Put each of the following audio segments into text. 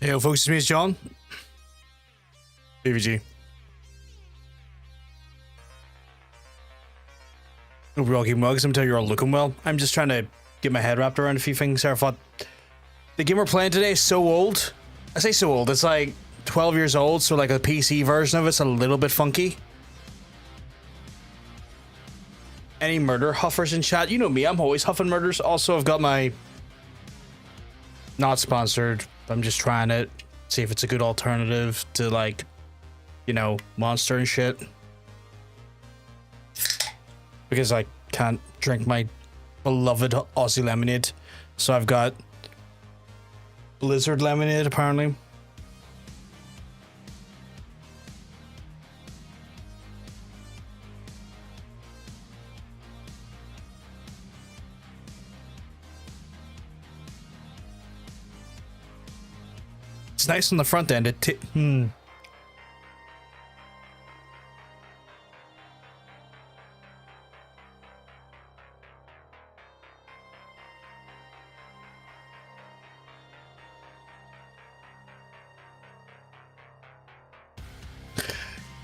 Hey, folks, it's me, it's John. TTRPG. Hope you're all keeping well, because I'm telling you, you're all looking well. I'm just trying to get my head wrapped around a few things here. I thought the game we're playing today is so old. I say so old, it's like 12 years old, so like a PC version of it's a little bit funky. Any murder huffers in chat? You know me, I'm always huffing murders. Also, I've got my... Not sponsored. I'm just trying to see if it's a good alternative to, like, you know, Monster and shit. Because I can't drink my beloved Aussie lemonade. So I've got Blizzard lemonade, apparently. It's nice on the front end.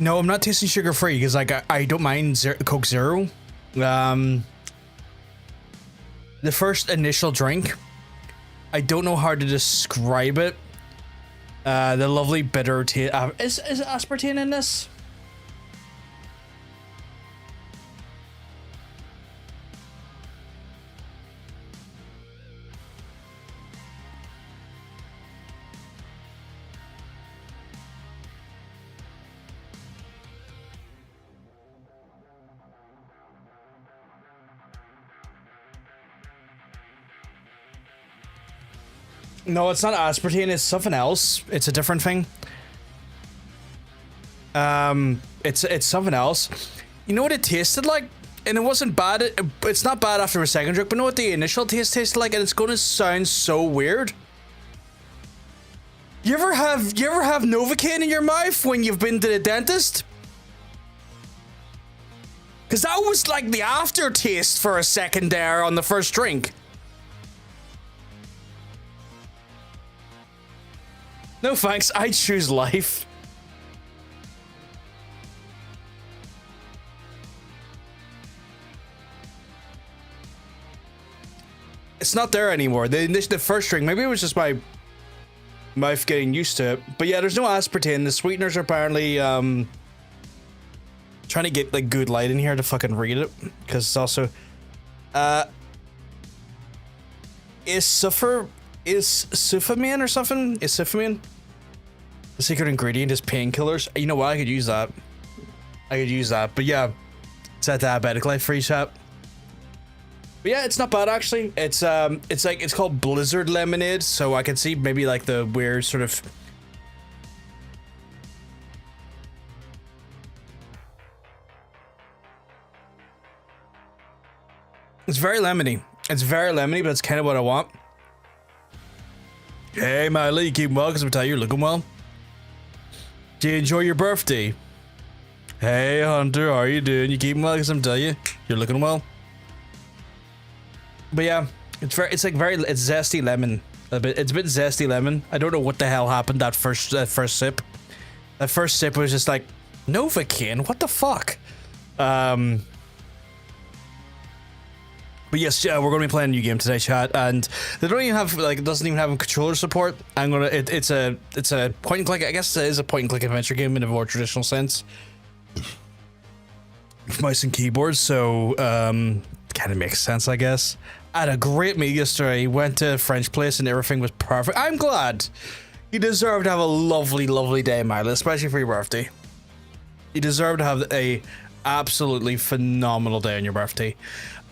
No, I'm not tasting sugar free because like I don't mind Coke Zero. The first initial drink, I don't know how to describe it. The lovely bitter taste. Is aspartame in this? No, it's not aspartame, it's something else. It's a different thing. It's something else. You know what it tasted like? And it wasn't bad. It's not bad after a second drink, but you know what the initial taste tasted like? And it's gonna sound so weird. You ever have Novocaine in your mouth when you've been to the dentist? Cause that was like the aftertaste for a second there on the first drink. No thanks, I choose life. It's not there anymore. The first drink, maybe it was just my mouth getting used to it. But yeah, there's no aspartame. The sweeteners are apparently trying to get like good light in here to fucking read it. Because it's also is sulfamine or something? Is sulfamine? The secret ingredient is painkillers. You know what? I could use that. But yeah, it's that diabetic life free chat. But yeah, it's not bad actually. It's called Blizzard lemonade, so I can see maybe like the weird sort of. It's very lemony. But it's kind of what I want. Hey, Miley, you keep well because I'm telling you, you're looking well. Do you enjoy your birthday? Hey, Hunter, how are you doing? You keeping well because I'm telling you, you're looking well. But yeah, it's zesty lemon. It's a bit zesty lemon. I don't know what the hell happened that first sip. That first sip was just like, Novocaine, what the fuck? But yes, we're going to be playing a new game today, chat, and they don't even have it doesn't even have controller support. It's a point and click. I guess it is a point and click adventure game in a more traditional sense, with mouse and keyboard. So kind of makes sense, I guess. I had a great meal yesterday. Went to a French place and everything was perfect. I'm glad. You deserve to have a lovely, lovely day, Milo, especially for your birthday. You deserve to have a absolutely phenomenal day on your birthday.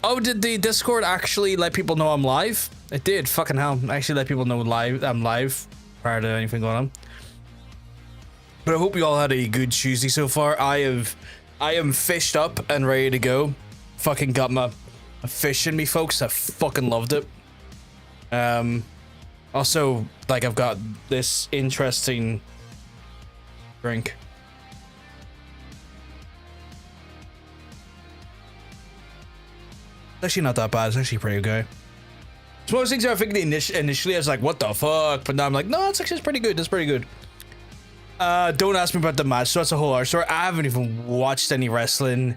Oh, did the Discord actually let people know I'm live? It did, fucking hell. I actually let people know I'm live prior to anything going on. But I hope you all had a good Tuesday so far. I am fished up and ready to go. Fucking got my fish in me, folks. I fucking loved it. Also, like, I've got this interesting drink. It's actually not that bad. It's actually pretty good. It's one of those things I think initially I was like, what the fuck? But now I'm like, no, it's pretty good. That's pretty good. Don't ask me about the match. So that's a whole other story. I haven't even watched any wrestling.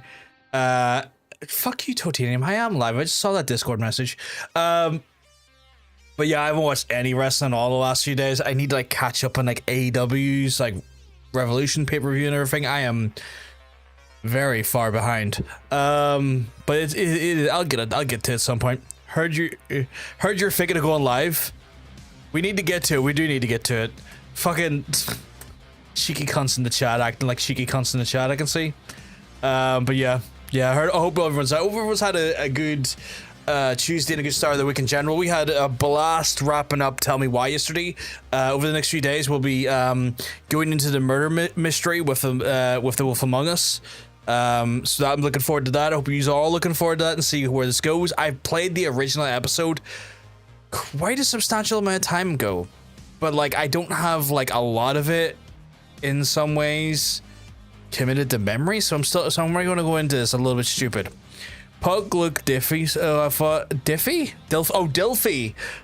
Fuck you, Totanium. I am live. I just saw that Discord message. But yeah, I haven't watched any wrestling all the last few days. I need to like catch up on like AEW's like Revolution pay-per-view and everything. I am very far behind. But I'll get to it at some point. Heard you're thinking of going live. We need to get to it. We do need to get to it. Fucking cheeky cunts in the chat, acting like cheeky cunts in the chat, I can see. But yeah, I hope everyone's had a good Tuesday and a good start of the week in general. We had a blast wrapping up Tell Me Why yesterday. Over the next few days, we'll be going into the murder mystery with the Wolf Among Us. So I'm looking forward to that. I hope you all looking forward to that and see where this goes. I played the original episode quite a substantial amount of time ago, but like I don't have like a lot of it in some ways committed to memory, so I'm going to go into this a little bit stupid. Pug looked Diffy, so I thought Dilfy.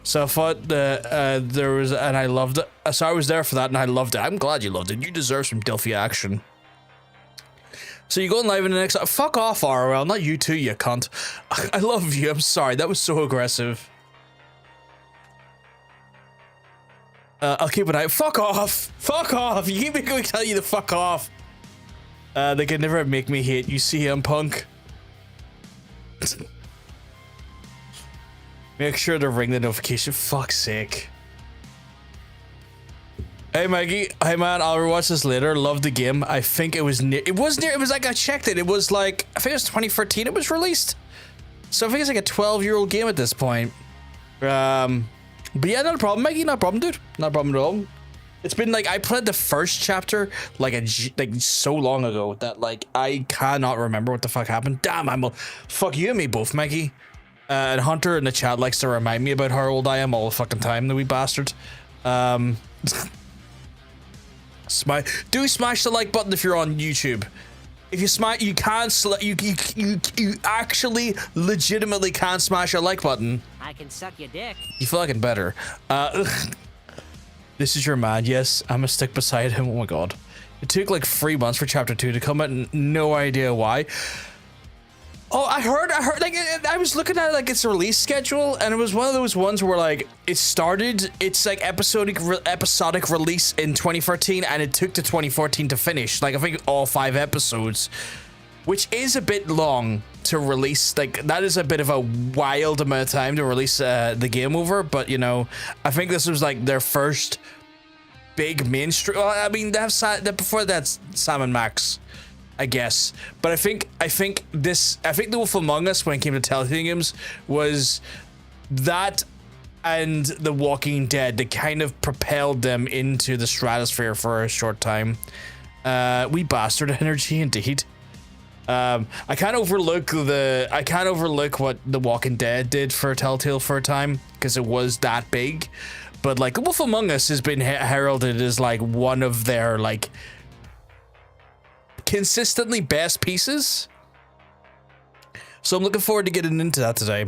So I thought there was, and I loved it. So I was there for that, and I loved it. I'm glad you loved it. You deserve some Dilfy action. So you're going live in the next. Fuck off, ROL. Not you too, you cunt. I love you. I'm sorry. That was so aggressive. I'll keep an eye. Fuck off. Fuck off. You keep me tell you to fuck off. They can never make me hate you, CM Punk. Make sure to ring the notification. Fuck's sake. Hey Maggie, hey man, I'll rewatch this later. Love the game. I think it was like I checked it. It was like, I think it was 2013 it was released. So I think it's like a 12-year-old game at this point. But yeah, not a problem, Maggie. Not a problem, dude. Not a problem at all. It's been like, I played the first chapter like so long ago that like I cannot remember what the fuck happened. Damn, fuck you and me both, Maggie. And Hunter in the chat likes to remind me about how old I am all the fucking time, the wee bastard. Do smash the like button if you're on YouTube. If you smash, you can't. You actually legitimately can't smash a like button. I can suck your dick. You fucking better. This is your man. Yes, I'm gonna stick beside him. Oh my god, it took like 3 months for chapter 2 to come out, and no idea why. Oh, I heard, like, I was looking at, like, its release schedule, and it was one of those ones where, like, it started, it's, like, episodic release in 2013, and it took to 2014 to finish, like, I think all 5 episodes, which is a bit long to release, like, that is a bit of a wild amount of time to release the game over, but, you know, I think this was, like, their first big mainstream, well, I mean, before that's Sam and Max, I guess, but I think the Wolf Among Us, when it came to Telltale games, was that and The Walking Dead that kind of propelled them into the stratosphere for a short time. We bastard energy indeed. I can't overlook what The Walking Dead did for Telltale for a time because it was that big, but like Wolf Among Us has been heralded as like one of their like consistently best pieces. So I'm looking forward to getting into that today.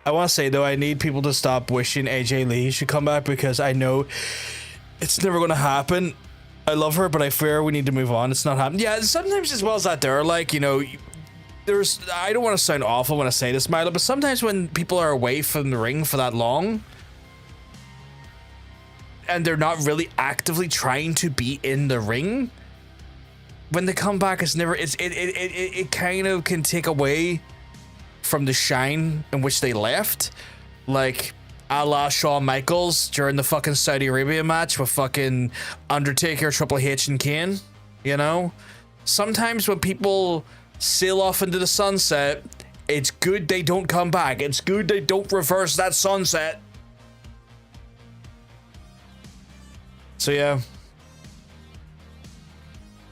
I want to say though, I need people to stop wishing AJ Lee should come back because I know it's never going to happen. I love her, but I fear we need to move on. It's not happening. Yeah, sometimes as well as that there, like, you know, I don't want to sound awful when I say this, Milo, but sometimes when people are away from the ring for that long and they're not really actively trying to be in the ring, when they come back, it kind of can take away from the shine in which they left, like a la Shawn Michaels during the fucking Saudi Arabia match with fucking Undertaker, Triple H, and Kane. You know, sometimes when people sail off into the sunset, it's good they don't come back. It's good they don't reverse that sunset. So yeah.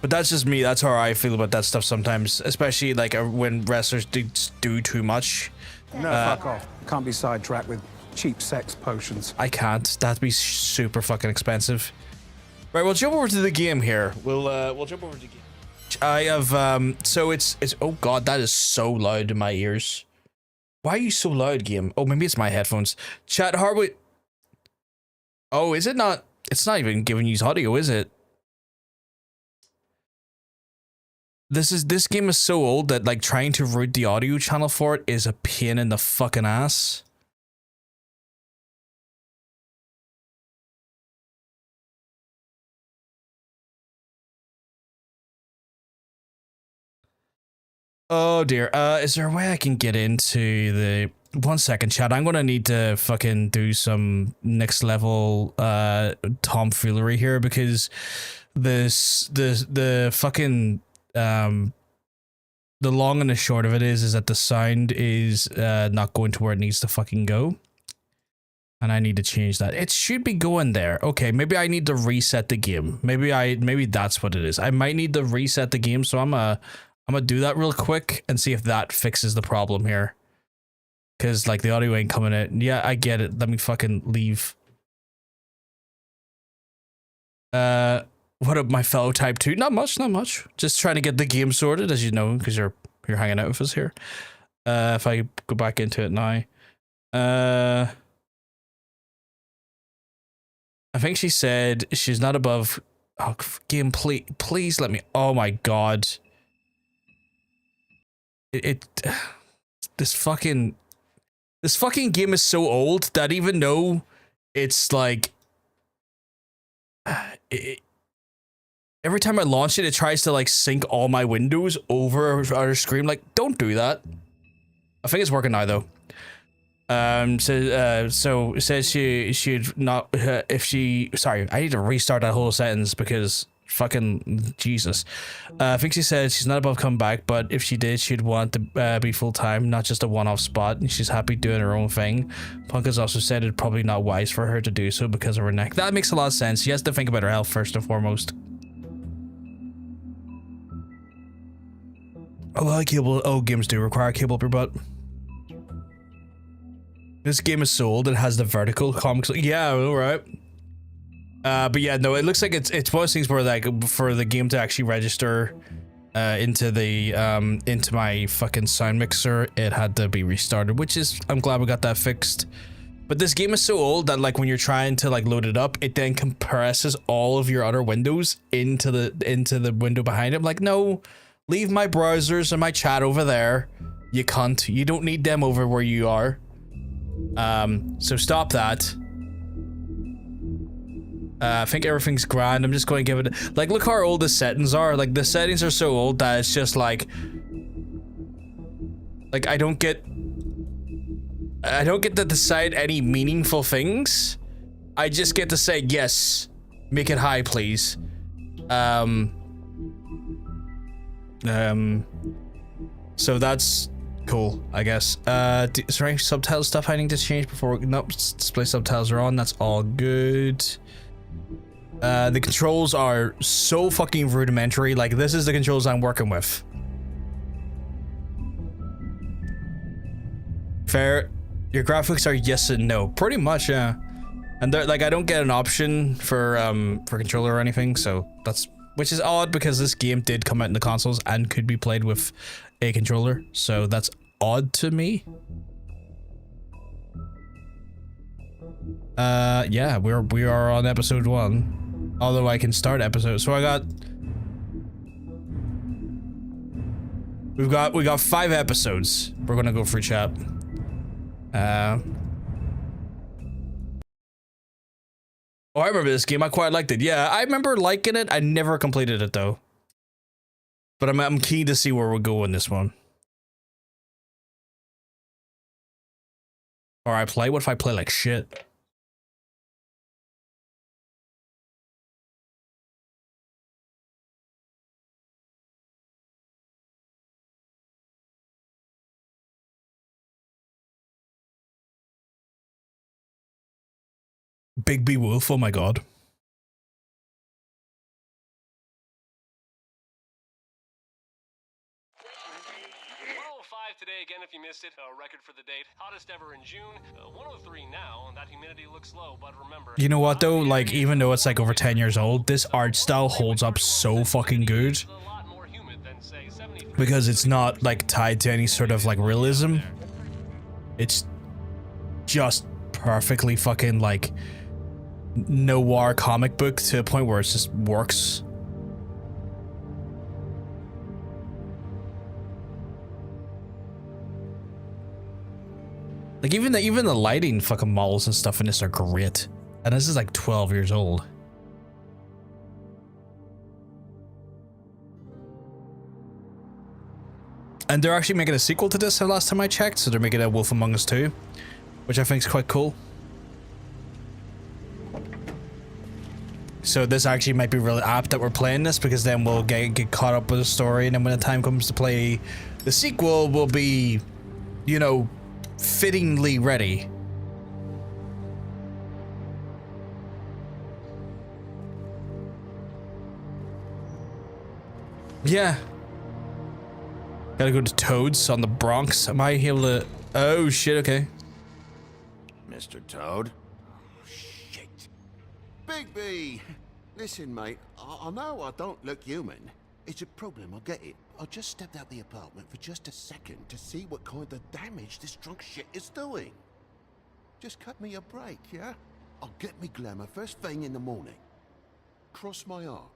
But that's just me. That's how I feel about that stuff sometimes, especially like when wrestlers do too much. No, fuck off. Can't be sidetracked with cheap sex potions. I can't. That'd be super fucking expensive. Right, we'll jump over to the game here. We'll jump over to the game. I have so it's oh god, that is so loud in my ears. Why are you so loud, game? Oh, maybe it's my headphones. Chat, how are we? Oh, is it not? It's not even giving you audio, is it? This game is so old that like trying to route the audio channel for it is a pain in the fucking ass. Oh dear. Is there a way I can get into the 1 second, chat? I'm gonna need to fucking do some next level tomfoolery here because the fucking the long and the short of it is that the sound is not going to where it needs to fucking go. And I need to change that. It should be going there. Okay, maybe I need to reset the game. Maybe that's what it is. I might need to reset the game, so I'm gonna do that real quick and see if that fixes the problem here. Cause like the audio ain't coming out. Yeah, I get it. Let me fucking leave. What up, my fellow type 2? Not much, not much. Just trying to get the game sorted, as you know, because you're hanging out with us here. If I go back into it now. I think she said she's not above. Oh, game, please let me. Oh my god. This fucking game is so old that even though it's like every time I launch it, it tries to like sync all my windows over our screen. Like, don't do that. I think it's working now though. So it says she'd not if she. Sorry, I need to restart that whole sentence because fucking Jesus. I think she said she's not above coming back, but if she did, she'd want to be full time, not just a one-off spot. And she's happy doing her own thing. Punk has also said it's probably not wise for her to do so because of her neck. That makes a lot of sense. She has to think about her health first and foremost. A lot of cable. Oh, games do require cable up your butt. This game is so old, it has the vertical comics. Yeah, all right. But yeah, no, it looks like it's one of those things where like for the game to actually register into my fucking sound mixer, it had to be restarted, which is, I'm glad we got that fixed. But this game is so old that like when you're trying to like load it up, it then compresses all of your other windows into the window behind it. I'm like, no, leave my browsers and my chat over there, you cunt. You don't need them over where you are. So stop that. I think everything's grand. I'm just going to give it, like, look how old the settings are. Like, the settings are so old that it's just like I don't get to decide any meaningful things. I just get to say, yes, make it high, please. So that's cool, I guess. Is there any subtitle stuff I need to change before? Nope, display subtitles are on. That's all good. The controls are so fucking rudimentary. Like, this is the controls I'm working with. Fair. Your graphics are yes and no. Pretty much, yeah. And they're like, I don't get an option for controller or anything, so that's, which is odd because this game did come out in the consoles and could be played with a controller, so that's odd to me. Yeah, we are on episode 1, although I can start episode. So we got 5 episodes. We're gonna go through chat. Oh, I remember this game. I quite liked it. Yeah, I remember liking it. I never completed it though. But I'm keen to see where we'll go in this one. Or I play? What if I play like shit? Big B Wolf, oh my god. Today again, if you missed it, a record for the date, hottest ever in June, 103 now, and that humidity looks low, but remember, you know what though, like even though it's like over 10 years old, this art style holds up so fucking good because it's not like tied to any sort of like realism. It's just perfectly fucking like noir comic book to a point where it just works. Like even the lighting fucking models and stuff in this are great. And this is like 12 years old. And they're actually making a sequel to this the last time I checked, so they're making a Wolf Among Us 2, which I think is quite cool. So this actually might be really apt that we're playing this, because then we'll get caught up with the story, and then when the time comes to play the sequel, we'll be, you know, fittingly ready. Yeah. Gotta go to Toad's on the Bronx. Am I able to... Oh, shit, okay. Mr. Toad? Oh, shit. Bigby! Listen, mate, I know I don't look human. It's a problem, I get it. I just stepped out the apartment for just a second to see what kind of damage this drunk shit is doing. Just cut me a break, yeah? I'll get me glamour first thing in the morning. Cross my heart.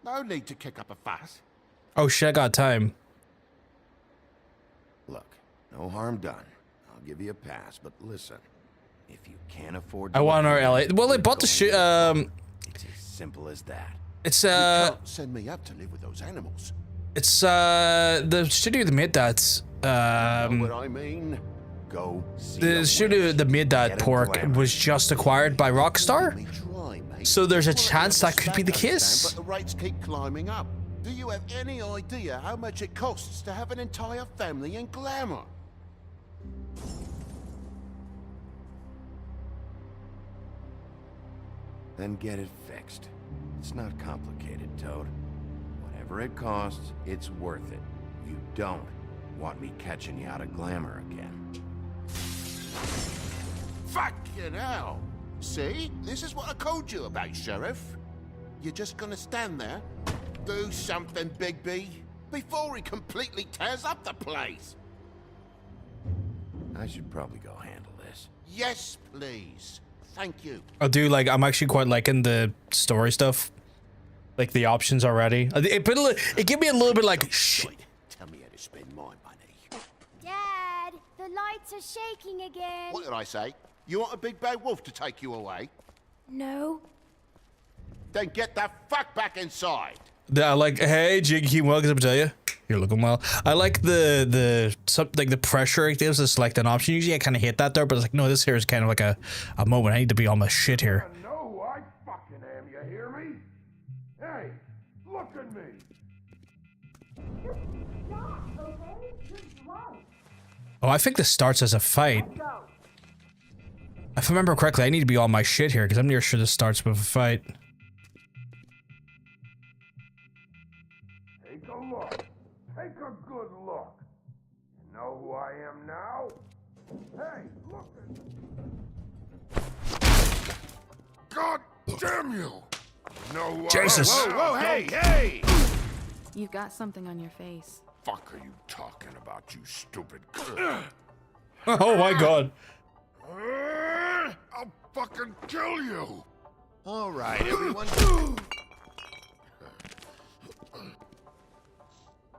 No need to kick up a fuss. Oh shit, I got time. Look, no harm done. I'll give you a pass, but listen. If you can't afford I want our LA. Well, they bought the shit. It's as simple as that. It's You can't send me up to live with those animals. It's the studio that made that. Know what I mean? Go see The studio that made that pork was just acquired by Rockstar. So there's a chance that could be the case. But the rates keep climbing up. Do you have any idea how much it costs to have an entire family in glamour? Then get it fixed. It's not complicated, Toad. Whatever it costs, it's worth it. You don't want me catching you out of glamour again. Fucking hell! See? This is what I told you about, Sheriff. You're just gonna stand there, do something, Bigby, before he completely tears up the place. I should probably go handle this. Yes, please. Thank you. I do like. I'm actually quite liking the story stuff, like the options already. It gave me a little bit like. Shh. Tell me how to spend my money. Dad, the lights are shaking again. What did I say? You want a big bad wolf to take you away? No. Then get the fuck back inside. I like. Hey, Jig, you well? Cause I'm tell you, you're looking well. I like the pressure it gives to select an option. Usually, I kind of hate that there, but it's like, no, this here is kind of like a moment. I need to be on my shit here. I know who I fucking am, you hear me? Hey, look at me! Stop, okay? You're drunk. Oh, I think this starts as a fight. If I remember correctly, I need to be on my shit here because I'm near sure this starts with a fight. Take a look. Take a good look. You know who I am now? Hey, look at... God damn you! No, Jesus. Whoa, hey! You've got something on your face. Fuck are you talking about, you stupid... Oh my god. I'll fucking kill you! All right, everyone.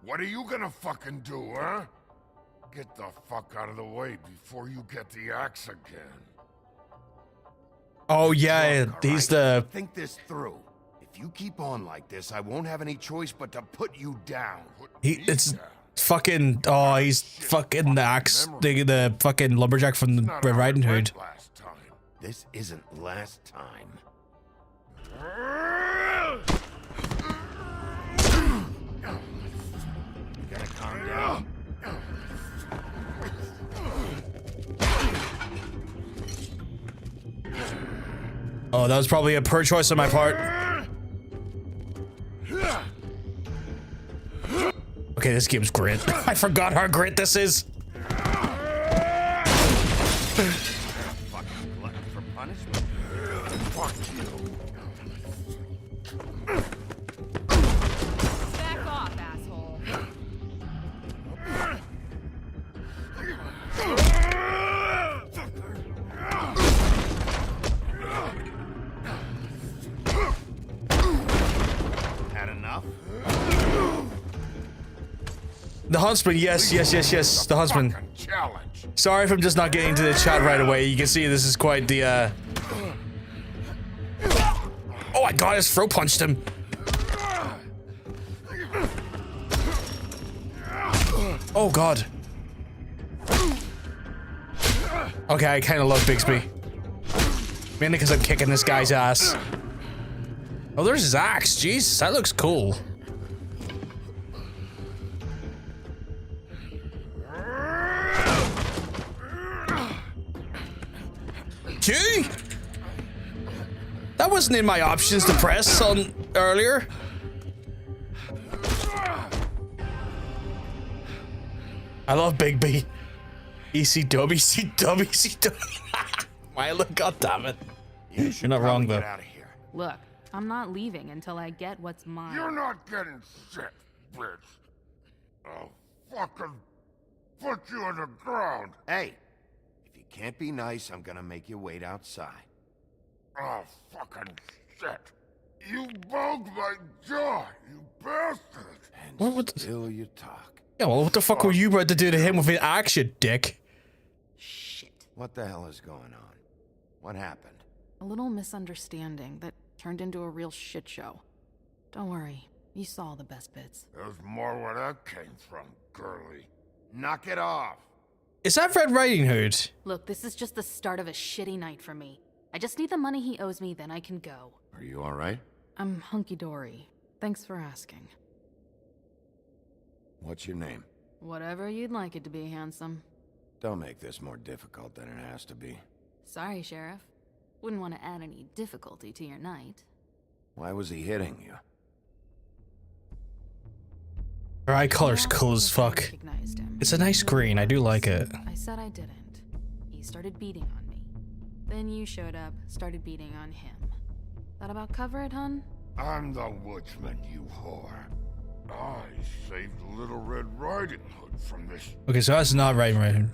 What are you gonna fucking do, huh? Get the fuck out of the way before you get the axe again. Oh yeah, Look, all he's right? the. Think this through. If you keep on like this, I won't have any choice but to put you down. It's fucking. Oh, he's fucking the axe. The fucking lumberjack from the Red Riding Hood. Last time. This isn't last time. You gotta calm down. Oh, that was probably a poor choice on my part. Okay, this game's great. I forgot how great this is. Fucking glutton for punishment. Fuck you. Back off, asshole. The huntsman, yes. The huntsman. Fucking challenge. Sorry if I'm just not getting to the chat right away. You can see this is quite the, Oh, I got his throat punched him. Oh, God. Okay, I kind of love Bixby. Mainly because I'm kicking this guy's ass. Oh, there's his axe. Jesus, that looks cool. Gee! That wasn't in my options to press on earlier. I love Big B. ECW. Milo, goddammit. You're not wrong, though. Get out of here. Look, I'm not leaving until I get what's mine. You're not getting shit, bitch. I'll fucking put you on the ground. Hey, if you can't be nice, I'm gonna make you wait outside. Oh, fucking shit. You bugged my jaw, you bastard. And What the- still you talk. Yeah, well, what the fuck were you about to do to him with an axe, you dick? Shit. What the hell is going on? What happened? A little misunderstanding that turned into a real shit show. Don't worry, you saw the best bits. There's more where that came from, girly. Knock it off. Is that Red Riding Hood? Look, this is just the start of a shitty night for me. I just need the money he owes me, then I can go. Are you alright? I'm hunky-dory. Thanks for asking. What's your name? Whatever you'd like it to be, handsome. Don't make this more difficult than it has to be. Sorry, Sheriff. Wouldn't want to add any difficulty to your night. Why was he hitting you? Her eye color's cool as fuck. Recognized him. It's a nice green, I do like it. I said I didn't. He started beating on me. Then you showed up, started beating on him. That about cover it, hun? I'm the woodsman, you whore. I saved Little Red Riding Hood from this. Okay, so that's not Riding Hood.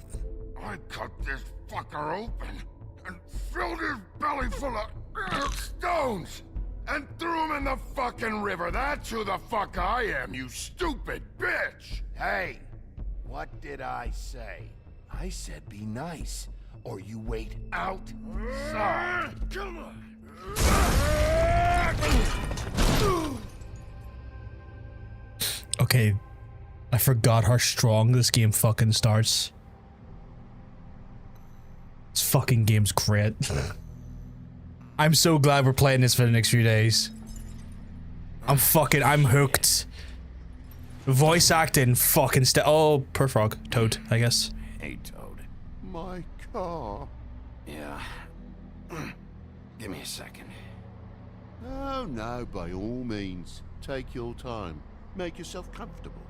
I cut this fucker open and filled his belly full of stones and threw him in the fucking river. That's who the fuck I am, you stupid bitch. Hey, what did I say? I said be nice, or you wait outside. Come on. Okay, I forgot how strong this game fucking starts. This fucking game's great. I'm so glad we're playing this for the next few days. I'm hooked. Voice acting, fucking oh, per frog. Toad, I guess. Hey, Toad. My car. Yeah. Give me a second. Oh, no, by all means. Take your time. Make yourself comfortable.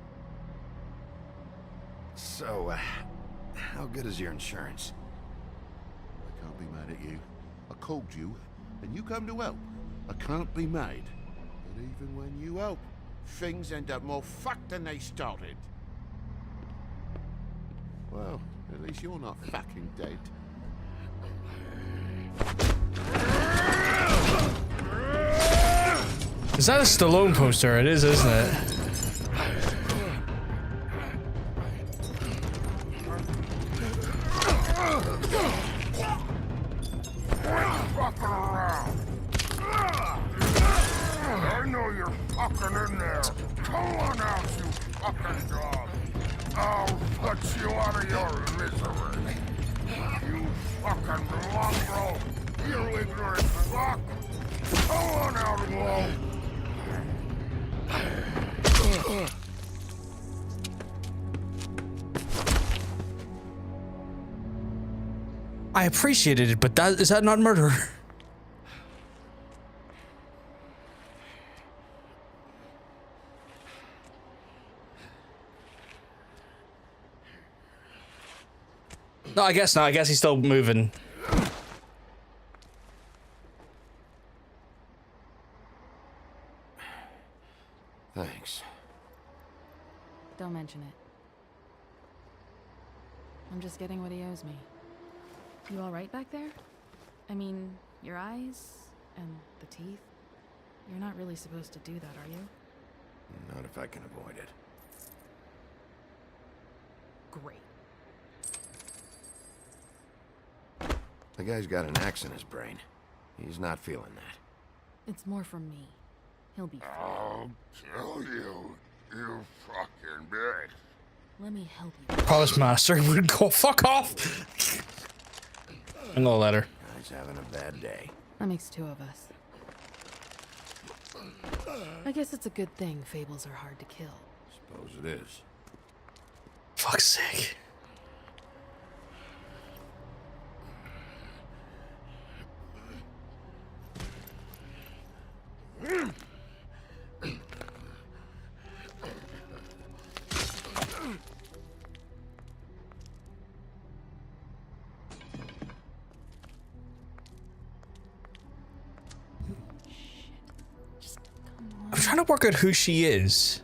So, how good is your insurance? I can't be mad at you. I called you, and you come to help. I can't be mad. But even when you help, things end up more fucked than they started. Well, at least you're not fucking dead. Is that a Stallone poster? It is, isn't it? Fucking around. I know you're fucking in there. Come on out, you fucking dog. I'll put you out of your misery. You fucking mongrel. You ignorant fuck. Come on out alone. I appreciated it, but is that not murder? No, I guess not. I guess he's still moving. Thanks. Don't mention it. I'm just getting what he owes me. You alright back there? I mean, your eyes and the teeth? You're not really supposed to do that, are you? Not if I can avoid it. Great. The guy's got an axe in his brain. He's not feeling that. It's more from me. He'll be fine. I'll kill you, you fucking bitch. Let me help you. Postmaster would go fuck off. I'm gonna let her. Guy's having a bad day. That makes two of us. I guess it's a good thing fables are hard to kill. Suppose it is. Fuck's sake. I'm trying to work out who she is.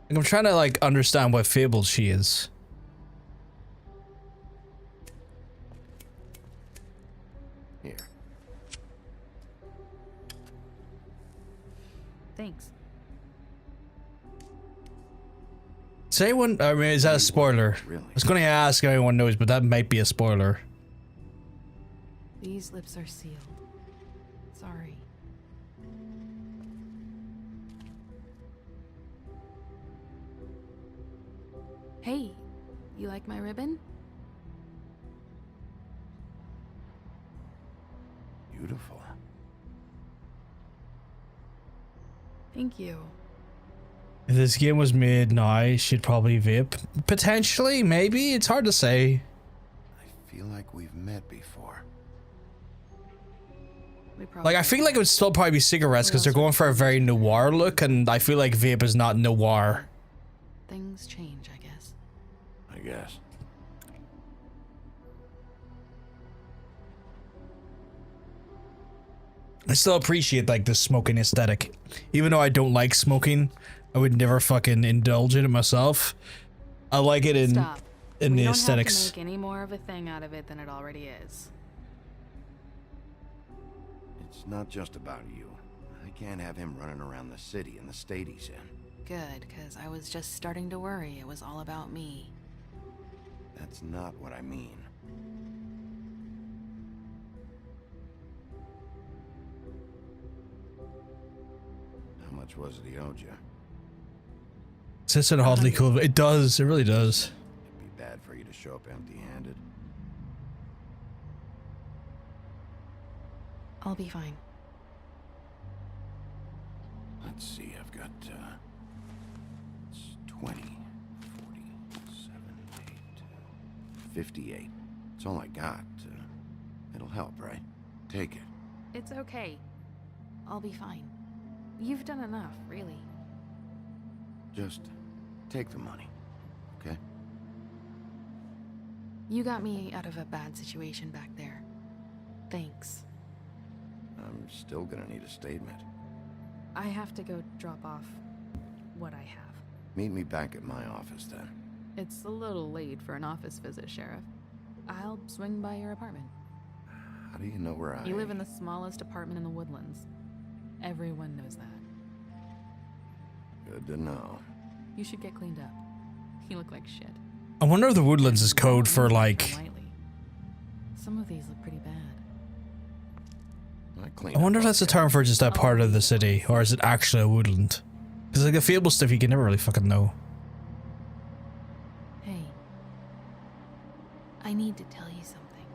Like, I'm trying to like understand what fable she is. Here. Thanks. Does anyone, I mean, is that a spoiler? Really? I was going to ask if anyone knows, but that might be a spoiler. These lips are sealed. Sorry. Hey, you like my ribbon? Beautiful. Thank you. If this game was made now, she'd probably vape. Potentially, maybe. It's hard to say. I feel like we've met before. We probably Like, I feel like it would still probably be cigarettes because they're going for a very noir look, and I feel like vape is not noir. Things change, I guess. I guess. I still appreciate like the smoking aesthetic. Even though I don't like smoking, I would never fucking indulge in it myself. I like it in Stop. in We the don't aesthetics. have to make any more of a thing out of it than it already is. It's not just about you. I can't have him running around the city in the state he's in. Good, because I was just starting to worry it was all about me. That's not what I mean. How much was it he owed you? It's an oddly cool. It does. It really does. It'd be bad for you to show up empty-handed. I'll be fine. Let's see, I've got, it's 20, 40, 7, 8, 58. It's all I got. It'll help, right? Take it. It's okay. I'll be fine. You've done enough, really. Just take the money, okay? You got me out of a bad situation back there. Thanks. I'm still gonna need a statement. I have to go drop off what I have. Meet me back at my office then. It's a little late for an office visit, Sheriff. I'll swing by your apartment. How do you know where I... You live in the smallest apartment in the Woodlands. Everyone knows that. Good to know. You should get cleaned up. You look like shit. I wonder if the Woodlands is code for like. Lightly. Some of these look pretty bad. I wonder if that's a term for just that part of the city, or is it actually a woodland? Because like the fable stuff, you can never really fucking know. Hey. I need to tell you something.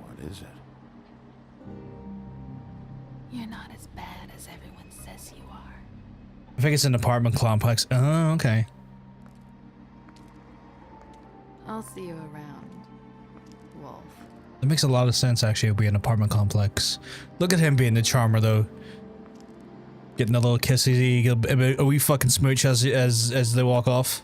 What is it? You're not as bad as everyone says you are. I think it's an apartment complex. Oh, okay. I'll see you around, Wolf. That makes a lot of sense, actually. It'd be an apartment complex. Look at him being the charmer, though. Getting a little kissy, a wee fucking smooch as they walk off.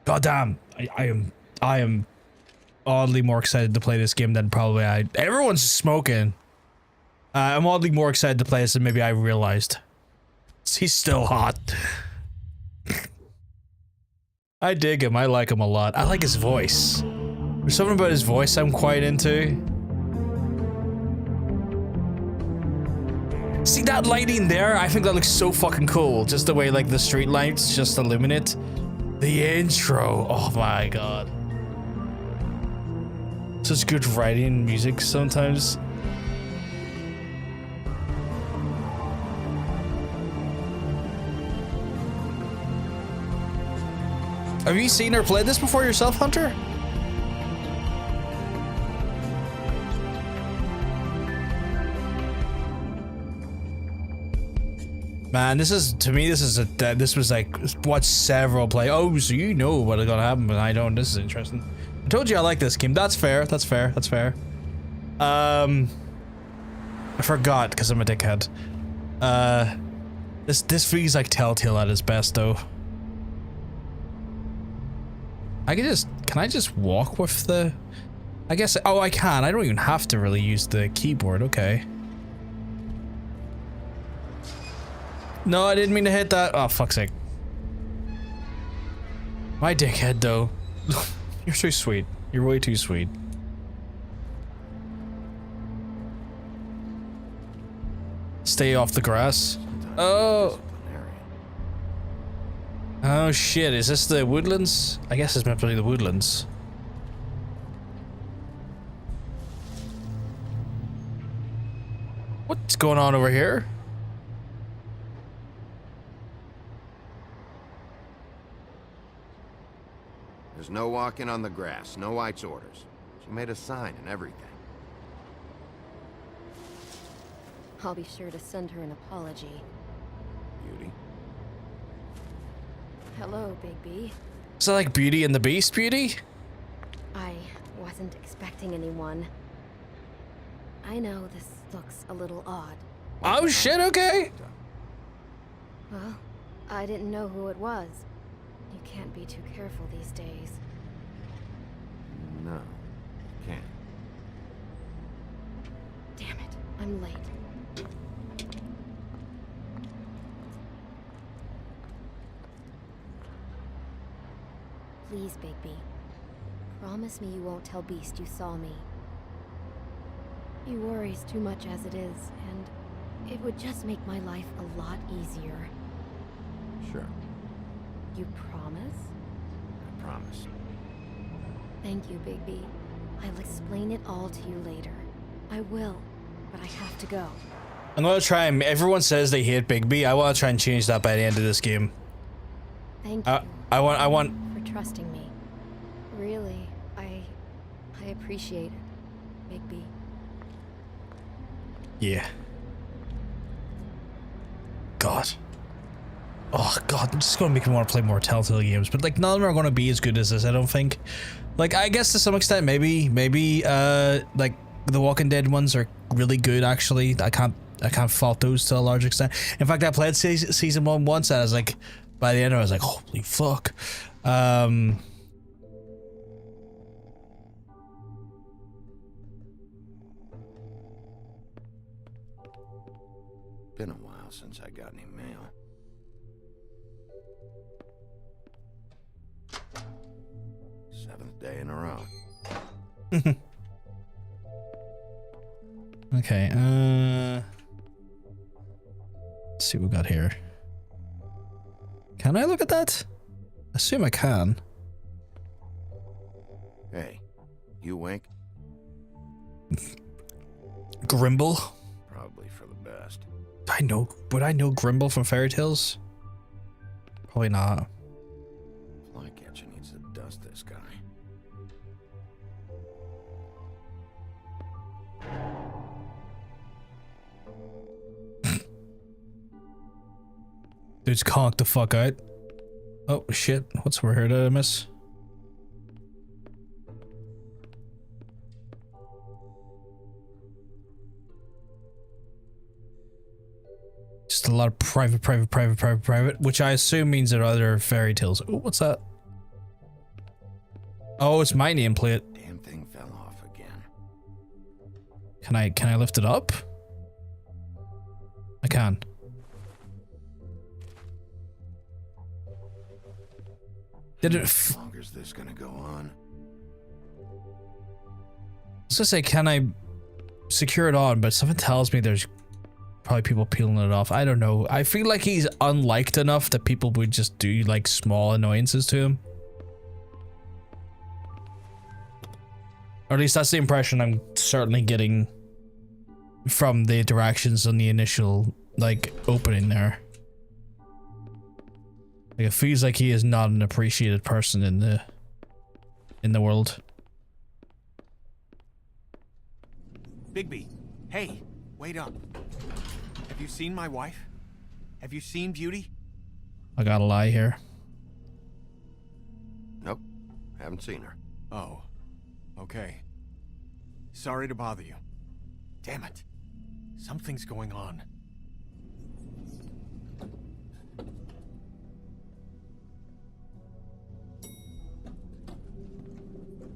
God damn, I am oddly more excited to play this game than probably everyone's smoking. I'm oddly more excited to play this than maybe I realized. He's still hot. I dig him. I like him a lot. I like his voice. There's something about his voice I'm quite into. See that lighting there? I think that looks so fucking cool. Just the way like the street lights just illuminate. The intro. Oh my god. Such good writing and music sometimes. Have you seen or played this before yourself, Hunter? Man, this is, to me, this was like, watch several play. Oh, so you know what's gonna happen, but I don't. This is interesting. I told you I like this game. That's fair. That's fair. That's fair. I forgot because I'm a dickhead. This feels like Telltale at its best, though. Can I just walk with the, I guess, oh, I can. I don't even have to really use the keyboard. Okay. No, I didn't mean to hit that. Oh, fuck's sake. My dickhead, though. You're too sweet. You're way too sweet. Stay off the grass. Oh. Oh shit, is this the woodlands? I guess it's meant to be the woodlands. What's going on over here? There's no walking on the grass, no White's orders. She made a sign and everything. I'll be sure to send her an apology. Beauty. Hello, Bigby. Is that like Beauty and the Beast, Beauty? I wasn't expecting anyone. I know this looks a little odd. Oh shit, okay. Well, I didn't know who it was. You can't be too careful these days. No, can't. Damn it, I'm late. Please, Bigby. Promise me you won't tell Beast you saw me. He worries too much as it is, and it would just make my life a lot easier. Sure, You promise? I promise. Thank you, Bigby. I'll explain it all to you later. I will, but I have to go. I'm gonna try and, everyone says they hate Bigby. I wanna try and change that by the end of this game. Thank you. I want for trusting me. Really, I appreciate it, Bigby. Yeah. God. Oh god, it's just gonna make me want to play more Telltale games, but like none of them are gonna be as good as this, I don't think. Like I guess to some extent maybe like the Walking Dead ones are really good actually. I can't fault those to a large extent. In fact, I played season 1 once and I was like, by the end I was like, holy fuck. Been a while since I got any mail. Seventh day in a row. Okay, let's see what we got here. Can I look at that? Assume I can. Hey, you Wink? Grimble? Probably for the best. Would I know Grimble from Fairy Tales? Probably not. Flycatcher needs to dust this guy. Dude's conked the fuck out. Oh shit, what's over here? Did I miss? Just a lot of private, which I assume means there are other fairy tales. Oh, what's that? Oh, it's my nameplate. Damn thing fell off again. Can I lift it up? I can. Did it? How long is this gonna go on? I was gonna say, can I secure it on? But something tells me there's probably people peeling it off. I don't know. I feel like he's unliked enough that people would just do like small annoyances to him. Or at least that's the impression I'm certainly getting from the interactions on the initial like opening there. Like, it feels like he is not an appreciated person in the world. Bigby, hey, wait up. Have you seen my wife? Have you seen Beauty? I gotta lie here. Nope, haven't seen her. Oh, okay. Sorry to bother you. Damn it. Something's going on.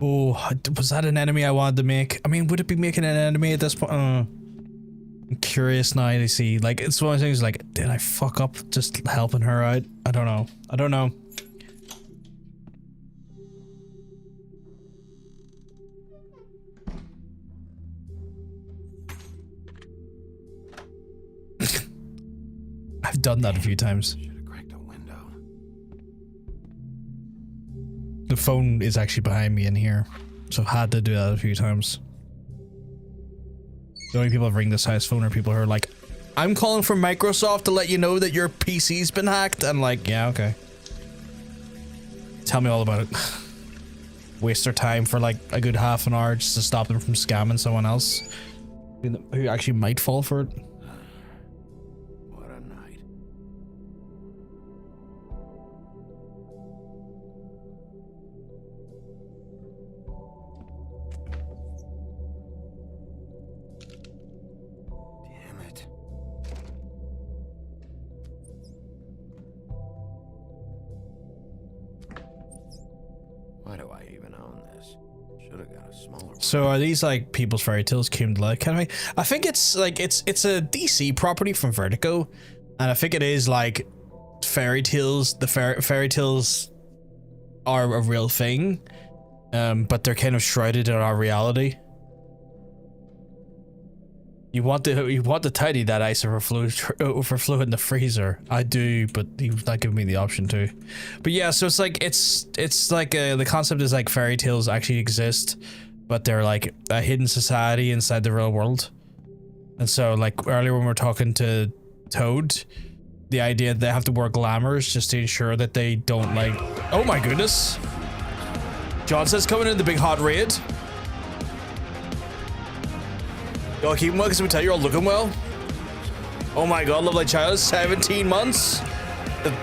Oh, was that an enemy I wanted to make? I mean, would it be making an enemy at this point? I'm curious now to see. Like, it's one of those things like, did I fuck up just helping her out? I don't know. I don't know. I've done that a few times. Should have cracked a window. The phone is actually behind me in here, so I've had to do that a few times. The only people that ring this house phone are people who are like, I'm calling from Microsoft to let you know that your PC's been hacked. I'm like, yeah, okay. Tell me all about it. Waste their time for like a good half an hour just to stop them from scamming someone else who actually might fall for it. What a night. Damn it. Why do I even own this? Should have got a smaller one. So are these like people's fairy tales came to life kind of thing? I think it's like it's a DC property from Vertigo, and I think it is like fairy tales. The fairy tales are a real thing, but they're kind of shrouded in our reality. You want to tidy that ice overflow in the freezer. I do, but he's not giving me the option to. But yeah, so it's like the concept is like fairy tales actually exist, but they're like a hidden society inside the real world. And so like earlier when we were talking to Toad, the idea that they have to wear glamours just to ensure that they don't like. Oh my goodness! John says coming in the big hot raid. Y'all keep well because we tell you all looking well. Oh my god, lovely child, 17 months. The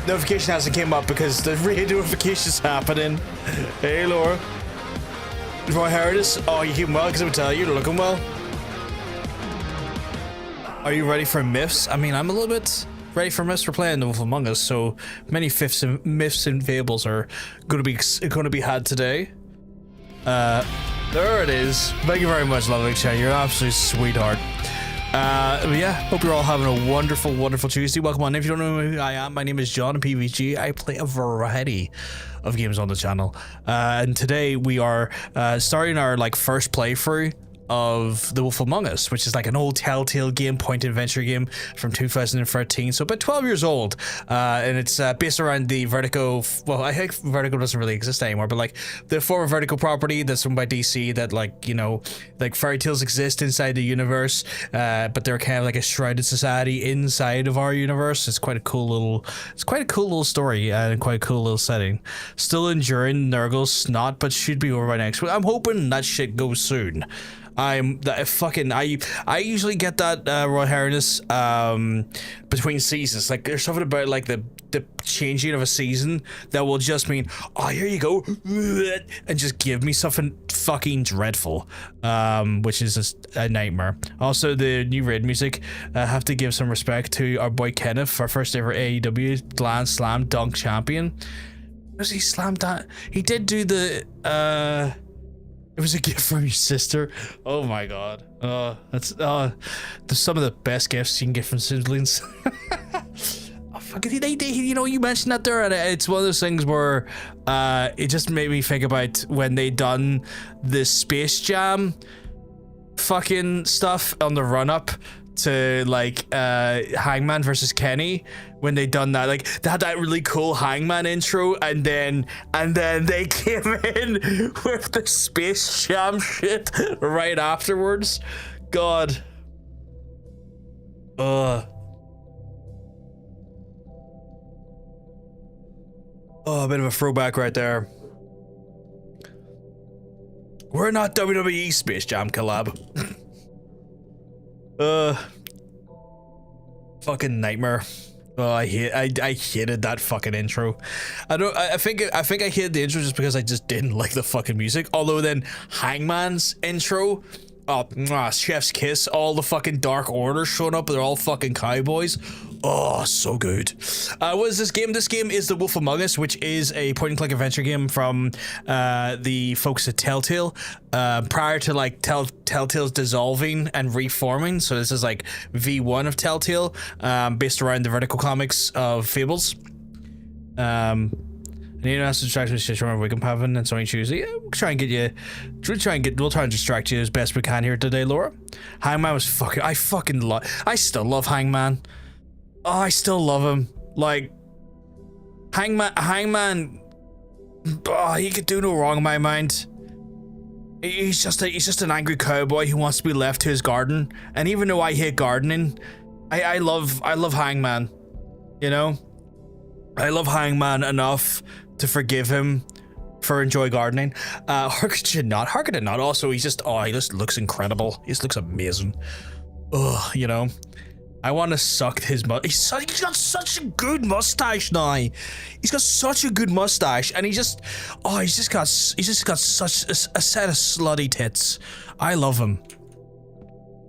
notification hasn't came up because the raid notification's happening. Hey Laura. Roy Harris, oh you keep well because we tell you you're looking well. Are you ready for myths? I mean, I'm a little bit ready for myths. We're playing The Wolf Among Us, so many myths and fables are going to be had today. There it is. Thank you very much, lovely chat. You're an absolute sweetheart. But yeah, hope you're all having a wonderful, wonderful Tuesday. Welcome on. If you don't know who I am, my name is John in PVG. I play a variety of games on the channel. And today we are starting our like first playthrough of The Wolf Among Us, which is like an old Telltale game, point adventure game from 2013, so about 12 years old, and it's based around the Vertigo, well I think Vertigo doesn't really exist anymore, but like the former Vertigo property that's owned by DC that like, you know, like fairy tales exist inside the universe, but they're kind of like a shrouded society inside of our universe. It's quite a cool little story and quite a cool little setting. Still enduring Nurgle's snot, but should be over by next week. I'm hoping that shit goes soon. I usually get that Roy Harris between seasons. Like there's something about like the changing of a season that will just mean, oh here you go, and just give me something fucking dreadful, which is just a nightmare. Also, the new raid music, have to give some respect to our boy Kenneth, our first ever AEW Grand Slam Dunk champion. Was he slammed that? He did do the it was a gift from your sister. Oh my god. That's some of the best gifts you can get from siblings. Oh, fuck, you know, you mentioned that there, and it's one of those things where it just made me think about when they done the Space Jam fucking stuff on the run up to like Hangman versus Kenny when they done that. Like they had that really cool Hangman intro, and then they came in with the Space Jam shit right afterwards. God. Oh, a bit of a throwback right there. We're not WWE Space Jam collab. Fucking nightmare. Oh, I hated that fucking intro. I think I hated the intro just because I just didn't like the fucking music. Although then Hangman's intro, Chef's Kiss, all the fucking Dark Order showing up, they're all fucking cowboys. Oh, so good. What is this game? This game is The Wolf Among Us, which is a point-and-click adventure game from the folks at Telltale. Prior to like Telltale's dissolving and reforming, so this is like V1 of Telltale, based around the Vertical Comics of Fables. I need to ask distraction situation we can have, and it's only Tuesday. Yeah, we'll try and get you. We'll try and distract you as best we can here today, Laura. Hangman was fucking. I still love Hangman. Oh, I still love him. Like Hangman. Oh, he could do no wrong in my mind. He's just an angry cowboy who wants to be left to his garden. And even though I hate gardening, I love Hangman. You know, I love Hangman enough to forgive him for enjoy gardening. How could you not? How could it not? Also, he just looks incredible. He just looks amazing. Ugh, you know. I want to suck his mustache. He's got such a good mustache now. He's got such a good mustache, and he's just got such a set of slutty tits. I love him.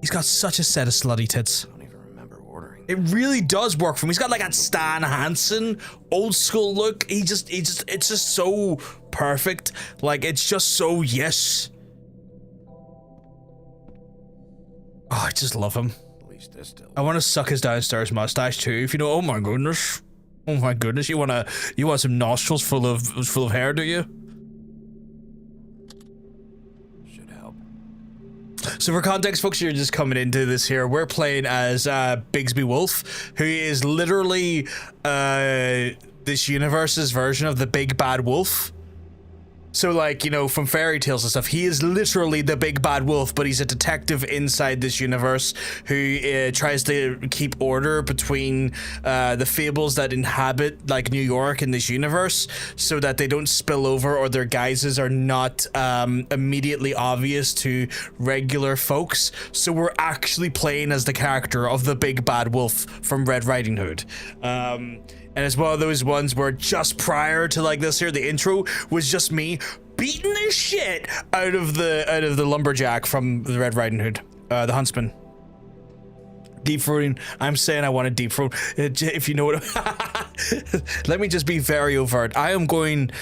He's got such a set of slutty tits. I don't even remember ordering. It really does work for him. He's got like a Stan Hansen old school look. It's just so perfect. Like it's just so yes. Oh, I just love him. I want to suck his downstairs mustache too. If you know, oh my goodness, you want some nostrils full of hair, do you? Should help. So for context, folks, you're just coming into this here. We're playing as Bigsby Wolf, who is literally this universe's version of the Big Bad Wolf. So like, you know, from fairy tales and stuff, he is literally the big bad wolf, but he's a detective inside this universe who tries to keep order between the fables that inhabit like New York in this universe so that they don't spill over or their guises are not immediately obvious to regular folks. So we're actually playing as the character of the big bad wolf from Red Riding Hood. And it's one of those ones where just prior to like this here, the intro was just me beating the shit out of the lumberjack from the Red Riding Hood, the huntsman. Deep throating. I'm saying I want to deep throat. If you know what, let me just be very overt. I am going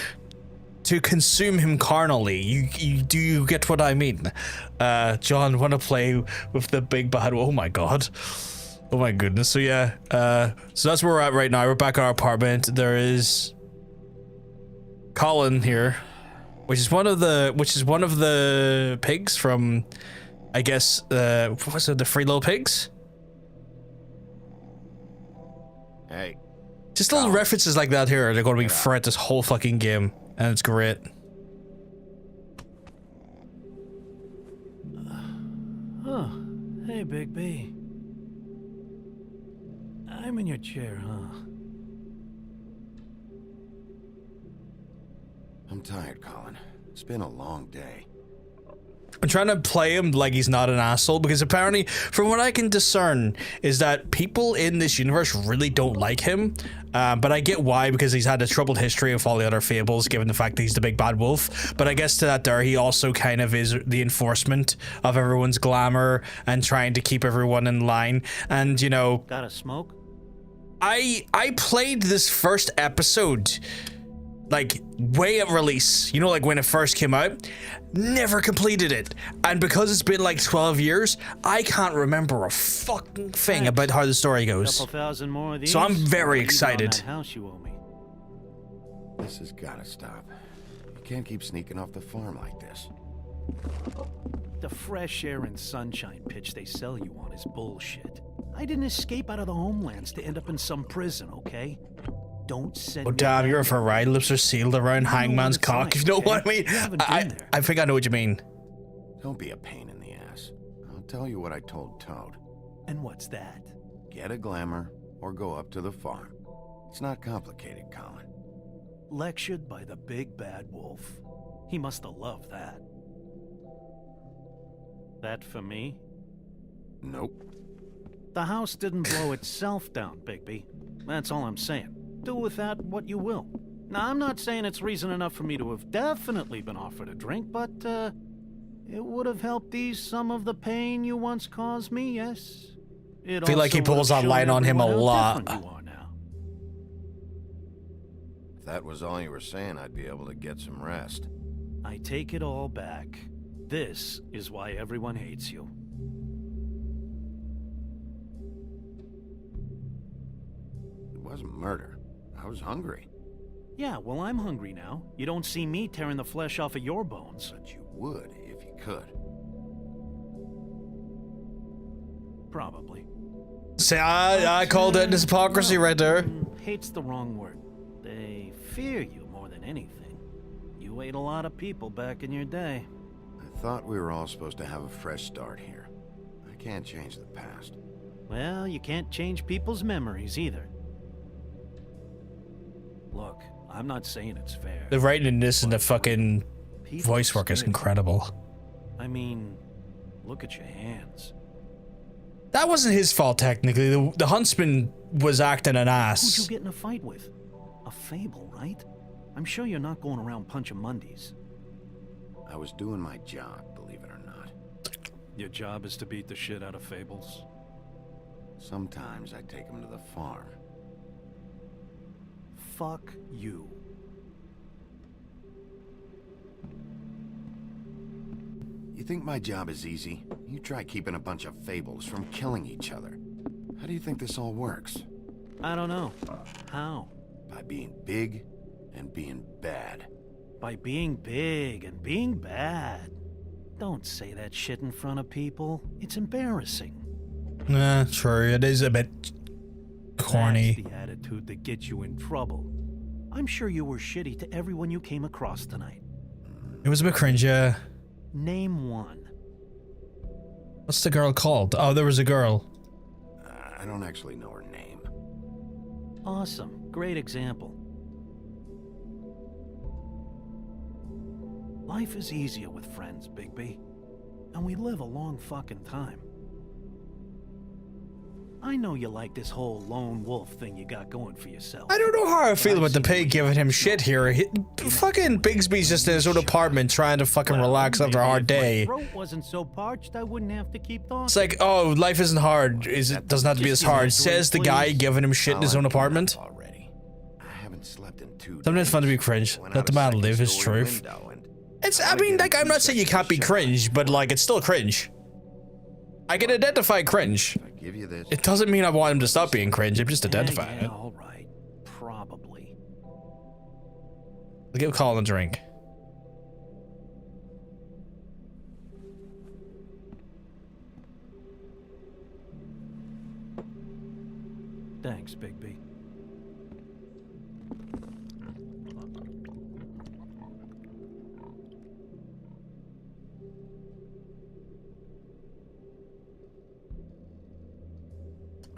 to consume him carnally. You get what I mean? John, want to play with the big bad? Oh my god. Oh my goodness. So yeah, so that's where we're at right now. We're back at our apartment. There is Colin here, which is one of the pigs from, I guess, what was it, the Free Little Pigs? Hey. Just little references like that here. They're going to be throughout this whole fucking game, and it's great. Oh, hey, Big B. I'm in your chair, huh? I'm tired, Colin. It's been a long day. I'm trying to play him like he's not an asshole, because apparently, from what I can discern, is that people in this universe really don't like him. But I get why, because he's had a troubled history of all the other fables, given the fact that he's the big bad wolf. But I guess to that there, he also kind of is the enforcement of everyone's glamour and trying to keep everyone in line. And, you know... Got a smoke? I played this first episode like way at release, you know, like when it first came out, never completed it, and because it's been like 12 years, I can't remember a fucking thing about how the story goes. Couple thousand more of these. So I'm very excited. That house you owe me. This has gotta stop. You can't keep sneaking off the farm like this. The fresh air and sunshine pitch they sell you on is bullshit. I didn't escape out of the homelands to end up in some prison, okay? Don't send Oh damn, you're for right. Lips are sealed around Hangman's cock. You know what I mean? I think I know what you mean. Don't be a pain in the ass. I'll tell you what I told Toad. And what's that? Get a glamour or go up to the farm. It's not complicated, Colin. Lectured by the big bad wolf. He must have loved that. That for me? Nope. The house didn't blow itself down, Bigby. That's all I'm saying. Do with that what you will. Now, I'm not saying it's reason enough for me to have definitely been offered a drink, but, it would have helped ease some of the pain you once caused me, yes? I feel like he pulls that line on him a lot. If that was all you were saying, I'd be able to get some rest. I take it all back. This is why everyone hates you. It wasn't murder. I was hungry. Yeah, well, I'm hungry now. You don't see me tearing the flesh off of your bones. But you would if you could. Probably. Say, I called it hypocrisy right there. Hate's the wrong word. They fear you more than anything. You ate a lot of people back in your day. I thought we were all supposed to have a fresh start here. I can't change the past. Well, you can't change people's memories either. Look, I'm not saying it's fair. The writing in this and the fucking voice work is incredible. I mean, look at your hands. That wasn't his fault, technically. The huntsman was acting an ass. Who'd you get in a fight with? A fable, right? I'm sure you're not going around punching Mondays. I was doing my job, believe it or not. Your job is to beat the shit out of fables? Sometimes I take them to the farm. Fuck you. You think my job is easy? You try keeping a bunch of fables from killing each other. How do you think this all works? I don't know. How? By being big and being bad. By being big and being bad. Don't say that shit in front of people. It's embarrassing. True. It is a bit corny. That's the attitude that gets you in trouble. I'm sure you were shitty to everyone you came across tonight. It was a bit cringe, yeah. Name one. What's the girl called? Oh, there was a girl. I don't actually know her name. Awesome. Great example. Life is easier with friends, Bigby. And we live a long fucking time. I know you like this whole lone wolf thing you got going for yourself. I don't know how I feel about the pig giving him shit here. Fucking Bigsby's just in his own apartment trying to fucking relax after a hard day. If my throat wasn't so parched, I wouldn't have to keep talking. It's like, oh, life isn't hard. It doesn't have to be as hard. Says the guy giving him shit in his own apartment. I haven't slept in 2 days. Sometimes it's fun to be cringe. Let the man live his truth. It's, I mean, like, I'm not saying you can't be cringe, but like, it's still cringe. I can identify cringe. Give you this. It doesn't mean I want him to stop being cringe. I'm just identifying it. All right, probably. I'll give Colin a drink. Thanks, Bigby.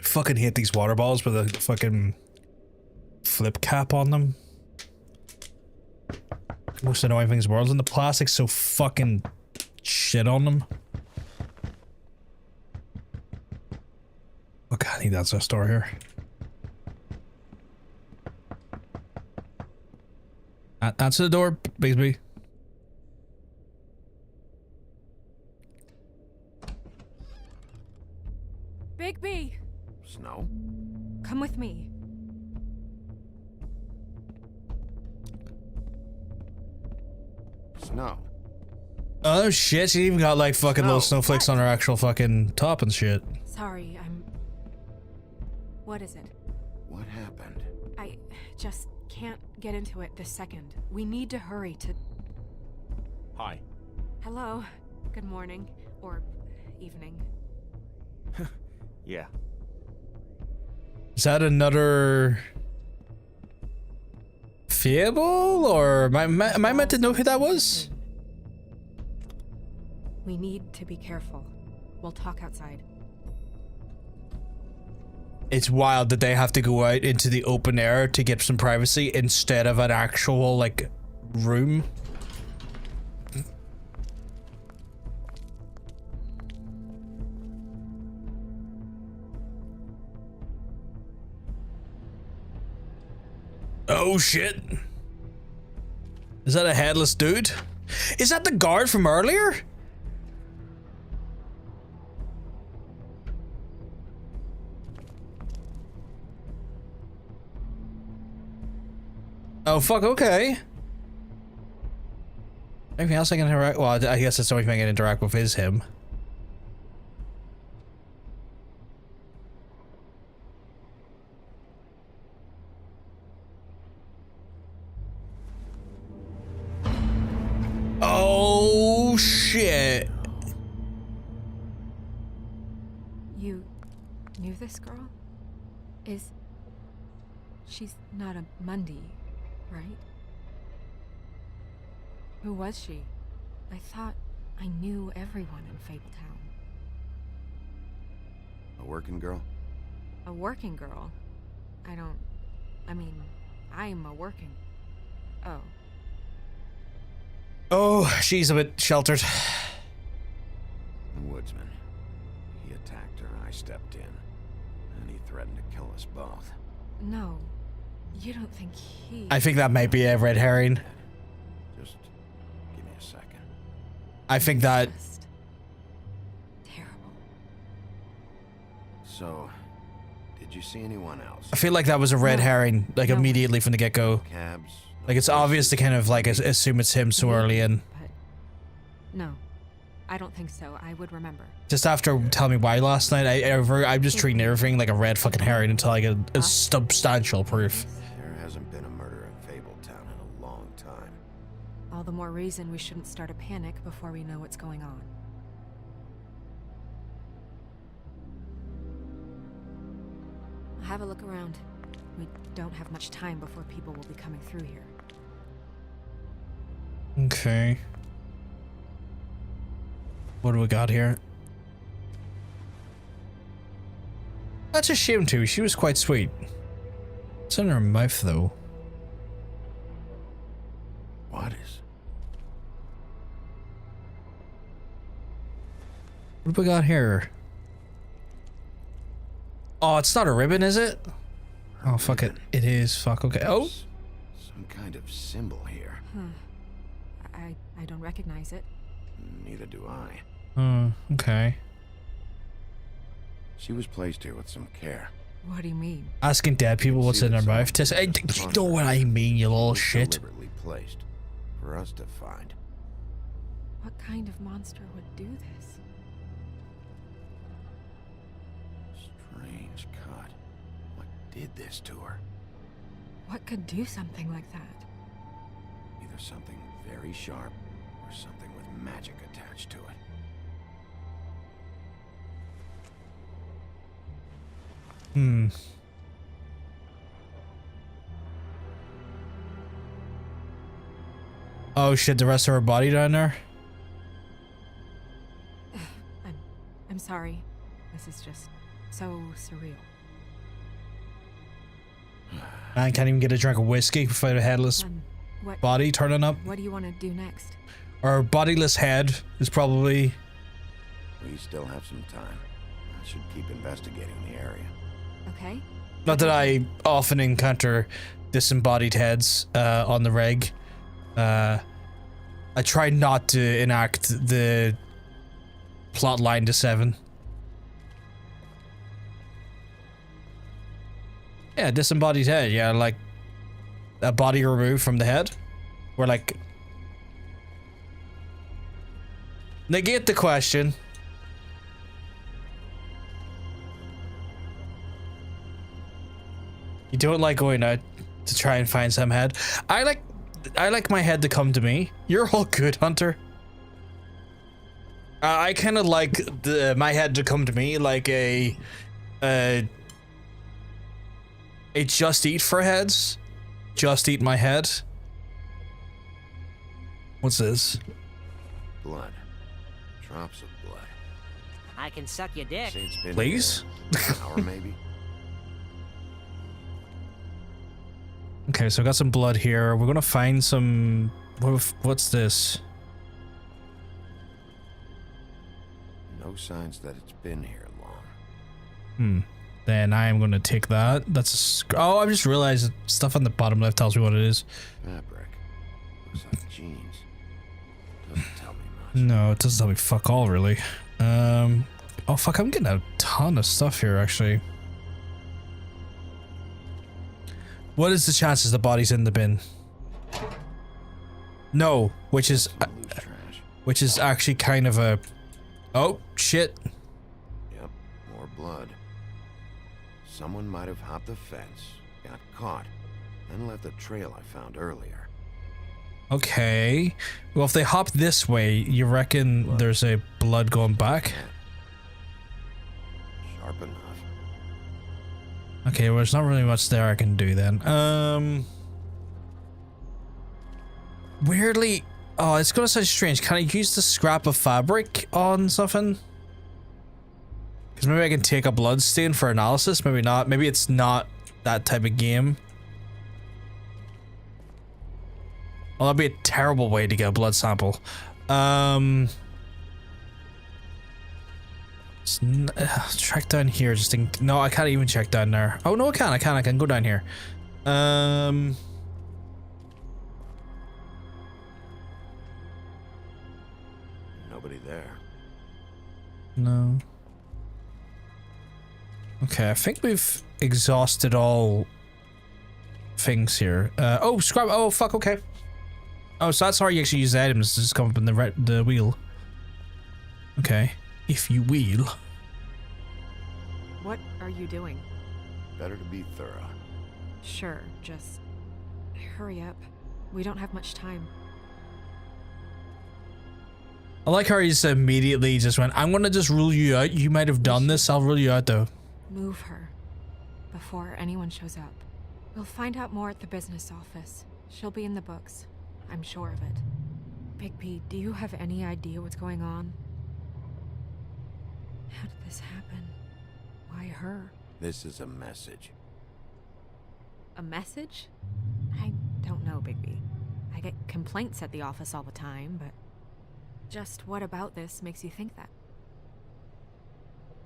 Fucking hate these water balls with a fucking flip cap on them. Most annoying things in the world, and the plastic's so fucking shit on them. Oh god, I need that store here. Answer the door, Bigsby. Bigby! Snow? Come with me. Snow. Oh shit, she even got like fucking little snowflakes on her actual fucking top and shit. Sorry, What is it? What happened? I just can't get into it this second. We need to hurry to... Hi. Hello. Good morning. Or evening. Yeah. Is that another fable, or am I meant to know who that was? We need to be careful. We'll talk outside. It's wild that they have to go out into the open air to get some privacy instead of an actual, like, room. Oh shit. Is that a headless dude? Is that the guard from earlier? Oh fuck, okay. Anything else I can interact? Well, I guess that's the only thing I can interact with is him. Oh shit. You knew this girl? She's not a Mundy, right? Who was she? I thought I knew everyone in Fabletown. A working girl? A working girl? I'm a working... Oh. Oh, she's a bit sheltered. The woodsman. He attacked her, I stepped in. And he threatened to kill us both. No. You don't think he... I think that might be a red herring. Just give me a second. I think that... Just terrible. So, did you see anyone else? I feel like that was a red herring, like immediately from the get-go. Cabs? Like it's obvious to kind of like assume it's him so early in. But no, I don't think so. I would remember. Just after telling me why last night, I'm just treating everything like a red fucking herring until I get a substantial proof. There hasn't been a murder in Fabletown in a long time. All the more reason we shouldn't start a panic before we know what's going on. Have a look around. We don't have much time before people will be coming through here. Okay. What do we got here? That's a shame too. She was quite sweet. What's in her mouth though? What is? What do we got here? Oh, it's not a ribbon, is it? Oh, fuck it. It is. Fuck, okay. Oh! Some kind of symbol here. I don't recognize it. Neither do I. Okay. She was placed here with some care. What do you mean? Asking dead people what's in their mouth. You know what I mean, you little shit. Deliberately placed for us to find. What kind of monster would do this? Strange cut. What did this to her? What could do something like that? Either something very sharp or something with magic attached to it. Oh shit, the rest of her body down there? I'm sorry. This is just so surreal. I can't even get a drink of whiskey without a headless body turning up. What do you want to do next? Or bodiless head is probably... We still have some time. I should keep investigating the area. Okay. Not that I often encounter disembodied heads on the reg. I try not to enact the plot line to 7. Yeah, disembodied head. Yeah, like a body removed from the head. We're like... Negate the question. You don't like going out to try and find some head. I like my head to come to me. You're all good, Hunter. I kind of like my head to come to me like a Just Eat for heads. Just Eat my head. What's this? Blood. Drops of blood. I can suck your dick. Say it's been Please? an hour, maybe? Okay, so I got some blood here. We're gonna find some... What's this? No signs that it's been here long. Then I am gonna take that. That's a oh, I just realized stuff on the bottom left tells me what it is. Fabric. Looks like jeans. Doesn't tell me much. No, it doesn't tell me fuck all, really. Oh fuck, I'm getting a ton of stuff here, actually. What is the chances the body's in the bin? No, which is actually kind of a... Oh, shit. Yep, more blood. Someone might have hopped the fence, got caught, and left the trail I found earlier. Okay. Well, if they hop this way, you reckon there's a blood going back? Sharp enough. Okay, well, there's not really much there I can do then. Weirdly... Oh, it's gonna sound strange. Can I use the scrap of fabric on something? Because maybe I can take a blood stain for analysis. Maybe not. Maybe it's not that type of game. Well, that'd be a terrible way to get a blood sample. Check down here. Just in... No, I can't even check down there. Oh, no, I can. I can go down here. Nobody there. No. Okay, I think we've exhausted all things here. Oh, scrap. Oh, fuck. Okay. Oh, so that's how you actually use the items to just come up in the wheel. Okay, if you will. What are you doing? Better to be thorough. Sure, just hurry up. We don't have much time. I like how he's immediately just went, I'm gonna just rule you out. You might have done this. I'll rule you out though. Move her before anyone shows up. We'll find out more at the business office. She'll be in the books. I'm sure of it. Bigby, do you have any idea what's going on? How did this happen? Why her? This is a message. A message? I don't know, Bigby. I get complaints at the office all the time, but just what about this makes you think that?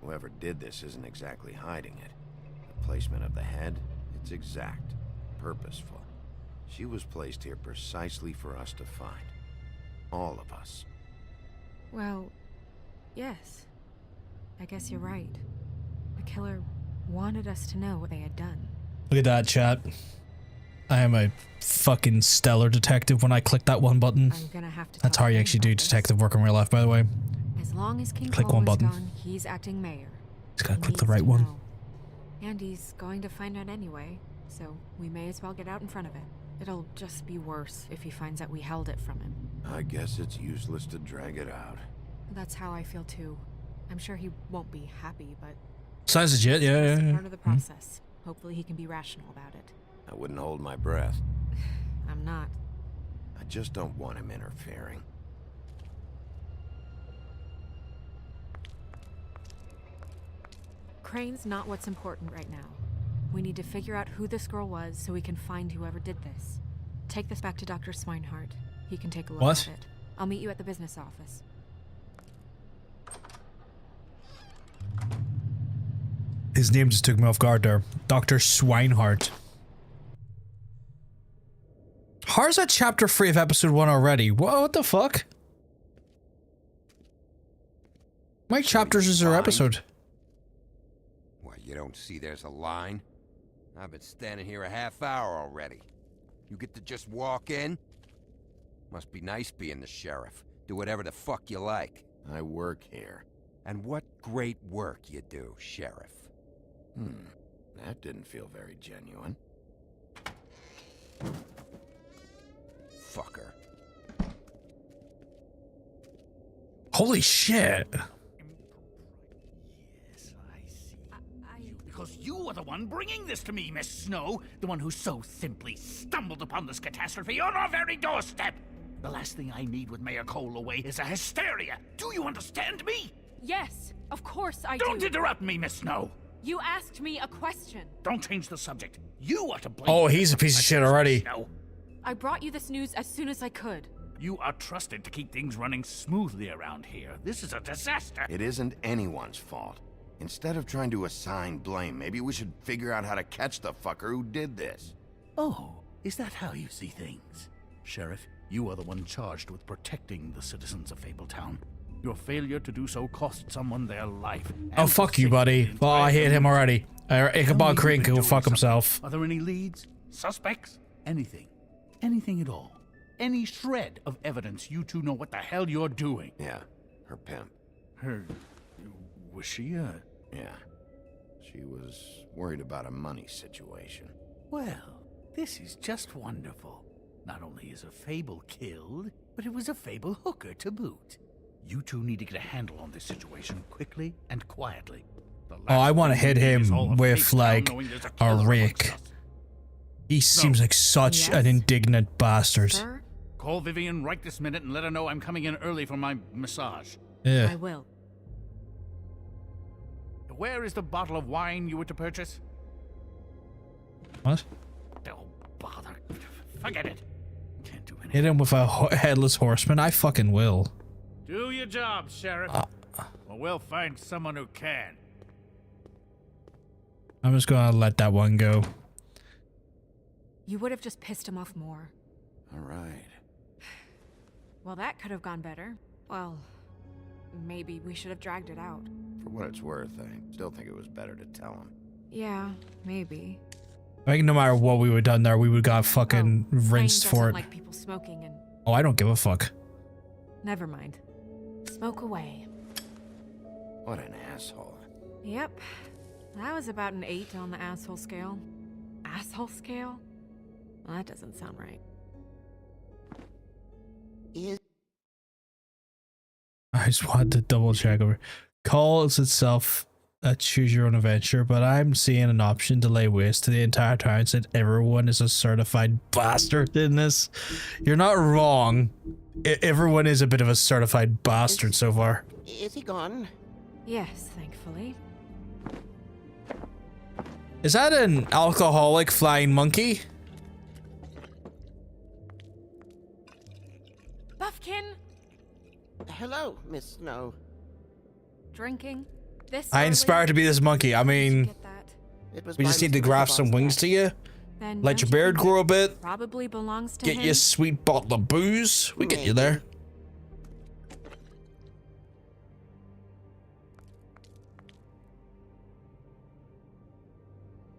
Whoever did this isn't exactly hiding it. The placement of the head, it's exact, purposeful. She was placed here precisely for us to find. All of us. Well, yes. I guess you're right. The killer wanted us to know what they had done. Look at that, chat. I am a fucking stellar detective when I click that one button. I'm gonna have to That's how you actually do detective work in real life, by the way. As long as King Click Cole one is button. gone, he's acting mayor. Just gotta He click the needs right to one. know. And he's going to find out anyway, so we may as well get out in front of it. It'll just be worse if he finds out we held it from him. I guess it's useless to drag it out. That's how I feel too. I'm sure he won't be happy, but Sounds legit, yeah. it's yeah. part of the process. Hopefully he can be rational about it. I wouldn't hold my breath. I'm not. I just don't want him interfering. Crane's not what's important right now. We need to figure out who this girl was so we can find whoever did this. Take this back to Dr. Swinehart. He can take a look What? at it. I'll meet you at the business office. His name just took me off guard there. Dr. Swinehart. How's that chapter 3 of episode 1 already? What the fuck? My chapters is our episode. What, you don't see there's a line? I've been standing here a half hour already. You get to just walk in? Must be nice being the sheriff. Do whatever the fuck you like. I work here. And what great work you do, Sheriff. That didn't feel very genuine. Fucker. Holy shit. Yes, I see. Because you are the one bringing this to me, Miss Snow. The one who so simply stumbled upon this catastrophe on our very doorstep. The last thing I need with Mayor Cole away is a hysteria. Do you understand me? Yes, of course I do. Don't interrupt me, Miss Snow. You asked me a question. Don't change the subject. You are to blame. Oh, he's a piece of shit already. Snow. I brought you this news as soon as I could. You are trusted to keep things running smoothly around here. This is a disaster. It isn't anyone's fault. Instead of trying to assign blame, maybe we should figure out how to catch the fucker who did this. Oh, is that how you see things? Sheriff, you are the one charged with protecting the citizens of Fabletown. Your failure to do so cost someone their life. Oh, fuck you, buddy. Oh, I hate him already. Ichabod Crane can go fuck himself. Are there any leads? Suspects? Anything? Anything at all? Any shred of evidence you two know what the hell you're doing? Yeah, her pimp. Her... was she Yeah. She was worried about a money situation. Well, this is just wonderful. Not only is a Fable killed, but it was a Fable hooker to boot. You two need to get a handle on this situation quickly and quietly. Oh, I want to hit him with, like, a rake. He seems like such an indignant bastard. Sir? Call Vivian right this minute and let her know I'm coming in early for my massage. Yeah. I will. Where is the bottle of wine you were to purchase? What? Oh, bother. Forget it. Can't do anything. Hit him with a headless horseman? I fucking will. Do your job, Sheriff. Or we'll find someone who can. I'm just gonna let that one go. You would have just pissed him off more. All right. Well, that could have gone better. Well, maybe we should have dragged it out. For what it's worth, I still think it was better to tell him. Yeah, maybe. I think no matter what we would have done there, we would have got fucking rinsed for it. Like people smoking and... Oh, I don't give a fuck. Never mind. Smoke away. What an asshole. Yep. That was about an 8 on the asshole scale. Asshole scale? Well, that doesn't sound right. I just wanted to double check over. Calls itself a choose your own adventure, but I'm seeing an option to lay waste to the entire town since everyone is a certified bastard in this. You're not wrong. Everyone is a bit of a certified bastard so far. Is he gone? Yes, thankfully. Is that an alcoholic flying monkey? Buffkin! Hello, Miss Snow. Drinking? This I inspired to be this monkey. I mean, we just need to graft some wings to you. Then Let your beard grow a bit. Probably belongs to Get him. you a sweet bottle of booze. We get you there.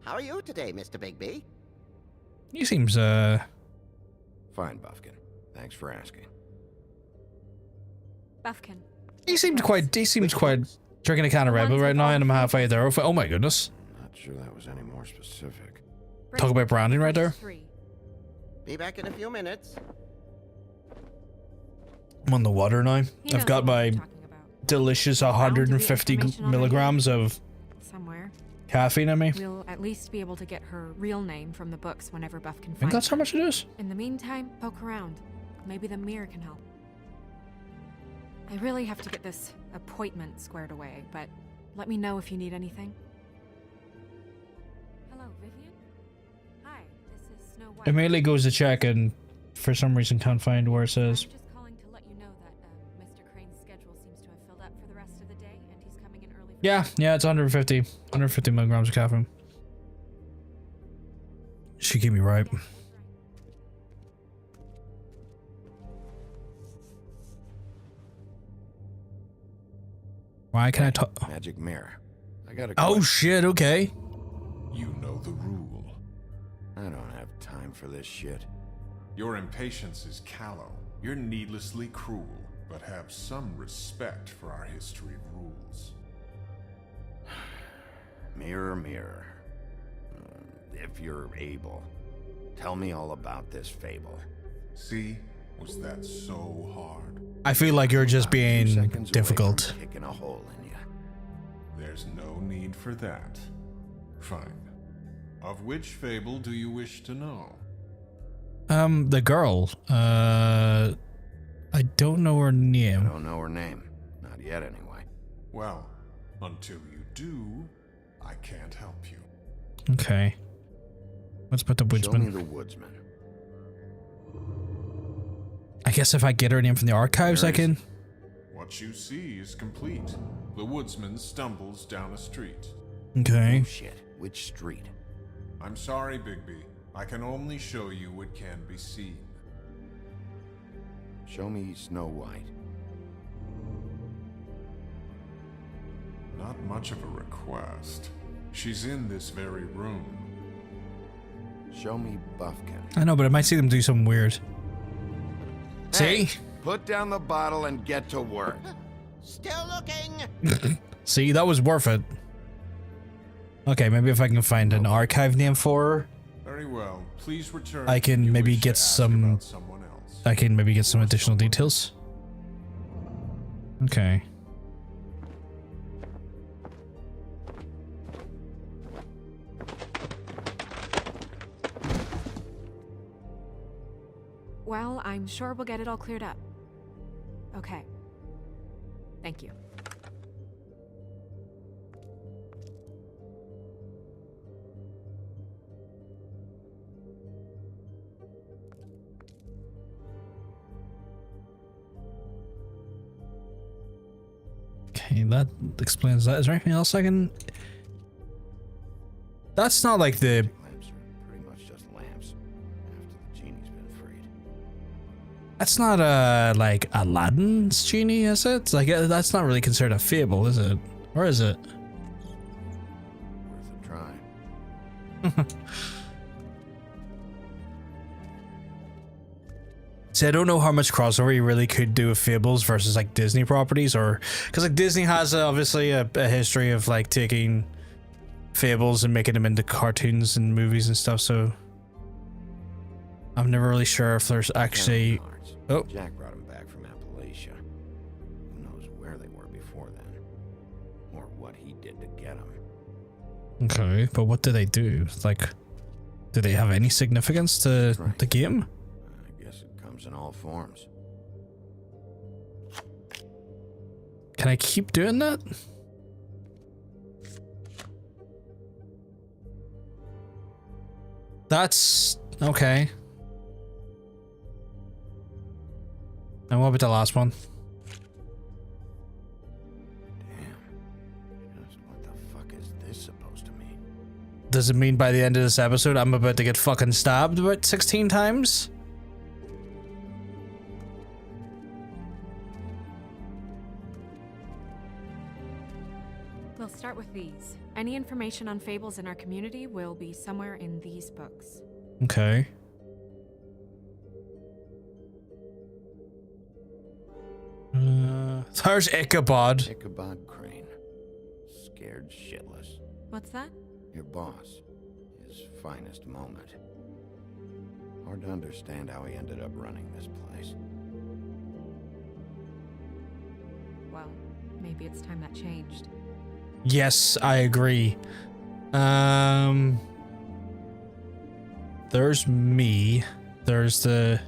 How are you today, Mr. Bigby? He seems, Fine, Buffkin. Thanks for asking. Buffkin. He seems quite drinking a can of Red Bull right now, and I'm halfway there. Oh my goodness. Not sure that was any more specific. Talk about branding right there. Be back in a few minutes. I'm on the water now. I've got my delicious 150 milligrams of somewhere. caffeine in me. We'll at least be able to get her real name from the books whenever Buffkin finds Think that's how much it is? In the meantime, poke around. Maybe the mirror can help. I really have to get this appointment squared away, but let me know if you need anything. Hello, Vivian? Hi, this is Snow White. Immediately goes to check and for some reason can't find where it says. I'm just calling to let you know that Mr. Crane's schedule seems to have filled up for the rest of the day, and he's coming in early. Yeah, it's 150 milligrams of caffeine. She keep me right. Why can I talk? Magic mirror. I gotta. Oh shit! Okay. You know the rule. I don't have time for this shit. Your impatience is callow. You're needlessly cruel, but have some respect for our history of rules. Mirror, mirror. If you're able, tell me all about this fable. See? Was that so hard? I feel like you're just being difficult. Kicking a hole in you. There's no need for that. Fine. Of which fable do you wish to know? The girl. I don't know her name. I don't know her name. Not yet, anyway. Well, until you do, I can't help you. Okay. What's about the woodsman? Show me the woodsman. I guess if I get her name from the archives, I can. What you see is complete. The woodsman stumbles down a street. Okay. Oh, shit. Which street? I'm sorry, Bigby. I can only show you what can be seen. Show me Snow White. Not much of a request. She's in this very room. Show me Buffkin. I know, but I might see them do something weird. Hey, See? put down the bottle and get to work. Still looking. See, that was worth it. Okay, maybe if I can find an archive name for her, Very well. Please return. I can if you maybe wish to get ask some. about someone else. I can maybe get some additional details. Okay. Well, I'm sure we'll get it all cleared up. Okay. Thank you. Okay, that explains that. Is there anything else I can... That's not like the... Lamps are pretty much just lamps after the genie's been freed. That's not like Aladdin's genie, is it? Like that's not really considered a fable, is it? Or is it? Worth a try. See, I don't know how much crossover you really could do with fables versus like Disney properties, or because like Disney has obviously a history of like taking fables and making them into cartoons and movies and stuff. So I'm never really sure if there's actually. Oh, Jack brought them back from Appalachia. Who knows where they were before then, or what he did to get them. okay, but what do they do? Like, do they have any significance to the game? I guess it comes in all forms. Can I keep doing that? That's okay. And what about the last one? Just what the fuck is this supposed to mean? Does it mean by the end of this episode I'm about to get fucking stabbed about 16 times? We'll start with these. Any information on fables in our community will be somewhere in these books. Okay. There's Ichabod. Ichabod Crane. Scared shitless. What's that? Your boss. His finest moment. Hard to understand how he ended up running this place. Well, maybe it's time that changed. Yes, I agree. There's me. There's the...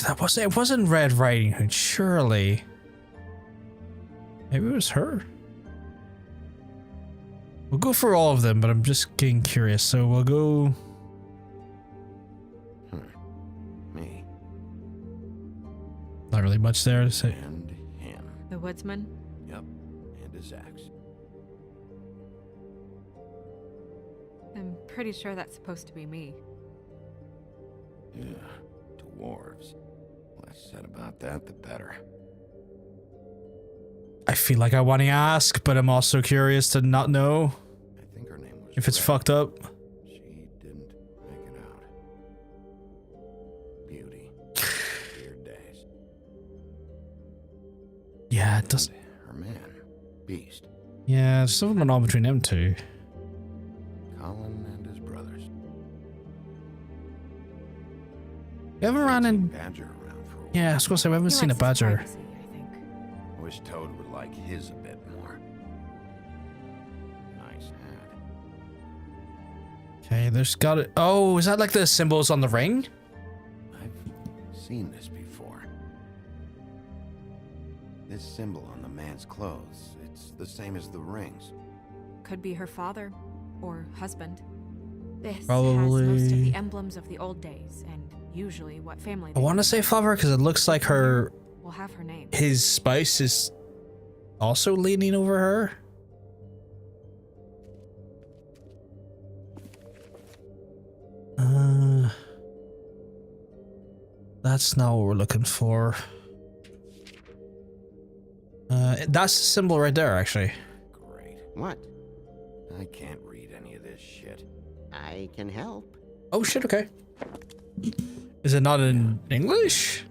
It wasn't Red Riding Hood, surely. Maybe it was her. We'll go for all of them, but I'm just getting curious, so we'll go... Me. Not really much there to say. And him. The woodsman? Yep. And his axe. I'm pretty sure that's supposed to be me. Yeah. Dwarves. Less said about that, the better. I feel like I want to ask, but I'm also curious to not know. I think her name was if it's Red. fucked up. She didn't make it out. Beauty. Weird days. Yeah, it does. Her man. Beast. Yeah, there's something going on between them two. Colin and his brothers. You ever ran in... Badger around for a Yeah, I was gonna say we haven't seen a badger. Privacy, I think. I wish Toad would like his a bit more. Nice hat. Okay, there's got it. Oh, is that like the symbols on the ring? I've seen this before. This symbol on the man's clothes, it's the same as the rings. Could be her father or husband. This Probably. has most of the emblems of the old days, and usually what family I want to say father because it looks like her. will have her name. His spouse is also leaning over her. That's not what we're looking for. That's the symbol right there, actually. Great. What? I can't read any of this shit. I can help. Oh shit, okay. Is it not in English?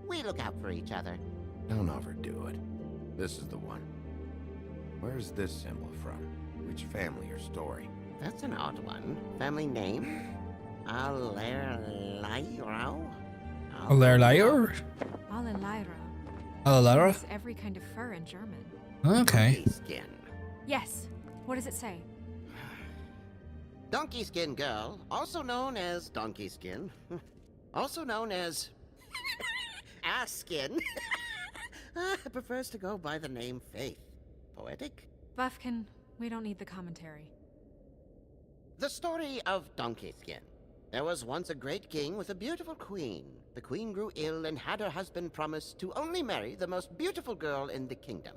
We look out for each other. Don't overdo it. This is the one. Where's this symbol from? Which family or story? That's an odd one. Family name? Alerlairo? Alerlairo? Alenlyra. Alenlyra? It's every kind of fur in German. Okay. Skin. Yes. What does it say? Donkey Skin Girl, also known as Donkey Skin, also known as Ass Skin, prefers to go by the name Faith. Poetic? Buffkin, we don't need the commentary. The story of Donkey Skin. There was once a great king with a beautiful queen. The queen grew ill and had her husband promise to only marry the most beautiful girl in the kingdom.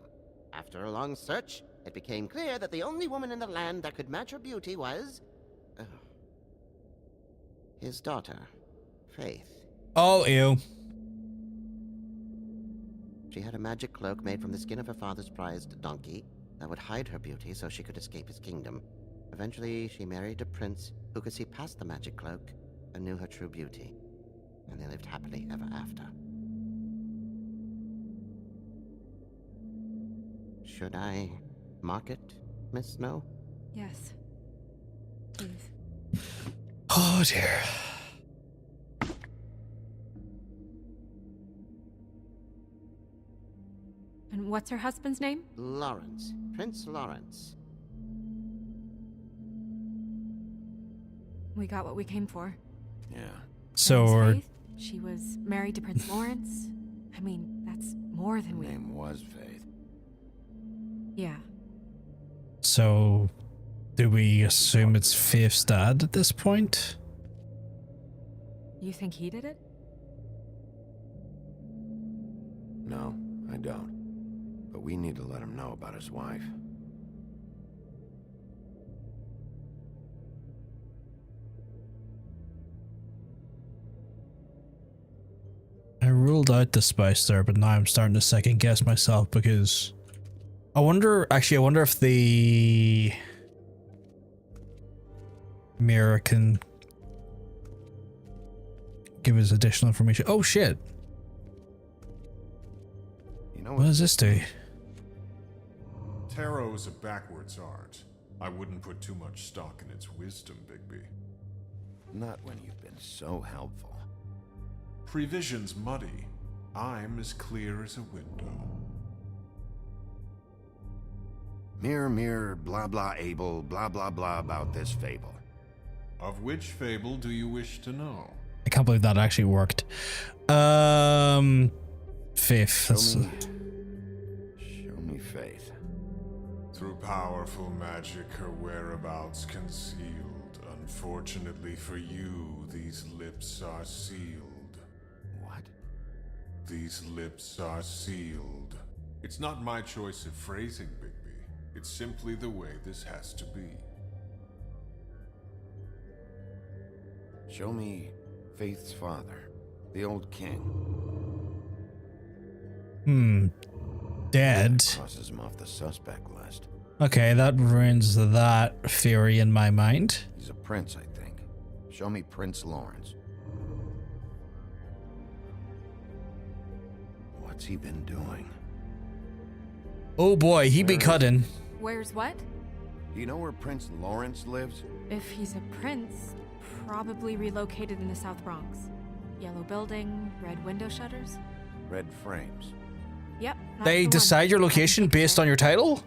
After a long search, it became clear that the only woman in the land that could match her beauty was his daughter, Faith. Oh, ew. She had a magic cloak made from the skin of her father's prized donkey that would hide her beauty so she could escape his kingdom. Eventually, she married a prince who could see past the magic cloak and knew her true beauty. And they lived happily ever after. Should I mark it, Miss Snow? Yes. Please. Oh dear. And what's her husband's name? Lawrence. Prince Lawrence. We got what we came for. Yeah. So, Faith, she was married to Prince Lawrence. I mean, that's more than we... Her name was Faith. Yeah. So, do we assume it's Faith's dad at this point? You think he did it? No, I don't. But we need to let him know about his wife. I ruled out the spice there, but now I'm starting to second guess myself because I wonder if the mirror can give us additional information. Oh shit. You know what does this do? Tarot is a backwards art. I wouldn't put too much stock in its wisdom, Bigby. Not when you've been so helpful. Prevision's muddy. I'm as clear as a window. Mirror, mirror, blah blah able, blah blah blah about this fable. Of which fable do you wish to know? I can't believe that actually worked. Faith. Show me Faith. Through powerful magic, her whereabouts concealed. Unfortunately for you, these lips are sealed. What? These lips are sealed. It's not my choice of phrasing, Bigby. It's simply the way this has to be. Show me Faith's father, the old king. Dead. Crosses him off the suspect list. Okay, that ruins that theory in my mind. He's a prince, I think. Show me Prince Lawrence. What's he been doing? Oh boy, he be cutting. Where's what? Do you know where Prince Lawrence lives? If he's a prince, probably relocated in the South Bronx. Yellow building, red window shutters? Red frames. Yep. that's They the one. decide your location based on your title?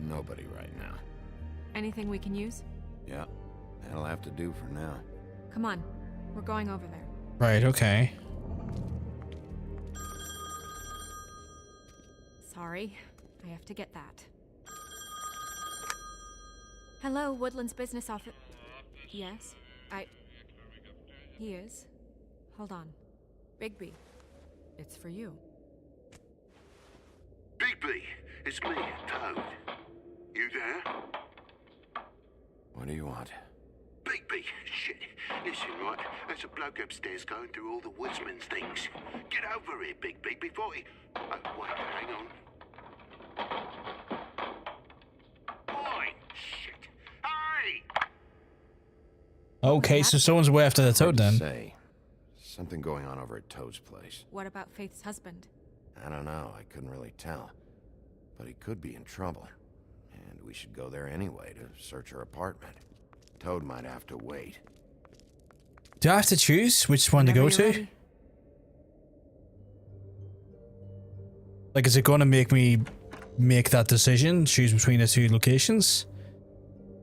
Nobody right now. Anything we can use? Yeah, that'll have to do for now. Come on. We're going over there. Right, okay. Sorry. I have to get that. Hello, Woodland's business office. Yes? He is. Hold on. Bigby. It's for you. Bigby, it's me, Toad. You there? What do you want? Bigby, shit. Listen, right, there's a bloke upstairs going through all the woodsman's things. Get over here, Bigby, before he... Oh, wait, hang on. Oi, shit. Hey! Okay, so someone's way after the Toad then. Say, something going on over at Toad's place. What about Faith's husband? I don't know, I couldn't really tell. But he could be in trouble. And we should go there anyway to search her apartment. Toad might have to wait. Do I have to choose which one to go to? Ready. Like, is it going to make me make that decision, choose between the two locations?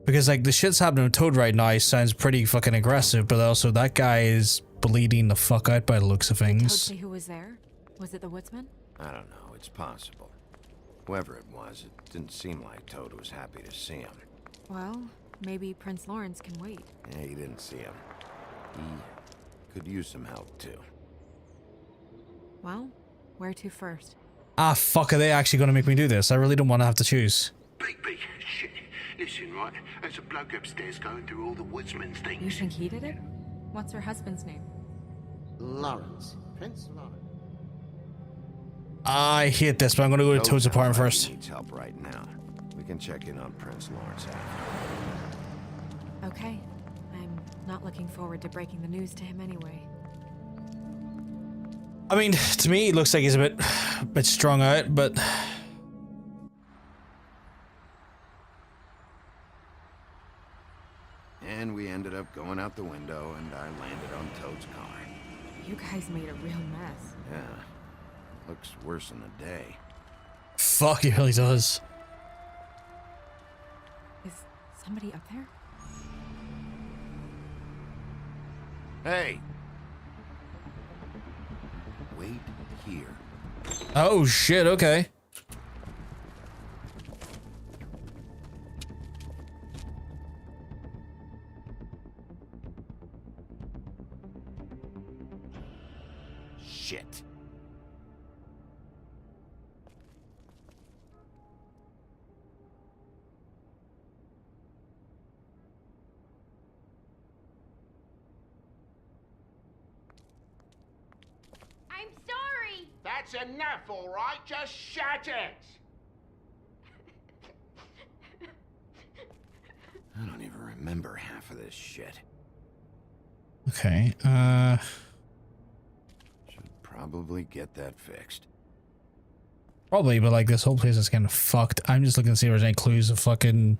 Because, like, the shit's happening with Toad right now sounds pretty fucking aggressive, but also that guy is bleeding the fuck out by the looks of Did Toad things. say who was there? Was it the woodsman? I don't know, it's possible. Whoever it was, it didn't seem like Toad was happy to see him. Well, maybe Prince Lawrence can wait. Yeah, he didn't see him. He could use some help, too. Well, where to first? Ah, fuck, are they actually going to make me do this? I really don't want to have to choose. Bigby, shit. Listen, right, there's a bloke upstairs going through all the woodsman's things. You think he did it? What's her husband's name? Lawrence. Prince Lawrence. I hate this, but I'm going to go to Toad's apartment first. Needs help right now. We can check in on Prince Lawrence after. Okay. I'm not looking forward to breaking the news to him anyway. I mean, to me, it looks like he's a bit strung out, but... And we ended up going out the window, and I landed on Toad's car. You guys made a real mess. Yeah. Looks worse in the day. Fuck, he really does. Is somebody up there? Hey! Wait here. Oh, shit, okay. Shit. I'm sorry. That's enough, all right? Just shut it. I don't even remember half of this shit. Okay, Should probably get that fixed. probably, but like, this whole place is kind of fucked. I'm just looking to see if there's any clues of fucking...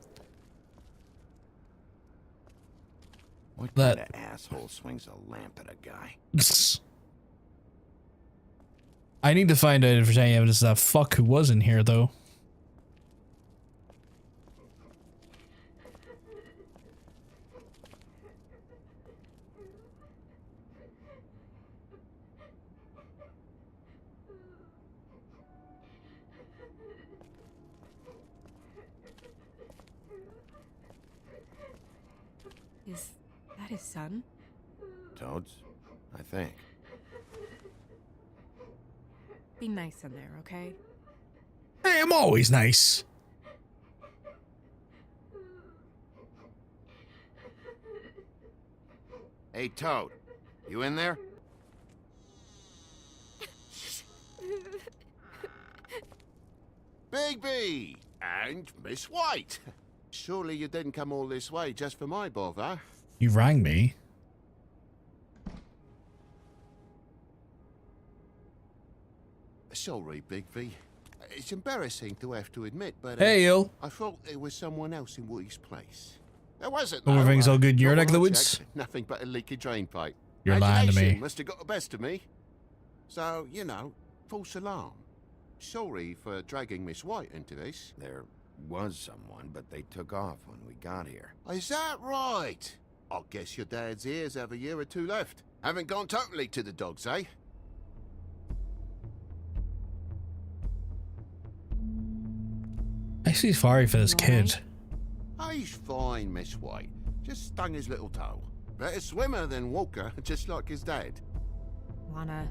What that... kind of asshole swings a lamp at a guy? I need to find out if there's any evidence of that fuck who was in here, though. Is that his son? Toad's? I think. Be nice in there, okay? Hey, I'm always nice. Hey, Toad. You in there? Bigby! And Miss White. Surely you didn't come all this way just for my bother. You rang me. Sorry, Bigby. It's embarrassing to have to admit, but Hey, yo. I thought there was someone else in Woody's place. It wasn't. Everything's all good in your Not neck of the when I woods? checked. Nothing but a leaky drain pipe. You're lying to me. Imagination must have got the best of me. So, you know, false alarm. Sorry for dragging Miss White into this. There was someone, but they took off when we got here. Is that right? I guess your dad's ears have a year or two left. Haven't gone totally to the dogs, eh? I feel sorry for this kid. He's fine, Miss White. Just stung his little toe. Better swimmer than walker, just like his dad. Wanna...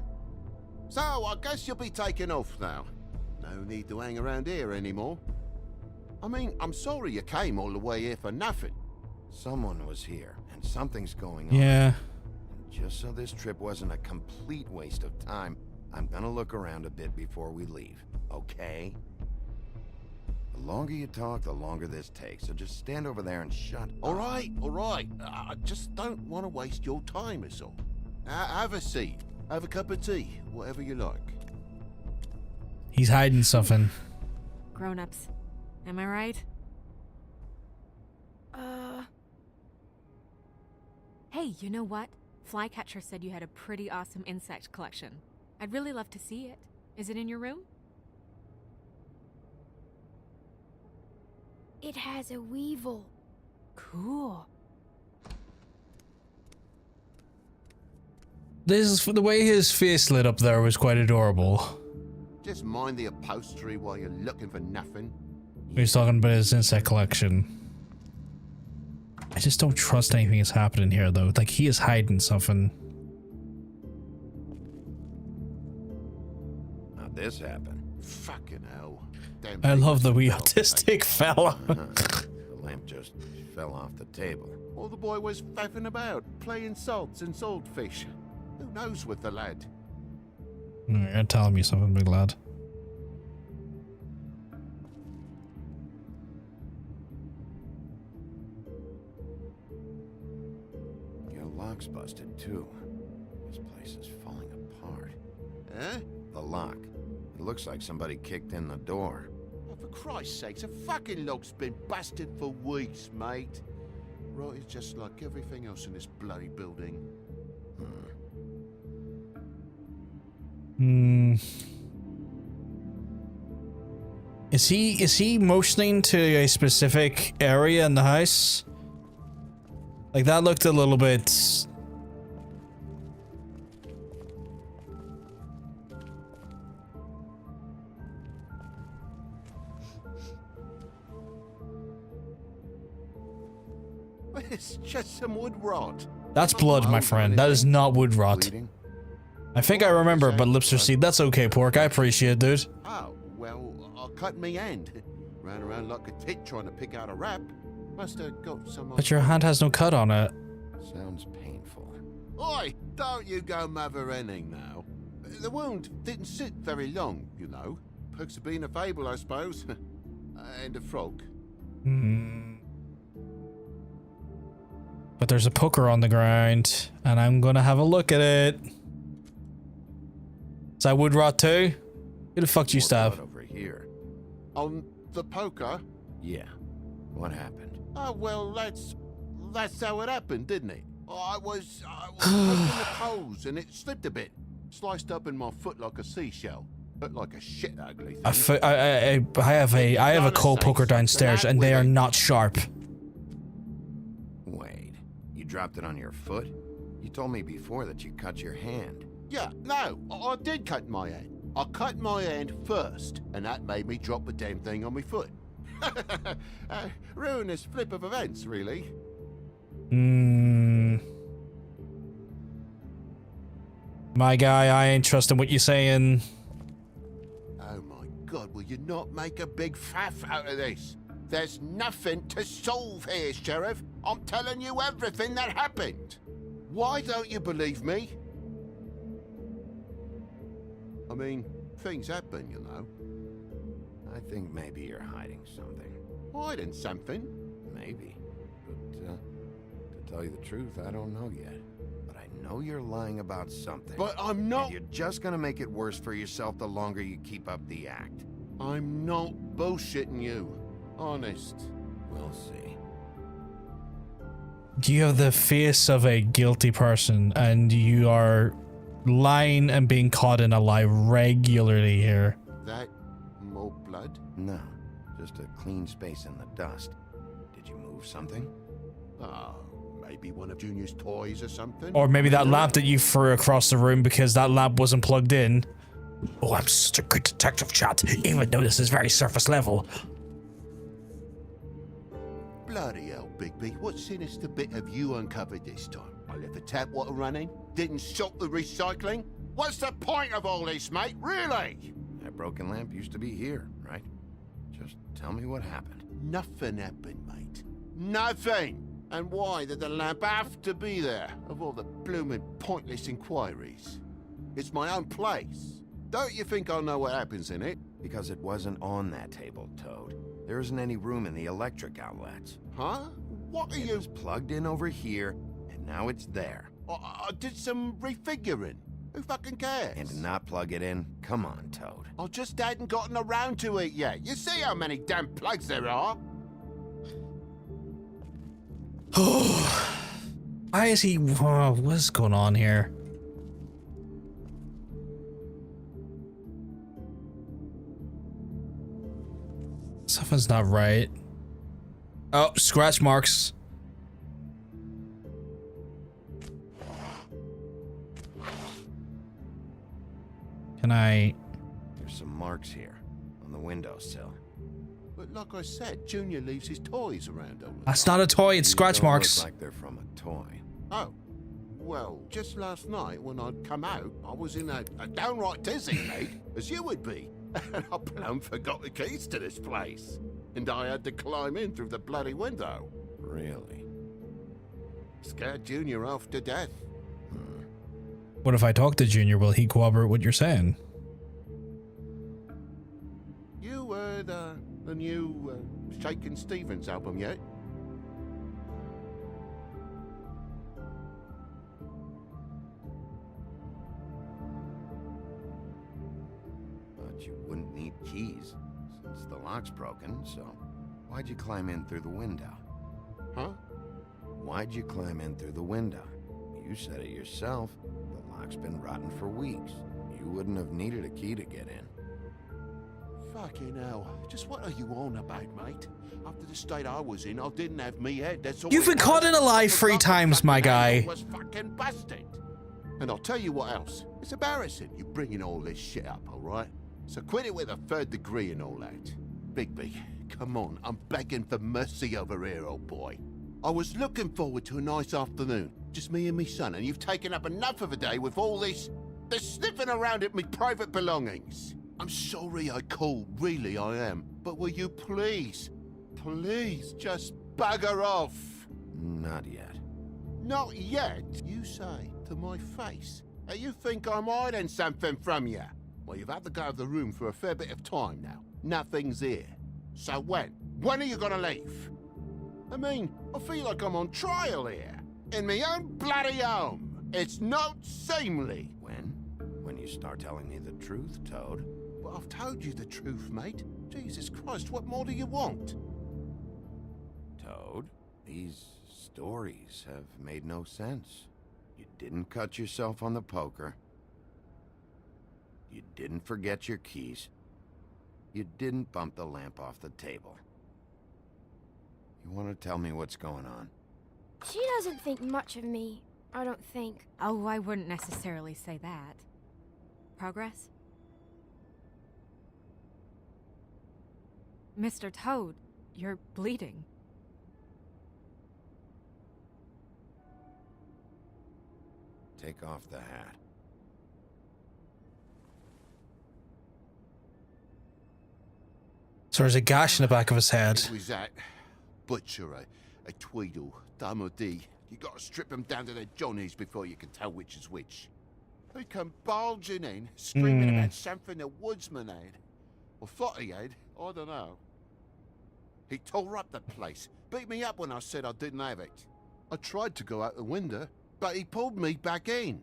So, I guess you'll be taking off now. No need to hang around here anymore. I mean, I'm sorry you came all the way here for nothing. Someone was here, and something's going on. Yeah. And just so this trip wasn't a complete waste of time, I'm gonna look around a bit before we leave, okay? The longer you talk, the longer this takes, so just stand over there and shut All right. I just don't want to waste your time, is all. Have a seat. Have a cup of tea. Whatever you like. He's hiding something. Grown-ups. Am I right? Hey, you know what? Flycatcher said you had a pretty awesome insect collection. I'd really love to see it. Is it in your room? It has a weevil. Cool. This the way his face lit up there was quite adorable. Just mind the upholstery while you're looking for nothing. He's talking about his insect collection. I just don't trust anything that's happening here, though. Like, he is hiding something. How'd this happen? Fucking hell. Damn I thing love the must wee have felt autistic fella. The lamp just fell off the table. Or the boy was faffing about, playing salts and saltfish. Who knows with the lad? You're telling me something, big lad. Your lock's busted, too. This place is falling apart. Eh? The lock. It looks like somebody kicked in the door. Oh, for Christ's sakes, a fucking lock's been busted for weeks, mate. Right, it's just like everything else in this bloody building. Is he motioning to a specific area in the house? Like, that looked a little bit... It's just some wood rot. That's blood, my friend. That is not wood rot. I think I remember, but lips are seed. That's okay, Pork. I appreciate it, dude. Oh, well, I cut me hand. Ran around like a tit trying to pick out a wrap. Must have got some... But your hand has no cut on it. Sounds painful. Oi, don't you go mother-henning now. The wound didn't sit very long, you know. Perks of being a fable, I suppose. And a frog. But there's a poker on the ground, and I'm gonna have a look at it. Is that wood rot too? Who the fuck did you stab? Over here. On the poker? Yeah. What happened? Oh, well, that's how it happened, didn't it? I was poking the pose, and it slipped a bit. Sliced up in my foot like a seashell. Looked like a shit ugly thing. I have a coal poker downstairs, and they are not sharp. Wait, you dropped it on your foot? You told me before that you cut your hand. Yeah, no, I did cut my hand. I cut my hand first, and that made me drop the damn thing on my foot. Ruinous flip of events, really. My guy, I ain't trusting what you're saying. Oh my God, will you not make a big faff out of this? There's nothing to solve here, Sheriff. I'm telling you everything that happened. Why don't you believe me? I mean, things happen, you know. I think maybe you're hiding something. Hiding something? Maybe. But, to tell you the truth, I don't know yet. But I know you're lying about something. But I'm not... And you're just gonna make it worse for yourself the longer you keep up the act. I'm not bullshitting you. Honest. We'll see. You have the face of a guilty person, and you are lying and being caught in a lie regularly here. That more blood? No, just a clean space in the dust. Did you move something? Oh, maybe one of Junior's toys or something? Or maybe that lamp that you threw across the room because that lamp wasn't plugged in. Oh, I'm such a good detective, chat, even though this is very surface level. Bloody hell, Bigby. What sinister bit have you uncovered this time? I left the tap water running? Didn't stop the recycling? What's the point of all this, mate? Really? That broken lamp used to be here, right? Just tell me what happened. Nothing happened, mate. Nothing! And why did the lamp have to be there, of all the blooming pointless inquiries? It's my own place. Don't you think I know what happens in it? Because it wasn't on that table, Toad. There isn't any room in the electric outlets. Huh? What are you... It was plugged in over here, and now it's there. I did some refiguring. Who fucking cares? And to not plug it in? Come on, Toad. I just hadn't gotten around to it yet. You see how many damn plugs there are? Why is he... what's going on here? Something's not right. Oh, scratch marks. Can I... There's some marks here on the windowsill. But like I said, Junior leaves his toys around all the That's not a toy, it's scratch marks. Look like they're from a toy. Oh. Well, just last night when I'd come out, I was in a downright dizzy, mate, as you would be. And I plumb forgot the keys to this place. And I had to climb in through the bloody window. Really? Scared Junior off to death. What if I talk to Junior? Will he corroborate what you're saying? You heard the new Shakin' Stevens album yet? But you wouldn't need keys, since the lock's broken, so why'd you climb in through the window? Huh? Why'd you climb in through the window? You said it yourself. The lock's been rotten for weeks. You wouldn't have needed a key to get in. Fucking hell. Just what are you on about, mate? After the state I was in, I didn't have me head, that's all. You've been caught in a lie 3 times, my guy. Was fucking busted. And I'll tell you what else. It's embarrassing you bringing all this shit up, alright? So quit it with a 3rd degree and all that. Bigby, come on, I'm begging for mercy over here, old boy. I was looking forward to a nice afternoon, just me and me son, and you've taken up enough of a day with all this sniffing around at me private belongings. I'm sorry I called, really I am. But will you please just bugger off? Not yet. Not yet, you say, to my face. Hey, you think I'm hiding something from you? Well, you've had to go out of the room for a fair bit of time now. Nothing's here. So when? When are you gonna leave? I mean, I feel like I'm on trial here. In my own bloody home. It's not seemly. When you start telling me the truth, Toad. Well, I've told you the truth, mate. Jesus Christ, what more do you want? Toad, these stories have made no sense. You didn't cut yourself on the poker. You didn't forget your keys. You didn't bump the lamp off the table. You want to tell me what's going on? She doesn't think much of me, I don't think. Oh, I wouldn't necessarily say that. Progress? Mr. Toad, you're bleeding. Take off the hat. So there's a gash in the back of his head. Who is that? Butcher, a Tweedle, Dum or D. You gotta strip them down to their johnnies before you can tell which is which. They come bulging in, screaming about something the woodsman had. Or thought he had, I don't know. He tore up the place, beat me up when I said I didn't have it. I tried to go out the window, but he pulled me back in.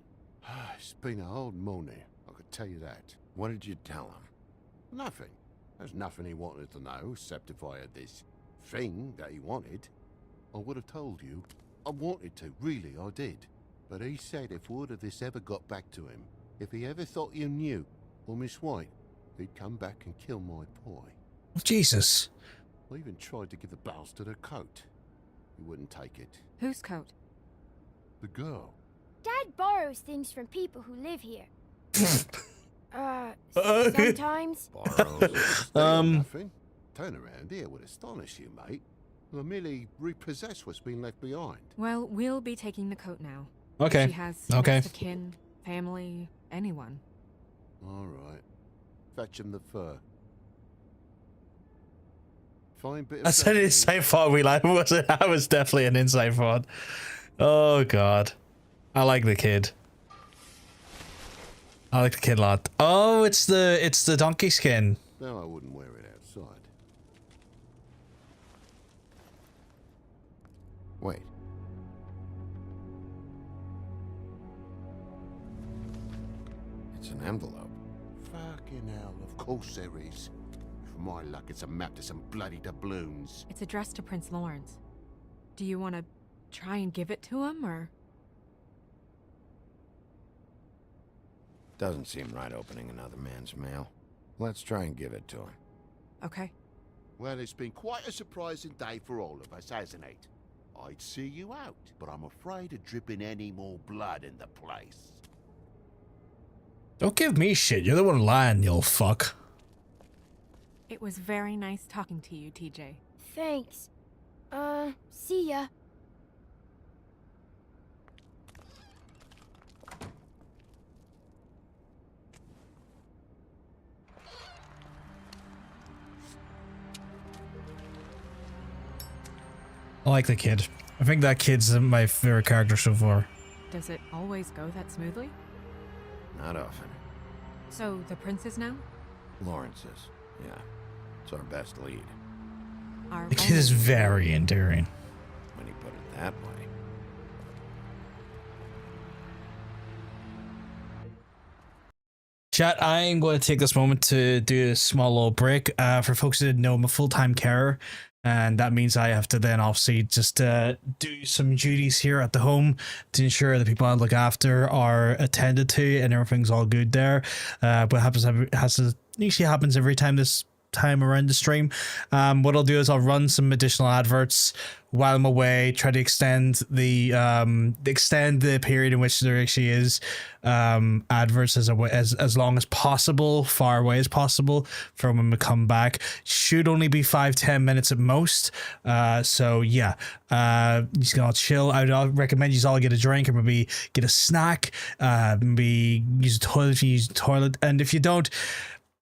It's been a hard morning, I could tell you that. What did you tell him? Nothing. There's nothing he wanted to know, except if I had this thing that he wanted. I would have told you. I wanted to, really, I did. But he said if word of this ever got back to him, if he ever thought you knew, or Miss White, he'd come back and kill my boy. Oh, Jesus. I even tried to give the bastard a coat. He wouldn't take it. Whose coat? The girl. Dad borrows things from people who live here. Okay. Sometimes. Borrows. Nothing. Turn around here would astonish you, mate. I merely repossess what's been left behind. Well, we'll be taking the coat now. Okay. She has Okay. next of kin, family, anyone. All right. Fetch him the fur. Fine bit of That's an inside thought we like, was it? That was definitely an inside thought. Oh, God. I like the kid. I like the kid a lot. Oh, it's the donkey skin. No, I wouldn't wear it outside. Wait. It's an envelope. Fucking hell, of course there is. For my luck, it's a map to some bloody doubloons. It's addressed to Prince Lawrence. Do you want to try and give it to him, or...? Doesn't seem right opening another man's mail. Let's try and give it to him. Okay. Well, it's been quite a surprising day for all of us, hasn't it? I'd see you out, but I'm afraid of dripping any more blood in the place. Don't give me shit. You're the one lying, you old fuck. It was very nice talking to you, TJ. Thanks. See ya. I like the kid. I think that kid's my favorite character so far. Does it always go that smoothly? Not often. So, the princes now? Lawrence's. Yeah. It's our best lead. Our The kid is very endearing. When you put it that way. Chat, I'm going to take this moment to do a small little break. For folks who didn't know, I'm a full-time carer, and that means I have to then obviously just do some duties here at the home to ensure the people I look after are attended to and everything's all good there. But usually happens every time this time around the stream. What I'll do is I'll run some additional adverts while I'm away, try to extend the period in which there actually is adverts as long as possible, far away as possible from when we come back. Should only be 5-10 minutes at most. So yeah, just gonna chill. I'd recommend you all get a drink or maybe get a snack, maybe use a toilet if you use the toilet, and if you don't,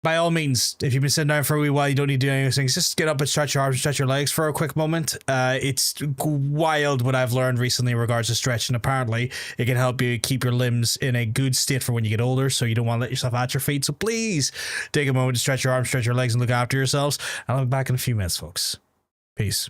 by all means, if you've been sitting down for a wee while, you don't need to do any of those things. Just get up and stretch your arms and stretch your legs for a quick moment. It's wild what I've learned recently in regards to stretching. Apparently, it can help you keep your limbs in a good state for when you get older, so you don't want to let yourself atrophy. So please take a moment to stretch your arms, stretch your legs, and look after yourselves. I'll be back in a few minutes, folks. Peace.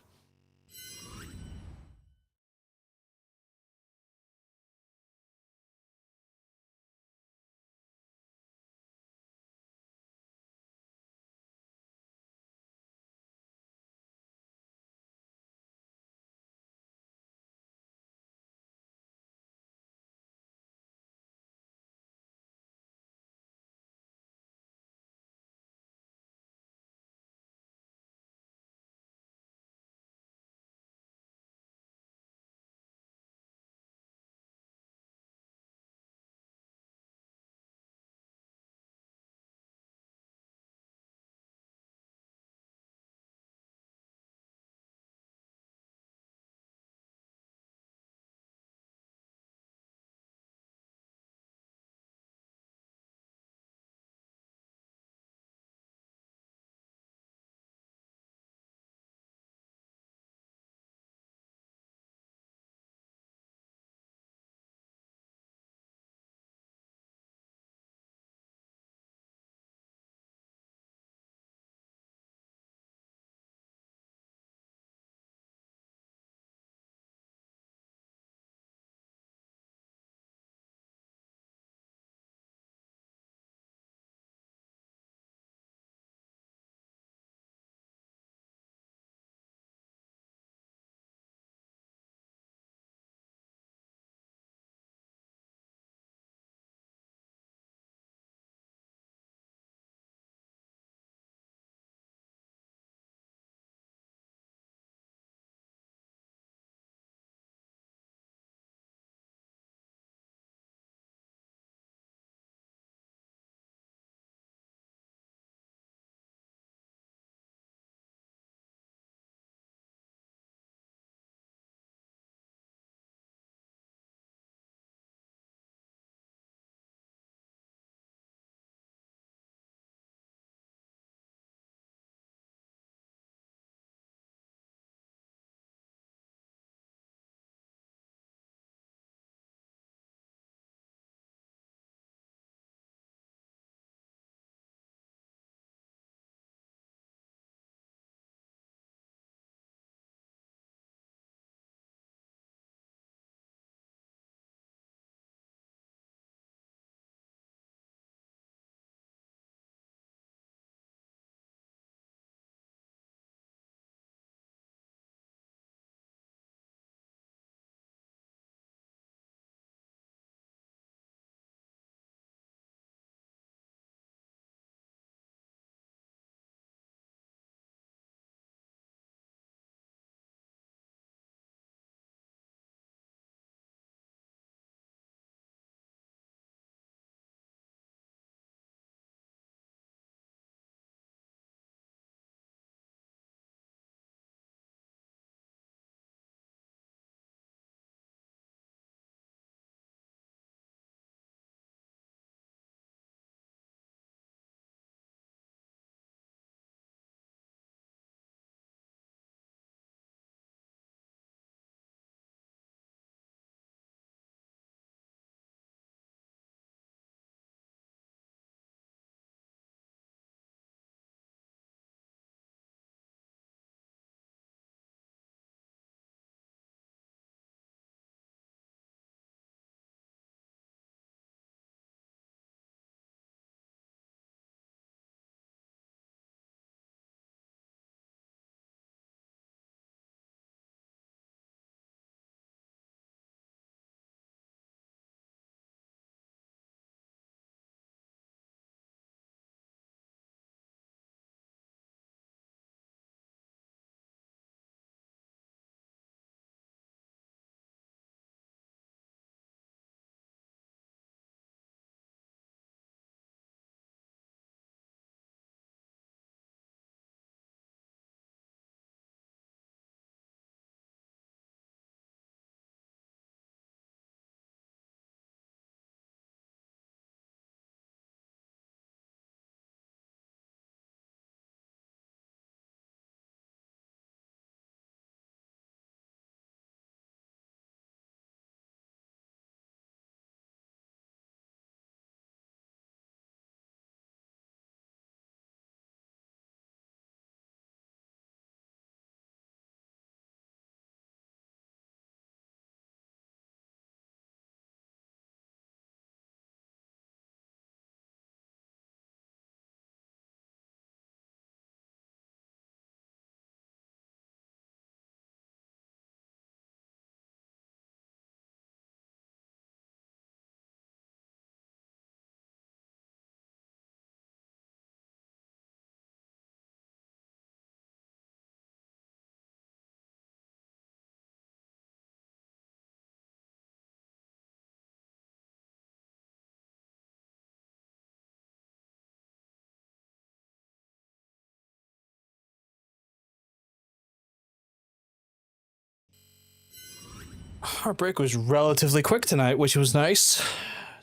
Our break was relatively quick tonight, which was nice.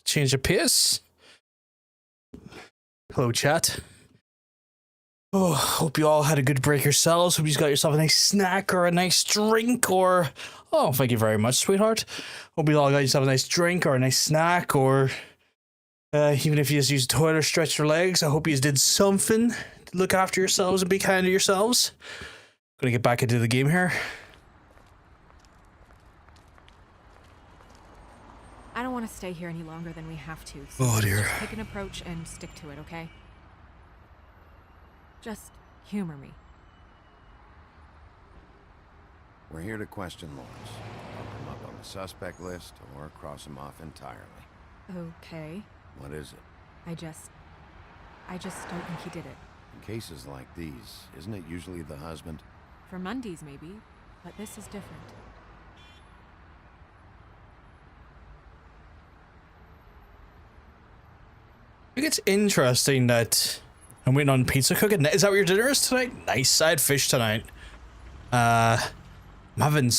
Change of pace. Hello, chat. Oh, hope you all had a good break yourselves. Hope you got yourself a nice snack or a nice drink or... Oh, thank you very much, sweetheart. Hope you all got yourself a nice drink or a nice snack or... even if you just used a toilet or stretched your legs, I hope you did something to look after yourselves and be kind to yourselves. Gonna get back into the game here. I don't want to stay here any longer than we have to. So Oh dear. Just take an approach and stick to it, okay? Just humor me. We're here to question Lawrence. Bump him up on the suspect list or cross him off entirely. Okay. What is it? I just don't think he did it. In cases like these, isn't it usually the husband? For Mondays, maybe, but this is different. I think it's interesting that I'm waiting on pizza cooking. Is that what your dinner is tonight? Nice. I had fish tonight. I'm having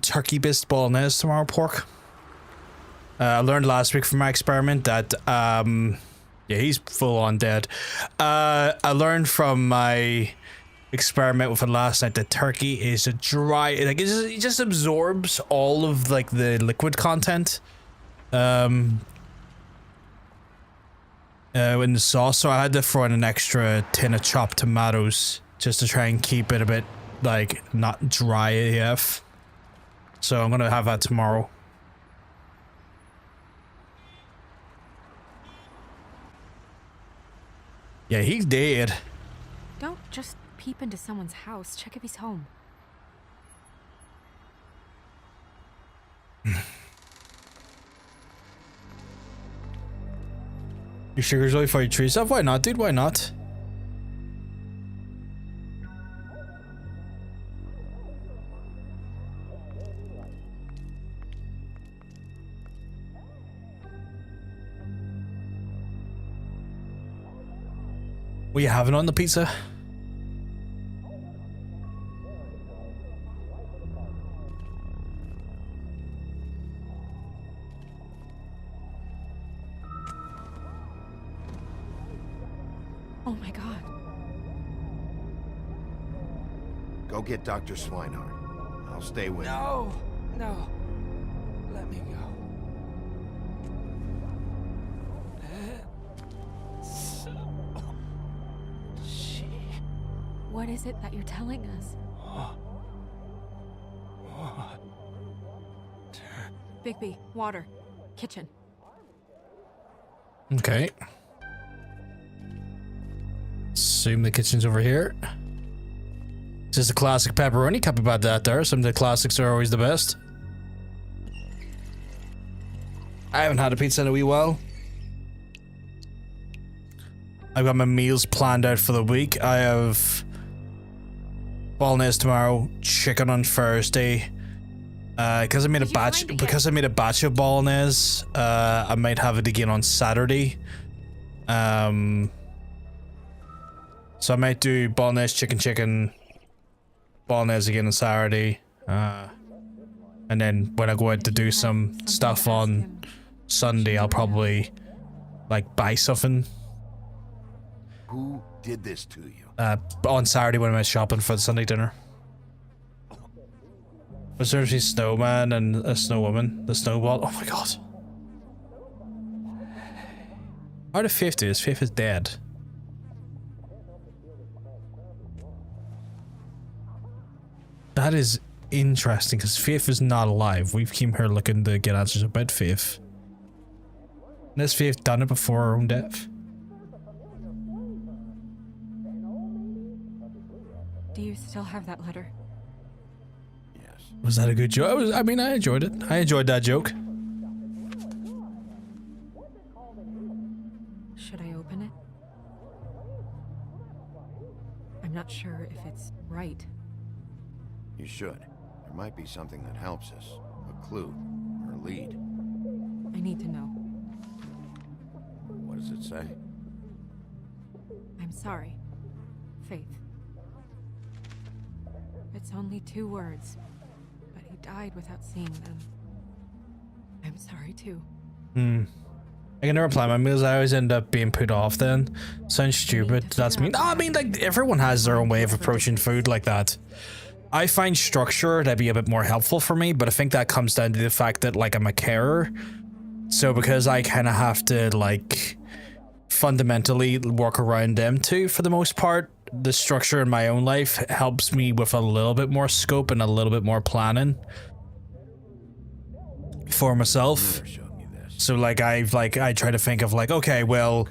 turkey bisque bolognese tomorrow, pork. I learned last week from my experiment that, yeah, he's full on dead. I learned from my experiment with it last night that turkey is a dry, like it just absorbs all of like the liquid content. In the sauce, so I had to throw in an extra tin of chopped tomatoes just to try and keep it a bit like not dry AF. So I'm gonna have that tomorrow. Yeah, he's dead. Don't just peep into someone's house. Check if he's home. Your sugar's really for your tree stuff? Why not, dude? Why not? What are you having on the pizza? Oh my god. Go get Dr. Swinehart. I'll stay with you. No! No. Let me go. What is it that you're telling us? Bigby, water. Kitchen. Okay. Assume the kitchen's over here. Just a classic pepperoni. Can't be bad that there. Some of the classics are always the best. I haven't had a pizza in a wee while. I've got my meals planned out for the week. I have bolognese tomorrow, chicken on Thursday. Because I made a batch of bolognese, I might have it again on Saturday. So I might do bolognese, chicken, bolognese again on Saturday. And then when I go out to do some stuff on Sunday, I'll probably like buy something. Who did this to you? On Saturday when I went shopping for the Sunday dinner. Was there a snowman and a snowwoman? The snowball? Oh my god. How the Faith is? Faith is dead. That is interesting because Faith is not alive. We've came here looking to get answers about Faith. And has Faith done it before her own death? Do you still have that letter? Was that a good joke? I mean, I enjoyed it. I enjoyed that joke. Should I open it? I'm not sure if it's right. You should. There might be something that helps us. A clue. Or a lead. I need to know. What does it say? I'm sorry. Faith. It's only 2 words, but he died without seeing them. I'm sorry too. I can never plan my meals. I always end up being put off then. Sounds stupid. That's me. No, I mean, like, everyone has their own way of approaching food like that. I find structure to be a bit more helpful for me, but I think that comes down to the fact that, like, I'm a carer. So because I kind of have to, like, fundamentally work around them too, for the most part, the structure in my own life helps me with a little bit more scope and a little bit more planning for myself. So like I try to think of like, okay, well,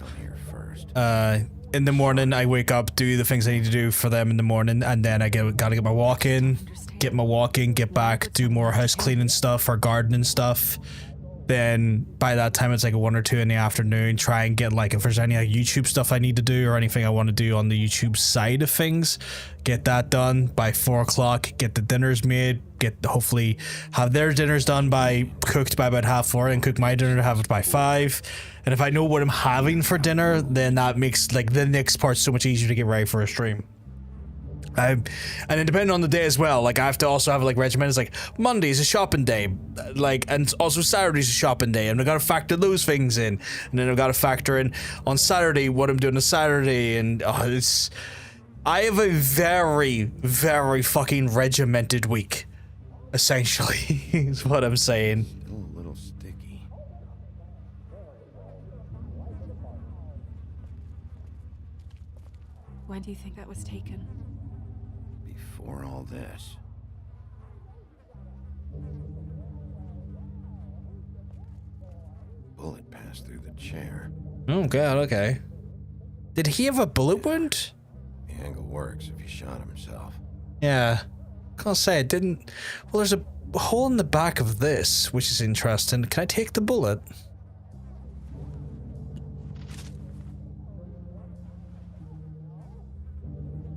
in the morning I wake up, do the things I need to do for them in the morning, and then I gotta get my walk in, get back, do more house cleaning stuff or gardening stuff. Then by that time it's like 1 or 2 in the afternoon, try and get like if there's any like YouTube stuff I need to do or anything I want to do on the YouTube side of things, get that done by 4 o'clock, get the dinners made, hopefully have their dinners done cooked by about 4:30, and cook my dinner to have it by 5. And if I know what I'm having for dinner, then that makes like the next part so much easier to get ready for a stream. And then depending on the day as well, like I have to also have like regimen. It's like Monday's a shopping day, like, and also Saturday's a shopping day, and I gotta factor those things in, and then I've got to factor in on Saturday what I'm doing on Saturday, and I have a very, very fucking regimented week, essentially, is what I'm saying. Still a little sticky. When do you think that was taken? Before all this. Bullet passed through the chair. Oh god, okay. Did he have a bullet wound? The angle works if he shot himself. Yeah. Can't say it didn't. Well, there's a hole in the back of this, which is interesting. Can I take the bullet?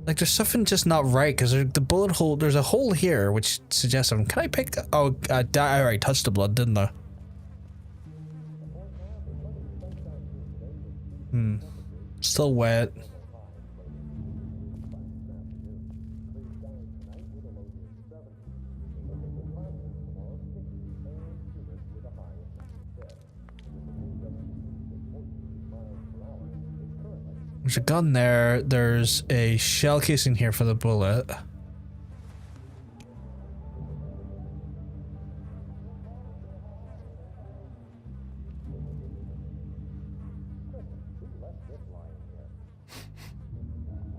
Like, there's something just not right, because the bullet hole, there's a hole here, which suggests can I pick, oh, I already touched the blood, didn't I? Still wet. There's a gun there. There's a shell casing here for the bullet.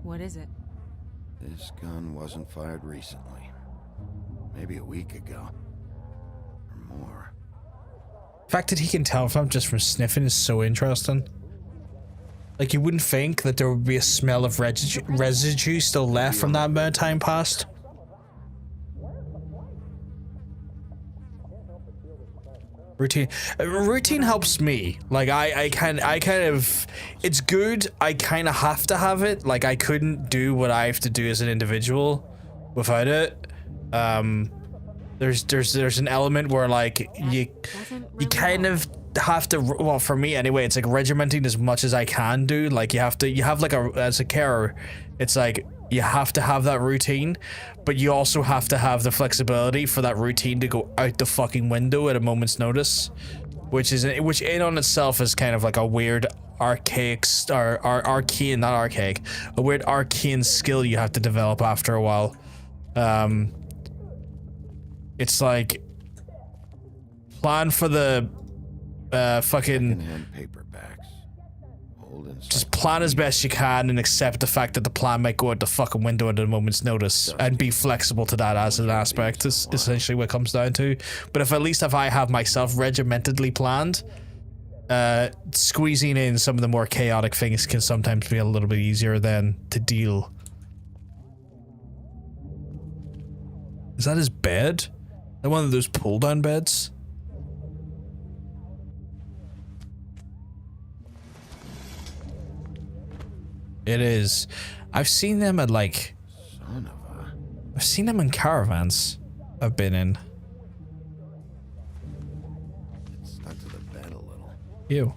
What is it? This gun wasn't fired recently. Maybe a week ago. Or more. The fact that he can tell if I'm just from sniffing is so interesting. Like, you wouldn't think that there would be a smell of residue still left from that amount of time past. Routine helps me. Like, I kind of, it's good. I kind of have to have it. Like, I couldn't do what I have to do as an individual without it. There's an element where like you kind of have to, well, for me anyway, it's like regimenting as much as I can do. Like you have like as a carer, it's like you have to have that routine, but you also have to have the flexibility for that routine to go out the fucking window at a moment's notice, which in on itself is kind of like a weird archaic a weird arcane skill you have to develop after a while. It's like plan for the fucking paperbacks. just plan as best you can and accept the fact that the plan might go out the fucking window at a moment's notice, and be flexible to that as an aspect is essentially what it comes down to. But if I have myself regimentedly planned, squeezing in some of the more chaotic things can sometimes be a little bit easier than to deal. Is that his bed? Like one of those pull down beds? It is. I've seen them at like... I've seen them in caravans I've been in. It stuck to the bed a little. Ew.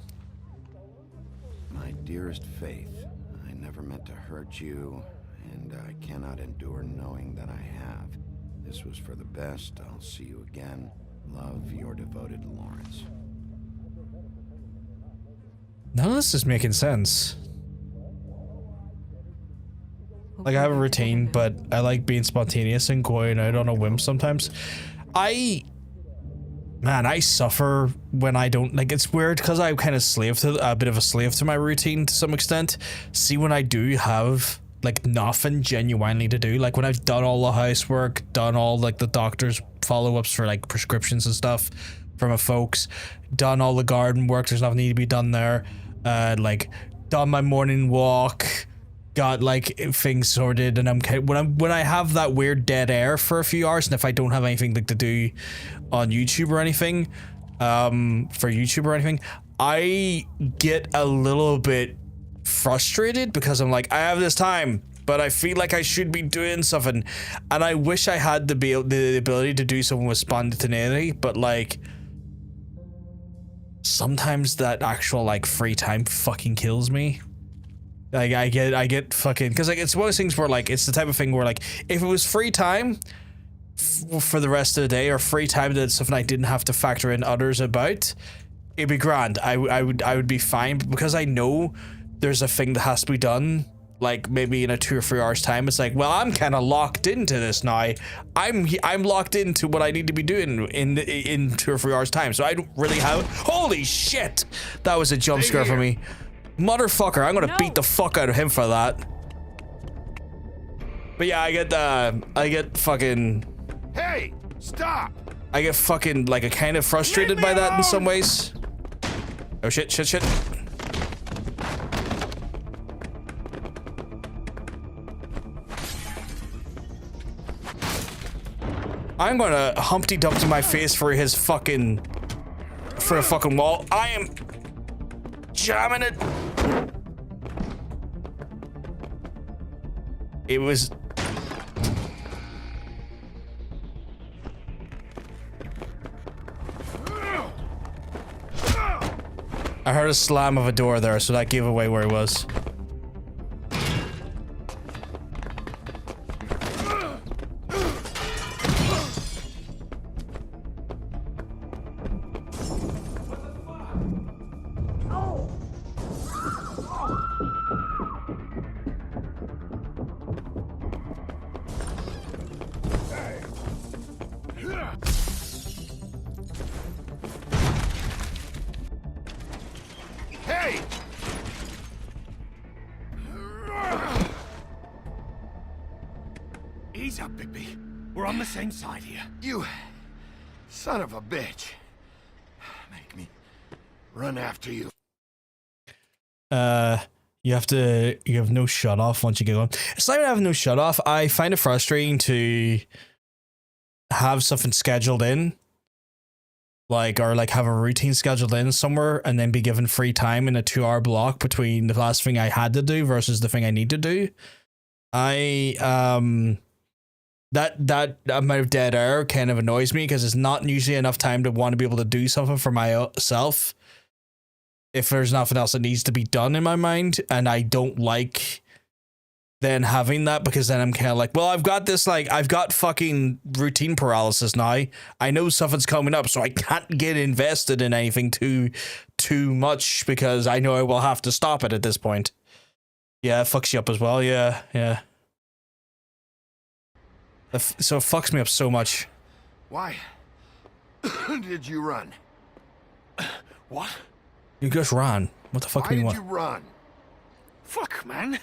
My dearest Faith, I never meant to hurt you, and I cannot endure knowing that I have. This was for the best. I'll see you again. Love, your devoted Lawrence. None of this is making sense. Like, I have a routine, but I like being spontaneous and going out on a whim sometimes. Man, I suffer when I don't, like, it's weird because I'm kind of a bit of a slave to my routine to some extent. See, when I do have, like, nothing genuinely to do, like when I've done all the housework, done all, like, the doctor's follow-ups for, like, prescriptions and stuff for my folks, done all the garden work, there's nothing need to be done there, like, done my morning walk, got like things sorted, and when I have that weird dead air for a few hours, and if I don't have anything to do on YouTube or anything, I get a little bit frustrated because I'm like, I have this time, but I feel like I should be doing something, and I wish I had the ability to do something with spontaneity, but like sometimes that actual like free time fucking kills me. Like I get fucking, because like it's one of those things where like it's the type of thing where like if it was free time for the rest of the day, or free time that's something I didn't have to factor in others about, it'd be grand. I would be fine, but because I know there's a thing that has to be done, like maybe in a 2 or 3 hours time, it's like, well, I'm kind of locked into this now. I'm locked into what I need to be doing in 2 or 3 hours time, so I don't really have. Holy shit, that was a jump scare for me. Motherfucker, I'm gonna beat the fuck out of him for that. But yeah, I get fucking. Hey, stop! I get fucking like a kind of frustrated by that in some ways. Oh shit, shit, shit. I'm gonna Humpty Dumpty my face for a fucking wall. I am jamming it. It was. I heard a slam of a door there, so that gave away where he was. Hey! Ease up, Bigby. We're on the same side here. You son of a bitch. Make me run after you. You have no shut off once you get going. It's not even having no shut off. I find it frustrating to have something scheduled in, like, or like have a routine scheduled in somewhere and then be given free time in a 2-hour block between the last thing I had to do versus the thing I need to do. That amount of dead air kind of annoys me because it's not usually enough time to want to be able to do something for myself if there's nothing else that needs to be done in my mind, and I don't like then having that, because then I'm kind of like, well, I've got this, like, I've got fucking routine paralysis now. I know something's coming up, so I can't get invested in anything too much because I know I will have to stop it at this point. Yeah, it fucks you up as well. Yeah. So it fucks me up so much. Why did you run? What? You just ran. What the fuck do you want? Why did you run? Fuck, man.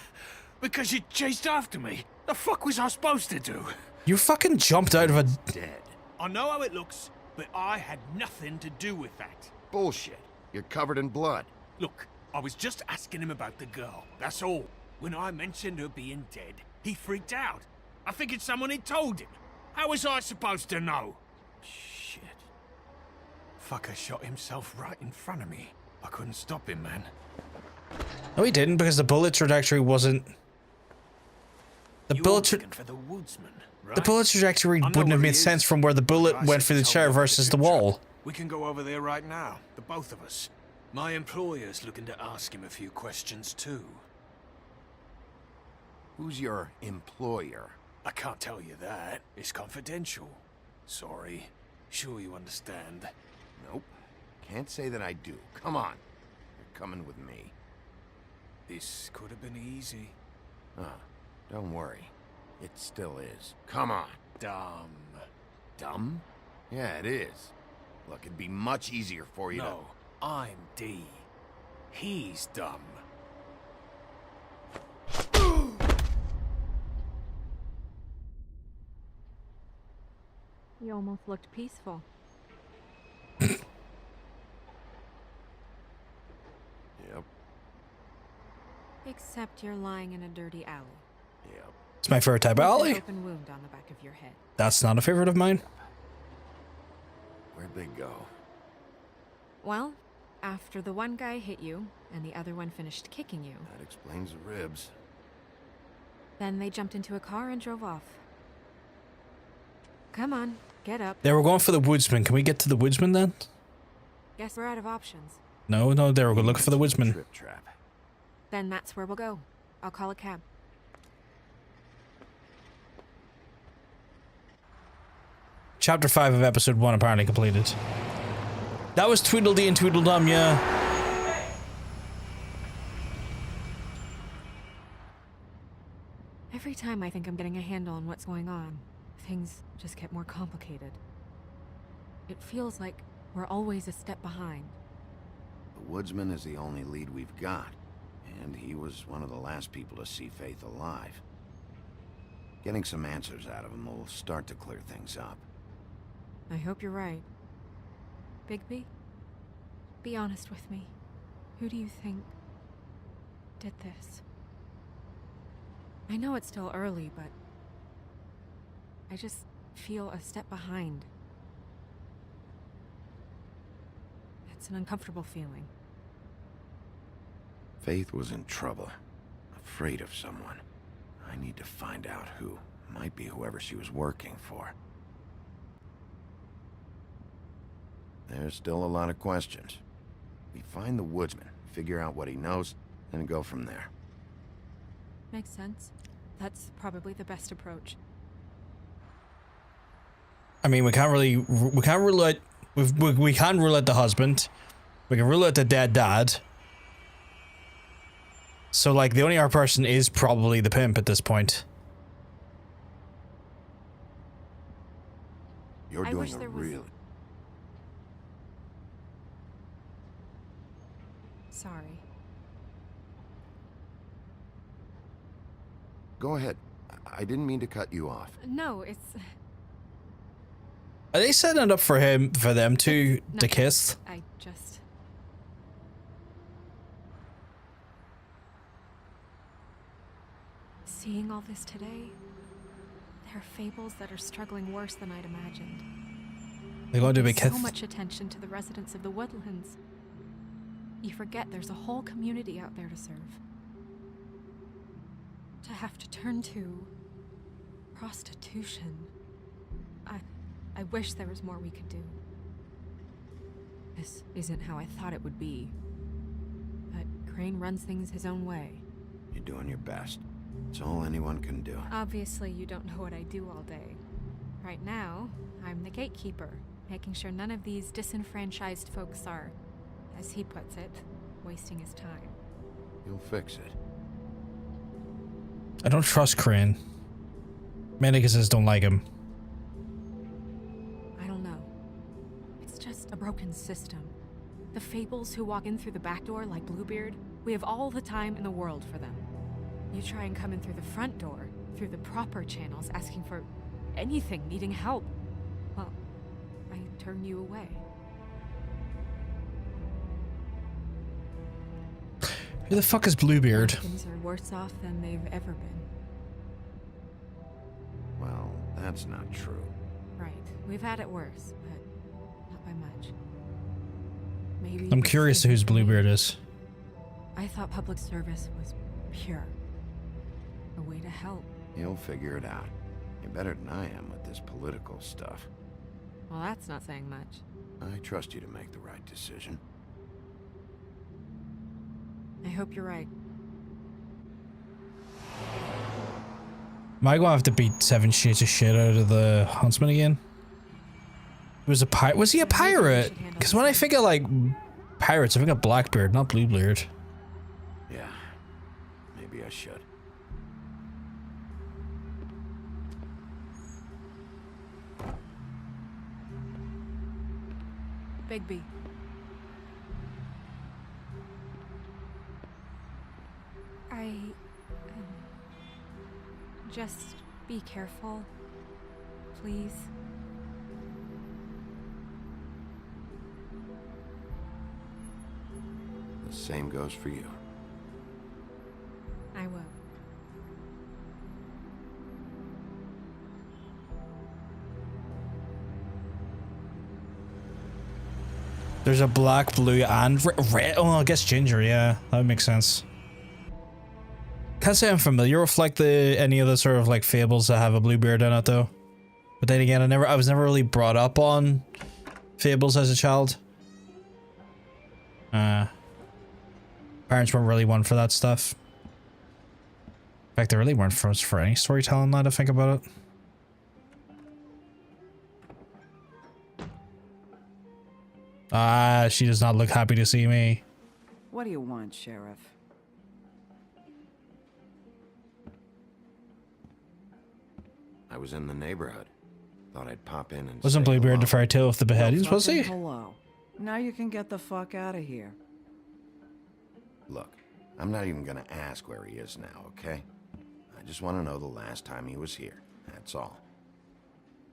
Because you chased after me. The fuck was I supposed to do? You fucking jumped out of a... Dead. I know how it looks, but I had nothing to do with that. Bullshit. You're covered in blood. Look, I was just asking him about the girl. That's all. When I mentioned her being dead, he freaked out. I figured someone had told him. How was I supposed to know? Shit. Fucker shot himself right in front of me. I couldn't stop him, man. No, he didn't, because the bullet trajectory wasn't... The bullet trajectory wouldn't have made sense from where the bullet went for the chair versus the wall. We can go over there right now, the both of us. My employer's looking to ask him a few questions too. Who's your employer? I can't tell you that. It's confidential. Sorry. Sure you understand. Nope. Can't say that I do. Come on. You're coming with me. This could have been easy. Don't worry. It still is. Come on. Dumb. Dumb? Yeah, it is. Look, it'd be much easier for you No, I'm D. He's dumb. You almost looked peaceful. Yep. Except you're lying in a dirty alley. Yep. It's my favorite type of With an alley. open wound on the back of your head. That's not a favorite of mine. Where'd they go? Well, after the one guy hit you, and the other one finished kicking you, That explains the ribs. then they jumped into a car and drove off. Come on, get up. They were going for the woodsman. Can we get to the woodsman then? Guess we're out of options. No, they were looking for the woodsman. Trip trap. Then that's where we'll go. I'll call a cab. Chapter 5 of episode 1 apparently completed. That was Tweedledee and Tweedledum, yeah. Every time I think I'm getting a handle on what's going on, things just get more complicated. It feels like we're always a step behind. The woodsman is the only lead we've got, and he was one of the last people to see Faith alive. Getting some answers out of him will start to clear things up. I hope you're right. Bigby, be honest with me. Who do you think did this? I know it's still early, but I just feel a step behind. It's an uncomfortable feeling. Faith was in trouble, afraid of someone. I need to find out who. Might be whoever she was working for. There's still a lot of questions. We find the woodsman, figure out what he knows, and go from there. Makes sense. That's probably the best approach. I mean, we can't rule out we can rule out the husband. We can rule out the dead dad. So like the only other person is probably the pimp at this point. You're I doing wish a there was- really... Sorry. Go ahead. I didn't mean to cut you off. No, it's Are they setting it up for them to nothing. kiss? I just... Seeing all this today, there are fables that are struggling worse than I'd imagined. They're going to be There's so kissed. much attention to the residents of the woodlands. You forget there's a whole community out there to serve. To have to turn to prostitution. I wish there was more we could do. This isn't how I thought it would be. But Crane runs things his own way. You're doing your best. It's all anyone can do. Obviously, you don't know what I do all day. Right now, I'm the gatekeeper, making sure none of these disenfranchised folks are, as he puts it, wasting his time. You'll fix it. I don't trust Crane. Mainly because I just don't like him. I don't know. It's just a broken system. The fables who walk in through the back door like Bluebeard, we have all the time in the world for them. You try and come in through the front door, through the proper channels, asking for anything, needing help. Well, I turn you away. Who the fuck is Bluebeard? Things are worse off than they've ever been. Well, that's not true. Right. We've had it worse, but not by much. Maybe I'm it's curious safe whose for me. Bluebeard is. I thought public service was pure. A way to help. You'll figure it out. You're better than I am with this political stuff. Well, that's not saying much. I trust you to make the right decision. I hope you're right. Am I gonna have to beat 7 shades of shit out of the huntsman again? He was a pirate. Was he a pirate? Because when I think of like pirates, I think of Blackbeard, not Bluebeard. Yeah, maybe I should. Bigby. Just be careful, please. The same goes for you. I will. There's a black, blue, and red. Oh, I guess ginger. Yeah, that would make sense. Can't say I'm familiar with like any of the sort of like fables that have a Bluebeard in it though. But then again, I was never really brought up on fables as a child. Parents weren't really one for that stuff. In fact, they really weren't for any storytelling now to think about it. She does not look happy to see me. What do you want, Sheriff? I was in the neighborhood. Thought I'd pop in and Wasn't say Bluebeard hello. the fairy tale with the beheadings, was he? Hello. Now you can get the fuck out of here. Look, I'm not even gonna ask where he is now, okay? I just want to know the last time he was here. That's all.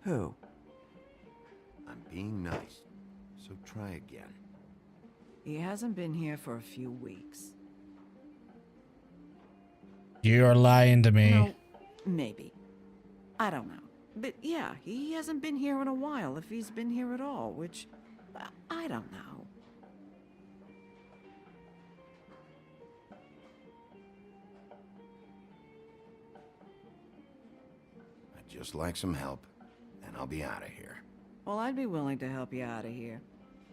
Who? I'm being nice, so try again. He hasn't been here for a few weeks. You're lying to me. No, maybe. I don't know. But yeah, he hasn't been here in a while, if he's been here at all, which I don't know. I'd just like some help, and I'll be out of here. Well, I'd be willing to help you out of here.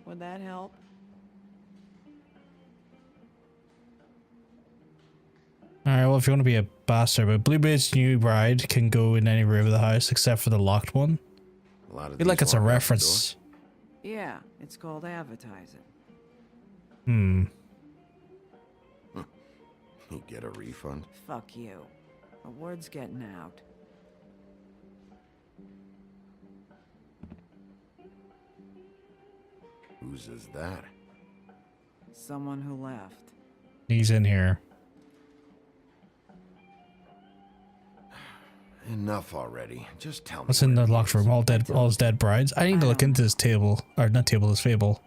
Would that help? Alright, well, if you want to be a bastard, but Bluebeard's new bride can go in any room of the house except for the locked one. A lot of I feel like it's a reference. Yeah, it's called advertising. Hmm. You get a refund? Fuck you. The word's getting out. Whose is that? Someone who left. He's in here. Enough already. Just tell me. What's in the locked room? All his dead brides? I need to look into this table. Or not table, this fable.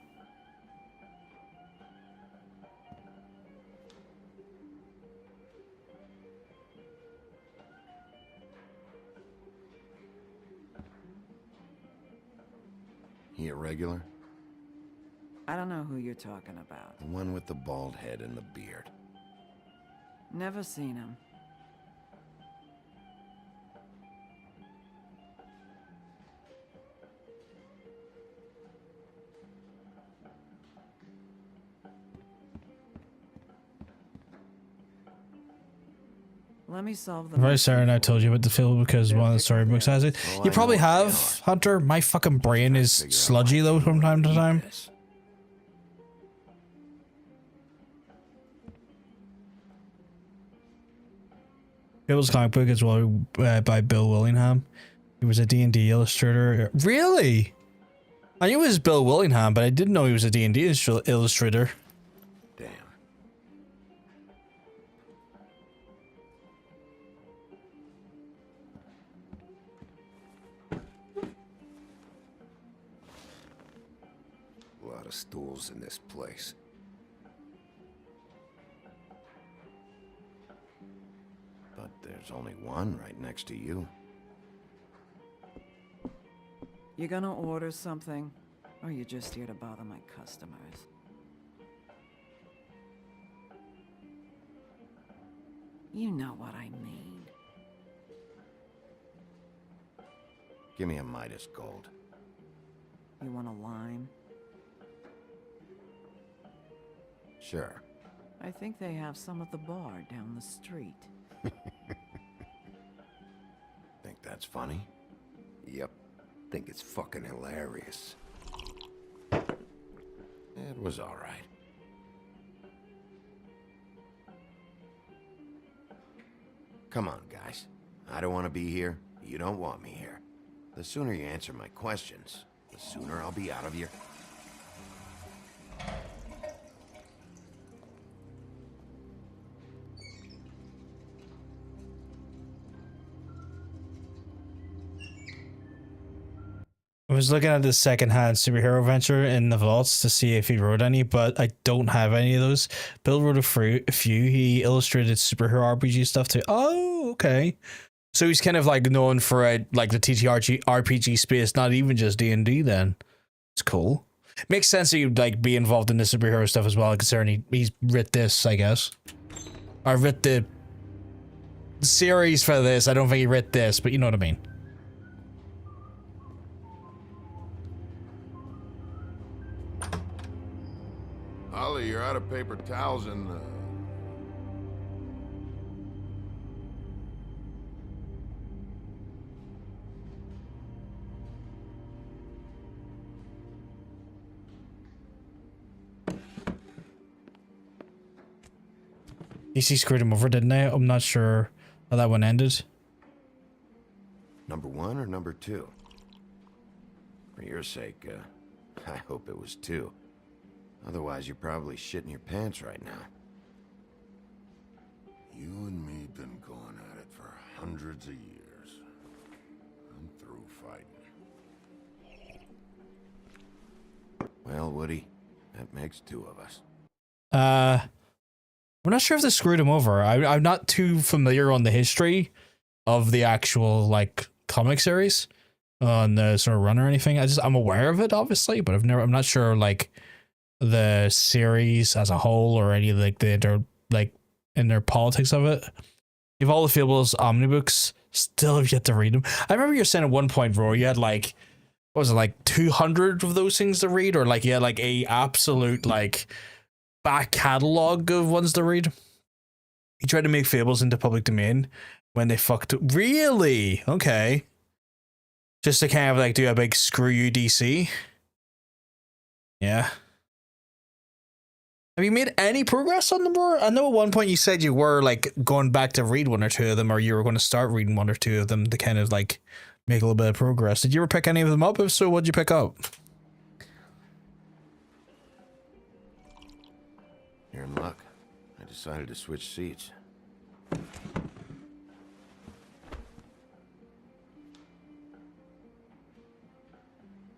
He a regular? I don't know who you're talking about. The one with the bald head and the beard. Never seen him. Let me solve the. Very sorry, and I told you about the fable because one of the storybooks has it. You probably have, Hunter. My fucking brain is sludgy though from time to time. Fable's comic book as well by Bill Willingham. He was a D&D illustrator. Really? I knew it was Bill Willingham, but I didn't know he was a D&D illustrator. Damn. A lot of stools in this place. But there's only one right next to you. You gonna order something? Or you just here to bother my customers? You know what I mean. Give me a Midas Gold. You want a lime? Sure. I think they have some at the bar down the street. that's funny? Yep. Think it's fucking hilarious. It was all right. Come on, guys. I don't want to be here. You don't want me here. The sooner you answer my questions, the sooner I'll be out of here. I was looking at the secondhand superhero venture in the vaults to see if he wrote any, but I don't have any of those. Bill wrote a few. He illustrated superhero RPG stuff too. Oh, okay. So he's kind of like known for like the TTRPG space, not even just D&D. Then it's cool. Makes sense that you'd like be involved in the superhero stuff as well, considering he's writ this, I guess. I writ the series for this. I don't think he writ this, but you know what I mean. Holly, you're out of paper towels and, DC screwed him over, didn't they? I'm not sure how that one ended. Number 1 or number 2? For your sake, I hope it was 2. Otherwise, you're probably shitting your pants right now. you and me been going at it for hundreds of years. I'm through fighting. Well, Woody, that makes 2 of us. We're not sure if they screwed him over. I'm not too familiar on the history of the actual like comic series on the sort of run or anything. I'm aware of it obviously, but I'm not sure like the series as a whole or any like the inner politics of it. You've all the Fables omnibooks, still have yet to read them. I remember you saying at one point, bro, you had like, what was it, like 200 of those things to read, or like you had like a absolute like back catalog of ones to read. He tried to make Fables into public domain when they fucked up. Really? Okay. Just to kind of like do a big screw you DC. Yeah. Have you made any progress on them more? I know at one point you said you were like going back to read 1 or 2 of them, or you were going to start reading 1 or 2 of them to kind of like make a little bit of progress. Did you ever pick any of them up? If so, what'd you pick up? You're in luck. I decided to switch seats.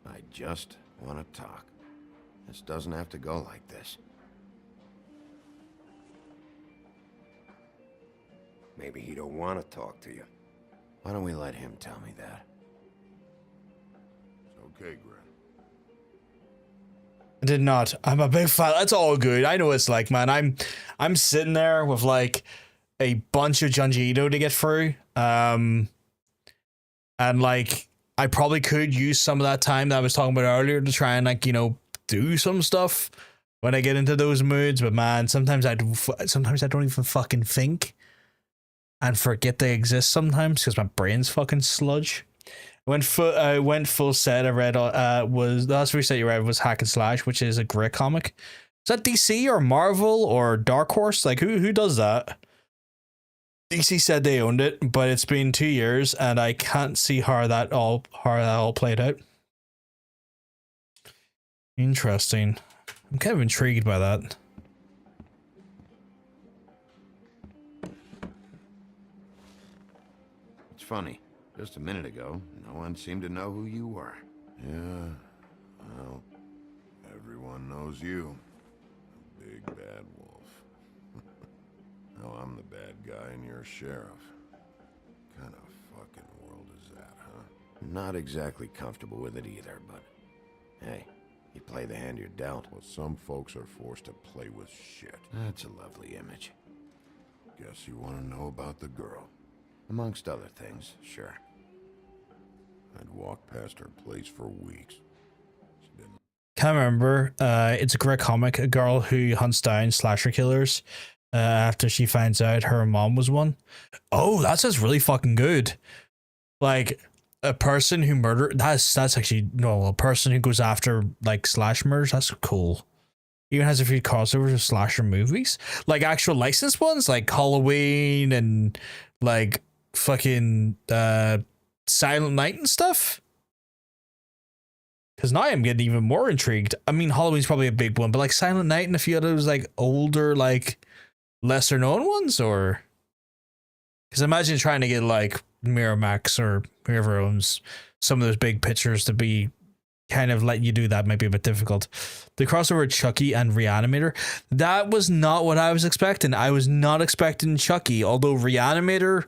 I just want to talk. This doesn't have to go like this. Maybe he don't want to talk to you. Why don't we let him tell me that? It's okay, Gren. I did not. I'm a big fan. That's all good. I know it's like, man, I'm sitting there with like a bunch of Junji Ito to get through. And like I probably could use some of that time that I was talking about earlier to try and like, you know, do some stuff when I get into those moods. But man, sometimes I don't even fucking think and forget they exist sometimes because my brain's fucking sludge. Went full set. I read was the last reset you read was Hack and Slash, which is a great comic. Is that DC or Marvel or Dark Horse? Like who does that? DC said they owned it, but it's been 2 years and I can't see how that all played out. Interesting. I'm kind of intrigued by that. It's funny. Just a minute ago, no one seemed to know who you were. Yeah, well, everyone knows you. The big bad wolf. Now I'm the bad guy and you're a sheriff. Kind of fucking world is that, huh? Not exactly comfortable with it either, but hey, you play the hand you're dealt. Well, some folks are forced to play with shit. That's a lovely image. Guess you want to know about the girl. Amongst other things, sure. I'd walk past her place for weeks. Can't remember. It's a great comic. A girl who hunts down slasher killers after she finds out her mom was one. Oh, that sounds really fucking good. like a person who murdered. That's actually no, a person who goes after like slash murders. That's cool. Even has a few crossovers with slasher movies, like actual licensed ones, like Halloween and like fucking Silent Night and stuff. Because now I'm getting even more intrigued. I mean, Halloween's probably a big one, but like Silent Night and a few others like older, like lesser known ones, or because imagine trying to get like Miramax or whoever owns some of those big pictures to be kind of letting you do that might be a bit difficult. The crossover Chucky and Reanimator, that was not what I was expecting. I was not expecting Chucky, although Reanimator,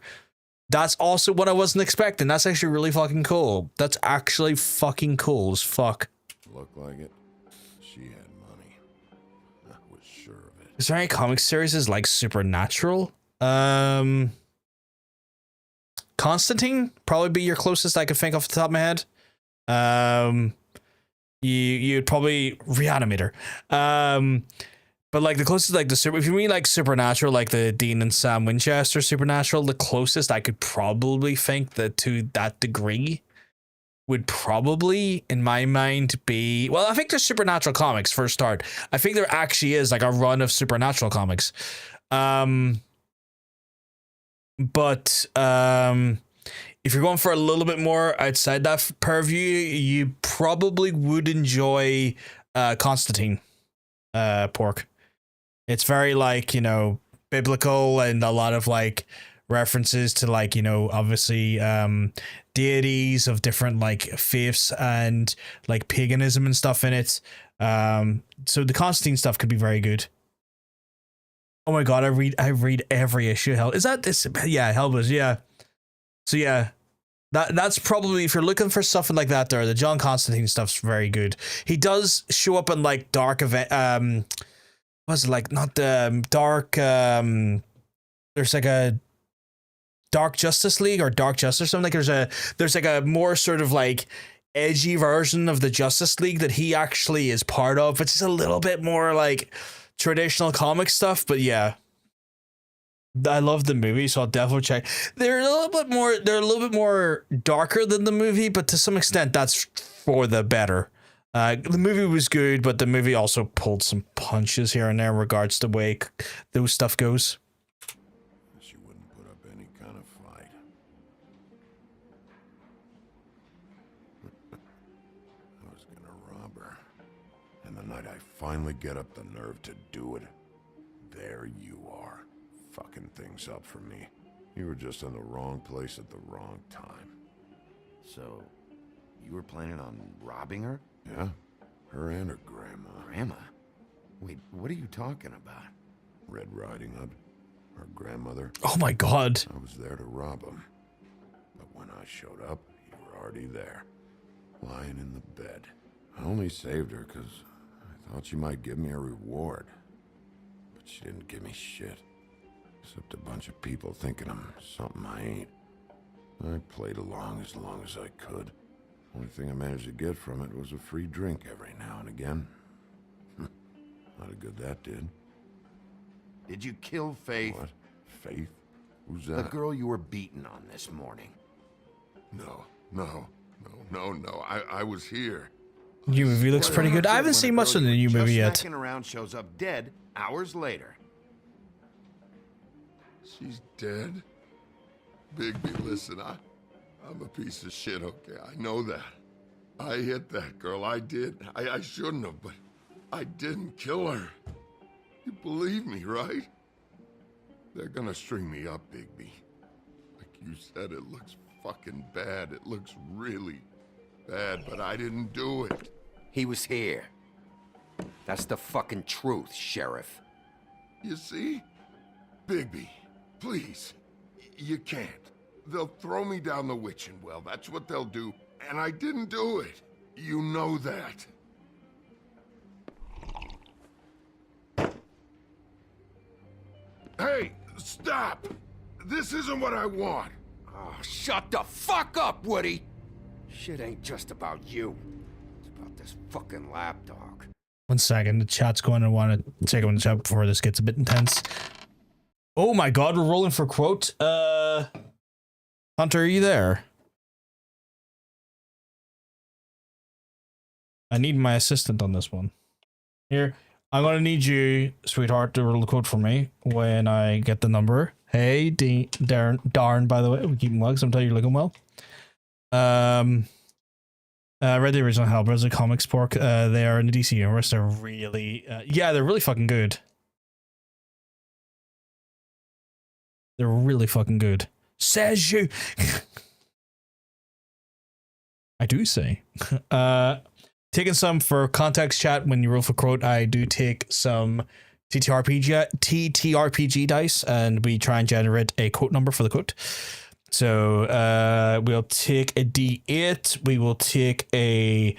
that's also what I wasn't expecting. That's actually really fucking cool. That's actually fucking cool as fuck. Looked like it. She had money. I was sure of it. Is there any comic series like Supernatural? Constantine probably be your closest I could think off the top of my head. You'd probably Reanimator. But like the closest, like if you mean like Supernatural, like the Dean and Sam Winchester Supernatural, the closest I could probably think that to that degree would probably, in my mind, be, well, I think there's Supernatural comics for a start. I think there actually is like a run of Supernatural comics. But if you're going for a little bit more outside that purview, you probably would enjoy Constantine, Pork. It's very like, you know, biblical and a lot of like references to like, you know, obviously deities of different like faiths and like paganism and stuff in it. So the Constantine stuff could be very good. Oh my god, I read every issue. Hell, is that this? Yeah, Hellboy. Yeah. So yeah, that's probably, if you're looking for something like that, there, the John Constantine stuff's very good. He does show up in like dark event. What's it like? Not the dark. There's like a Dark Justice League or Dark Justice or something. Like there's like a more sort of like edgy version of the Justice League that he actually is part of. It's just a little bit more like traditional comic stuff, but yeah, I love the movie, so I'll definitely check. They're a little bit more darker than the movie, but to some extent that's for the better. The movie was good, but the movie also pulled some punches here and there in regards to the way those stuff goes. She wouldn't put up any kind of fight. I was gonna rob her. And the night I finally get up the nerve to do it, there you are, fucking things up for me. You were just in the wrong place at the wrong time. So, you were planning on robbing her? Yeah, her and her grandma. Grandma? Wait, what are you talking about? Red Riding Hood, her grandmother. Oh my god. I was there to rob him. But when I showed up, you were already there, lying in the bed. I only saved her because I thought she might give me a reward. But she didn't give me shit. Except a bunch of people thinking I'm something I ain't. I played along as I could. Only thing I managed to get from it was a free drink every now and again. Not a good that did. Did you kill Faith? What? Faith? Who's that? The girl you were beating on this morning. No. I was here. New movie looks pretty good. I haven't seen much of the new movie yet. Just smacking around shows up dead hours later. She's dead? Bigby, listen, I'm a piece of shit, okay? I know that. I hit that girl, I did. I shouldn't have, but I didn't kill her. You believe me, right? They're gonna string me up, Bigby. Like you said, it looks fucking bad. It looks really bad, but I didn't do it. He was here. That's the fucking truth, Sheriff. You see? Bigby, please. You can't. They'll throw me down the witching well. That's what they'll do. And I didn't do it. You know that. Hey, stop! This isn't what I want. Oh, shut the fuck up, Woody! Shit ain't just about you. It's about this fucking lapdog. 1 second, the chat's going to want to take a chat before this gets a bit intense. Oh my god, we're rolling for quote. Hunter, are you there? I need my assistant on this one. Here, I'm gonna need you, sweetheart, to roll the quote for me when I get the number. Hey, Darn, by the way, we keep him well, sometimes you're looking well. Read the original Hellblazer comics, pork. They are in the DC universe. They're really, yeah, they're really fucking good. They're really fucking good. Says you. I do say. Taking some for context chat when you roll for quote. I do take some TTRPG dice, and we try and generate a quote number for the quote. So we'll take a D8, we will take a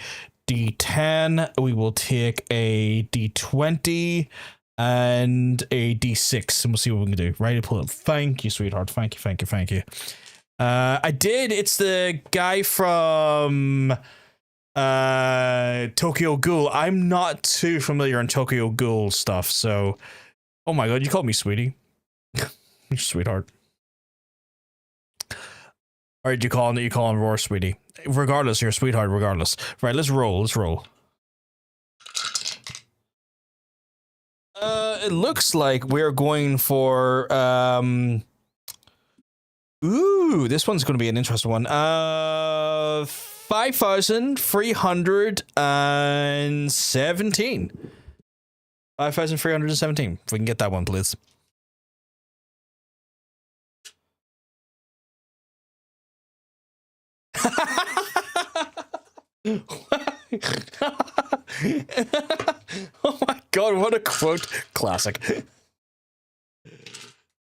D10, we will take a D20, and a D6, and we'll see what we can do. Right, pull up. Thank you, sweetheart. Thank you, thank you, thank you. I did. It's the guy from Tokyo Ghoul. I'm not too familiar in Tokyo Ghoul stuff, so oh my god, you called me sweetie. Sweetheart. Or did you call him Roar, sweetie? Regardless, you're a sweetheart regardless. Right, let's roll. It looks like we're going for ooh, this one's gonna be an interesting one. 5,317. 5,317. If we can get that one, please. Oh my god, what a quote. Classic.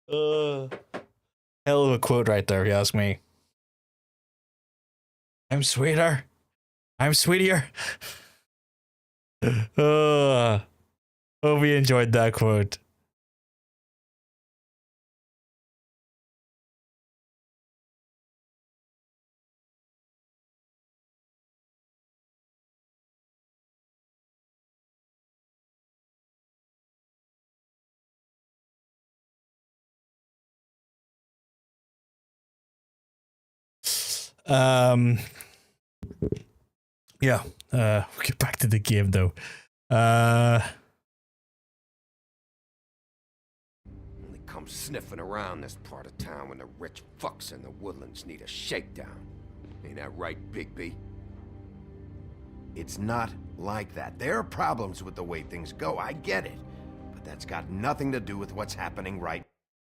Hell of a quote right there, if you ask me. I'm sweeter. I'm sweetier. Hope you enjoyed that quote. Yeah, we'll get back to the game though. They come sniffing around this part of town when the rich fucks in the woodlands need a shakedown. Ain't that right, Bigby? It's not like that. There are problems with the way things go, I get it. But that's got nothing to do with what's happening right.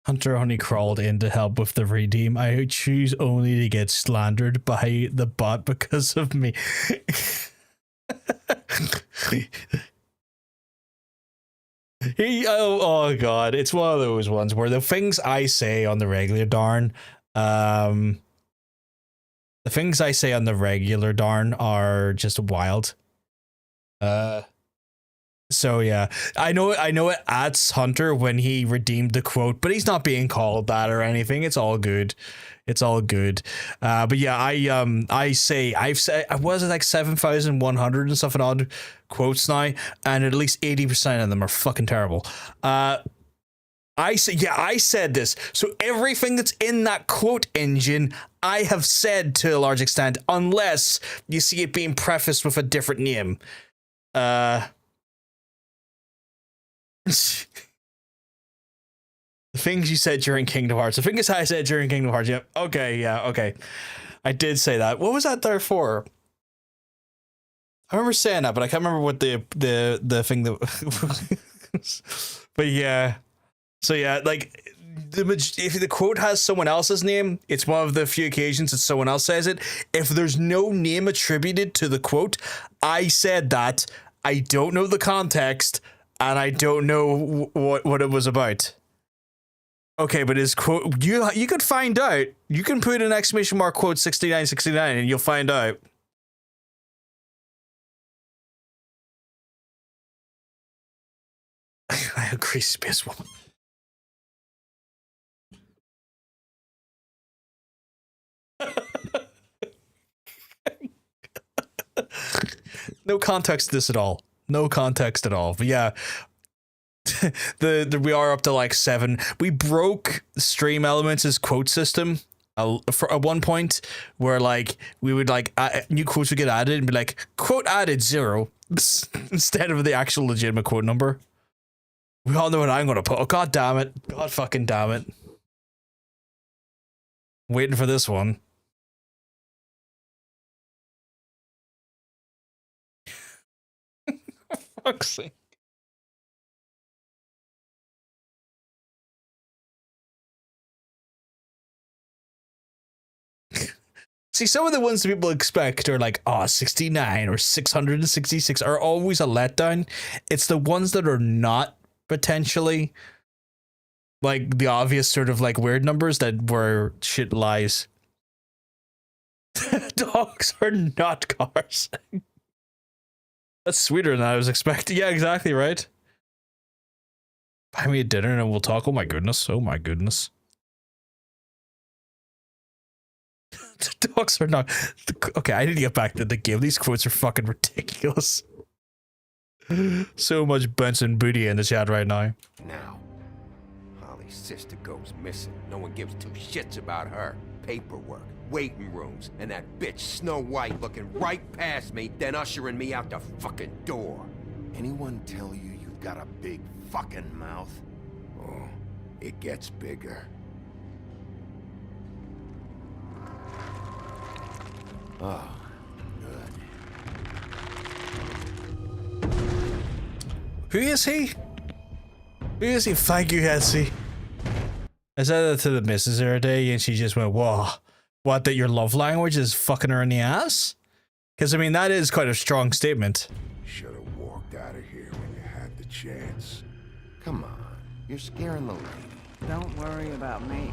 Hunter only crawled in to help with the redeem. I choose only to get slandered by the bot because of me. Oh god, it's one of those ones where the things I say on the regular darn, the things I say on the regular darn are just wild. So yeah, I know it adds Hunter when he redeemed the quote, but he's not being called that or anything. It's all good. It's all good. But yeah, I've said was it like 7,100 and stuff and odd quotes now, and at least 80% of them are fucking terrible. I said this. So everything that's in that quote engine, I have said to a large extent, unless you see it being prefaced with a different name. The things you said during Kingdom Hearts. The things I said during Kingdom Hearts. Yep. Okay. Yeah. Okay. I did say that. What was that there for? I remember saying that, but I can't remember what the thing that. But yeah. So yeah, like if the quote has someone else's name, it's one of the few occasions that someone else says it. If there's no name attributed to the quote, I said that. I don't know the context. And I don't know what it was about. Okay, but his quote, you could find out. You can put an exclamation mark quote 6969 and you'll find out. I agree, Space Woman. No context to this at all. No context at all. But yeah, we are up to like 7. We broke Stream Elements' quote system for at one point where like we would like new quotes would get added and be like quote added 0 instead of the actual legitimate quote number. We all know what I'm gonna put. Oh god damn it! God fucking damn it! Waiting for this one. Fuck's sake. See, some of the ones that people expect are like, 69 or 666 are always a letdown. It's the ones that are not potentially like the obvious sort of like weird numbers that where shit lies. Dogs are not cars. That's sweeter than I was expecting. Yeah, exactly, right? Buy me a dinner and we'll talk. Oh my goodness. Oh my goodness. The dogs are not... Okay, I need to get back to the game. These quotes are fucking ridiculous. So much Benson booty in the chat right now. Now, Holly's sister goes missing. No one gives two shits about her. Paperwork, waiting rooms, and that bitch Snow White looking right past me, then ushering me out the fucking door. Anyone tell you you've got a big fucking mouth? Oh, it gets bigger. Oh, good. Who is he? Who is he? Thank you, Etsy. I said that to the missus the other day, and she just went, whoa, what, that your love language is fucking her in the ass? Because, I mean, that is quite a strong statement. Should have walked out of here when you had the chance. Come on, you're scaring the lady. Don't worry about me.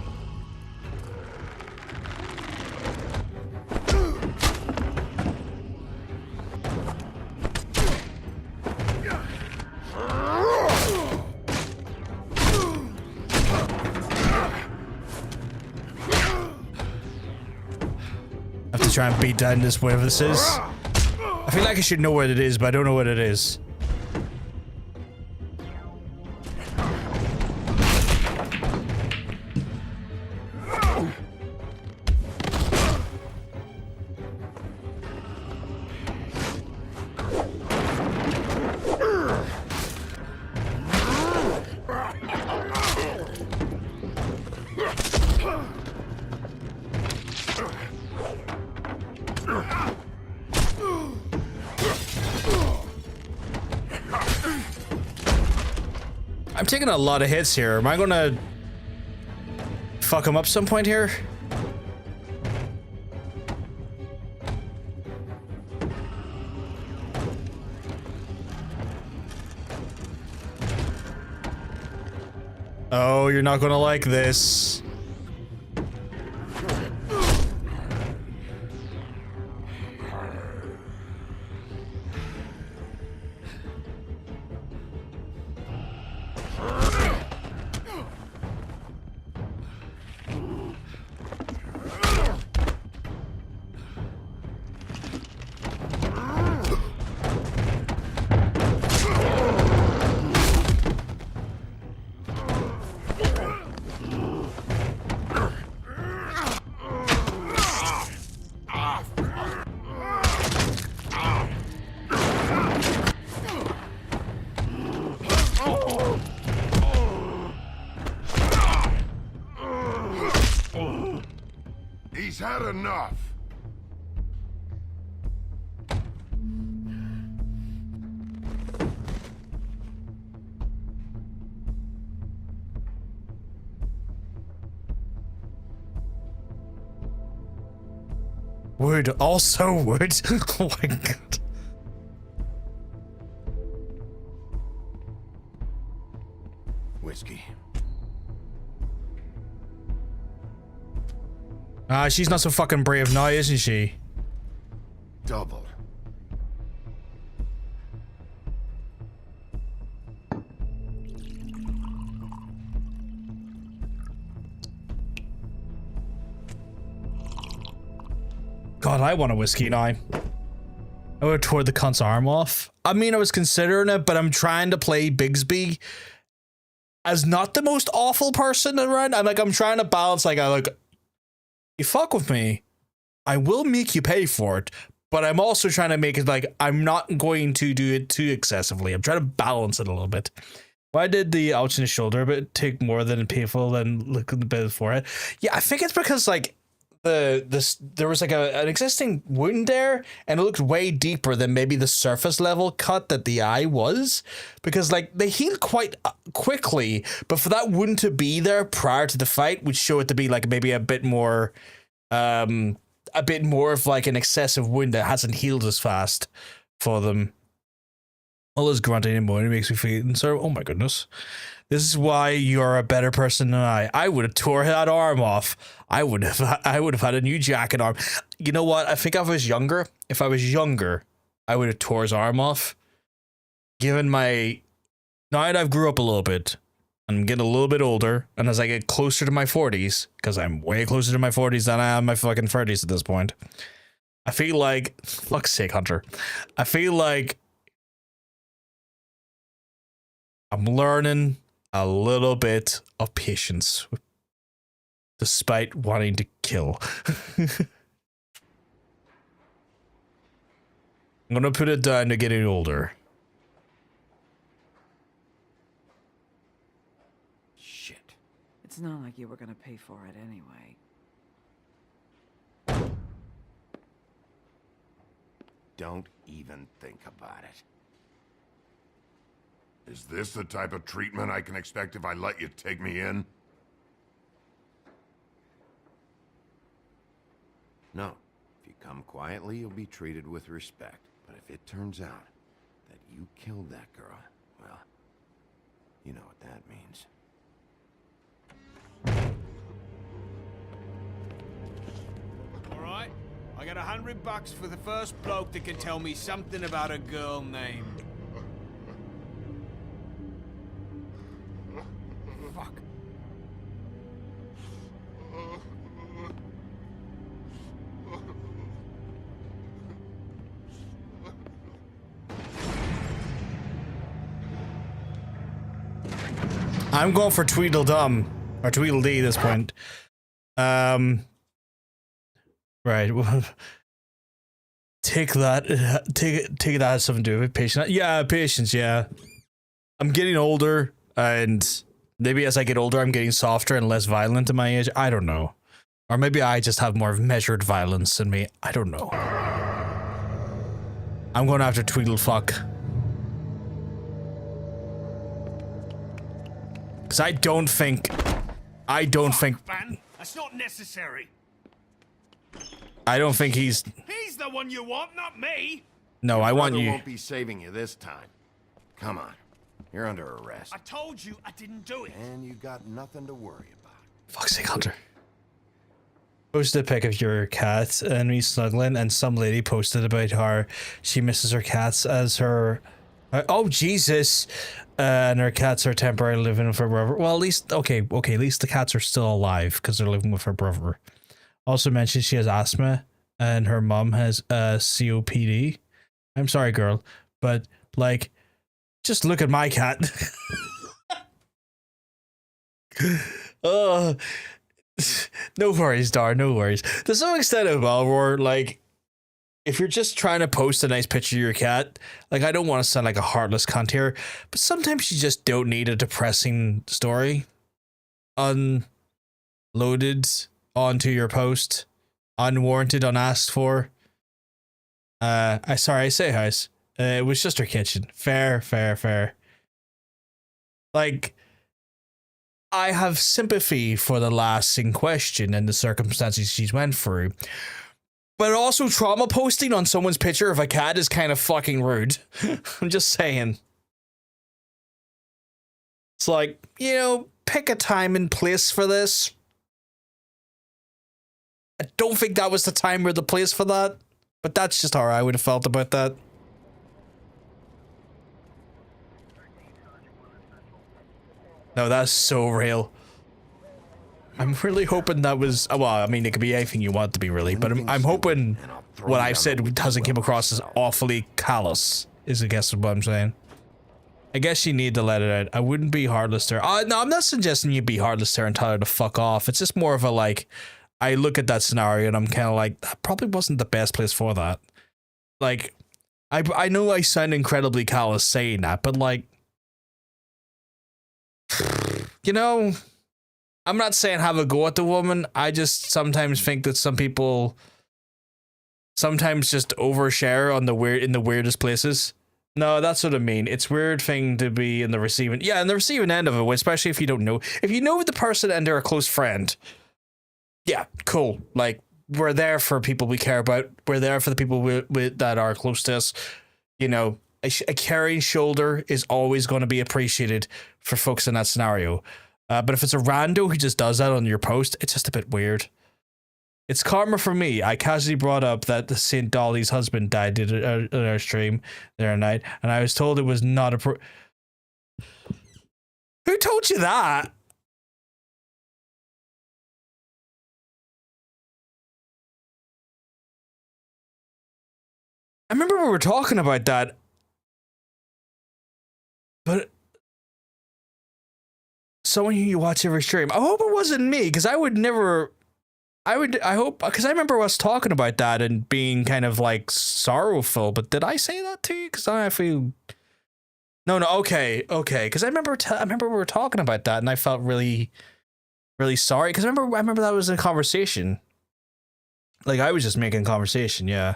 I have to try and beat down this, whatever this is. I feel like I should know what it is, but I don't know what it is. I'm taking a lot of hits here. Am I gonna fuck him up some point here? Oh, you're not gonna like this. He's had enough. Wood, also wood. Oh my god. Whiskey. She's not so fucking brave now, isn't she? Double. God, I want a whiskey now. I would have tore the cunt's arm off. I mean, I was considering it, but I'm trying to play Bigsby as not the most awful person around. I'm trying to balance, like, you fuck with me, I will make you pay for it, but I'm also trying to make it like I'm not going to do it too excessively. I'm trying to balance it a little bit. Why did the ouch in the shoulder bit take more than painful than look at the bit of the forehead? Yeah, I think it's because like there was like an existing wound there, and it looked way deeper than maybe the surface level cut that the eye was, because like they healed quite quickly, but for that wound to be there prior to the fight would show it to be like maybe a bit more of like an excessive wound that hasn't healed as fast for them. All this grunting and moaning makes me feel so. Oh my goodness. This is why you're a better person than I. I would have tore that arm off. I would have had a new jacket arm. You know what? I think if I was younger, I would have tore his arm off. Given my, now that I've grew up a little bit, I'm getting a little bit older, and as I get closer to my 40s, because I'm way closer to my 40s than I am my fucking 30s at this point, I feel like, fuck's sake, Hunter, I feel like I'm learning a little bit of patience, despite wanting to kill. I'm gonna put it down to getting older. Shit. It's not like you were gonna pay for it anyway. Don't even think about it. Is this the type of treatment I can expect if I let you take me in? No. If you come quietly, you'll be treated with respect. But if it turns out that you killed that girl, well, you know what that means. Alright, I got $100 for the first bloke that can tell me something about a girl named... Fuck. I'm going for Tweedledum or Tweedledee at this point. Right. Take that. Take that as something to do with patience. Yeah, patience. Yeah. I'm getting older, and maybe as I get older, I'm getting softer and less violent in my age. I don't know. Or maybe I just have more measured violence in me. I don't know. I'm going after Tweedlefuck. Because I don't think... Man, that's not necessary. I don't think he's... He's the one you want, not me. No, I want Brother you... won't be saving you this time. Come on. You're under arrest. I told you I didn't do it. And you got nothing to worry about. Fuck's sake, Hunter. Posted a pic of your cat and me snuggling, and some lady posted about how she misses her cats as her... oh, Jesus! And her cats are temporarily living with her brother. Well, at least... Okay, at least the cats are still alive, because they're living with her brother. Also mentioned she has asthma, and her mom has COPD. I'm sorry, girl, but, like, just look at my cat. Oh... No worries, Dar, no worries. To some extent of Valor, like, if you're just trying to post a nice picture of your cat, like, I don't want to sound like a heartless cunt here, but sometimes you just don't need a depressing story unloaded onto your post, unwarranted, unasked for. I say house. It was just her kitchen. Fair. Like, I have sympathy for the lass in question and the circumstances she's went through. But also trauma posting on someone's picture of a cat is kind of fucking rude. I'm just saying. It's like, you know, pick a time and place for this. I don't think that was the time or the place for that. But that's just how I would have felt about that. No, that's so real. I'm really hoping that was... Well, I mean, it could be anything you want it to be, really. But I'm hoping what I've said doesn't come across as awfully callous, is I guess what I'm saying. I guess you need to let it out. I wouldn't be heartless to her. No, I'm not suggesting you be heartless to her and tell her to fuck off. It's just more of a, like... I look at that scenario and I'm kind of like, that probably wasn't the best place for that. Like, I know I sound incredibly callous saying that, but like, you know, I'm not saying have a go at the woman. I just sometimes think that some people sometimes just overshare on in the weirdest places. No, that's what I mean. It's a weird thing to be in the receiving end of it, especially if you don't know. If you know the person and they're a close friend, yeah, cool. Like, we're there for people we care about. We're there for the people that are close to us. You know, a caring shoulder is always going to be appreciated for folks in that scenario. But if it's a rando who just does that on your post, it's just a bit weird. It's karma for me. I casually brought up that the St. Dolly's husband died in our stream the other night, and I was told it was not Who told you that? I remember we were talking about that, but someone who you watch every stream. I hope it wasn't me, because I hope, because I remember us talking about that and being kind of like sorrowful, but did I say that to you? Because I feel, no, okay, because I remember we were talking about that and I felt really, really sorry, because I remember that was a conversation. Like, I was just making conversation, yeah.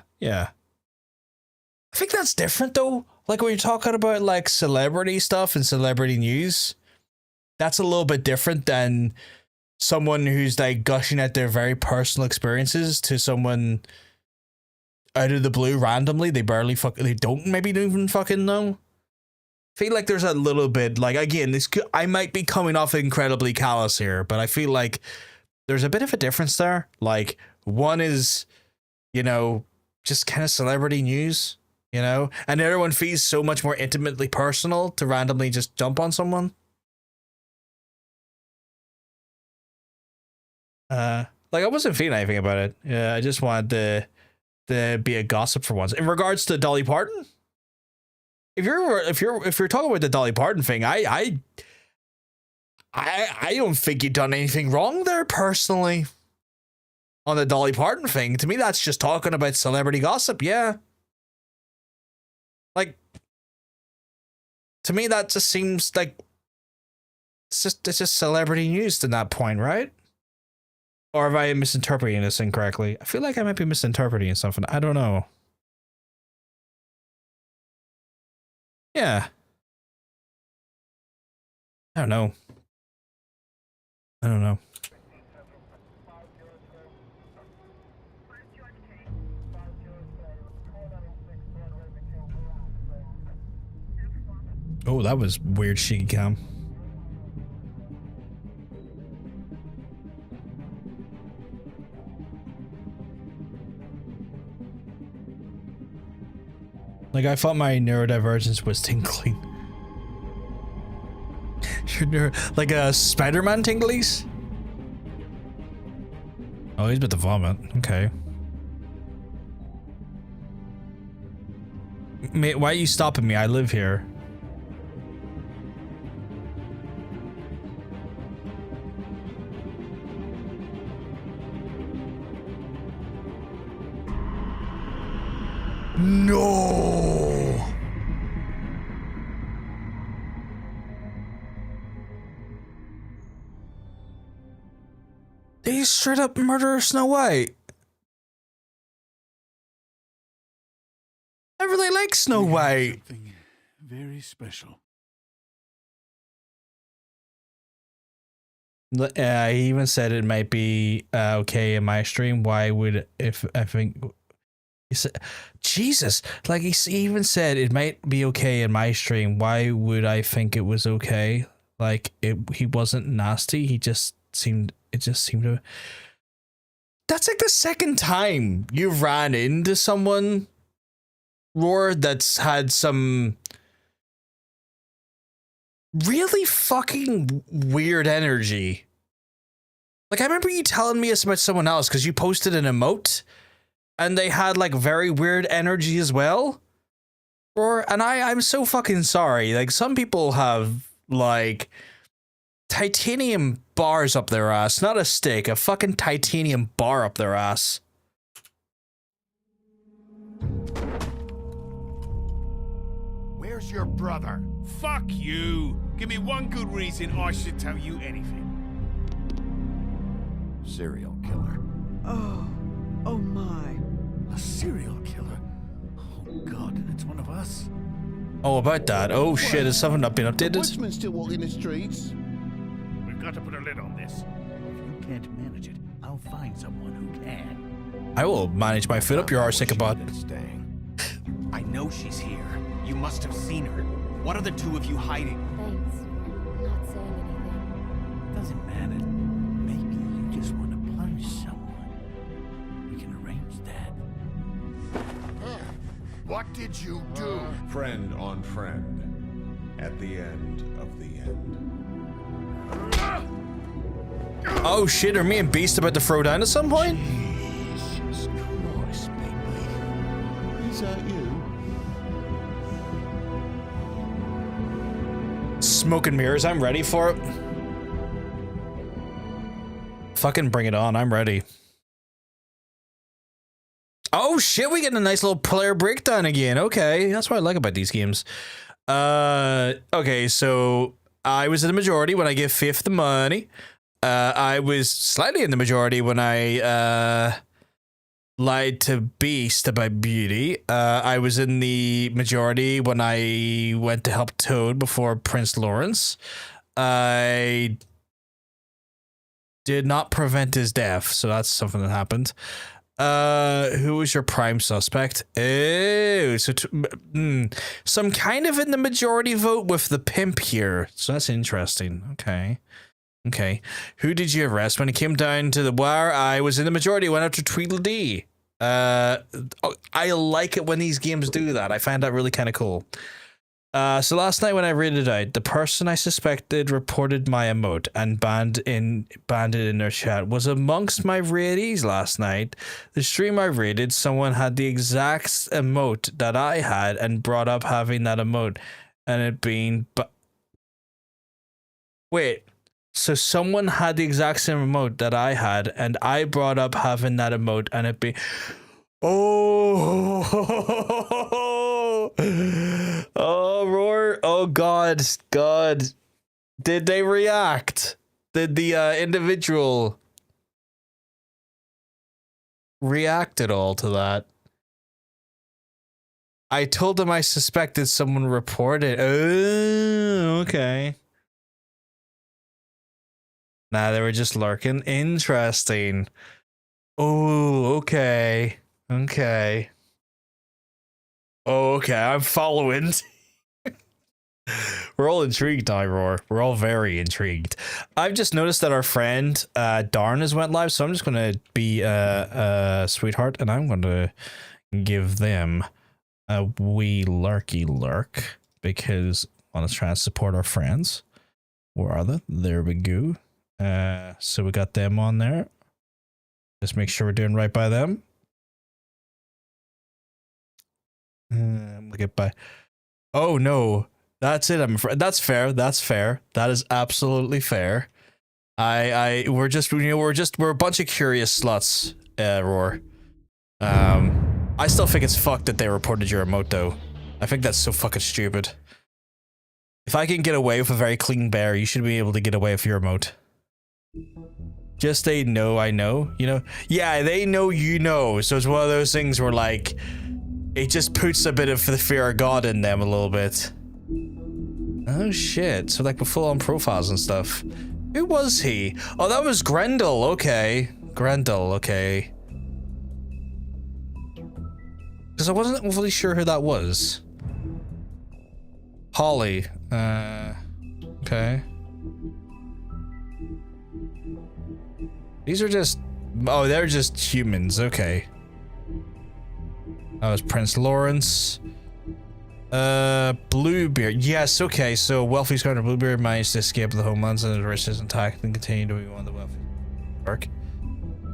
I think that's different though. Like, when you're talking about like celebrity stuff and celebrity news, that's a little bit different than someone who's like gushing at their very personal experiences to someone out of the blue randomly. They don't even fucking know. I feel like there's a little bit, like, again, I might be coming off incredibly callous here, but I feel like there's a bit of a difference there. Like, one is, you know, just kind of celebrity news, you know, and the other one feels so much more intimately personal to randomly just jump on someone. Like, I wasn't feeling anything about it. Yeah, I just wanted to be a gossip for once. In regards to Dolly Parton, if you're talking about the Dolly Parton thing, I don't think you've done anything wrong there personally. On the Dolly Parton thing, to me, that's just talking about celebrity gossip. Yeah, like, to me, that just seems like it's just celebrity news to that point, right? Or am I misinterpreting this incorrectly? I feel like I might be misinterpreting something. I don't know. Yeah. I don't know. Oh, that was weird shaky cam. Like, I thought my neurodivergence was tingling. Like a Spider-Man tinglies? Oh, he's about to vomit. Okay. Mate, why are you stopping me? I live here. No. They straight up murder Snow White. I really like Snow White. Something very special. He even said it might be okay in my stream. Why would, if I think he said, Jesus, like he even said it might be okay in my stream. Why would I think it was okay? Like, he wasn't nasty. It just seemed to. That's like the second time you've ran into someone, Roar, that's had some really fucking weird energy. Like, I remember you telling me this about someone else because you posted an emote and they had like very weird energy as well. Roar, and I'm so fucking sorry. Like, some people have like titanium bars up their ass, not a stake, a fucking titanium bar up their ass. Where's your brother? Fuck you! Give me one good reason I should tell you anything. Serial killer. Oh my. A serial killer? Oh god, and it's one of us? Oh, about that. Oh shit, has something not been updated? Woodsman still walking the streets? We've got to put a lid on this. If you can't manage it, I'll find someone who can. I will manage my foot up your arse, Ichabod. I know she's here. You must have seen her. What are the two of you hiding? Thanks for not saying anything. Doesn't matter. Maybe you just want to punish someone. We can arrange that. What did you do? Friend on friend. At the end of the end. Oh shit, are me and Beast about to throw down at some point? Jesus Christ, baby. Is that you? Smoke and mirrors, I'm ready for it. Fucking bring it on, I'm ready. Oh shit, we get a nice little player breakdown again. Okay, that's what I like about these games. Okay, so I was in the majority when I gave Faith the money. I was slightly in the majority when I lied to Beast about Beauty. I was in the majority when I went to help Toad before Prince Lawrence. I did not prevent his death, so that's something that happened. Who was your prime suspect? Oh, so I'm kind of in the majority vote with the pimp here, so that's interesting. Okay. Who did you arrest when it came down to the wire? I was in the majority, went after Tweedledee. I like it when these games do that. I find that really kind of cool. So last night when I read it out, the person I suspected reported my emote and banned it in their chat. Was amongst my ratees last night. The stream I rated, someone had the exact emote that I had and brought up having that emote and it being... Wait, so someone had the exact same emote that I had and I brought up having that emote and it being... Oh, oh, Roar. Oh, God. Did they react? Did the individual react at all to that? I told them I suspected someone reported. Oh, okay. Nah, they were just lurking. Interesting. Oh, okay. Okay. Oh, okay, I'm following. We're all intrigued now, Roar. We're all very intrigued. I've just noticed that our friend Darn has went live, so I'm just going to be a sweetheart, and I'm going to give them a wee lurky lurk, because I want to try and support our friends. Where are they? There we go. So we got them on there. Just make sure we're doing right by them. We'll get by. Oh no, that's it. That's fair. That's fair. That is absolutely fair. We're a bunch of curious sluts, Roar. I still think it's fucked that they reported your emote though. I think that's so fucking stupid. If I can get away with a very clean bear, you should be able to get away with your emote. Just they know I know, you know? Yeah, they know you know, so it's one of those things where like it just puts a bit of the fear of God in them a little bit. Oh shit, so like with full-on profiles and stuff. Who was he? Oh, that was Grendel, okay. Grendel, okay. Because I wasn't fully sure who that was. Holly, okay. These are just... Oh, they're just humans, okay. That was Prince Lawrence. Bluebeard. Yes, okay, so wealthy scholar Bluebeard managed to escape the homelands and the riches intact and continue to be one of the wealthy. Work.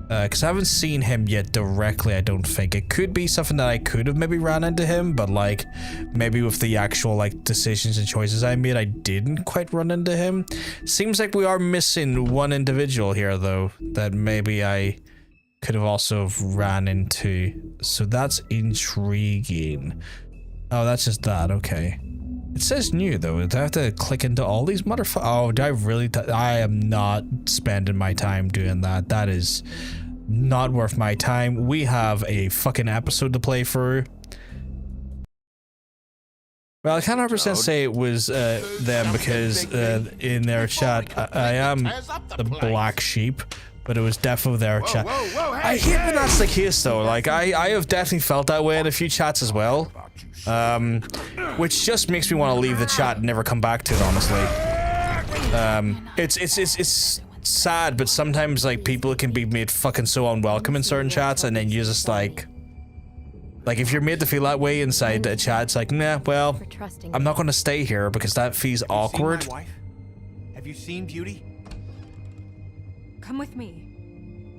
Because I haven't seen him yet directly, I don't think. It could be something that I could have maybe ran into him, but like maybe with the actual like decisions and choices I made, I didn't quite run into him. Seems like we are missing one individual here though, that maybe I could have also ran into. So that's intriguing. Oh, that's just that, okay. It says new though. Do I have to click into all these motherfuckers? Oh, do I really? I am not spending my time doing that. That is not worth my time. We have a fucking episode to play through. Well, I can't 100% say it was them because in their chat, I am the black sheep, but it was definitely their chat. I hate when that's the case though. Like I have definitely felt that way in a few chats as well. Which just makes me want to leave the chat and never come back to it, honestly. It's sad, but sometimes like people can be made fucking so unwelcome in certain chats, and then you just like if you're made to feel that way inside a chat, it's like, nah, well, I'm not gonna stay here because that feels awkward. Have you seen Beauty? Come with me.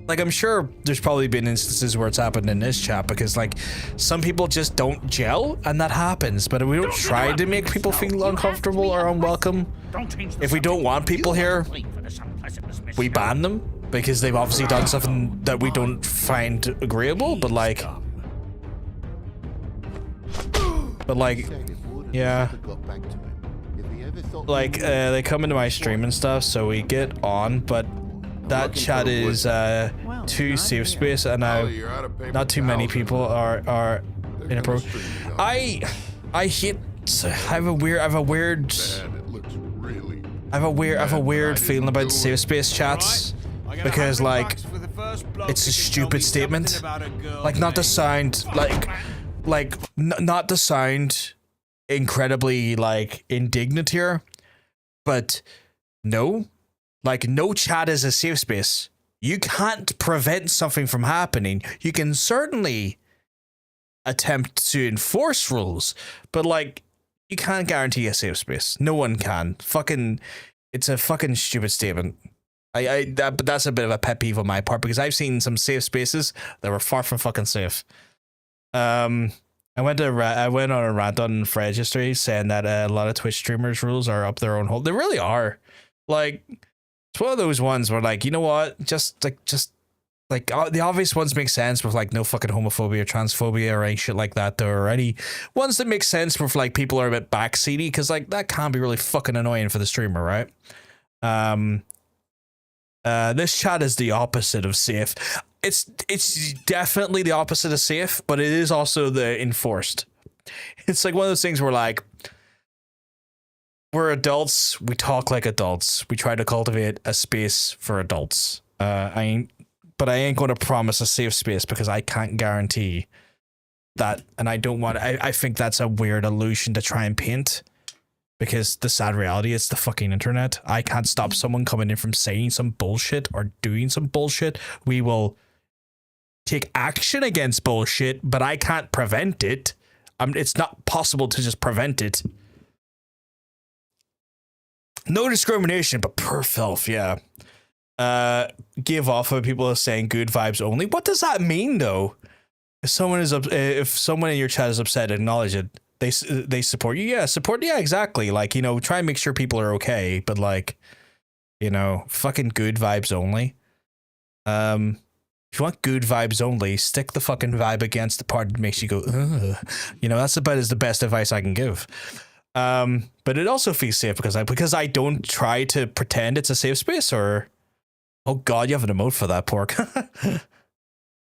Like, I'm sure there's probably been instances where it's happened in this chat because, like, some people just don't gel, and that happens. But we don't try to make people feel uncomfortable or unwelcome. If we don't want people here, we ban them because they've obviously done something that we don't find agreeable. But like, yeah. Like, they come into my stream and stuff, so we get on, but that chat is too safe space, and not too many people are inappropriate. I hate. I have a weird feeling about safe space chats because like it's a stupid statement. Like not to sound not to sound incredibly like indignant here, but no. Like, no chat is a safe space. You can't prevent something from happening. You can certainly attempt to enforce rules, but, like, you can't guarantee a safe space. No one can. It's a fucking stupid statement. But that's a bit of a pet peeve on my part, because I've seen some safe spaces that were far from fucking safe. I went on a rant on Fred yesterday saying that a lot of Twitch streamers' rules are up their own hole. They really are. Like, it's one of those ones where, like, you know what? Just the obvious ones make sense with, like, no fucking homophobia or transphobia or any shit like that, or any ones that make sense with, like, people are a bit backseaty, because, like, that can be really fucking annoying for the streamer, right? This chat is the opposite of safe. It's definitely the opposite of safe, but it is also the enforced. It's like one of those things where, like, we're adults, we talk like adults, we try to cultivate a space for adults. I ain't going to promise a safe space because I can't guarantee that, and I don't want. I think that's a weird illusion to try and paint, because the sad reality is the fucking internet. I can't stop someone coming in from saying some bullshit or doing some bullshit. We will take action against bullshit, but I can't prevent it. It's not possible to just prevent it. No discrimination, but pure filth, yeah. Give off of people saying good vibes only. What does that mean, though? If someone in your chat is upset, acknowledge it. They support you. Yeah, support. Yeah, exactly. Like, you know, try and make sure people are okay. But like, you know, fucking good vibes only. If you want good vibes only, stick the fucking vibe against the part that makes you go, ugh. You know, that's about the best advice I can give. But it also feels safe because I don't try to pretend it's a safe space, or oh god, you have an emote for that, pork.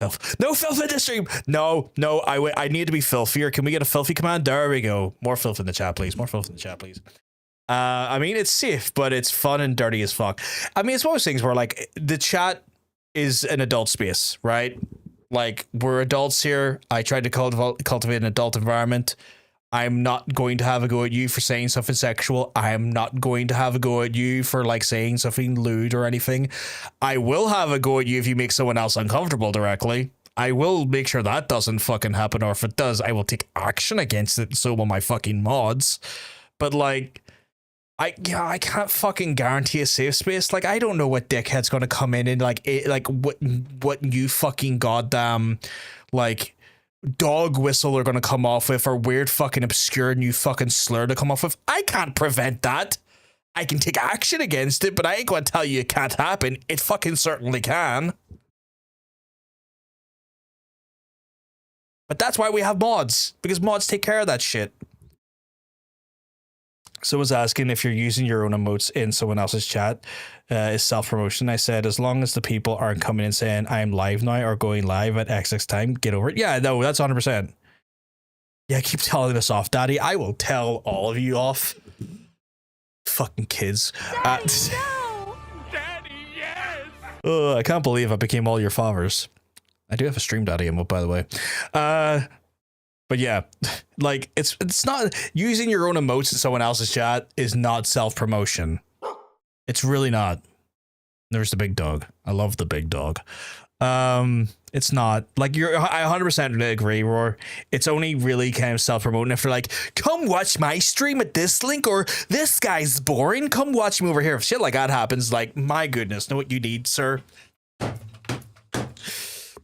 No filth in the stream. No, I need to be filthier. Can we get a filthy command? There we go. More filth in the chat, please. More filth in the chat, please. I mean, it's safe, but it's fun and dirty as fuck. I mean, it's one of those things where, like, the chat is an adult space, right? Like, we're adults here. I tried to cultivate an adult environment. I'm not going to have a go at you for saying something sexual. I'm not going to have a go at you for, like, saying something lewd or anything. I will have a go at you if you make someone else uncomfortable directly. I will make sure that doesn't fucking happen, or if it does, I will take action against it, so will my fucking mods. But, like, I can't fucking guarantee a safe space. Like, I don't know what dickhead's gonna come in and what new fucking goddamn like dog whistle are gonna come off with, or weird fucking obscure new fucking slur to come off with. I can't prevent that. I can take action against it, but I ain't gonna tell you it can't happen. It fucking certainly can. But that's why we have mods, because mods take care of that shit. Someone's asking if you're using your own emotes in someone else's chat is self-promotion. I said, as long as the people aren't coming in saying I'm live now or going live at XX time, get over it. Yeah, no, that's 100%. Yeah, keep telling us off, Daddy. I will tell all of you off. Fucking kids. Daddy, no! Daddy, yes! I can't believe I became all your fathers. I do have a Stream Daddy emote, by the way. But yeah, like it's not using your own emotes in someone else's chat is not self-promotion. It's really not. There's the big dog. I love the big dog. It's not like I 100% agree, Roar. It's only really kind of self-promoting if they're like, come watch my stream at this link, or this guy's boring. Come watch me over here. If shit like that happens, like, my goodness, know what you need, sir.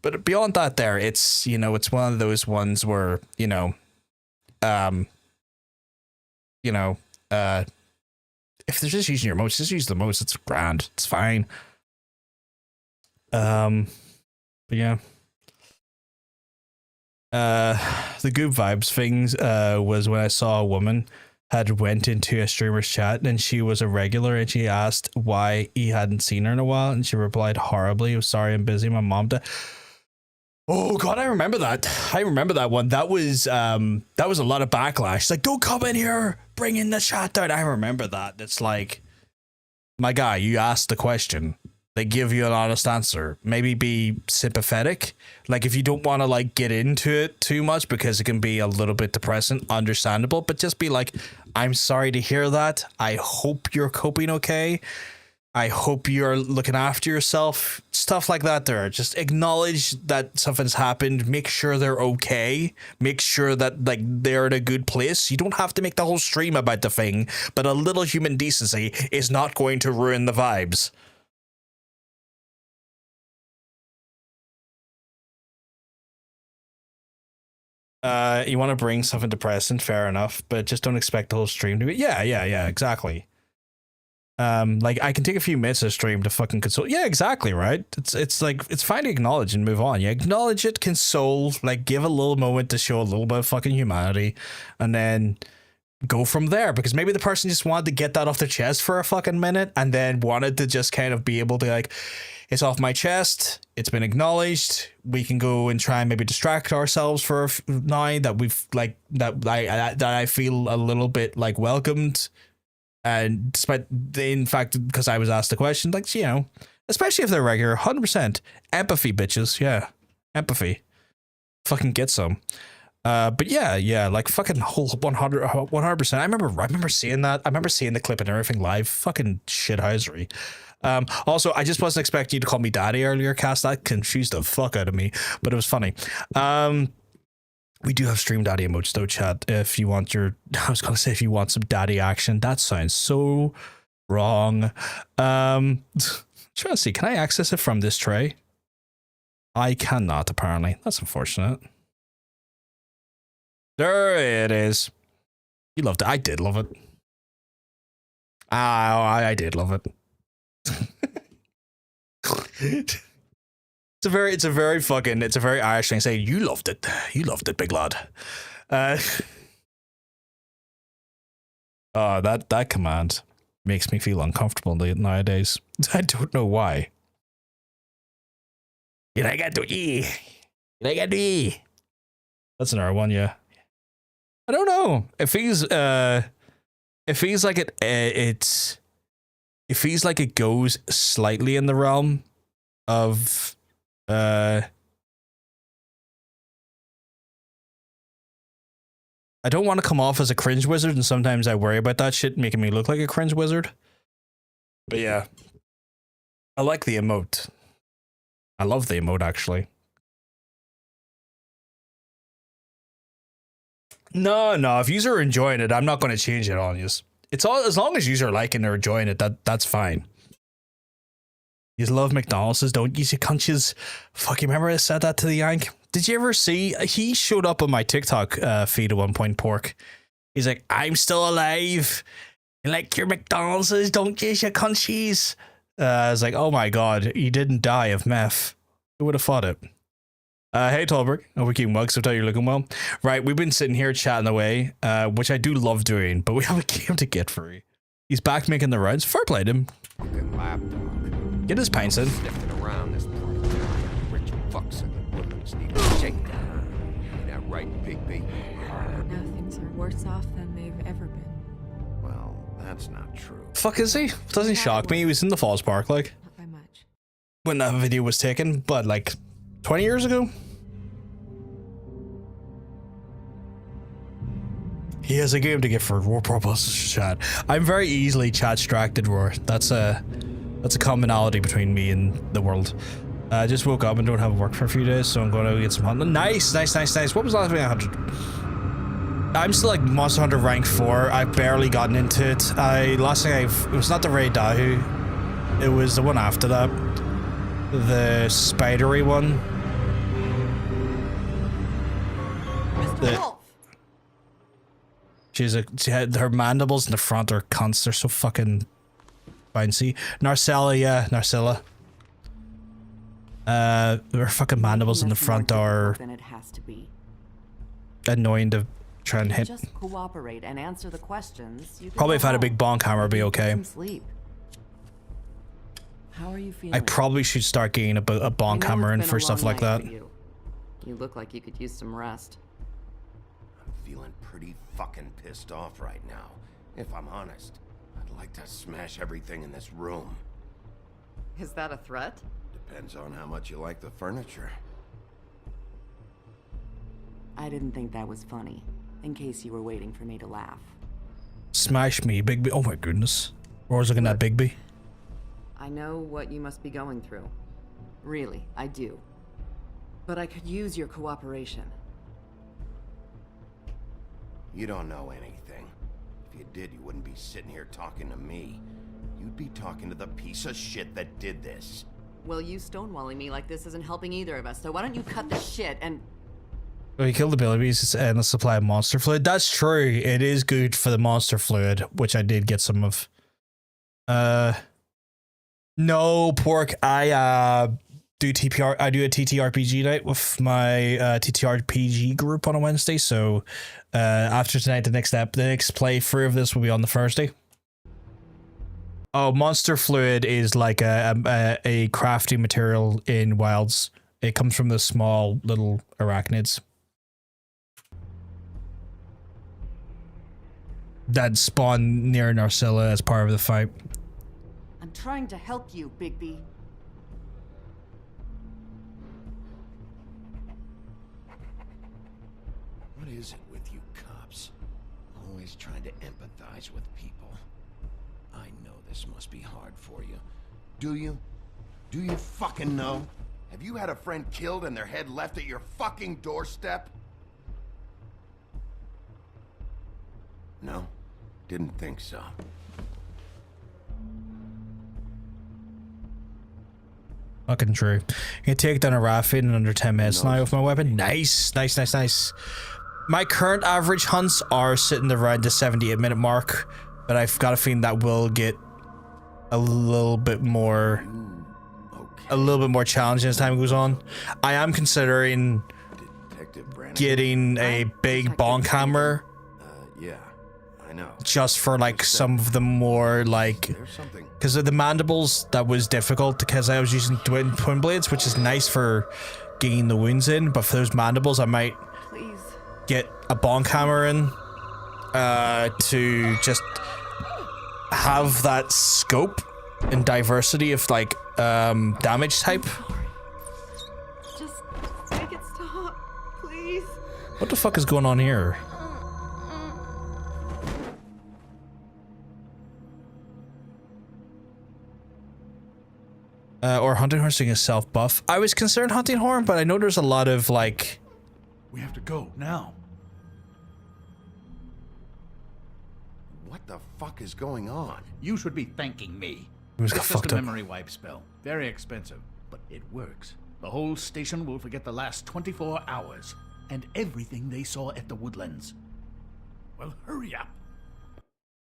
But beyond that there, it's, you know, it's one of those ones where, if they're just using your emotes, just use the emotes. It's grand. It's fine. But yeah. The good vibes things was when I saw a woman had went into a streamer's chat and she was a regular and she asked why he hadn't seen her in a while, and she replied horribly, sorry, I'm busy, my mom died. Oh god, I remember that. I remember that one. That was a lot of backlash. It's like, don't come in here, bring in the chat down. I remember that. It's like, my guy, you asked the question. They give you an honest answer. Maybe be sympathetic. Like, if you don't want to like get into it too much because it can be a little bit depressing, understandable, but just be like, I'm sorry to hear that. I hope you're coping okay. I hope you're looking after yourself. Stuff like that there. Just acknowledge that something's happened. Make sure they're okay. Make sure that like they're in a good place. You don't have to make the whole stream about the thing, but a little human decency is not going to ruin the vibes. You want to bring something depressing, fair enough, but just don't expect the whole stream to be. Yeah, exactly. Like, I can take a few minutes of stream to fucking console. Yeah, exactly, right? It's like, it's fine to acknowledge and move on. You acknowledge it, console, like, give a little moment to show a little bit of fucking humanity, and then go from there, because maybe the person just wanted to get that off their chest for a fucking minute, and then wanted to just kind of be able to, like, it's off my chest, it's been acknowledged, we can go and try and maybe distract ourselves for now that we've, like, that I feel a little bit, like, welcomed. And despite in fact, because I was asked the question, like, you know, especially if they're regular, 100% empathy, bitches. Yeah, empathy. Fucking get some. But yeah, like fucking whole 100%. I remember seeing that. I remember seeing the clip and everything live. Fucking shithousery. Also, I just wasn't expecting you to call me daddy earlier, Cass. That confused the fuck out of me, but it was funny. We do have Stream Daddy emotes though, chat. If you want I was gonna say if you want some daddy action. That sounds so wrong. Trying to see, can I access it from this tray? I cannot, apparently. That's unfortunate. There it is. You loved it. I did love it. I did love it. It's a very Irish thing saying, you loved it, big lad. That command makes me feel uncomfortable nowadays. I don't know why. That's another one, yeah. I don't know. It feels like it feels like it goes slightly in the realm of I don't want to come off as a cringe wizard, and sometimes I worry about that shit making me look like a cringe wizard. But yeah, I like the emote. I love the emote, actually. No, if you are enjoying it, I'm not going to change it on you. It's all as long as you are liking or enjoying it, that's fine. You love McDonald's, don't you cunches? Fuck, you remember I said that to the Yank? Did you ever see, he showed up on my TikTok feed at one point, Pork. He's like, I'm still alive. You like your McDonald's, don't you cunchies? I was like, oh my god, he didn't die of meth. Who would have thought it? Hey Tolbert, hope we're keeping well, so you're looking well. Right, we've been sitting here chatting away, which I do love doing, but we have a game to get through. He's back making the rounds. Fair play to him. Fucking lapdog. Get his pints in. Sniffing around this part of town. Rich fucks in the woods need a shakedown. Ain't that right, Bigby? Now things are worse off than they've ever been. Well, that's not true. Fuck is he? Doesn't shock me. He was in the Falls Park, like. Not by much. When that video was taken, but like 20 years ago? He has a game to get for Roar Purpose chat. I'm very easily chat distracted, Roar. That's a commonality between me and the world. I just woke up and don't have work for a few days, so I'm going to get some hunting. Nice. What was the last thing I had? I'm still like Monster Hunter rank 4. I've barely gotten into it. It was not the Ray Dahu. It was the one after that. The spidery one. Her mandibles in the front are cunts. They're so fucking bouncy. Narcella, yeah, Narcilla. Her fucking mandibles in the front are Then it has to be. annoying to try and hit. Just cooperate and answer the questions. You can Probably go if I had a home. big bonk hammer, it'd be Get okay. some sleep. How are you feeling? I probably should start getting a bonk I know hammer it's in been for a stuff long like night that. for you. You look like you could use some rest. I'm feeling pretty fucking pissed off right now. If I'm honest, I'd like to smash everything in this room. Is that a threat? Depends on how much you like the furniture. I didn't think that was funny, in case you were waiting for me to laugh. Smash me, Bigby. Oh my goodness. Roar's looking at Bigby. I know what you must be going through. Really, I do. But I could use your cooperation. You don't know anything. If you did, you wouldn't be sitting here talking to me. You'd be talking to the piece of shit that did this. Well, you stonewalling me like this isn't helping either of us, so why don't you cut the shit and... Well, he killed the billies. It's an endless supply of monster fluid. That's true. It is good for the monster fluid, which I did get some of. No, Pork. I do a TTRPG night with my TTRPG group on a Wednesday. So after tonight, the next playthrough of this will be on the Thursday. Oh, monster fluid is like a crafting material in Wilds. It comes from the small little arachnids that spawn near Narcilla as part of the fight. I'm trying to help you, Bigby. What is it with you cops? Always trying to empathize with people. I know this must be hard for you. Do you? Do you fucking know? Have you had a friend killed and their head left at your fucking doorstep? No? Didn't think so. Fucking true. You can take down a Raffin in under 10 minutes now with my weapon. Nice. My current average hunts are sitting around the 78-minute mark, but I've got a feeling that will get a little bit more challenging as time goes on. I am considering getting a big bonk hammer. Yeah, I know. Just for like some of the more like, because of the mandibles, that was difficult because I was using twin blades, which is nice for getting the wounds in, but for those mandibles I might get a bonk hammer in to just have that scope and diversity of like damage type. Just make it stop, please. What the fuck is going on here? Or Hunting Horn doing a self-buff. I was concerned Hunting Horn, but I know there's a lot of, like... We have to go, now. What What the fuck is going on? You should be thanking me. Who's It's got just fucked a up? memory wipe spell. Very expensive, but it works. The whole station will forget the last 24 hours and everything they saw at the Woodlands. Well, hurry up.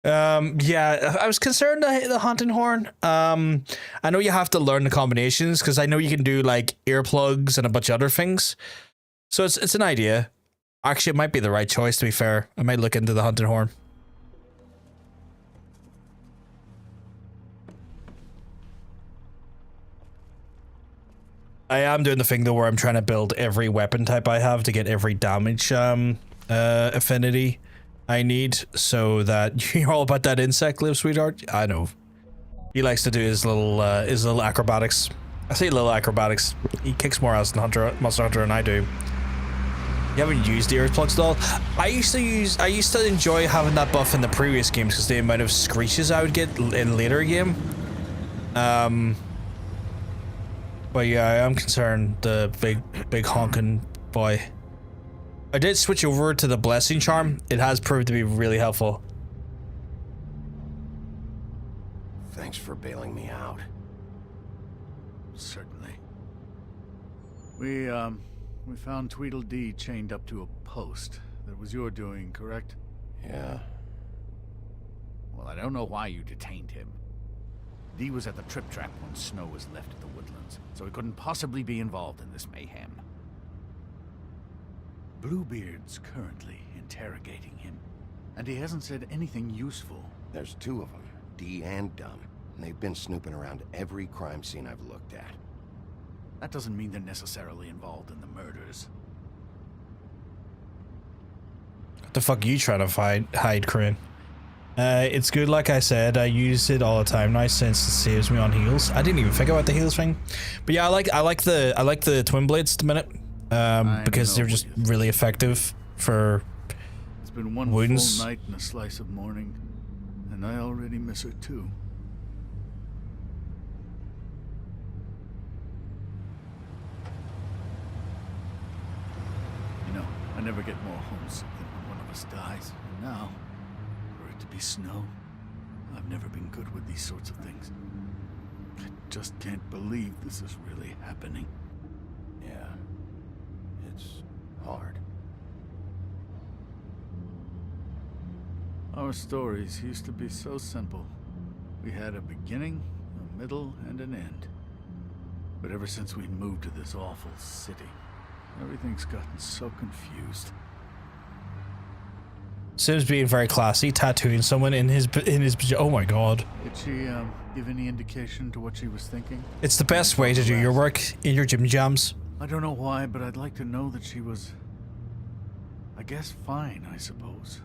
Yeah, I was concerned the hunting horn. I know you have to learn the combinations because I know you can do like earplugs and a bunch of other things. So it's an idea. Actually, it might be the right choice, to be fair. I might look into the hunting horn. I am doing the thing though where I'm trying to build every weapon type I have to get every damage affinity I need, so that you're all about that insect live, sweetheart. I know. He likes to do his little acrobatics. I say little acrobatics. He kicks more ass than Monster Hunter than I do. You haven't used the earplugs doll? I used to enjoy having that buff in the previous games because the amount of screeches I would get in later game. But yeah, I am concerned the big honking boy. I did switch over to the blessing charm. It has proved to be really helpful. Thanks for bailing me out. Certainly. We found Tweedledee chained up to a post. That was your doing, correct? Yeah. Well, I don't know why you detained him. Dee was at the trip trap when Snow was left at the Woodlands, so he couldn't possibly be involved in this mayhem. Bluebeard's currently interrogating him, and he hasn't said anything useful. There's two of them, Dee and Dumb, and they've been snooping around every crime scene I've looked at. That doesn't mean they're necessarily involved in the murders. What the fuck are you trying to hide, Crane? It's good, like I said. I use it all the time now since it saves me on heals. I didn't even think about the heals thing, but yeah, I like the twin blades at the minute, because they're just really effective for It's been one wounds. full night and a slice of morning, and I already miss her too. You know, I never get more homesick than when one of us dies, and now, for it to be Snow, I've never been good with these sorts of things. I just can't believe this is really happening. Yeah. It's hard. Our stories used to be so simple. We had a beginning, a middle, and an end. But ever since we moved to this awful city, everything's gotten so confused. Sim's being very classy, tattooing someone in his oh my god. Did she give any indication to what she was thinking? It's the best way to do your work in your gym jams. I don't know why, but I'd like to know that she was, I guess, fine, I suppose.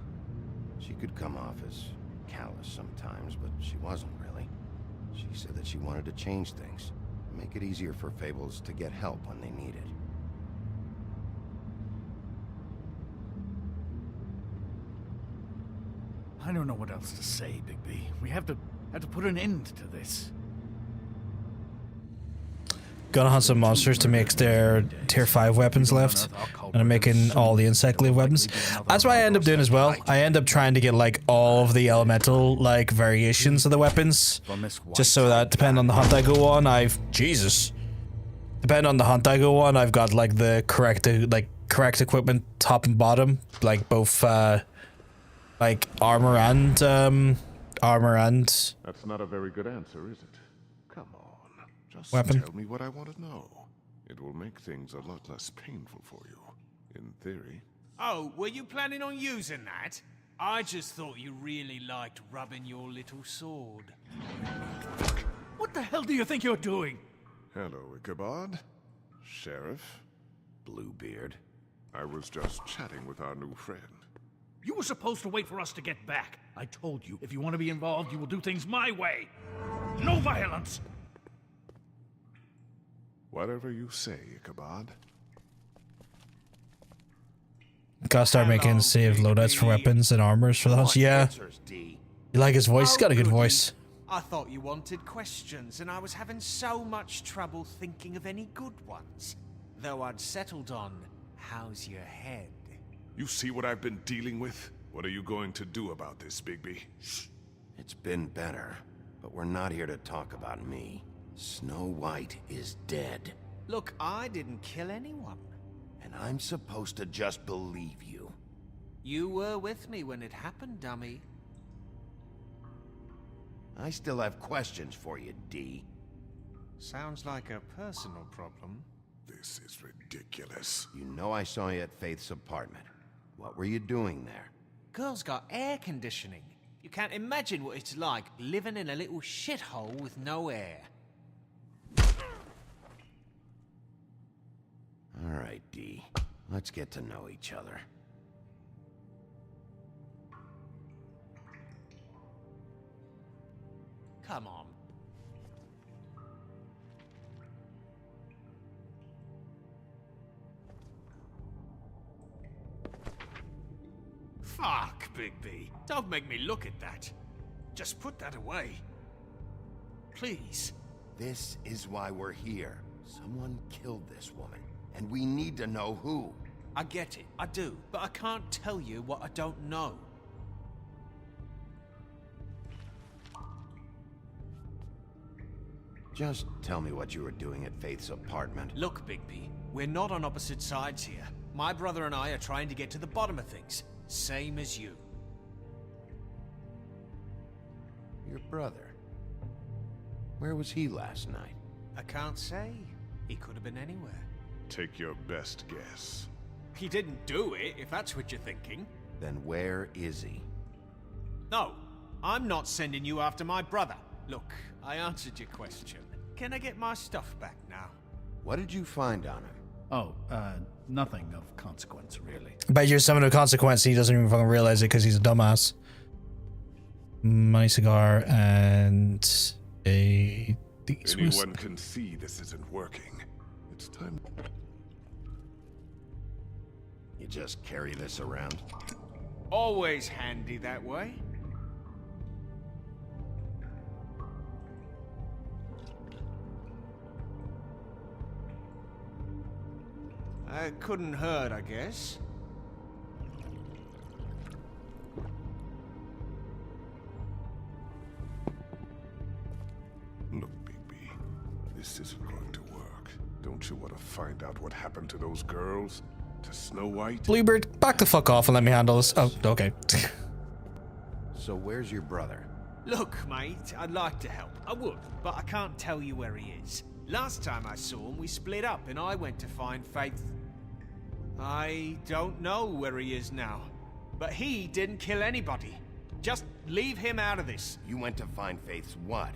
She could come off as callous sometimes, but she wasn't really. She said that she wanted to change things, make it easier for Fables to get help when they need it. I don't know what else to say, Bigby. We have to put an end to this. Gonna hunt some monsters to make their tier 5 weapons left, and I'm making all the insect live weapons. That's what I end up doing as well. I end up trying to get like all of the elemental like variations of the weapons, just so that depending on the hunt I go on, depending on the hunt I go on, I've got like the correct equipment top and bottom, like both like armor and That's not a very good answer, is it? Come on. Just Weapon. tell me what I want to know. It will make things a lot less painful for you, in theory. Oh, were you planning on using that? I just thought you really liked rubbing your little sword. What the hell do you think you're doing? Hello, Ichabod. Sheriff. Bluebeard. I was just chatting with our new friend. You were supposed to wait for us to get back. I told you, if you want to be involved, you will do things my way. No violence! Whatever you say, Ichabod. Gotta start making saved loadouts for weapons and armors for the hunts. Yeah. You like his voice? He's got a good voice. I thought you wanted questions, and I was having so much trouble thinking of any good ones. Though I'd settled on, how's your head? You see what I've been dealing with? What are you going to do about this, Bigby? It's been better, but we're not here to talk about me. Snow White is dead. Look, I didn't kill anyone. And I'm supposed to just believe you. You were with me when it happened, dummy. I still have questions for you, D. Sounds like a personal problem. This is ridiculous. You know I saw you at Faith's apartment. What were you doing there? Girl's got air conditioning. You can't imagine what it's like living in a little shithole with no air. All right, D. Let's get to know each other. Come on. Fuck, Bigby. Don't make me look at that. Just put that away. Please. This is why we're here. Someone killed this woman, and we need to know who. I get it, I do, but I can't tell you what I don't know. Just tell me what you were doing at Faith's apartment. Look, Bigby, we're not on opposite sides here. My brother and I are trying to get to the bottom of things. Same as you. Your brother? Where was he last night? I can't say. He could have been anywhere. Take your best guess. He didn't do it, if that's what you're thinking. Then where is he? No, I'm not sending you after my brother. Look, I answered your question. Can I get my stuff back now? What did you find on him? Oh, nothing of consequence, really. Bet you're someone of consequence, he doesn't even fucking realize it because he's a dumbass. Money, cigar, and a... Anyone can see this isn't working. It's time... You just carry this around? Always handy that way. It couldn't hurt, I guess. Look, Bigby, this isn't going to work. Don't you want to find out what happened to those girls? To Snow White? Bluebird, back the fuck off and let me handle this. Oh, okay. So where's your brother? Look, mate, I'd like to help. I would, but I can't tell you where he is. Last time I saw him, we split up and I went to find Faith. I don't know where he is now, but he didn't kill anybody. Just leave him out of this. You went to find Faith's what?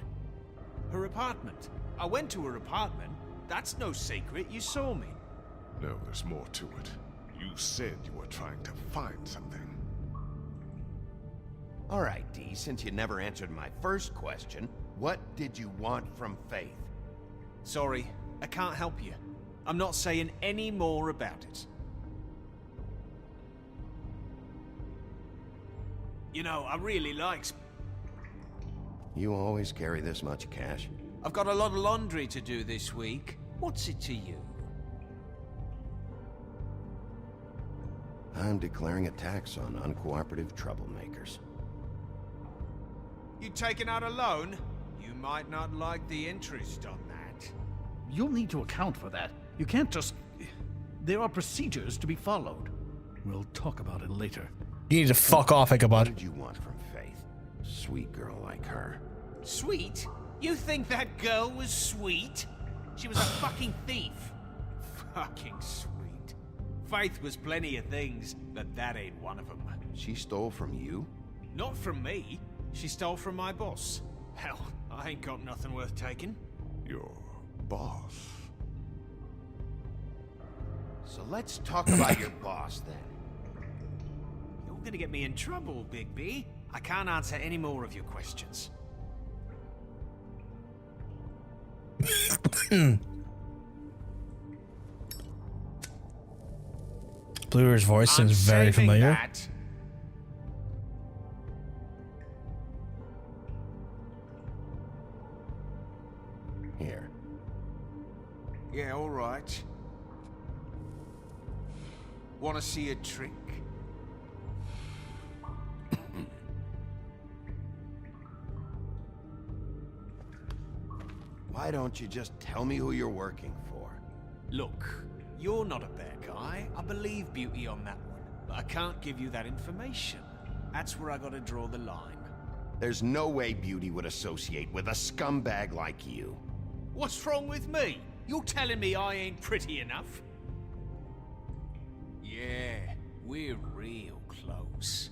Her apartment. I went to her apartment. That's no secret. You saw me. No, there's more to it. You said you were trying to find something. All right, D, since you never answered my first question, what did you want from Faith? Sorry, I can't help you. I'm not saying any more about it. You know, I really like... You always carry this much cash? I've got a lot of laundry to do this week. What's it to you? I'm declaring a tax on uncooperative troublemakers. You taking out a loan? You might not like the interest on that. You'll need to account for that. You can't just... There are procedures to be followed. We'll talk about it later. You need to fuck off, Ichabod. What did you want from Faith? Sweet girl like her. Sweet? You think that girl was sweet? She was a fucking thief. Fucking sweet. Faith was plenty of things, but that ain't one of them. She stole from you? Not from me. She stole from my boss. Hell, I ain't got nothing worth taking. Your boss? So let's talk about your boss, then. You're gonna get me in trouble, Bigby. I can't answer any more of your questions. Bluer's voice seems very familiar. That. Here. Yeah, all right. Want to see a trick? Why don't you just tell me who you're working for? Look, you're not a bad guy. I believe Beauty on that one. But I can't give you that information. That's where I gotta draw the line. There's no way Beauty would associate with a scumbag like you. What's wrong with me? You're telling me I ain't pretty enough? Yeah, we're real close.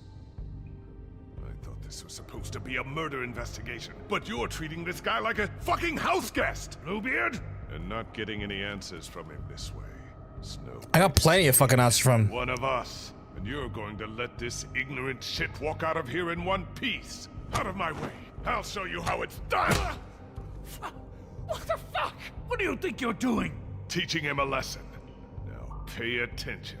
I thought this was supposed to be a murder investigation, but you're treating this guy like a fucking house guest, Bluebeard! And not getting any answers from him this way. Snow. I got plenty of fucking answers from One of us. And you're going to let this ignorant shit walk out of here in one piece. Out of my way. I'll show you how it's done! What the fuck? What do you think you're doing? Teaching him a lesson. Now pay attention.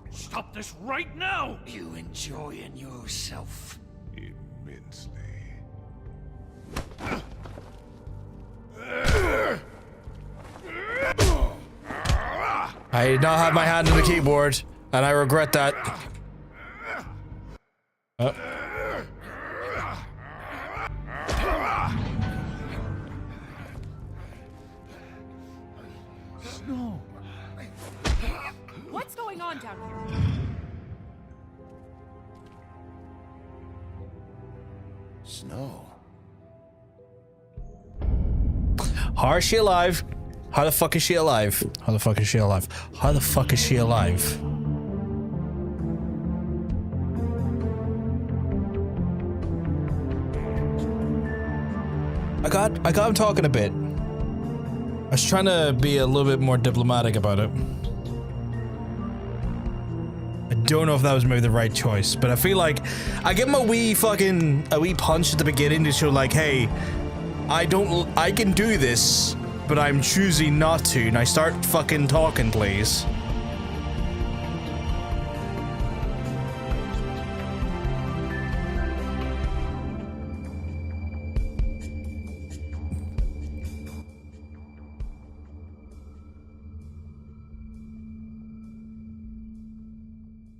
Stop this right now! You enjoying yourself? Immensely. I did not have my hand on the keyboard, and I regret that. Snow. What's going on down here? Snow. How is she alive? How the fuck is she alive? How the fuck is she alive? How the fuck is she alive? I got him talking a bit. I was trying to be a little bit more diplomatic about it. I don't know if that was maybe the right choice, but I feel like I give him a wee punch at the beginning to show like, hey, I can do this, but I'm choosing not to. And I start fucking talking, please.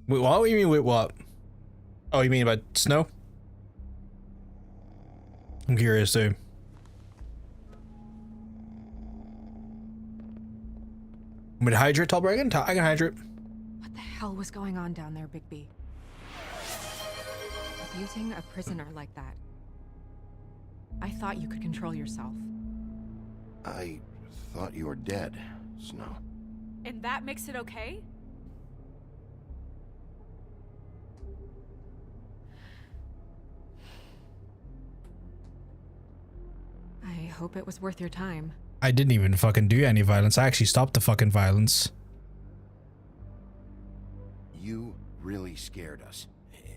Wait, what? What do you mean, wait, what? Oh, you mean about Snow? I'm curious too. I'm gonna hydrate, Tallbro. I can hydrate. What the hell was going on down there, Bigby? Abusing a prisoner like that. I thought you could control yourself. I thought you were dead, Snow. And that makes it okay? I hope it was worth your time. I didn't even fucking do any violence. I actually stopped the fucking violence. You really scared us.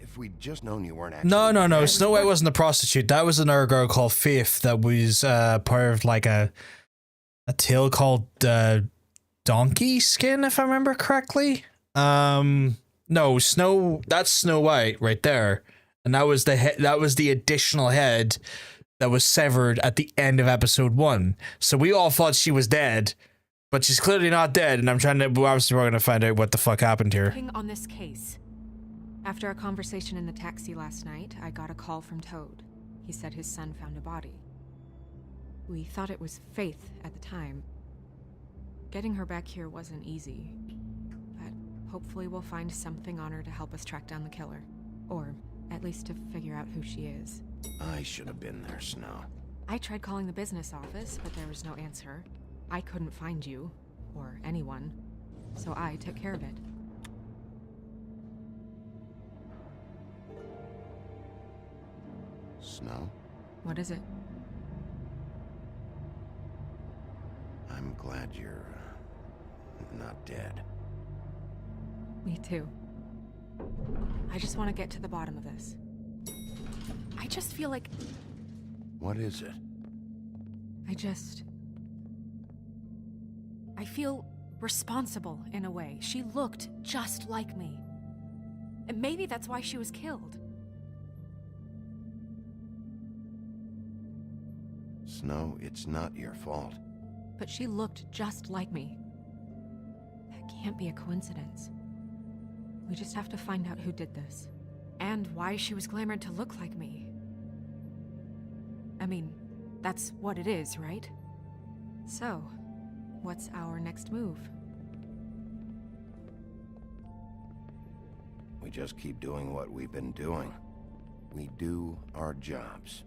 If we'd just known you weren't actually... No. Snow White wasn't a prostitute. That was another girl called Faith that was part of like a tale called Donkey Skin, if I remember correctly. No, that's Snow White right there. And that was the additional head that was severed at the end of episode 1. So we all thought she was dead, but she's clearly not dead, and obviously we're gonna find out what the fuck happened here. On this case. After a conversation in the taxi last night, I got a call from Toad. He said his son found a body. We thought it was Faith at the time. Getting her back here wasn't easy, but hopefully we'll find something on her to help us track down the killer. Or at least to figure out who she is. I should have been there, Snow. I tried calling the business office, but there was no answer. I couldn't find you, or anyone, so I took care of it. Snow? What is it? I'm glad you're not dead. Me too. I just want to get to the bottom of this. I just feel like... What is it? I feel responsible in a way. She looked just like me. And maybe that's why she was killed. Snow, it's not your fault. But she looked just like me. That can't be a coincidence. We just have to find out who did this. And why she was glamored to look like me. I mean, That's what it is, right? So, what's our next move? We just keep doing what we've been doing. We do our jobs.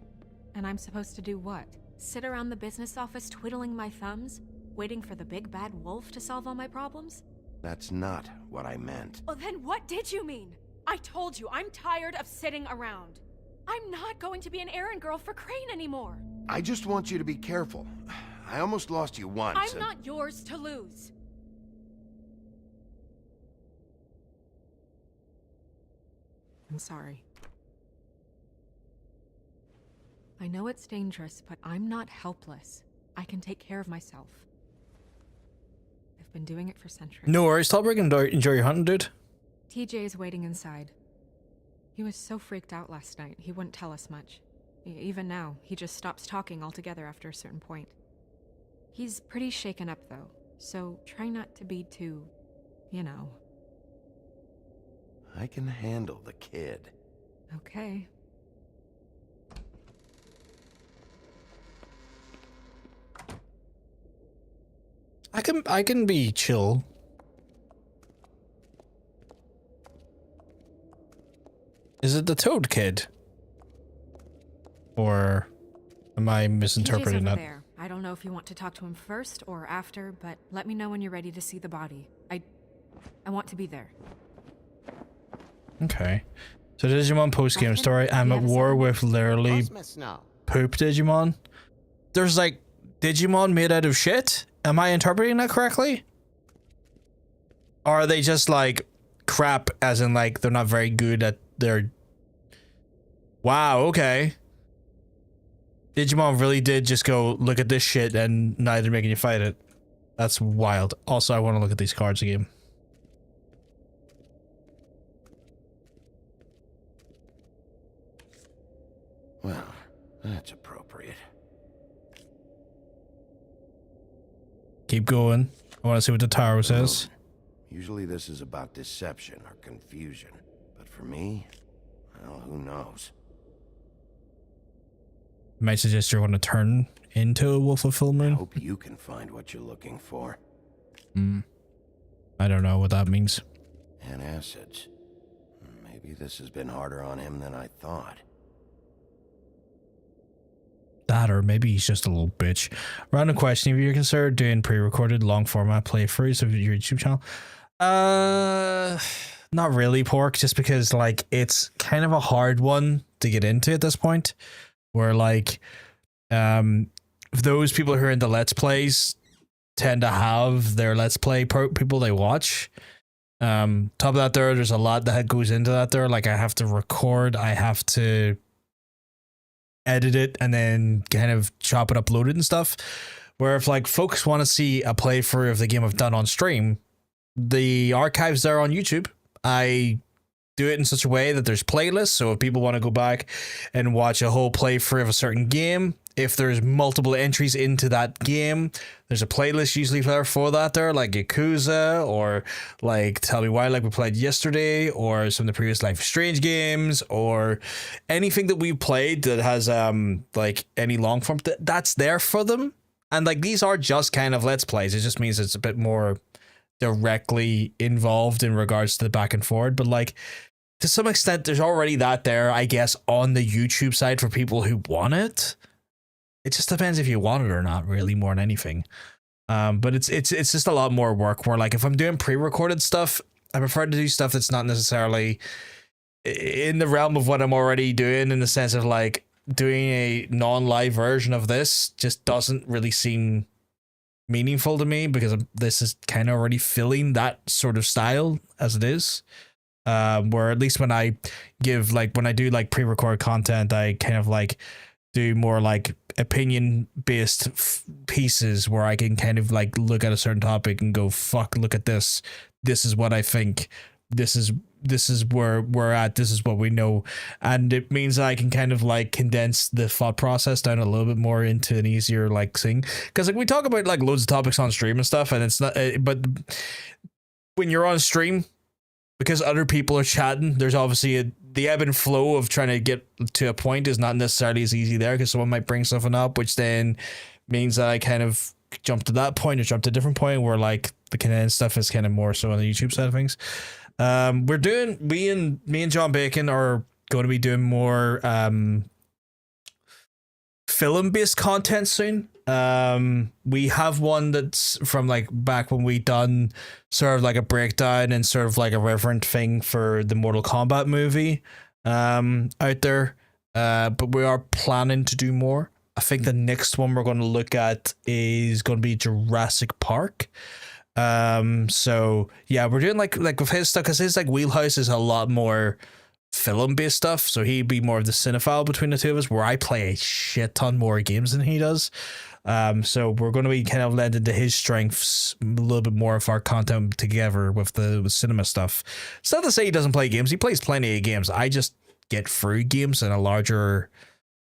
And I'm supposed to do what? Sit around the business office twiddling my thumbs? Waiting for the big bad wolf to solve all my problems? That's not what I meant. Well, then what did you mean? I told you, I'm tired of sitting around. I'm not going to be an errand girl for Crane anymore. I just want you to be careful. I almost lost you once. I'm not yours to lose. I'm sorry. I know it's dangerous, but I'm not helpless. I can take care of myself. I've been doing it for centuries. No worries, Talbert. Enjoy your hunting, dude. TJ is waiting inside. He was so freaked out last night, he wouldn't tell us much. Even now, he just stops talking altogether after a certain point. He's pretty shaken up, though, so try not to be too, you know. I can handle the kid. Okay. I can be chill. Is it the Toad kid? Or am I misinterpreting TJ's over that? there. I don't know if you want to talk to him first or after, but let me know when you're ready to see the body. I want to be there. Okay. So Digimon post-game story. I'm at war with literally poop Digimon. There's like Digimon made out of shit? Am I interpreting that correctly? Or are they just like crap as in like they're not very good at their... Wow, okay. Digimon really did just go, look at this shit and now they're making you fight it. That's wild. Also, I want to look at these cards again. Well, that's appropriate. Keep going. I want to see what the tarot says. Usually this is about deception or confusion. But for me, well, who knows? Might suggest you're going to turn into a Wolf of Full Moon. I hope you can find what you're looking for. I don't know what that means. Antacids. Maybe this has been harder on him than I thought. That, or maybe he's just a little bitch. Random question: have you considered doing pre-recorded long format playthroughs of your YouTube channel? Not really, Pork, just because like it's kind of a hard one to get into at this point. Where like those people who are into Let's Plays tend to have their Let's Play people they watch. Top of that there's a lot that goes into that there. Like I have to record, I have to edit it and then kind of chop it, upload it and stuff. Where if like folks want to see a playthrough of the game I've done on stream, the archive's there on YouTube. I do it in such a way that there's playlists, so if people want to go back and watch a whole playthrough of a certain game, if there's multiple entries into that game, there's a playlist usually there for that there, like Yakuza, or like Tell Me Why, like we played yesterday, or some of the previous Life is Strange games, or anything that we've played that has like any long form, that's there for them. And like these are just kind of Let's Plays, it just means it's a bit more directly involved in regards to the back and forward, but like to some extent there's already that there, I guess, on the YouTube side for people who want it. It just depends if you want it or not, really, more than anything. But it's just a lot more work where like if I'm doing pre-recorded stuff, I prefer to do stuff that's not necessarily in the realm of what I'm already doing, in the sense of like doing a non-live version of this just doesn't really seem meaningful to me, because this is kind of already filling that sort of style as it is. Where at least when I give like, when I do like pre-record content, I kind of like do more like opinion based pieces where I can kind of like look at a certain topic and go, fuck, look at this. This is what I think. This is where we're at. This is what we know. And it means I can kind of like condense the thought process down a little bit more into an easier like thing. Because like we talk about like loads of topics on stream and stuff, and it's not, but when you're on stream, because other people are chatting, there's obviously the ebb and flow of trying to get to a point is not necessarily as easy there, because someone might bring something up, which then means that I kind of jump to that point or jump to a different point where like the condensed stuff is kind of more so on the YouTube side of things. We're doing, me and John Bacon are going to be doing more film-based content soon. We have one that's from like back when we done sort of like a breakdown and sort of like a reverent thing for the Mortal Kombat movie out there, but we are planning to do more. I think the next one we're going to look at is going to be Jurassic Park. So yeah, we're doing like with his stuff, because his like wheelhouse is a lot more film-based stuff, so he'd be more of the cinephile between the two of us, where I play a shit ton more games than he does. So we're going to be kind of led into his strengths, a little bit more of our content together with cinema stuff. It's not to say he doesn't play games. He plays plenty of games. I just get through games in a larger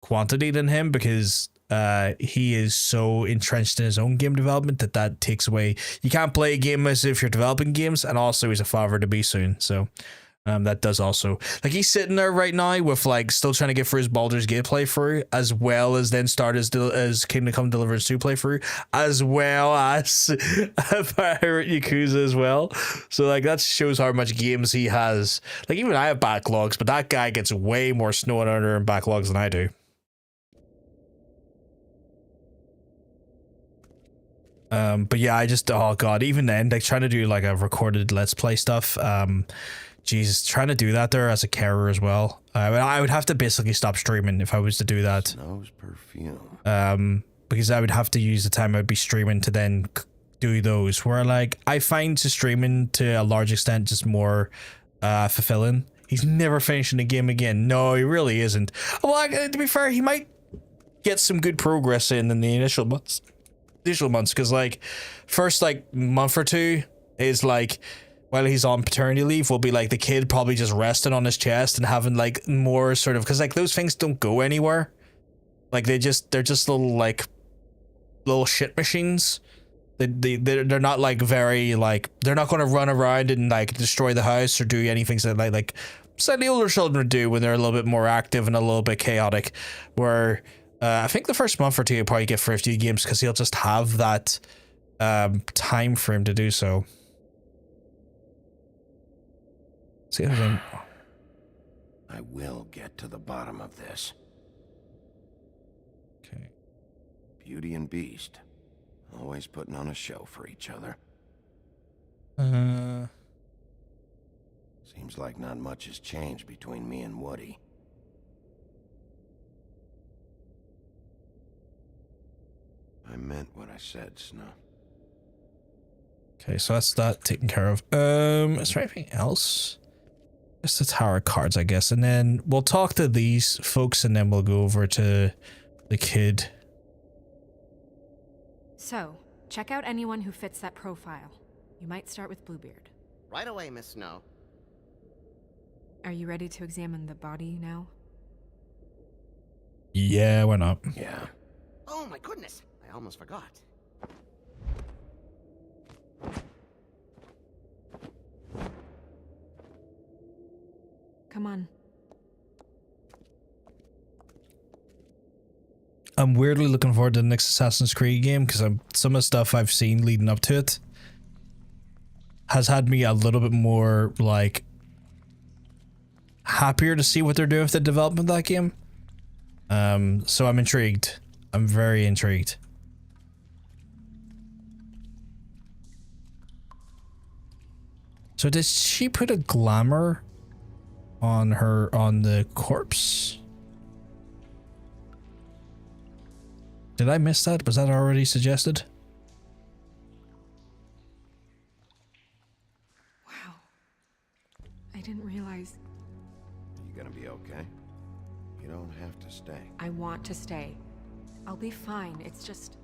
quantity than him, because he is so entrenched in his own game development that takes away. You can't play a game as if you're developing games, and also he's a father to be soon, so that does also, like, he's sitting there right now with like still trying to get through his Baldur's Gate playthrough, as well as then start as Kingdom Come Deliverance 2 playthrough, as well as Pirate Yakuza as well. So like that shows how much games he has. Like even I have backlogs, but that guy gets way more snowing under and backlogs than I do. But yeah, I just, oh god, even then, like trying to do like a recorded let's play stuff, Jesus, trying to do that there as a carer as well. I would have to basically stop streaming if I was to do that. Snow's perfume. Because I would have to use the time I'd be streaming to then do those. Where like I find streaming to a large extent just more fulfilling. He's never finishing the game again. No, he really isn't. Well, to be fair, he might get some good progress in the initial months. Because like first like month or two is like, while he's on paternity leave, will be like the kid probably just resting on his chest and having like more sort of, because like those things don't go anywhere. Like they're just little shit machines. They're not like very like, they're not going to run around and like destroy the house or do anything that like slightly older children would do when they're a little bit more active and a little bit chaotic. Where I think the first month or two you'll probably get for a few games, because he'll just have that time frame to do so. See if I will get to the bottom of this. Okay. Beauty and Beast, always putting on a show for each other. Seems like not much has changed between me and Woody. I meant what I said, Snow. Okay, so that's that taken care of. Is there anything else? Just the tarot cards, I guess, and then we'll talk to these folks, and then we'll go over to the kid. So, check out anyone who fits that profile. You might start with Bluebeard. Right away, Miss Snow. Are you ready to examine the body now? Yeah, why not? Yeah. Oh my goodness, I almost forgot. Come on. I'm weirdly looking forward to the next Assassin's Creed game, because some of the stuff I've seen leading up to it has had me a little bit more like happier to see what they're doing with the development of that game. So I'm intrigued. I'm very intrigued. So did she put a glamour on the corpse? Did I miss that? Was that already suggested? Wow. I didn't realize. You gonna be okay? You don't have to stay. I want to stay. I'll be fine. It's just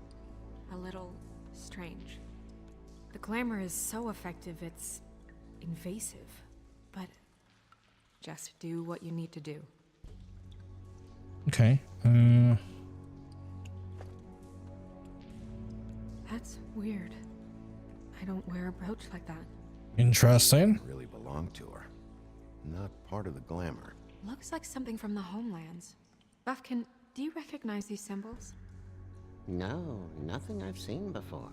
a little strange. The glamour is so effective, it's invasive. But just do what you need to do. Okay. That's weird. I don't wear a brooch like that. Interesting. Really belonged to her. Not part of the glamour. Looks like something from the homelands. Buffkin, do you recognize these symbols? No, nothing I've seen before.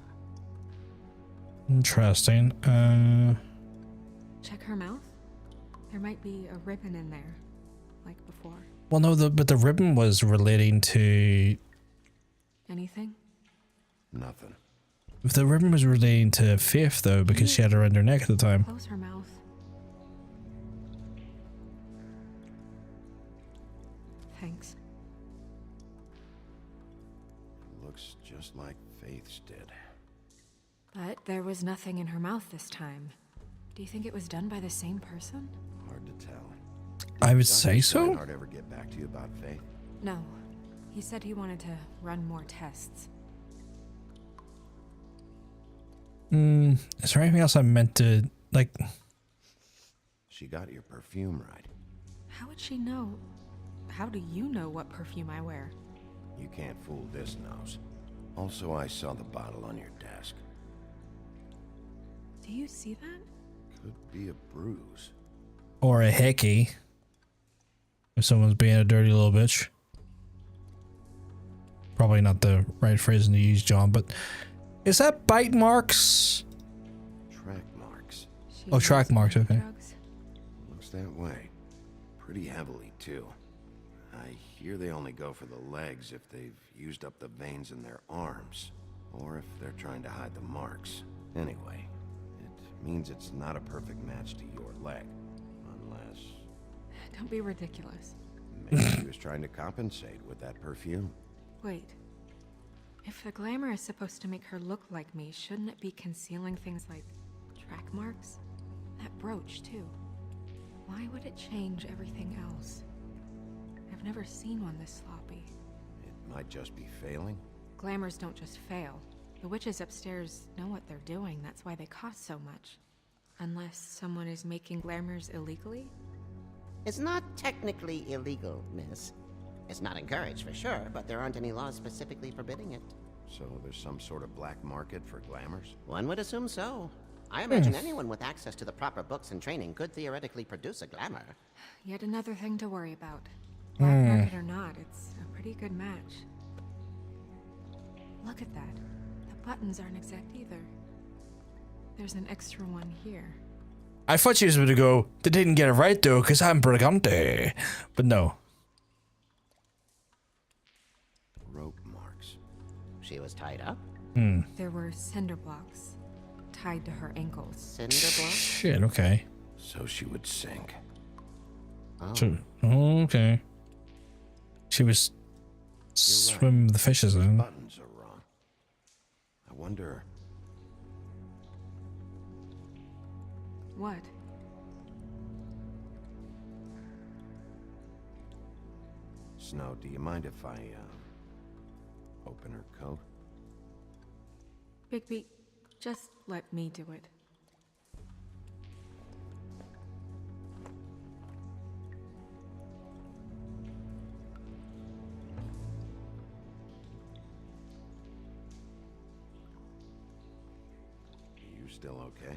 Interesting. Check her mouth. There might be a ribbon in there, like before. Well, no, but the ribbon was relating to... Anything? Nothing. If the ribbon was relating to Faith, though, because she had her around her neck at the time. Close her mouth. Thanks. Looks just like Faith's did. But there was nothing in her mouth this time. Do you think it was done by the same person? Hard to tell. I would Did say Dr. so. Steinhardt ever get back to you about Faith? No. He said he wanted to run more tests. Is there anything else I meant to, like... She got your perfume right. How would she know? How do you know what perfume I wear? You can't fool this nose. Also, I saw the bottle on your desk. Do you see that? Could be a bruise. Or a hickey. If someone's being a dirty little bitch. Probably not the right phrasing to use, John, but... Is that bite marks? Track marks. Oh, track marks, okay. Drugs? Looks that way. Pretty heavily, too. I hear they only go for the legs if they've used up the veins in their arms. Or if they're trying to hide the marks. Anyway, it means it's not a perfect match to your leg. Unless... Don't be ridiculous. maybe he was trying to compensate with that perfume. Wait. If the glamour is supposed to make her look like me, shouldn't it be concealing things like track marks? That brooch, too. Why would it change everything else? I've never seen one this sloppy. It might just be failing. Glamours don't just fail. The witches upstairs know what they're doing, that's why they cost so much. Unless someone is making glamours illegally? It's not technically illegal, miss. It's not encouraged for sure, but there aren't any laws specifically forbidding it. So there's some sort of black market for glamours? One would assume so. I imagine anyone with access to the proper books and training could theoretically produce a glamour. Yet another thing to worry about. Black market or not, it's a pretty good match. Look at that. The buttons aren't exact either. There's an extra one here. I thought she was going to go, they didn't get it right though, because I'm Brigante. But no. Rope marks. She was tied up? There were cinder blocks tied to her ankles. Cinder blocks? Shit, okay. So she would sink. Oh. So, okay. She was swimming with the fishes then. Buttons are wrong. I wonder... What? Snow, do you mind if I, open her coat? Bigby, just let me do it. You still okay?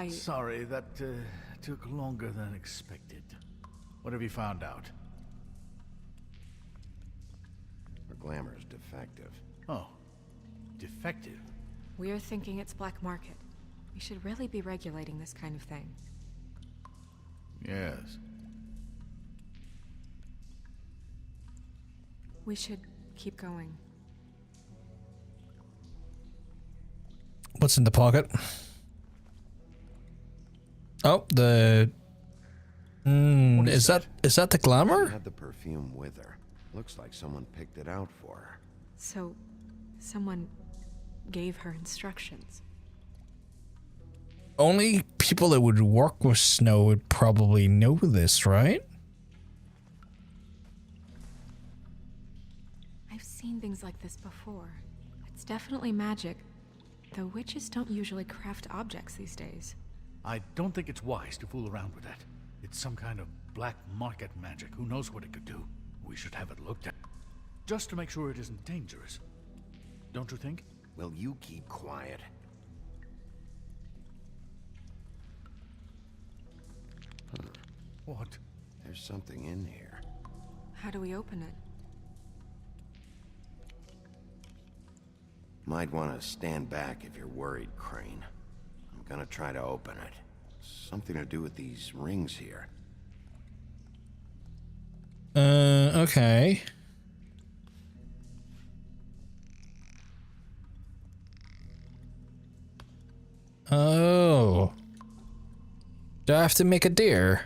Sorry, that took longer than expected. What have you found out? Her glamour's defective. Oh, defective? We're thinking it's black market. We should really be regulating this kind of thing. Yes. We should keep going. What's in the pocket? Oh, the... is that the glamour? She had the perfume with her. Looks like someone picked it out for her. So, someone gave her instructions. Only people that would work with Snow would probably know this, right? I've seen things like this before. It's definitely magic, though witches don't usually craft objects these days. I don't think it's wise to fool around with that. It's some kind of black market magic. Who knows what it could do? We should have it looked at. Just to make sure it isn't dangerous. Don't you think? Will you keep quiet? What? There's something in here. How do we open it? Might want to stand back if you're worried, Crane. I'm gonna try to open it. Something to do with these rings here. Okay. Oh. Do I have to make a deer?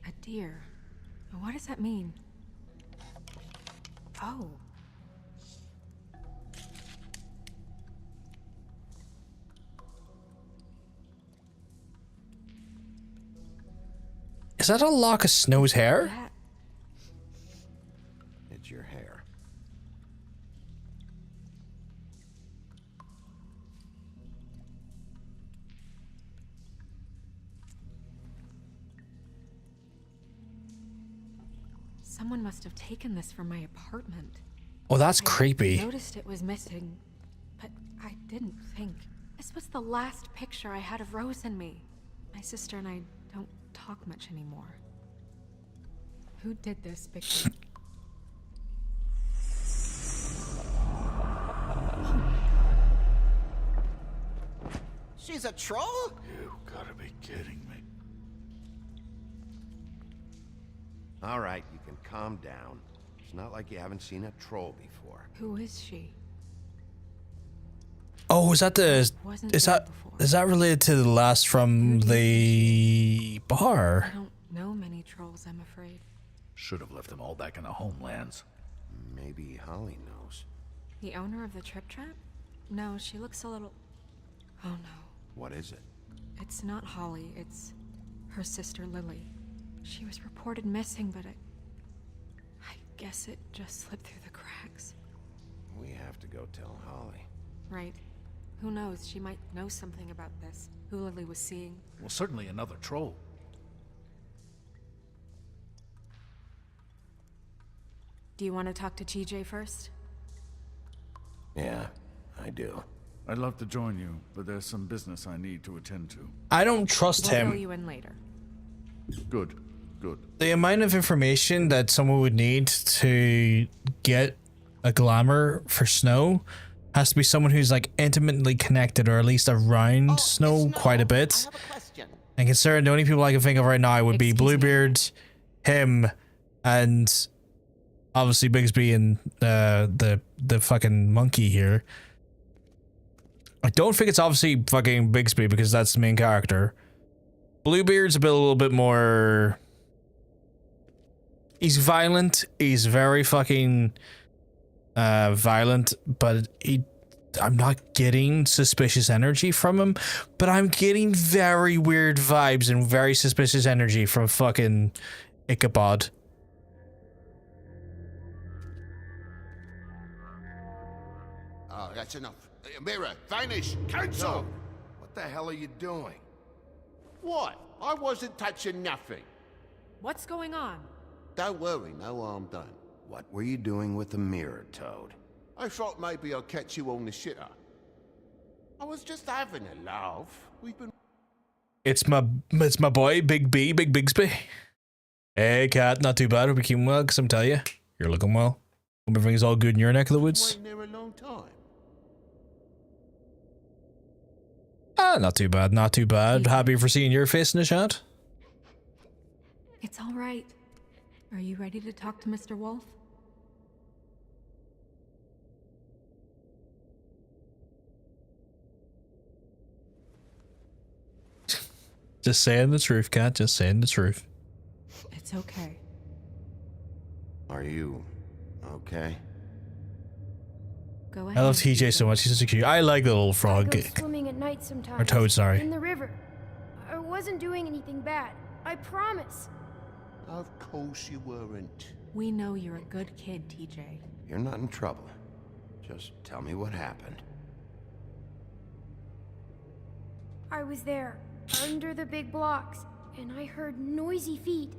A deer. What does that mean? Oh. Is that a lock of Snow's hair? It's your hair. Someone must have taken this from my apartment. Oh, that's I creepy. Noticed it was missing, but I didn't think. This was the last picture I had of Rose and me. My sister and I don't talk much anymore. Who did this, Bigby? She's a troll? You gotta be kidding me. All right, you can calm down. It's not like you haven't seen a troll before. Who is she? Oh, is that the is that related to the last from the bar? I don't know many trolls, I'm afraid. Should have left them all back in the homelands. Maybe Holly knows. The owner of the Trip Trap? No, she looks a little... Oh no. What is it? It's not Holly, it's her sister Lily. She was reported missing, but I guess it just slipped through the cracks. We have to go tell Holly. Right. Who knows, she might know something about this. Who Lily was seeing. Well, certainly another troll. Do you want to talk to TJ first? Yeah, I do. I'd love to join you, but there's some business I need to attend to. I don't trust We'll him. fill you in later. Good, good. The amount of information that someone would need to get a glamour for Snow has to be someone who's like intimately connected or at least around Snow quite a bit. And considering the only people I can think of right now would be Bluebeard, him, and obviously Bigsby and the fucking monkey here. I don't think it's obviously fucking Bigsby because that's the main character. Bluebeard's a little bit more... He's violent. He's very fucking violent, but I'm not getting suspicious energy from him, but I'm getting very weird vibes and very suspicious energy from fucking Ichabod. Oh, that's enough. Mirror, vanish, cancel! No. What the hell are you doing? What? I wasn't touching nothing. What's going on? Don't worry, no harm done. What were you doing with the mirror, Toad? I thought maybe I'd catch you on the shitter. I was just having a laugh. We've been... It's my boy, Big Bigsby. Hey, cat, not too bad. Hope you're keeping well, because I'm telling you, you're looking well. Hope everything's all good in your neck of the woods. Waiting there a long time. Not too bad, not too bad. Happy for seeing your face in the chat. It's all right. Are you ready to talk to Mr. Wolf? Just saying the truth, cat. Just saying the truth. It's okay. Are you okay? Go I ahead. love TJ so much. He's such a cute. I like the little frog. Go swimming at night sometimes. Or Toad, sorry. In the river. I wasn't doing anything bad. I promise. Of course you weren't. We know you're a good kid, TJ. You're not in trouble. Just tell me what happened. I was there, under the big blocks, and I heard noisy feet.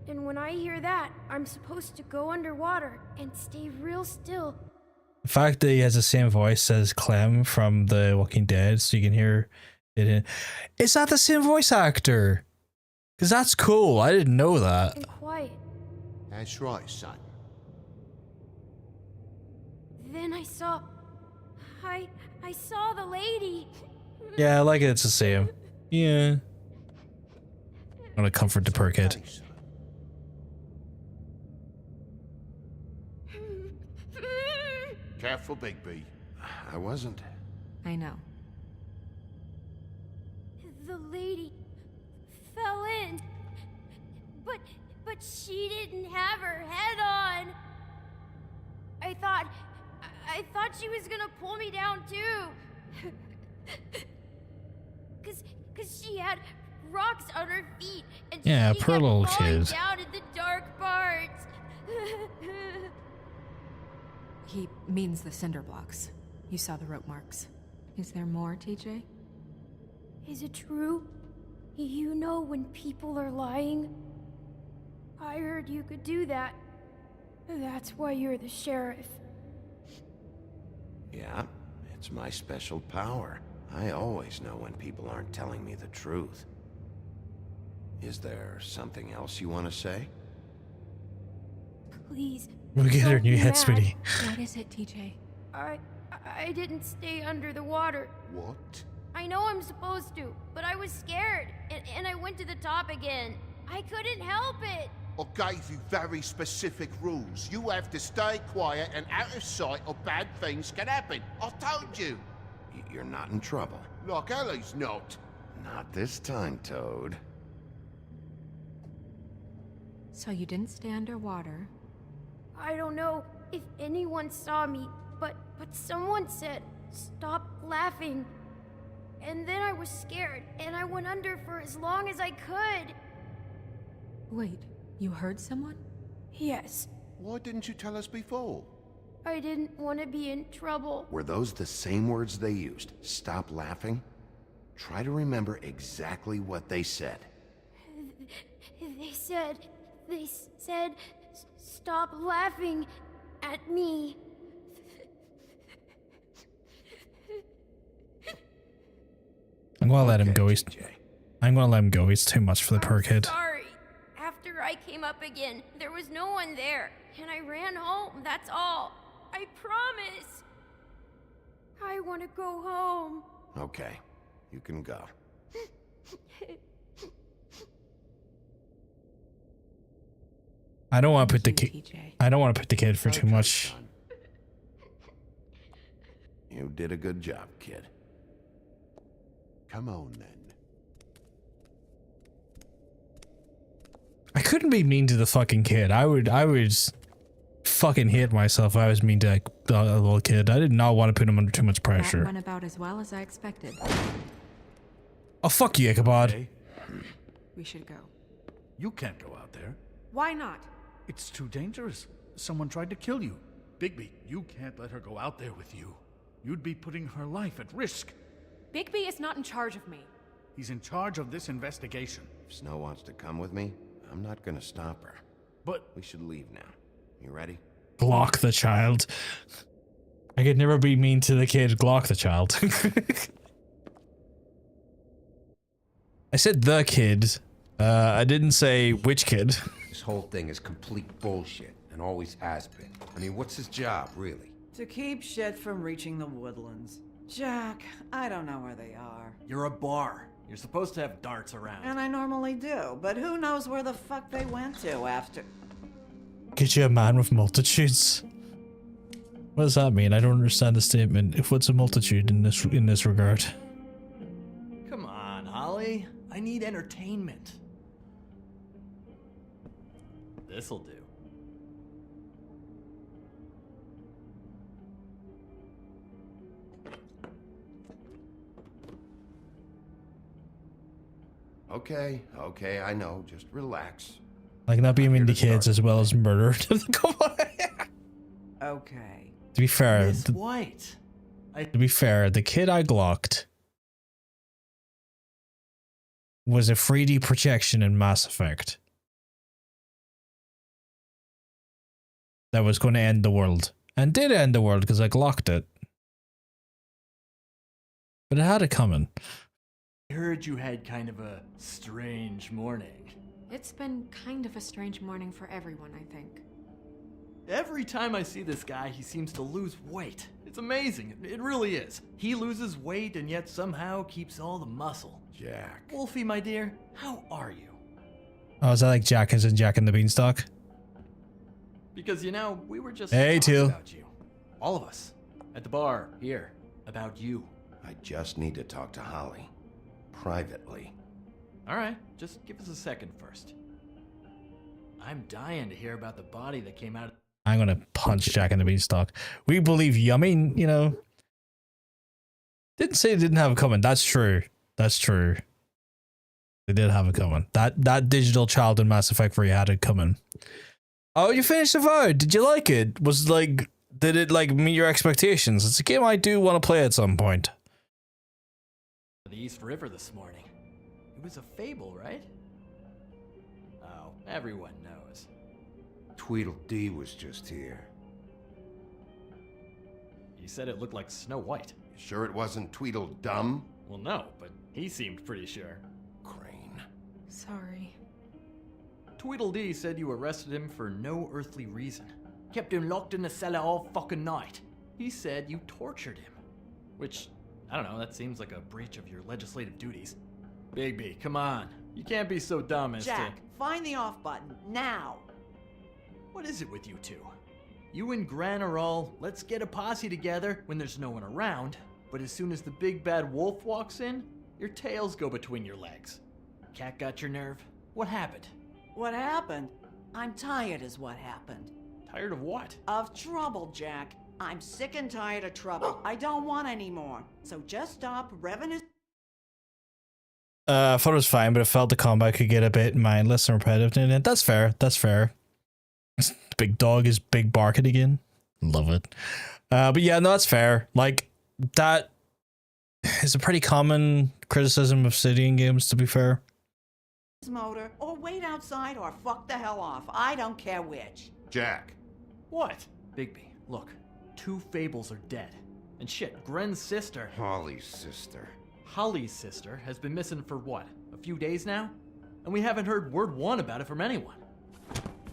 And when I hear that, I'm supposed to go underwater and stay real still. The fact that he has the same voice as Clem from The Walking Dead, so you can hear it in... Is that the same voice actor? Because that's cool. I didn't know that. And quiet. That's right, son. Then I saw the lady. Yeah, I like it. It's the same. Yeah. I'm gonna comfort the poor kid. Careful, Bigby. I wasn't. I know. The lady fell in. But she didn't have her head on. I thought she was gonna pull me down too. Cause she had rocks on her feet and Yeah, she poor kept little falling kid. down in the dark parts. He means the cinder blocks. You saw the rope marks. Is there more, TJ? Is it true? You know when people are lying? I heard you could do that. That's why you're the sheriff. Yeah, it's my special power. I always know when people aren't telling me the truth. Is there something else you want to say? Please. We'll get her new head, sweetie. What is it, TJ? I didn't stay under the water. What? I know I'm supposed to, but I was scared, and I went to the top again. I couldn't help it. I gave you very specific rules. You have to stay quiet and out of sight or bad things can happen. I told you. You're not in trouble. Like Ellie's not. Not this time, Toad. So you didn't stay underwater. I don't know if anyone saw me, but someone said, "Stop laughing." And then I was scared, and I went under for as long as I could. Wait, you heard someone? Yes. Why didn't you tell us before? I didn't want to be in trouble. Were those the same words they used? Stop laughing? Try to remember exactly what they said. They said, "Stop laughing at me." I'm gonna let him go. I'm gonna let him go. He's too much for the poor kid. Sorry. After I came up again, there was no one there, and I ran home, that's all. I promise. I want to go home. Okay, you can go. I don't want to put the kid. I don't want to put the kid for too much. You did a good job, kid. Come on, then. I couldn't be mean to the fucking kid. I would fucking hate myself if I was mean to a little kid. I did not want to put him under too much That pressure. went about as well as I expected. Oh, fuck you, Ichabod. Okay. We should go. You can't go out there. Why not? It's too dangerous. Someone tried to kill you. Bigby, you can't let her go out there with you. You'd be putting her life at risk. Bigby is not in charge of me. He's in charge of this investigation. If Snow wants to come with me, I'm not gonna stop her. But we should leave now. You ready? Glock the child. I could never be mean to the kid. Glock the child. I said the kid. I didn't say which kid. This whole thing is complete bullshit, and always has been. I mean, what's his job, really? To keep shit from reaching the woodlands. Jack, I don't know where they are. You're a bar. You're supposed to have darts around. And I normally do, but who knows where the fuck they went to after... Get you a man with multitudes. What does that mean? I don't understand the statement. If what's a multitude in this regard? Come on, Holly. I need entertainment. This'll do. Okay, I know. Just relax. Like not being mean to kids as well as murder. Come on. Okay. To be fair, Miss White. to be fair, the kid I glocked was a 3D projection in Mass Effect. that was going to end the world. And did end the world because I locked it. But it had it coming. I heard you had kind of a strange morning. It's been kind of a strange morning for everyone, I think. Every time I see this guy, he seems to lose weight. It's amazing. It really is. He loses weight and yet somehow keeps all the muscle. Jack. Wolfie, my dear, how are you? Oh, is that like Jack and Jack and the Beanstalk? Because, you know, we were just Hey, talking Teal. about you. All of us. At the bar, here. About you. I just need to talk to Holly. Privately. Alright, just give us a second first. I'm dying to hear about the body that came out of... I'm gonna punch Jack and the Beanstalk. We believe you. I mean, you know, didn't say it didn't have it coming. That's true. That's true. They did have it coming. That digital child in Mass Effect 3 had it coming. Oh, you finished the vow. Did you like it? Did it like meet your expectations? It's a game I do want to play at some point. the East River this morning. It was a fable, right? Oh, everyone knows. Tweedledee was just here. He said it looked like Snow White. You sure it wasn't Tweedledum? Well, no, but he seemed pretty sure. Crane. Sorry. Tweedledee said you arrested him for no earthly reason. Kept him locked in the cellar all fucking night. He said you tortured him. Which, I don't know, that seems like a breach of your legislative duties. Bigby, come on. You can't be so dumb as Jack, to... find the off button, now! What is it with you two? You and Gran are all, let's get a posse together when there's no one around, but as soon as the big bad wolf walks in, your tails go between your legs. Cat got your nerve? What happened? What happened? I'm tired is what happened. Tired of what? Of trouble, Jack. I'm sick and tired of trouble. I don't want any more. So just stop revving his... I thought it was fine, but I felt the combat could get a bit mindless and repetitive in it. That's fair. That's fair. Big dog is big barking again. Love it. But yeah, no, that's fair. Like, that is a pretty common criticism of City in games, to be fair. motor, or wait outside, or fuck the hell off. I don't care which. Jack. What? Bigby, look. 2 fables are dead. And shit, Gren's sister... Holly's sister. Holly's sister has been missing for what? A few days now? And we haven't heard word one about it from anyone.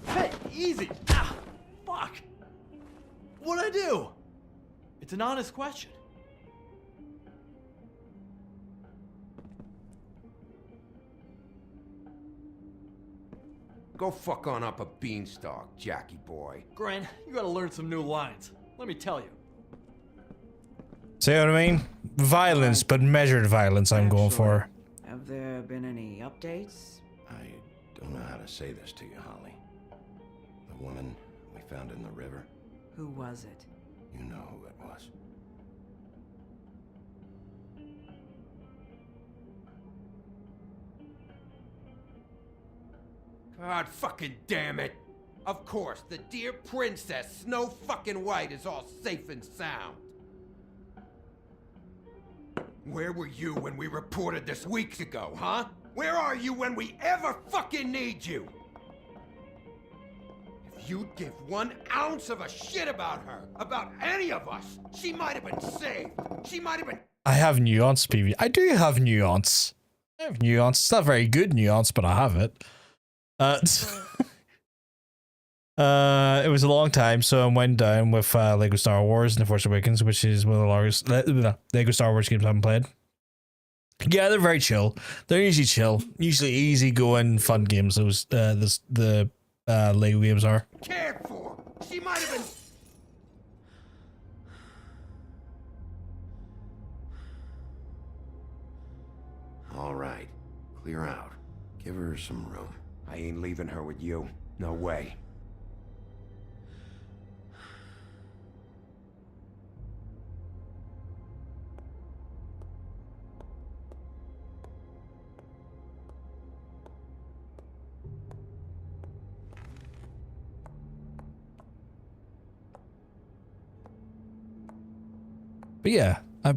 Hey, easy! Ah, fuck! What'd I do? It's an honest question. Go fuck on up a beanstalk, Jackie boy. Gren, you gotta learn some new lines. Let me tell you. See what I mean? Violence, but measured violence I'm going for. Have there been any updates? I don't know how to say this to you, Holly. The woman we found in the river. Who was it? You know who it was. God fucking damn it! Of course, the dear princess, Snow fucking White, is all safe and sound. Where were you when we reported this weeks ago, huh? Where are you when we ever fucking need you? If you'd give 1 ounce of a shit about her, about any of us, she might have been saved. She might have been... I have nuance, PV. I do have nuance. I have nuance. It's not very good nuance, but I have it. It was a long time, so I went down with Lego Star Wars and The Force Awakens, which is one of the largest Lego Star Wars games I haven't played. Yeah, they're very chill. They're usually chill, usually easy going, fun games. Those the Lego games are. Cared for. She might have been... All right, clear out. Give her some room. I ain't leaving her with you. No way. But yeah, I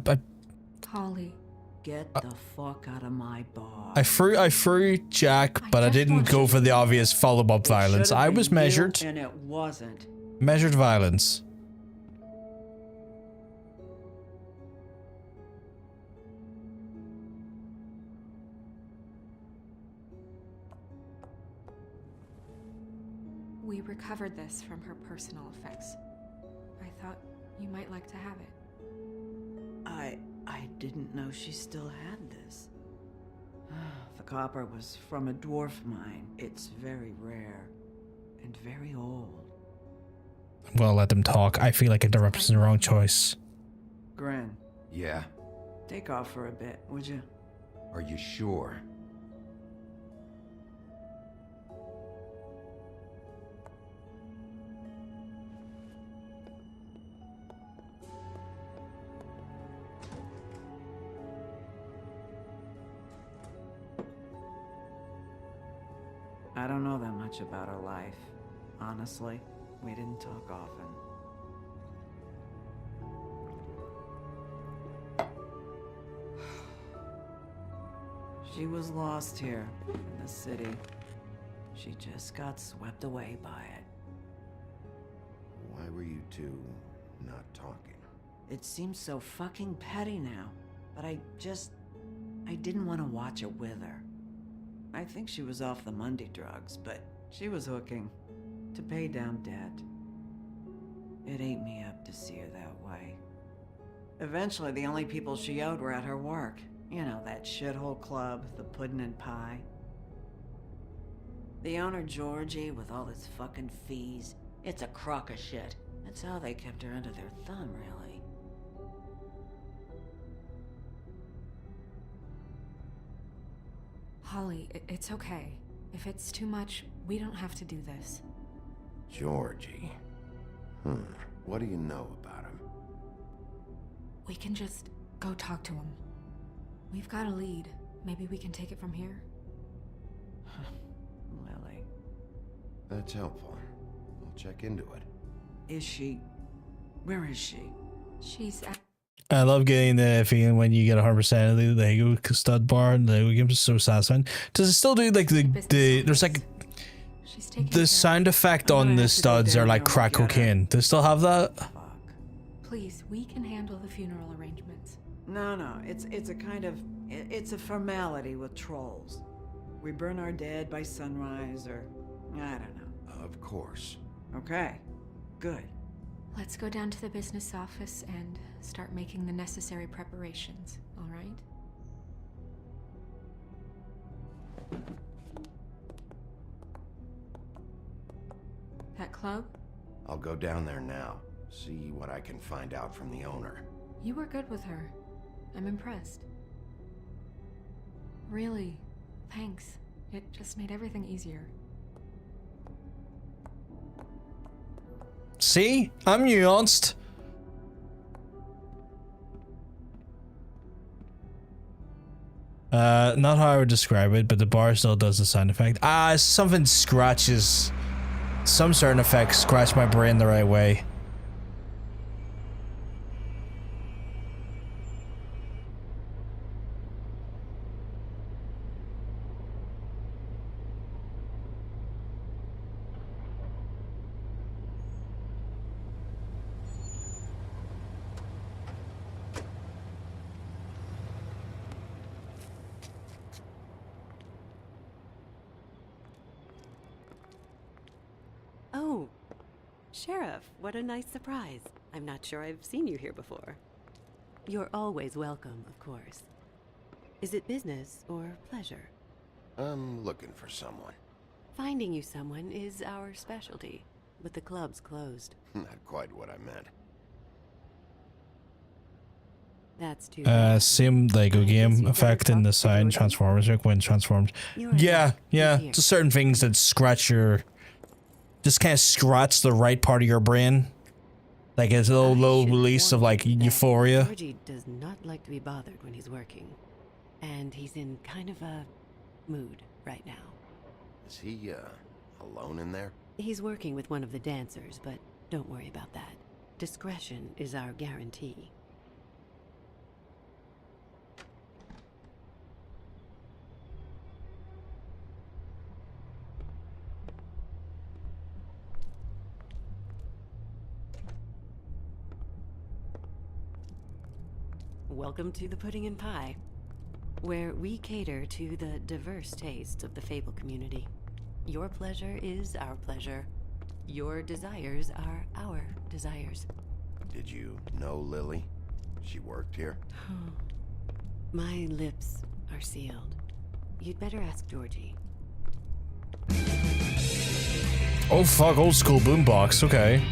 Holly. Get the fuck out of my bar. I threw Jack, but I didn't go for the obvious follow-up violence. I was measured. And it wasn't. Measured violence. We recovered this from her personal effects. I thought you might like to have it. I didn't know she still had this. The copper was from a dwarf mine. It's very rare and very old. I'm gonna let them talk. I feel like interruption's the wrong choice. Gren, Yeah? take off for a bit, would you? Are you sure? I don't know that much about her life. Honestly, we didn't talk often. She was lost here in the city. She just got swept away by it. Why were you two not talking? It seems so fucking petty now, but I didn't want to watch it with her. I think she was off the Monday drugs, but she was hooking to pay down debt. It ate me up to see her that way. Eventually, the only people she owed were at her work. You know, that shithole club, the Puddin' and Pie. The owner, Georgie, with all his fucking fees, it's a crock of shit. That's how they kept her under their thumb, really. Holly, it's okay. If it's too much, we don't have to do this. Georgie. What do you know about him? We can just go talk to him. We've got a lead. Maybe we can take it from here? Lily. That's helpful. I'll check into it. Is she... Where is she? She's at... I love getting the feeling when you get 100% of the Lego stud bar and the Lego games is so satisfying. Does it still do like the there's like the sound effect on the studs are like crack cocaine? Does it still have that? Please, we can handle the funeral arrangements. No, it's a kind of... It's a formality with trolls. We burn our dead by sunrise, or... I don't know. Of course. Okay, good. Let's go down to the business office and start making the necessary preparations, all right? That club? I'll go down there now. See what I can find out from the owner. You were good with her. I'm impressed. Really, thanks. It just made everything easier. See? I'm nuanced. Not how I would describe it, but the bar still does the sound effect. Something scratches. Some certain effects scratch my brain the right way. Oh, Sheriff, what a nice surprise. I'm not sure I've seen you here before. You're always welcome, of course. Is it business or pleasure? I'm looking for someone. Finding you someone is our specialty, but the club's closed. Not quite what I meant. That's too Same Lego game effect in the sound Transformers like when transformed. Yeah. Just certain things that scratch your... Just kind of scratch the right part of your brain. Like it's a low release of like euphoria. Georgie does not like to be bothered when he's working. And he's in kind of a mood right now. Is he, alone in there? He's working with one of the dancers, but don't worry about that. Discretion is our guarantee. Welcome to the Pudding and Pie, where we cater to the diverse tastes of the Fable community. Your pleasure is our pleasure. Your desires are our desires. Did you know Lily? She worked here? My lips are sealed. You'd better ask Georgie. Oh fuck, old school boombox, okay.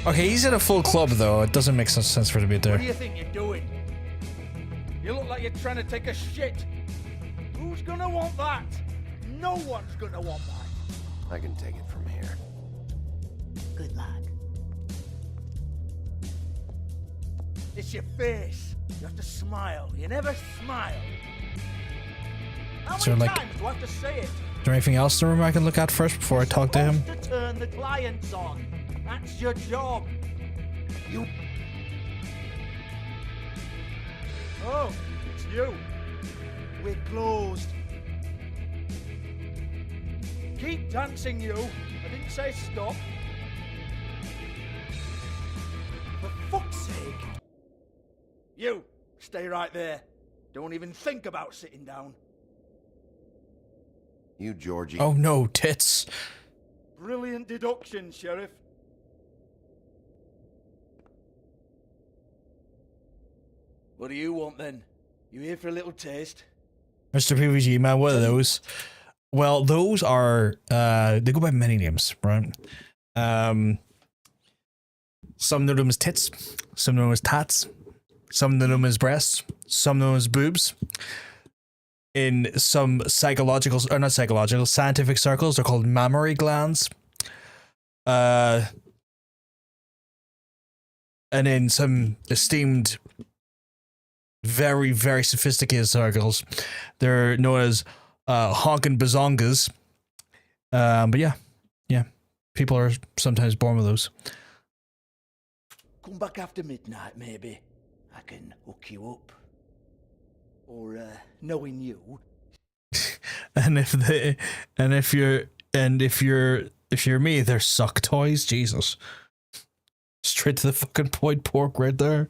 Okay, he's in a full club though, it doesn't make some sense for it to be there. What do you think you're doing? You look like you're trying to take a shit. Who's gonna want that? No one's gonna want that. I can take it from here. Good luck. It's your face. You have to smile. You never smile. How Is there, many like- times do I have to say it? Is there anything else in the room I can look at first before I talk to him? To turn the clients on. That's your job. You. Oh, it's you. We're closed. Keep dancing, you. I didn't say stop. For fuck's sake. You, stay right there. Don't even think about sitting down. You, Georgie. Oh no, tits. Brilliant deduction, Sheriff. What do you want then? You here for a little taste? Mr. PVG, man, what are those? Well, those are, they go by many names, right? Some know them as tits, some know them as tats, some know them as breasts, some know them as boobs. In some psychological, or not psychological, scientific circles, they're called mammary glands. And in some esteemed, very, very sophisticated circles, they're known as honkin' bazongas. But yeah, people are sometimes born with those. Come back after midnight, maybe. I can hook you up. Or, knowing you. And if you're me, they're suck toys. Jesus, straight to the fucking point, pork right there.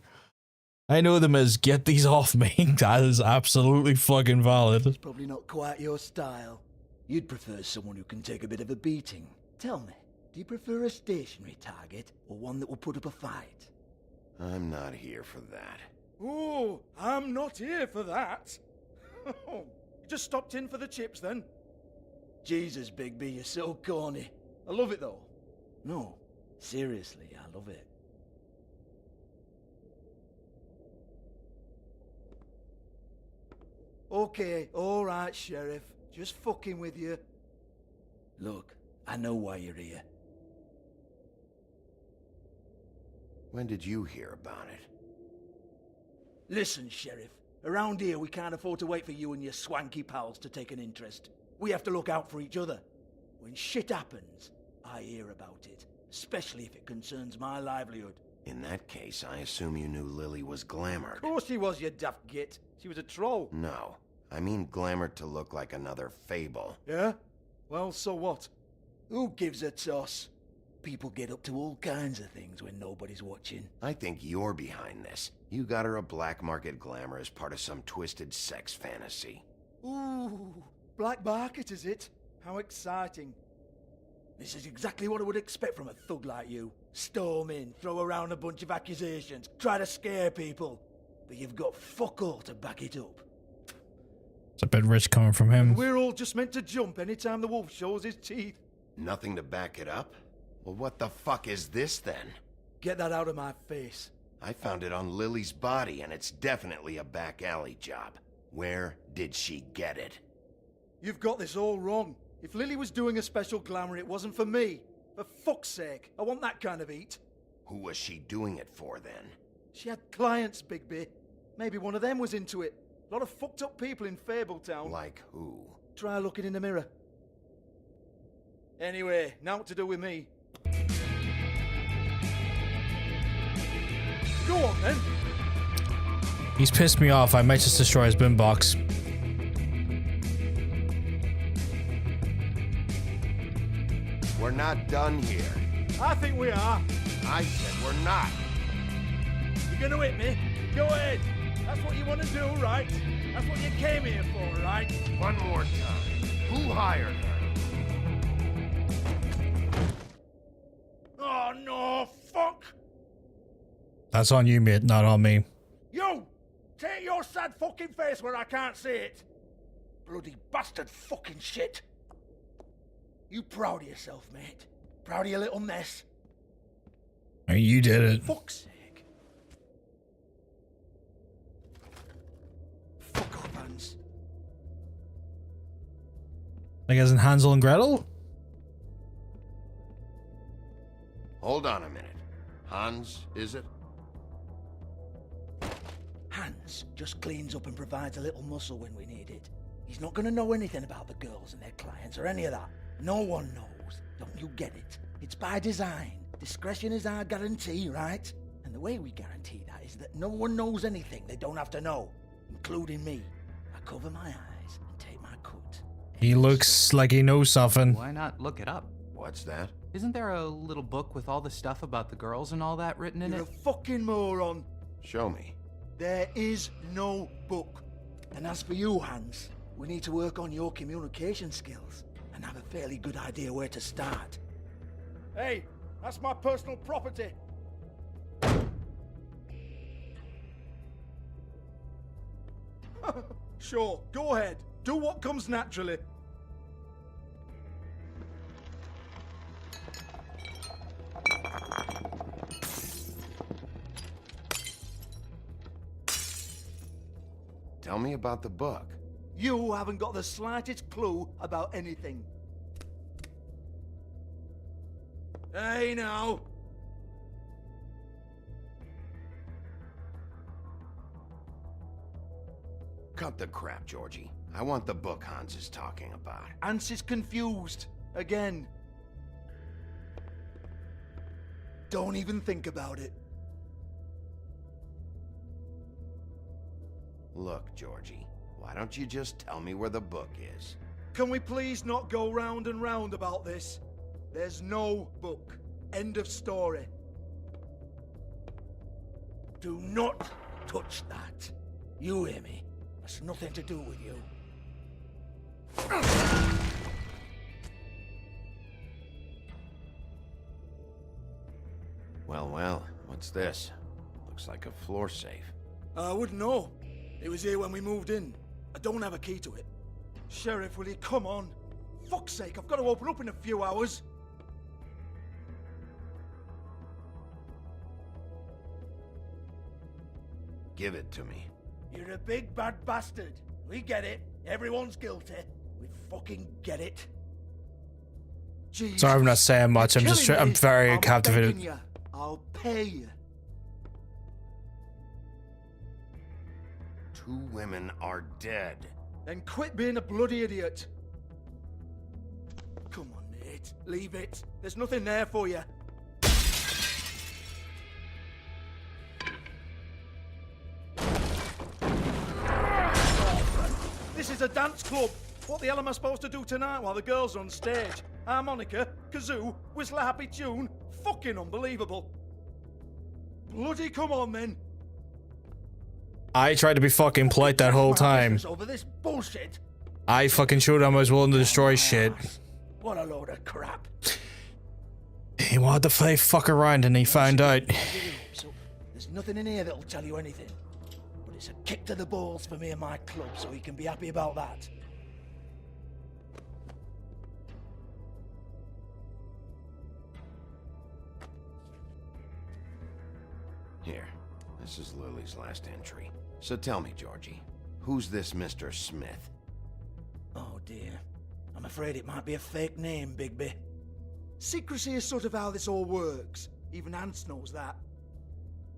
I know them as get these off me. That is absolutely fucking valid. It's probably not quite your style. You'd prefer someone who can take a bit of a beating. Tell me, do you prefer a stationary target or one that will put up a fight? I'm not here for that. Oh, I'm not here for that. You just stopped in for the chips then? Jesus, Bigby, you're so corny. I love it though. No, seriously, I love it. Okay, alright, Sheriff. Just fucking with you. Look, I know why you're here. When did you hear about it? Listen, Sheriff. Around here, we can't afford to wait for you and your swanky pals to take an interest. We have to look out for each other. When shit happens, I hear about it. Especially if it concerns my livelihood. In that case, I assume you knew Lily was glamored. Of course she was, you daft git. She was a troll. No, I mean glamored to look like another fable. Yeah? Well, so what? Who gives a toss? People get up to all kinds of things when nobody's watching. I think you're behind this. You got her a black market glamour as part of some twisted sex fantasy. Ooh, black market is it? How exciting. This is exactly what I would expect from a thug like you. Storm in, throw around a bunch of accusations, try to scare people. But you've got fuck all to back it up. It's a bit rich coming from him. We're all just meant to jump anytime the wolf shows his teeth. Nothing to back it up? Well, what the fuck is this then? Get that out of my face. I found it on Lily's body, and it's definitely a back alley job. Where did she get it? You've got this all wrong. If Lily was doing a special glamour, it wasn't for me. For fuck's sake, I want that kind of eat. Who was she doing it for, then? She had clients, Bigby. Maybe one of them was into it. A lot of fucked up people in Fabletown. Like who? Try looking in the mirror. Anyway, now what to do with me? Go on, then. He's pissed me off. I might just destroy his boombox. We're not done here. I think we are. I said we're not. You're gonna hit me? Go ahead. That's what you want to do, right? That's what you came here for, right? One more time. Who hired her? Oh, no, fuck! That's on you, mate, not on me. You! Take your sad fucking face where I can't see it! Bloody bastard fucking shit! You proud of yourself, mate? Proud of your little mess? I mean, you did it. Fuck's sake. Fuck off, Hans. Like as in Hansel and Gretel? Hold on a minute. Hans, is it? Hans just cleans up and provides a little muscle when we need it. He's not gonna know anything about the girls and their clients or any of that. No one knows. Don't you get it? It's by design. Discretion is our guarantee, right? And the way we guarantee that is that no one knows anything they don't have to know, including me. I cover my eyes and take my cut. He looks like he knows something. Why not look it up? What's that? Isn't there a little book with all the stuff about the girls and all that written in You're it? a fucking moron. Show me. There is no book. And as for you, Hans, we need to work on your communication skills and have a fairly good idea where to start. Hey, that's my personal property. Sure, go ahead. Do what comes naturally. Tell me about the book. You haven't got the slightest clue about anything. Hey, now. Cut the crap, Georgie. I want the book Hans is talking about. Hans is confused. Again. Don't even think about it. Look, Georgie, why don't you just tell me where the book is? Can we please not go round and round about this? There's no book. End of story. Do not touch that. You hear me? That's nothing to do with you. Well, well, what's this? Looks like a floor safe. I wouldn't know. It was here when we moved in. I don't have a key to it. Sheriff, will you come on? Fuck's sake, I've got to open up in a few hours. Give it to me. You're a big bad bastard. We get it. Everyone's guilty. We fucking get it. Jesus. Sorry, I'm not saying much. I'm very captivated. You. I'll pay you. 2 women are dead. Then quit being a bloody idiot. Come on, Nate. Leave it. There's nothing there for you. This is a dance club. What the hell am I supposed to do tonight while the girls are on stage? Harmonica, kazoo, whistle a happy tune. Fucking unbelievable. Bloody come on then. I tried to be fucking polite that whole time. Over this bullshit. I fucking showed him I was willing to destroy shit. What a load of crap. He wanted to play fuck around and he found out. So there's nothing in here that'll tell you anything. But it's a kick to the balls for me and my club, so he can be happy about that. Here, this is Lily's last entry. So tell me, Georgie, who's this Mr. Smith? Oh dear. I'm afraid it might be a fake name, Bigby. Secrecy is sort of how this all works. Even Hans knows that.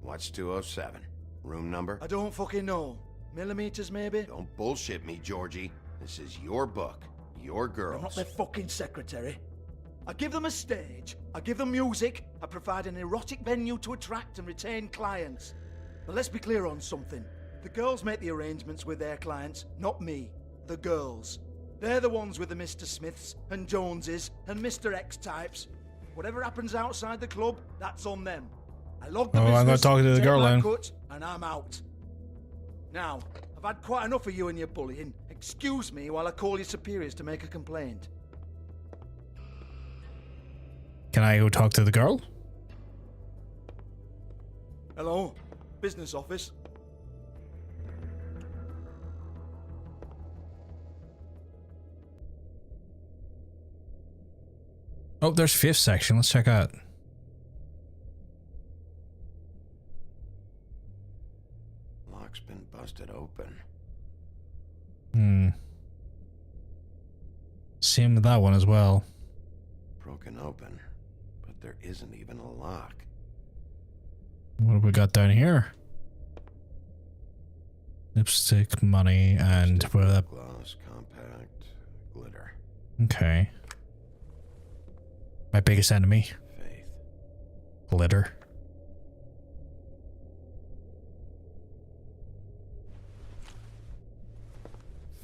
What's 207? Room number? I don't fucking know. Millimeters, maybe? Don't bullshit me, Georgie. This is your book. Your girls. I'm not their fucking secretary. I give them a stage, I give them music, I provide an erotic venue to attract and retain clients. But let's be clear on something. The girls make the arrangements with their clients, not me. The girls. They're the ones with the Mr. Smiths and Joneses and Mr. X types. Whatever happens outside the club, that's on them. I log the Oh, I'm gonna business, talk to the take girl my then. cut, and I'm out. Now, I've had quite enough of you and your bullying. Excuse me while I call your superiors to make a complaint. Can I go talk to the girl? Hello? Business office? Oh, there's fifth section. Let's check out. Lock's been busted open. Same with that one as well. Broken open. But there isn't even a lock. What have we got down here? Lipstick, money, and what that? Gloss, compact, glitter. Okay. My biggest enemy. Faith. Glitter.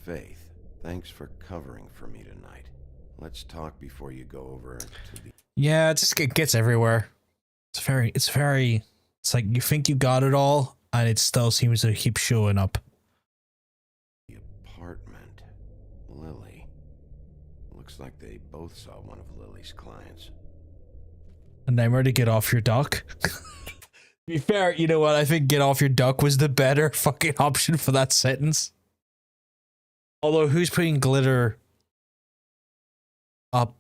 Faith, thanks for covering for me tonight. Let's talk before you go over to the... Yeah, it gets everywhere. It's like you think you got it all, and it still seems to keep showing up. The apartment. Lily. Looks like they both saw one of Lily's clients. And I'm ready to get off your duck. To be fair, you know what? I think get off your duck was the better fucking option for that sentence. Although, who's putting glitter up?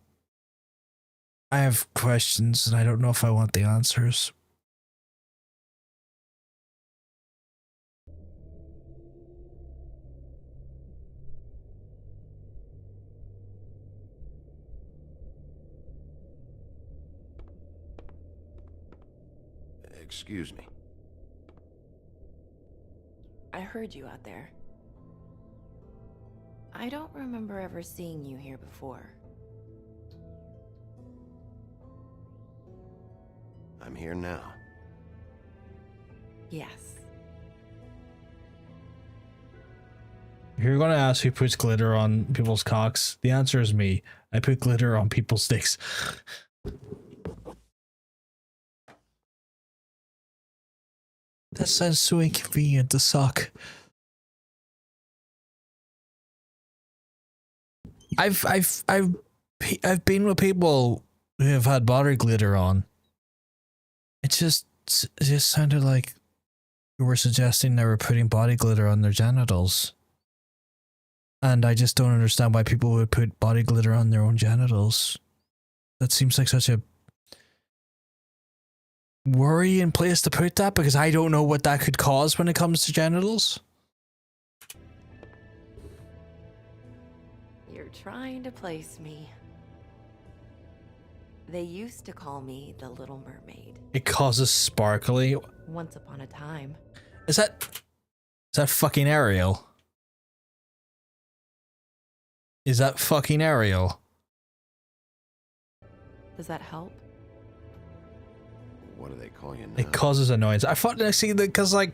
I have questions, and I don't know if I want the answers. Excuse me. I heard you out there. I don't remember ever seeing you here before. I'm here now. Yes. If you're gonna ask who puts glitter on people's cocks, the answer is me. I put glitter on people's dicks. That sounds so inconvenient to suck. I've been with people who have had body glitter on. It just sounded like we were suggesting they were putting body glitter on their genitals. And I just don't understand why people would put body glitter on their own genitals. That seems like such a worrying place to put that, because I don't know what that could cause when it comes to genitals. You're trying to place me. They used to call me the Little Mermaid. It causes sparkly. Once upon a time. Is that fucking Ariel? Is that fucking Ariel? Does that help? What do they call you now? It causes annoyance. I thought, see, because like,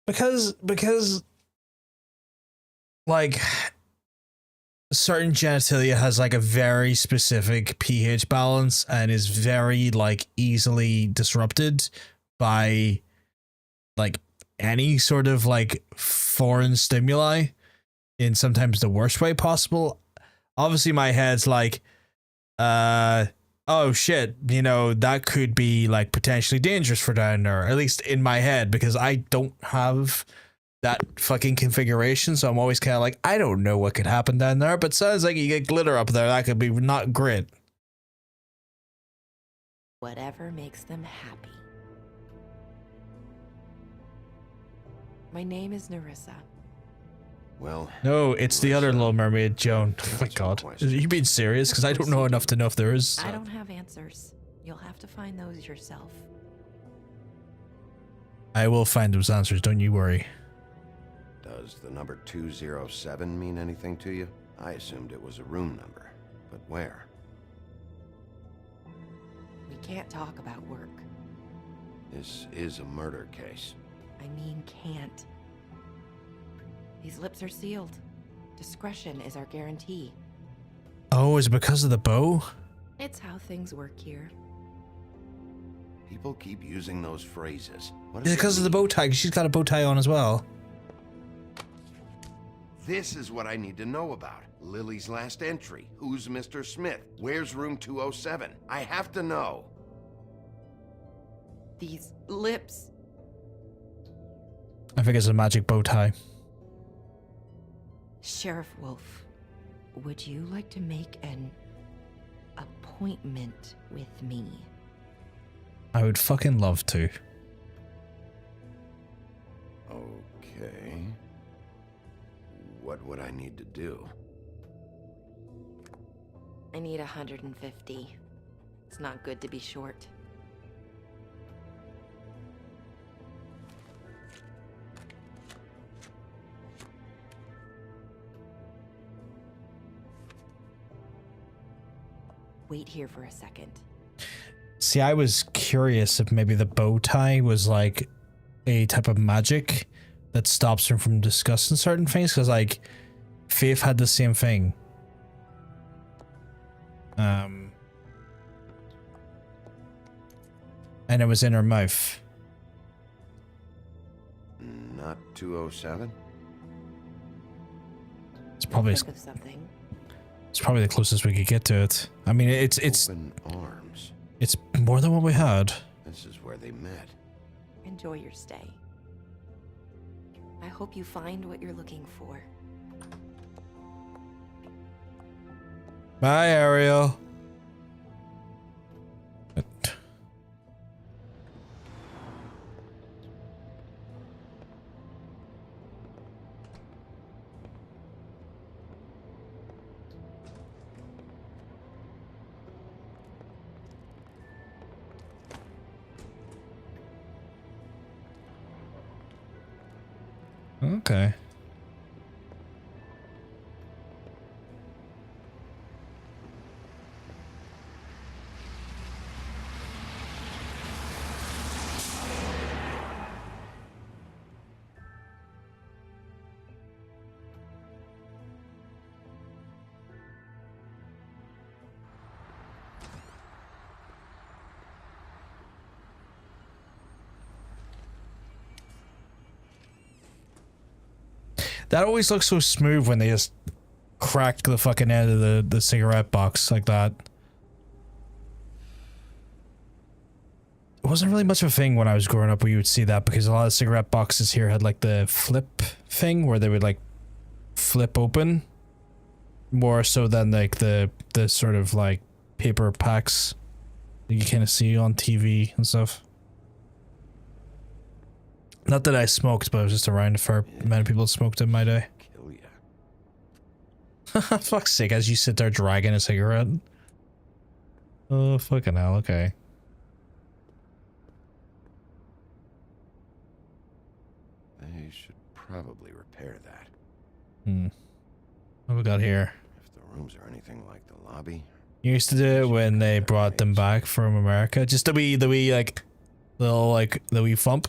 because like certain genitalia has like a very specific pH balance and is very like easily disrupted by like any sort of like foreign stimuli in sometimes the worst way possible. Obviously my head's like, oh shit, you know, that could be like potentially dangerous for down there, at least in my head, because I don't have that fucking configuration, so I'm always kind of like, I don't know what could happen down there, but sounds like you get glitter up there, that could be not great. Whatever makes them happy. My name is Nerissa. Well, no, it's the other Little Mermaid, Joan. Oh my god. Are you being serious? Because I don't know enough to know if there is. I don't have answers. You'll have to find those yourself. I will find those answers, don't you worry. Does the number 207 mean anything to you? I assumed it was a room number, but where? We can't talk about work. This is a murder case. I mean, can't. These lips are sealed. Discretion is our guarantee. Oh, is it because of the bow? It's how things work here. People keep using those phrases. What Is does it because of the bow tie? She's got a bow tie on as well. This is what I need to know about. Lily's last entry. Who's Mr. Smith? Where's room 207? I have to know. These lips. I think it's a magic bow tie. Sheriff Wolf, would you like to make an appointment with me? I would fucking love to. Okay. What would I need to do? I need 150. It's not good to be short. Wait here for a second. See, I was curious if maybe the bow tie was like a type of magic that stops her from discussing certain things, because like Faith had the same thing. And it was in her mouth. Not 207? It's probably Think of something. it's probably the closest we could get to it. I mean, it's Open arms. it's more than what we had. This is where they met. Enjoy your stay. I hope you find what you're looking for. Bye, Ariel. Okay. That always looks so smooth when they just crack the fucking end of the cigarette box like that. It wasn't really much of a thing when I was growing up where you would see that, because a lot of cigarette boxes here had like the flip thing where they would like flip open, more so than like the sort of like paper packs that you kind of see on TV and stuff. Not that I smoked, but I was just around for many people that smoked in my day. Kill ya. Fuck's sake, as you sit there dragging a cigarette. Oh, fucking hell, okay. They should probably repair that. What we got here? If the rooms are anything like the lobby. You used to do it when they brought them back from America. Just the wee like, little like, the wee thump.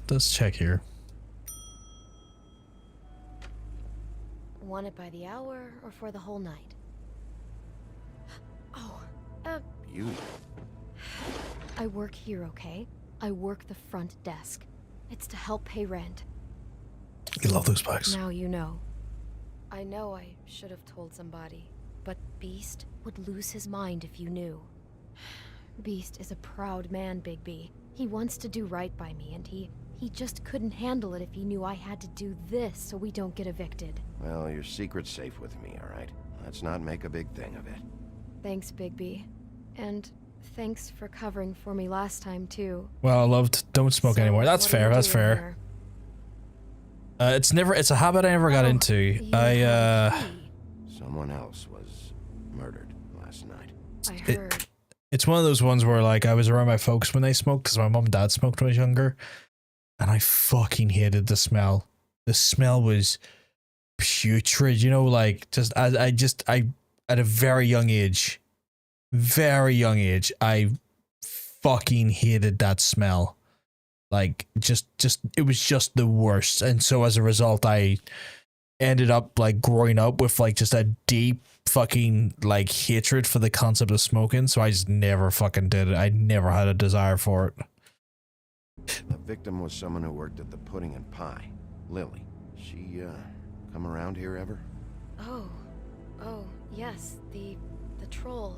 Let's check here. Want it by the hour or for the whole night? Oh, You. I work here, okay? I work the front desk. It's to help pay rent. You love those bags. Now you know. I know I should have told somebody, but Beast would lose his mind if you knew. Beast is a proud man, Bigby. He wants to do right by me, and he just couldn't handle it if he knew I had to do this so we don't get evicted. Well, your secret's safe with me, alright? Let's not make a big thing of it. Thanks, Bigby. And thanks for covering for me last time, too. Well, I loved Don't Smoke Anymore. That's fair, that's fair. It's a habit I never got into. Someone else was murdered last night. I heard. It's one of those ones where like I was around my folks when they smoked, because my mom and dad smoked when I was younger, and I fucking hated the smell. The smell was putrid, you know, like just I at a very young age, I fucking hated that smell. Like just it was just the worst, and so as a result, I ended up like growing up with like just a deep fucking like hatred for the concept of smoking, so I just never fucking did it. I never had a desire for it. The victim was someone who worked at the Pudding and Pie, Lily. She, come around here ever? Oh, yes, the troll.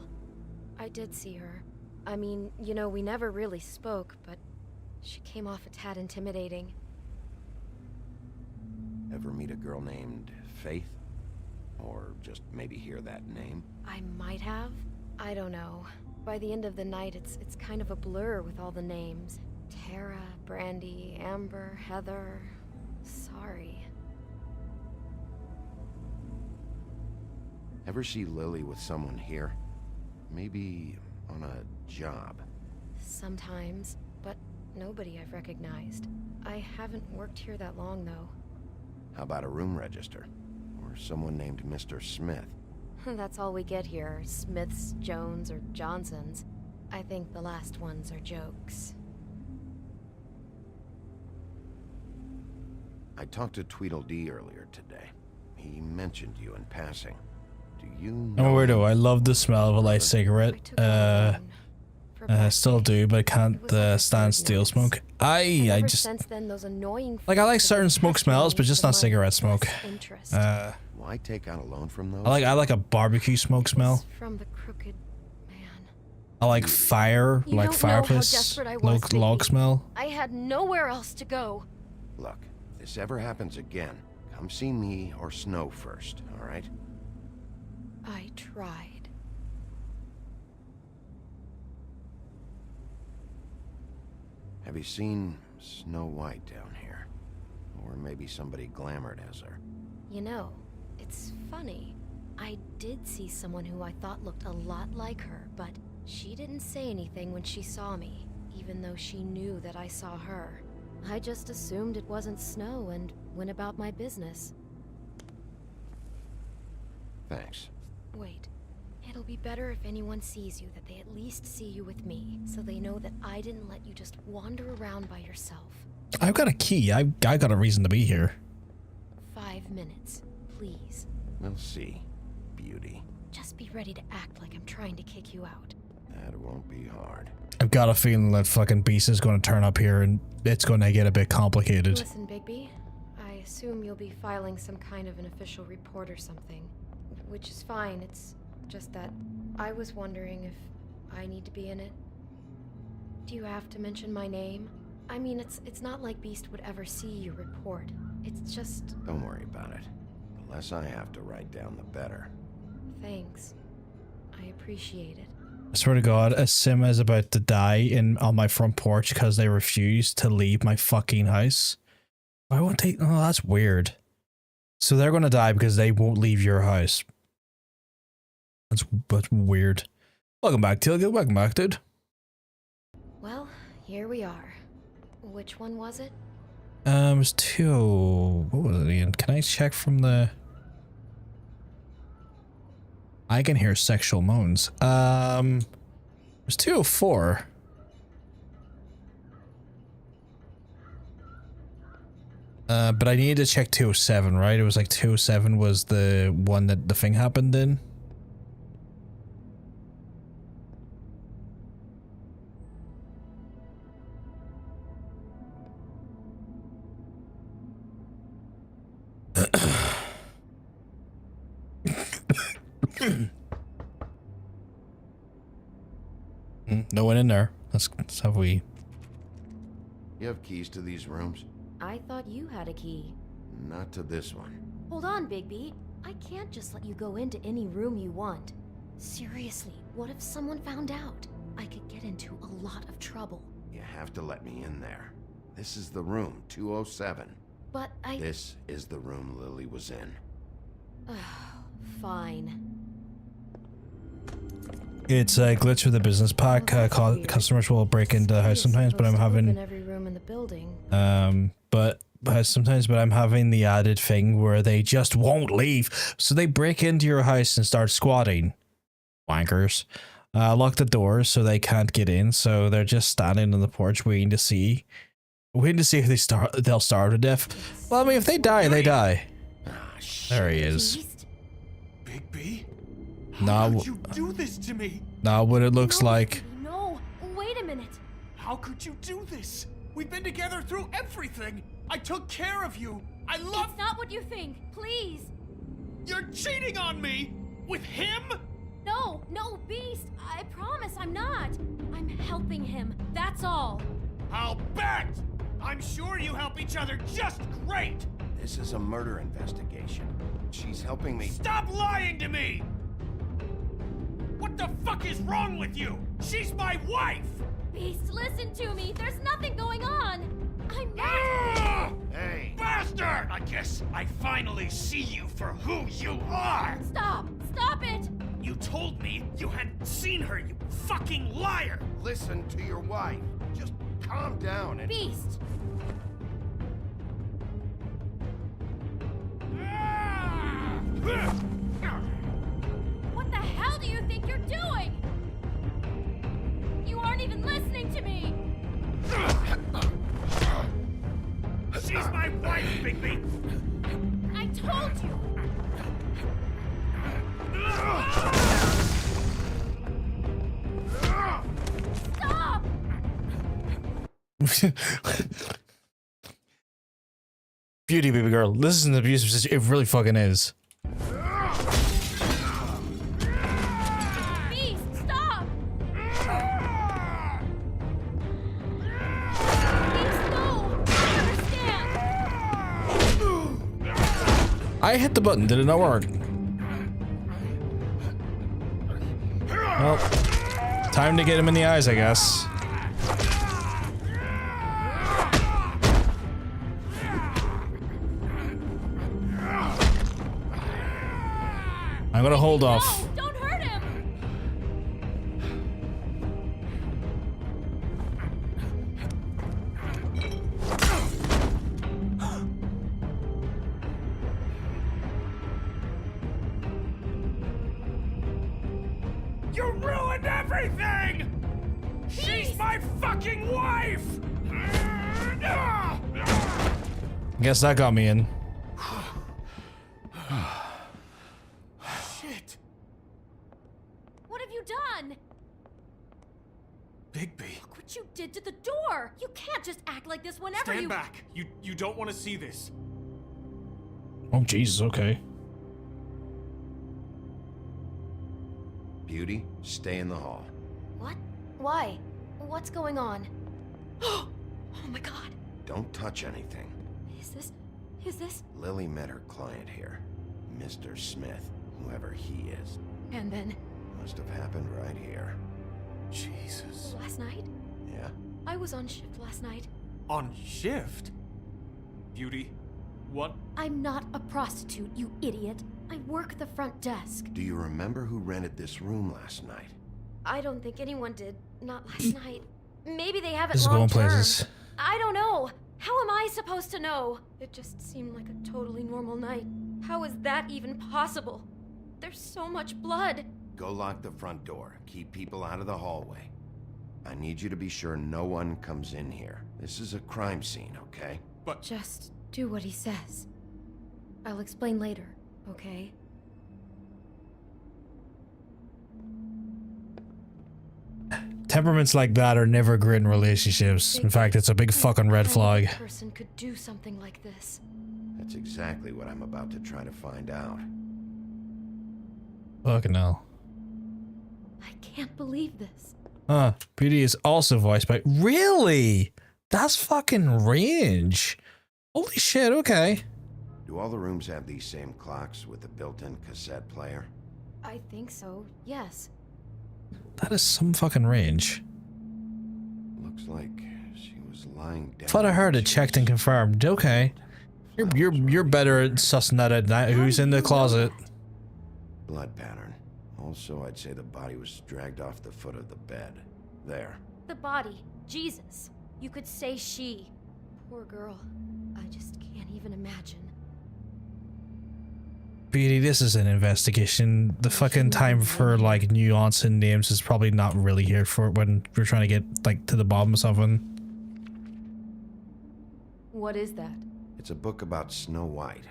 I did see her. I mean, you know, we never really spoke, but she came off a tad intimidating. Ever meet a girl named Faith? Or just maybe hear that name? I might have. I don't know. By the end of the night, it's kind of a blur with all the names. Tara, Brandy, Amber, Heather. Sorry. Ever see Lily with someone here? Maybe on a job? Sometimes, but nobody I've recognized. I haven't worked here that long, though. How about a room register? Or someone named Mr. Smith? That's all we get here, Smiths, Jones, or Johnsons. I think the last ones are jokes. I talked to Tweedledee earlier today. He mentioned you in passing. Do you know... Oh, weirdo. I love the smell of a light cigarette. Still do, but I can't stand steel smoke. I just... Since then, those annoying like, I like certain smoke smells, but just not cigarette smoke. Why take out a loan from those? I like a barbecue smoke smell. From the crooked man. I like fire, You like don't know how fireplace, desperate I was, log Bigby. smell. I had nowhere else to go. Look, if this ever happens again, come see me or Snow first, all right? I tried. Have you seen Snow White down here? Or maybe somebody glamored as her? You know, it's funny. I did see someone who I thought looked a lot like her, but she didn't say anything when she saw me, even though she knew that I saw her. I just assumed it wasn't Snow and went about my business. Thanks. Wait. It'll be better if anyone sees you that they at least see you with me, so they know that I didn't let you just wander around by yourself. I've got a key. I got a reason to be here. 5 minutes, please. We'll see, beauty. Just be ready to act like I'm trying to kick you out. That won't be hard. I've got a feeling that fucking Beast is going to turn up here and it's going to get a bit complicated. Listen, Bigby, I assume you'll be filing some kind of an official report or something. Which is fine, it's just that I was wondering if I need to be in it. Do you have to mention my name? I mean, it's not like Beast would ever see your report. It's just... Don't worry about it. The less I have to write down, the better. Thanks. I appreciate it. I swear to God, a Sim is about to die on my front porch because they refuse to leave my fucking house. I won't take... Oh, that's weird. So they're going to die because they won't leave your house. That's weird. Welcome back, Tilga. Welcome back, dude. Well, here we are. Which one was it? It was 2... What was it again? Can I check from the... I can hear sexual moans. It was 204. But I needed to check 207, right? It was like 207 was the one that the thing happened in. No one in there. Let's have we. You have keys to these rooms? I thought you had a key. Not to this one. Hold on, Bigby. I can't just let you go into any room you want. Seriously, what if someone found out? I could get into a lot of trouble. You have to let me in there. This is the room, 207. But This is the room Lily was in. Fine. It's a glitch with the business pack. Customers will break into the house sometimes, but I'm having every room in the building. but I'm having the added thing where they just won't leave. So they break into your house and start squatting. Wankers. Lock the doors so they can't get in. So they're just standing on the porch waiting to see if they'll starve to death. Well, I mean, if they die, they die. There he is. Bigby? Now, How could you do this to me? now what it looks like. No, wait a minute. How could you do this? We've been together through everything. I took care of you. I love. It's not what you think. Please. You're cheating on me with him? No, Beast. I promise I'm not. I'm helping him. That's all. I'll bet. I'm sure you help each other just great. This is a murder investigation. She's helping me. Stop lying to me! What the fuck is wrong with you? She's my wife! Beast, listen to me. There's nothing going on. I'm not. Ah! Hey! Bastard! I guess I finally see you for who you are! Stop! Stop it! You told me you had seen her, you fucking liar! Listen to your wife. Just calm down and... Beast! What the hell do you think you're doing? You aren't even listening to me! She's my wife, Bigby! I told you! Stop! Beauty, baby girl. This is an abusive situation. It really fucking is. Beast, stop! Beast, no! Understand! I hit the button. Did it not work? Well, time to get him in the eyes, I guess. I'm gonna hold off. No, don't hurt him! You ruined everything! She's my fucking wife! Guess that got me in. Shit! What have you done? Bigby. Look what you did to the door! You can't just act like this whenever Stand you- back. You don't want to see this. Oh, Jesus, okay. Beauty, stay in the hall. What? Why? What's going on? Oh my god. Don't touch anything. Is this? Lily met her client here. Mr. Smith, whoever he is. And then? Must have happened right here. Jesus. Last night? Yeah? I was on shift last night. On shift? Beauty, what? I'm not a prostitute, you idiot. I work the front desk. Do you remember who rented this room last night? I don't think anyone did. Not last night. Maybe they have it This is long going term. places. I don't know. How am I supposed to know? It just seemed like a totally normal night. How is that even possible? There's so much blood. Go lock the front door. Keep people out of the hallway. I need you to be sure no one comes in here. This is a crime scene, okay? But just do what he says. I'll explain later, okay? Temperaments like that are never great in relationships. In fact, it's a big fucking red flag. A person could do something like this. That's exactly what I'm about to try to find out. Fucking hell. I can't believe this. Huh. Beauty is also voiced by... Really? That's fucking range. Holy shit, okay. Do all the rooms have these same clocks with the built-in cassette player? I think so, yes. That is some fucking range. Looks like she was lying down. Thought I heard it checked and confirmed. Okay. You're better at sussing that at night. Who's in the closet? Blood pattern. Also, I'd say the body was dragged off the foot of the bed. There. The body. Jesus. You could say she. Poor girl. I just can't even imagine. Beauty, this is an investigation. The fucking time for like nuance and names is probably not really here for when we're trying to get like to the bottom of something. What is that? It's a book about Snow White.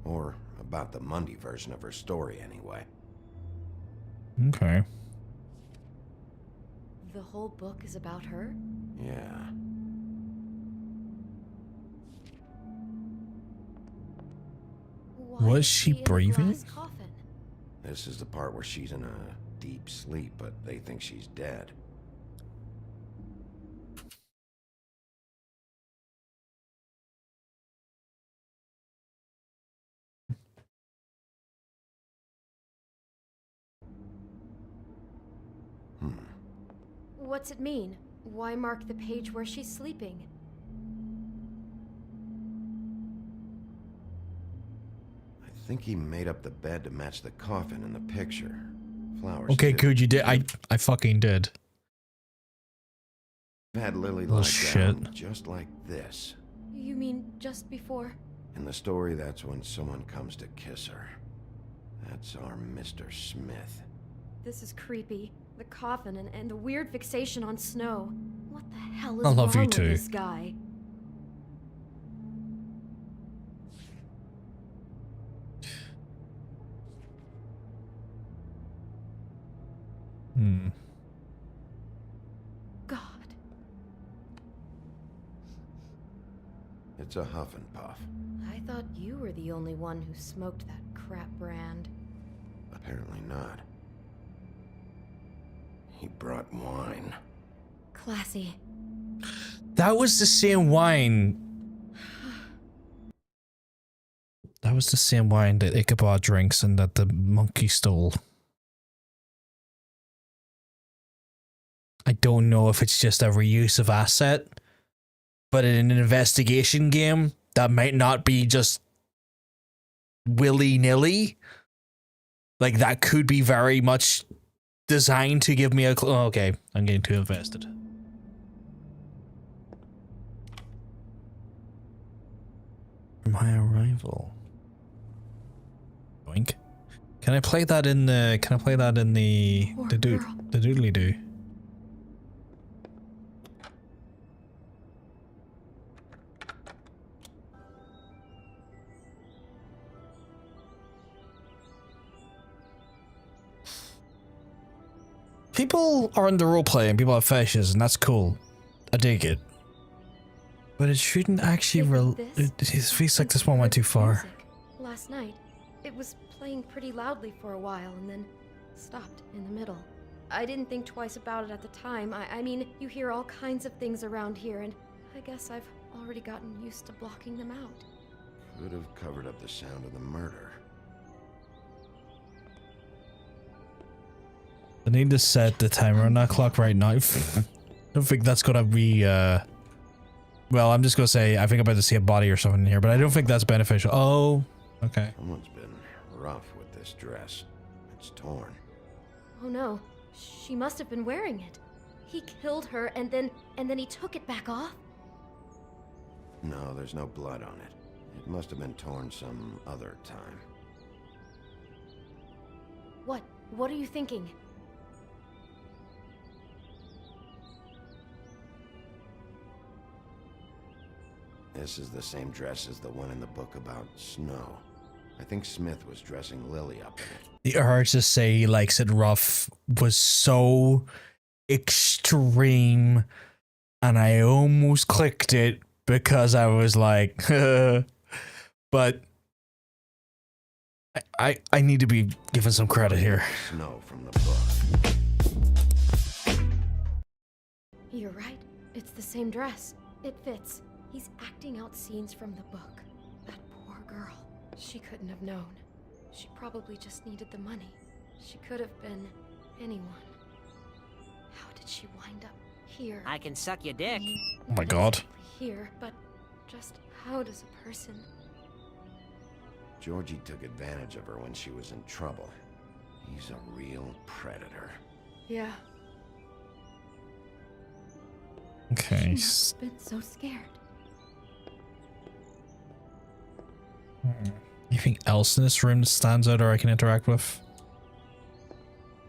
Or about the Monday version of her story, anyway. Okay. The whole book is about her? Yeah. Why Was is she in a breathing? glass coffin? This is the part where she's in a deep sleep, but they think she's dead. What's it mean? Why mark the page where she's sleeping? I think he made up the bed to match the coffin in the picture. Flowers. Okay, too. good. You did. I fucking did. Had Lily Little lie shit. down just like this. You mean just before? In the story, that's when someone comes to kiss her. That's our Mr. Smith. This is creepy. The coffin and the weird fixation on Snow. What the hell is I love you wrong too. with this guy? God. It's a huff and puff. I thought you were the only one who smoked that crap brand. Apparently not. He brought wine. Classy. That was the same wine. That was the same wine that Ichabod drinks and that the monkey stole. I don't know if it's just a reuse of asset, but in an investigation game, that might not be just willy-nilly. Like, that could be very much designed to give me a clue. Oh, okay, I'm getting too invested. My arrival. Boink. Can I play that in the? Can I play that in the doodly doo? People are in the roleplay and people have fetishes, and that's cool. I dig it. But it shouldn't actually. It feels like this one went too far. Last night, it was playing pretty loudly for a while and then stopped in the middle. I didn't think twice about it at the time. I mean, you hear all kinds of things around here, and I guess I've already gotten used to blocking them out. Could have covered up the sound of the murder. I need to set the timer on that clock right now. I don't think that's gonna be, well, I'm just gonna say, I think I'm about to see a body or something in here, but I don't think that's beneficial. Oh, okay. Someone's been rough with this dress. It's torn. Oh no, she must have been wearing it. He killed her and then he took it back off? No, there's no blood on it. It must have been torn some other time. What are you thinking? This is the same dress as the one in the book about Snow. I think Smith was dressing Lily up in it. The urge to say he likes it rough was so extreme, and I almost clicked it because I was like, but I need to be given some credit here. Snow from the book. You're right. It's the same dress. It fits. He's acting out scenes from the book. That poor girl. She couldn't have known. She probably just needed the money. She could have been anyone. How did she wind up here? I can suck your dick. Oh my god. Here, but just how does a person... Georgie took advantage of her when she was in trouble. He's a real predator. Yeah. Okay. She must have been so scared. Anything else in this room that stands out or I can interact with?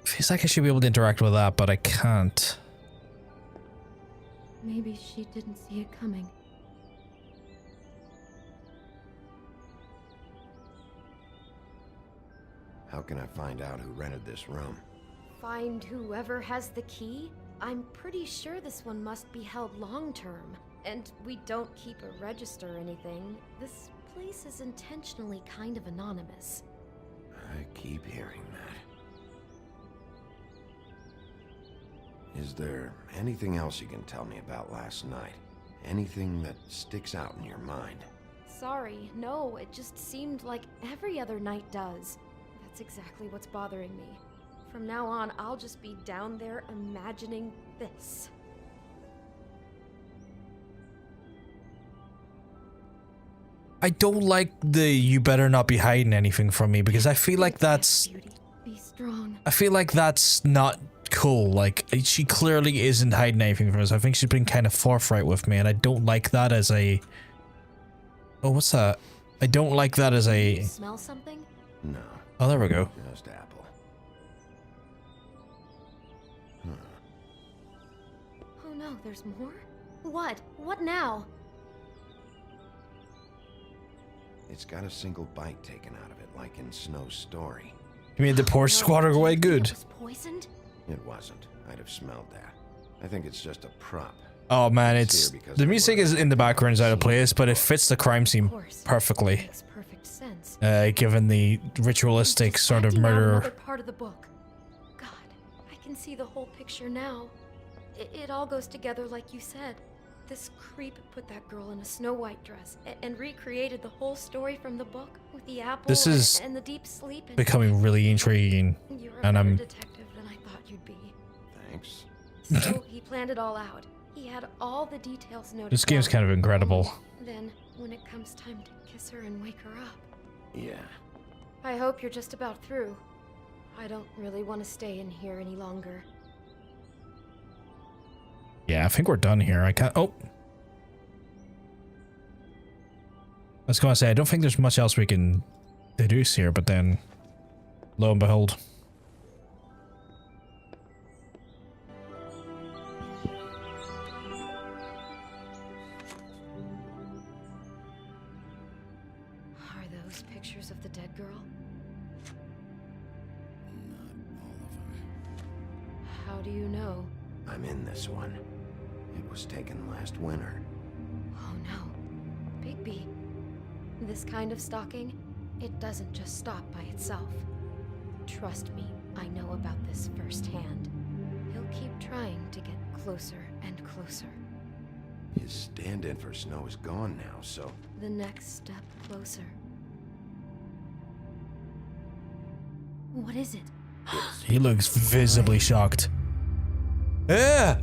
Feels like I should be able to interact with that, but I can't. Maybe she didn't see it coming. How can I find out who rented this room? Find whoever has the key? I'm pretty sure this one must be held long-term. And we don't keep a register or anything. This place is intentionally kind of anonymous. I keep hearing that. Is there anything else you can tell me about last night? Anything that sticks out in your mind? Sorry, no, it just seemed like every other night does. That's exactly what's bothering me. From now on, I'll just be down there imagining this. I don't like the "you better not be hiding anything from me" because I feel like that's... Be strong. I feel like that's not cool. Like, she clearly isn't hiding anything from us. I think she's been kind of forthright with me, and I don't like that as a... Oh, what's that? I don't like that as a... Smell something? No. Oh, there we go. Just apple. Oh no, there's more? What? What now? It's got a single bite taken out of it, like in Snow's story. You mean the poor squatter go away good? Poisoned? It wasn't. I'd have smelled that. I think it's just a prop. Oh man, it's... The music is in the background is out of place, but it fits the crime scene perfectly. Makes perfect sense. Given the ritualistic sort of murder. Another part of the book. God, I can see the whole picture now. It all goes together like you said. This creep put that girl in a Snow White dress and recreated the whole story from the book with the apple This is and the deep sleep. And becoming really intriguing, you're a and better I'm... detective than I thought you'd be. Thanks. So he planned it all out. He had all the details noted. This game's kind of incredible. Then, when it comes time to kiss her and wake her up. Yeah. I hope you're just about through. I don't really want to stay in here any longer. Yeah, I think we're done here. I can't... Oh! I was gonna say, I don't think there's much else we can deduce here, but then... Lo and behold. Are those pictures of the dead girl? How do you know? I'm in this one. It was taken last winter. Oh no. Bigby. This kind of stalking, it doesn't just stop by itself. Trust me, I know about this firsthand. He'll keep trying to get closer and closer. His stand-in for Snow is gone now, so... The next step closer. What is it? He looks visibly shocked. Yeah!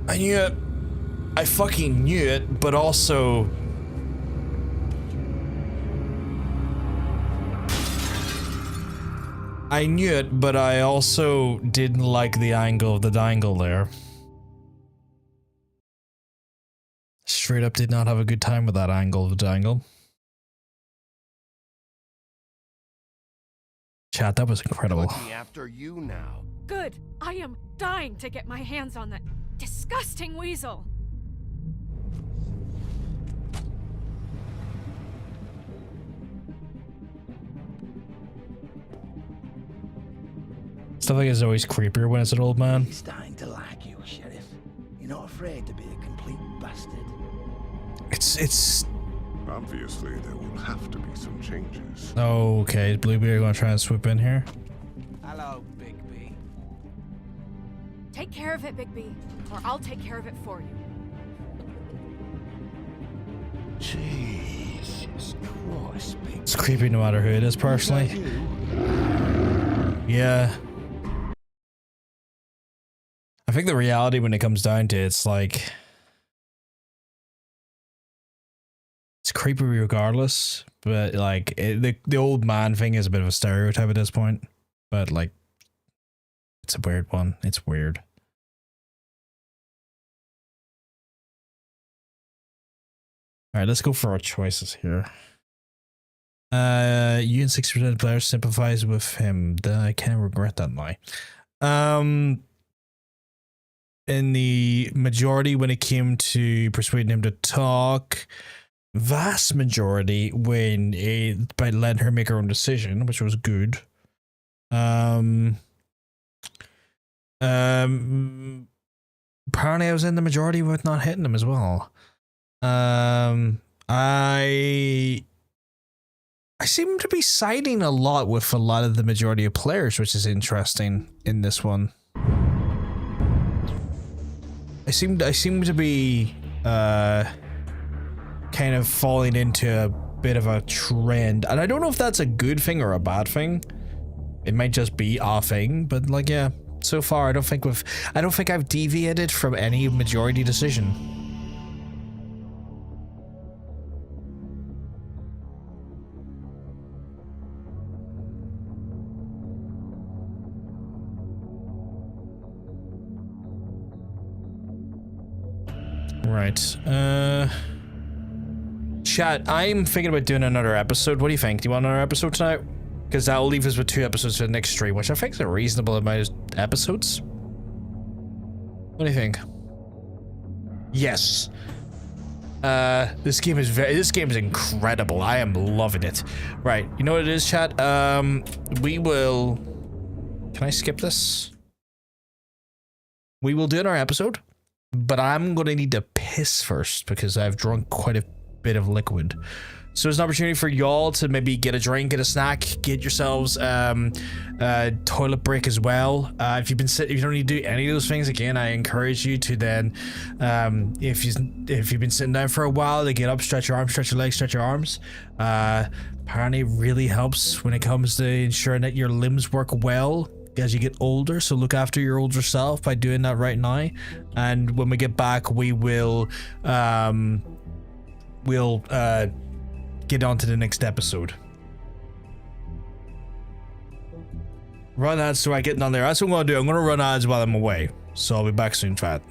I knew it. I fucking knew it, but also... I knew it, but I also didn't like the angle of the dangle there. Straight up did not have a good time with that angle of the dangle. Chat, that was incredible. Put me after you now. Good. I am dying to get my hands on that disgusting weasel. Stuff like it's always creepier when it's an old man. He's starting to like you, Sheriff. You're not afraid to be a complete bastard. It's... Obviously, there will have to be some changes. Okay, Blueberry gonna try and swoop in here. Hello, Bigby. Take care of it, Bigby, or I'll take care of it for you. Jesus Christ, Big. It's creepy no matter who it is, personally. Yeah. I think the reality when it comes down to it, it's like... It's creepy regardless, but like, the old man thing is a bit of a stereotype at this point. But like, it's a weird one. It's weird. Alright, let's go for our choices here. You and 60% of players sympathize with him. I can't regret that now. In the majority, when it came to persuading him to talk, vast majority by letting her make her own decision, which was good. Apparently I was in the majority with not hitting them as well. I seem to be siding a lot with a lot of the majority of players, which is interesting in this one. I seem to be kind of falling into a bit of a trend, and I don't know if that's a good thing or a bad thing. It might just be a thing, but like, yeah, so far I don't think I've deviated from any majority decision. Right. Chat, I'm thinking about doing another episode. What do you think? Do you want another episode tonight? Because that'll leave us with 2 episodes for the next stream, which I think is a reasonable amount of episodes. What do you think? Yes. This game is incredible. I am loving it. Right. You know what it is, chat? We will... Can I skip this? We will do our episode, but I'm going to need to piss first because I've drunk quite a bit of liquid. So there's an opportunity for y'all to maybe get a drink, get a snack, get yourselves a toilet break as well. If you don't need to do any of those things, again, I encourage you to then, if you've been sitting down for a while, to get up, stretch your arms, stretch your legs, stretch your arms. Apparently it really helps when it comes to ensuring that your limbs work well as you get older, so look after your older self by doing that right now. And when we get back, we will get on to the next episode. Run ads so I get on there. That's what I'm gonna do. I'm gonna run ads while I'm away. So I'll be back soon, chat.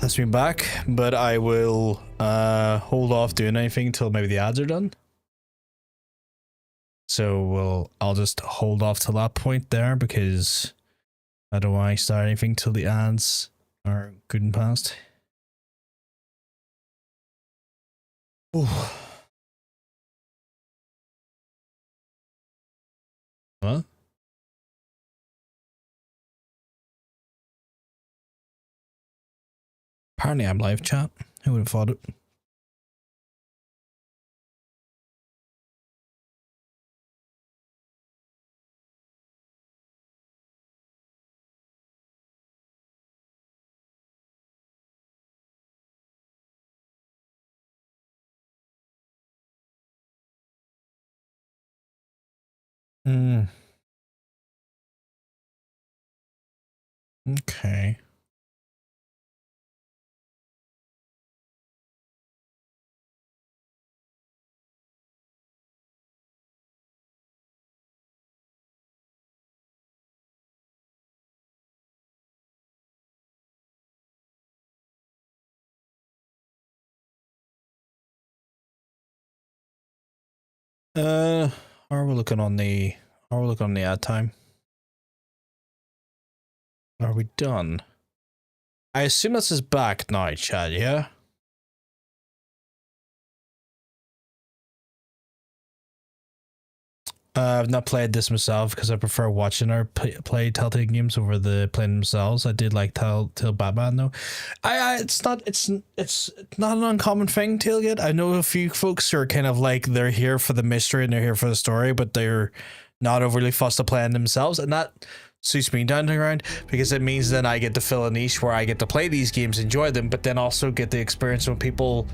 That's me back, but I will hold off doing anything until maybe the ads are done. So I'll just hold off till that point there because I don't want to start anything till the ads are good and past. Ooh. What? Apparently I'm live chat. Who would have thought it? Hmm. Okay. How are we looking on the ad time? Are we done? I assume this is back now, Chad, yeah? I've not played this myself because I prefer watching her play Telltale games over the playing themselves. I did like Telltale Batman though. It's not an uncommon thing, Tailgate. I know a few folks who are kind of like they're here for the mystery and they're here for the story, but they're not overly fussed to playing themselves, and that suits me down the ground because it means then I get to fill a niche where I get to play these games, enjoy them, but then also get the experience with people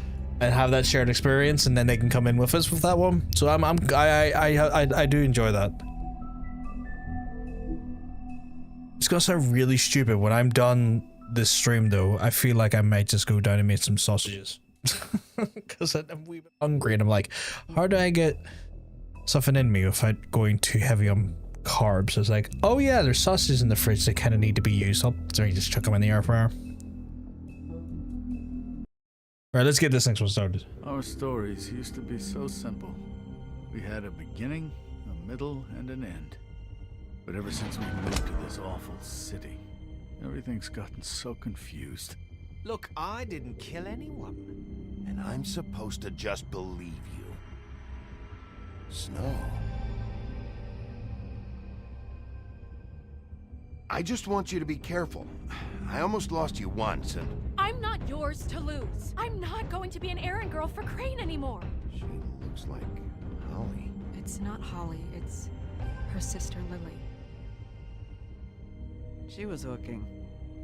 and have that shared experience, and then they can come in with us with that one. So I do enjoy that. It's gonna sound really stupid when I'm done this stream though. I feel like I might just go down and make some sausages because I'm a wee bit hungry, and I'm like, how do I get something in me without going too heavy on carbs? It's like, oh yeah, there's sausages in the fridge that kind of need to be used. I'll just chuck them in the air fryer. Alright, let's get this next one started. Our stories used to be so simple. We had a beginning, a middle, and an end. But ever since we moved to this awful city, everything's gotten so confused. Look, I didn't kill anyone. And I'm supposed to just believe you. Snow. I just want you to be careful. I almost lost you once, and... I'm not yours to lose. I'm not going to be an errand girl for Crane anymore. She looks like Holly. It's not Holly, it's her sister Lily. She was hooking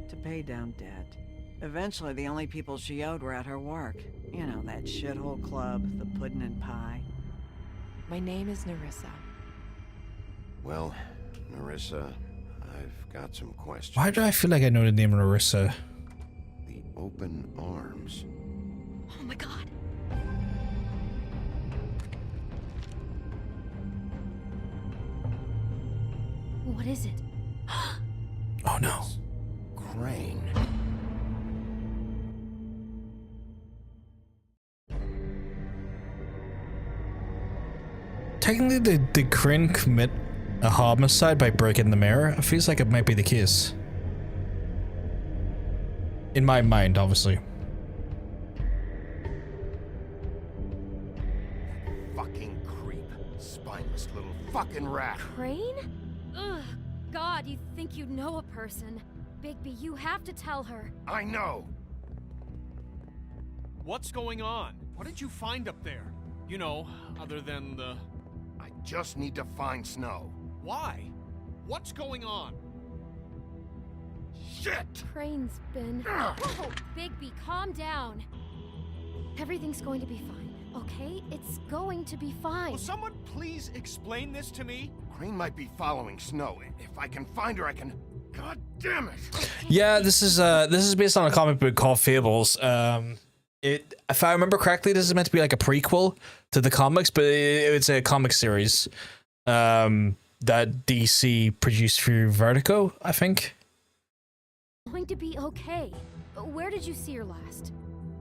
to pay down debt. Eventually, the only people she owed were at her work. You know, that shithole club, the Puddin' and Pie. My name is Nerissa. Well, Nerissa, I've got some questions. Why do I feel like I know the name Nerissa? The open arms. Oh my god. What is it? Oh no. Crane. Technically, did Crane commit a homicide by breaking the mirror? It feels like it might be the case. In my mind, obviously. Fucking creep. Spineless little fucking rat. Crane? Ugh. God, you'd think you'd know a person. Bigby, you have to tell her. I know. What's going on? What did you find up there? You know, other than the... I just need to find Snow. Why? What's going on? Shit! Crane's been... Whoa, Bigby, calm down. Everything's going to be fine, okay? It's going to be fine. Will someone please explain this to me? Crane might be following Snow. If I can find her, I can... God damn it! Yeah, this is based on a comic book called Fables. If I remember correctly, this is meant to be like a prequel to the comics, but it's a comic series that DC produced through Vertigo, I think. Going to be okay. Where did you see her last?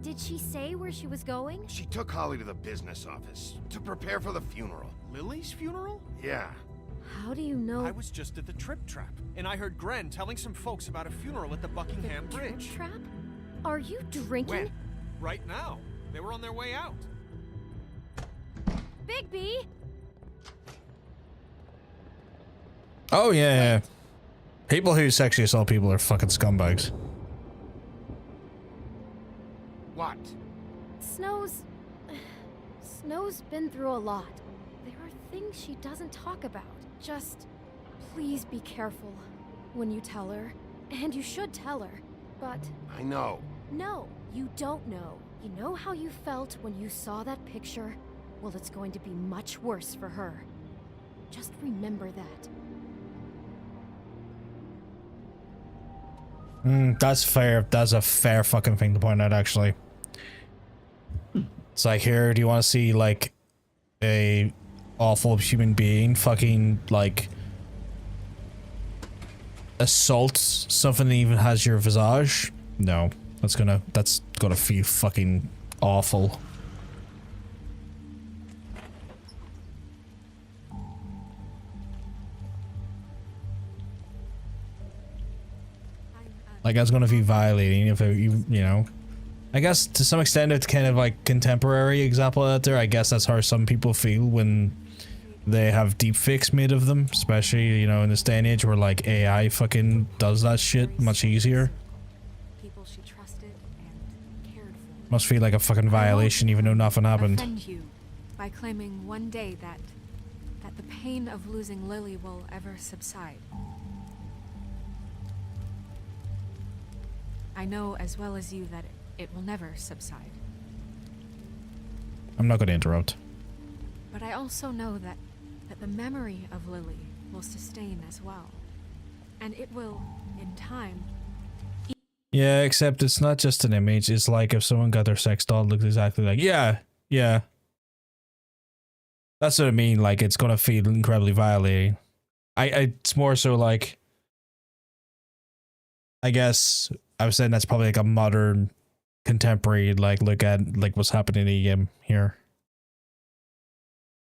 Did she say where she was going? She took Holly to the business office to prepare for the funeral. Lily's funeral? Yeah. How do you know? I was just at the Trip Trap, and I heard Gren telling some folks about a funeral at the Buckingham Bridge. Trip Trap? Are you drinking? When? Right now. They were on their way out. Bigby! Oh yeah. People who sexually assault people are fucking scumbags. What? Snow's been through a lot. There are things she doesn't talk about. Just please be careful when you tell her. And you should tell her. But I know. no, you don't know. You know how you felt when you saw that picture? Well, it's going to be much worse for her. Just remember that. That's fair. That's a fair fucking thing to point out, actually. It's like, here, do you want to see, like, a awful human being fucking, like, assault something that even has your visage? No. That's gonna feel fucking awful. Like, that's gonna be violating if it, you know. I guess to some extent it's kind of like contemporary example out there. I guess that's how some people feel when they have deepfakes made of them, especially, you know, in this day and age where like AI fucking does that shit much easier. People she trusted and cared for. Must feel like a fucking violation even though nothing happened. Offend you by claiming one day that the pain of losing Lily will ever subside. I know as well as you that it will never subside. I'm not going to interrupt. But I also know that the memory of Lily will sustain as well. And it will, in time... Yeah, except it's not just an image. It's like if someone got their sex doll, it looks exactly like... Yeah. That's what I mean. Like, it's going to feel incredibly violating. It's more so like... I guess I was saying that's probably like a modern... contemporary like look at like what's happening in the game here.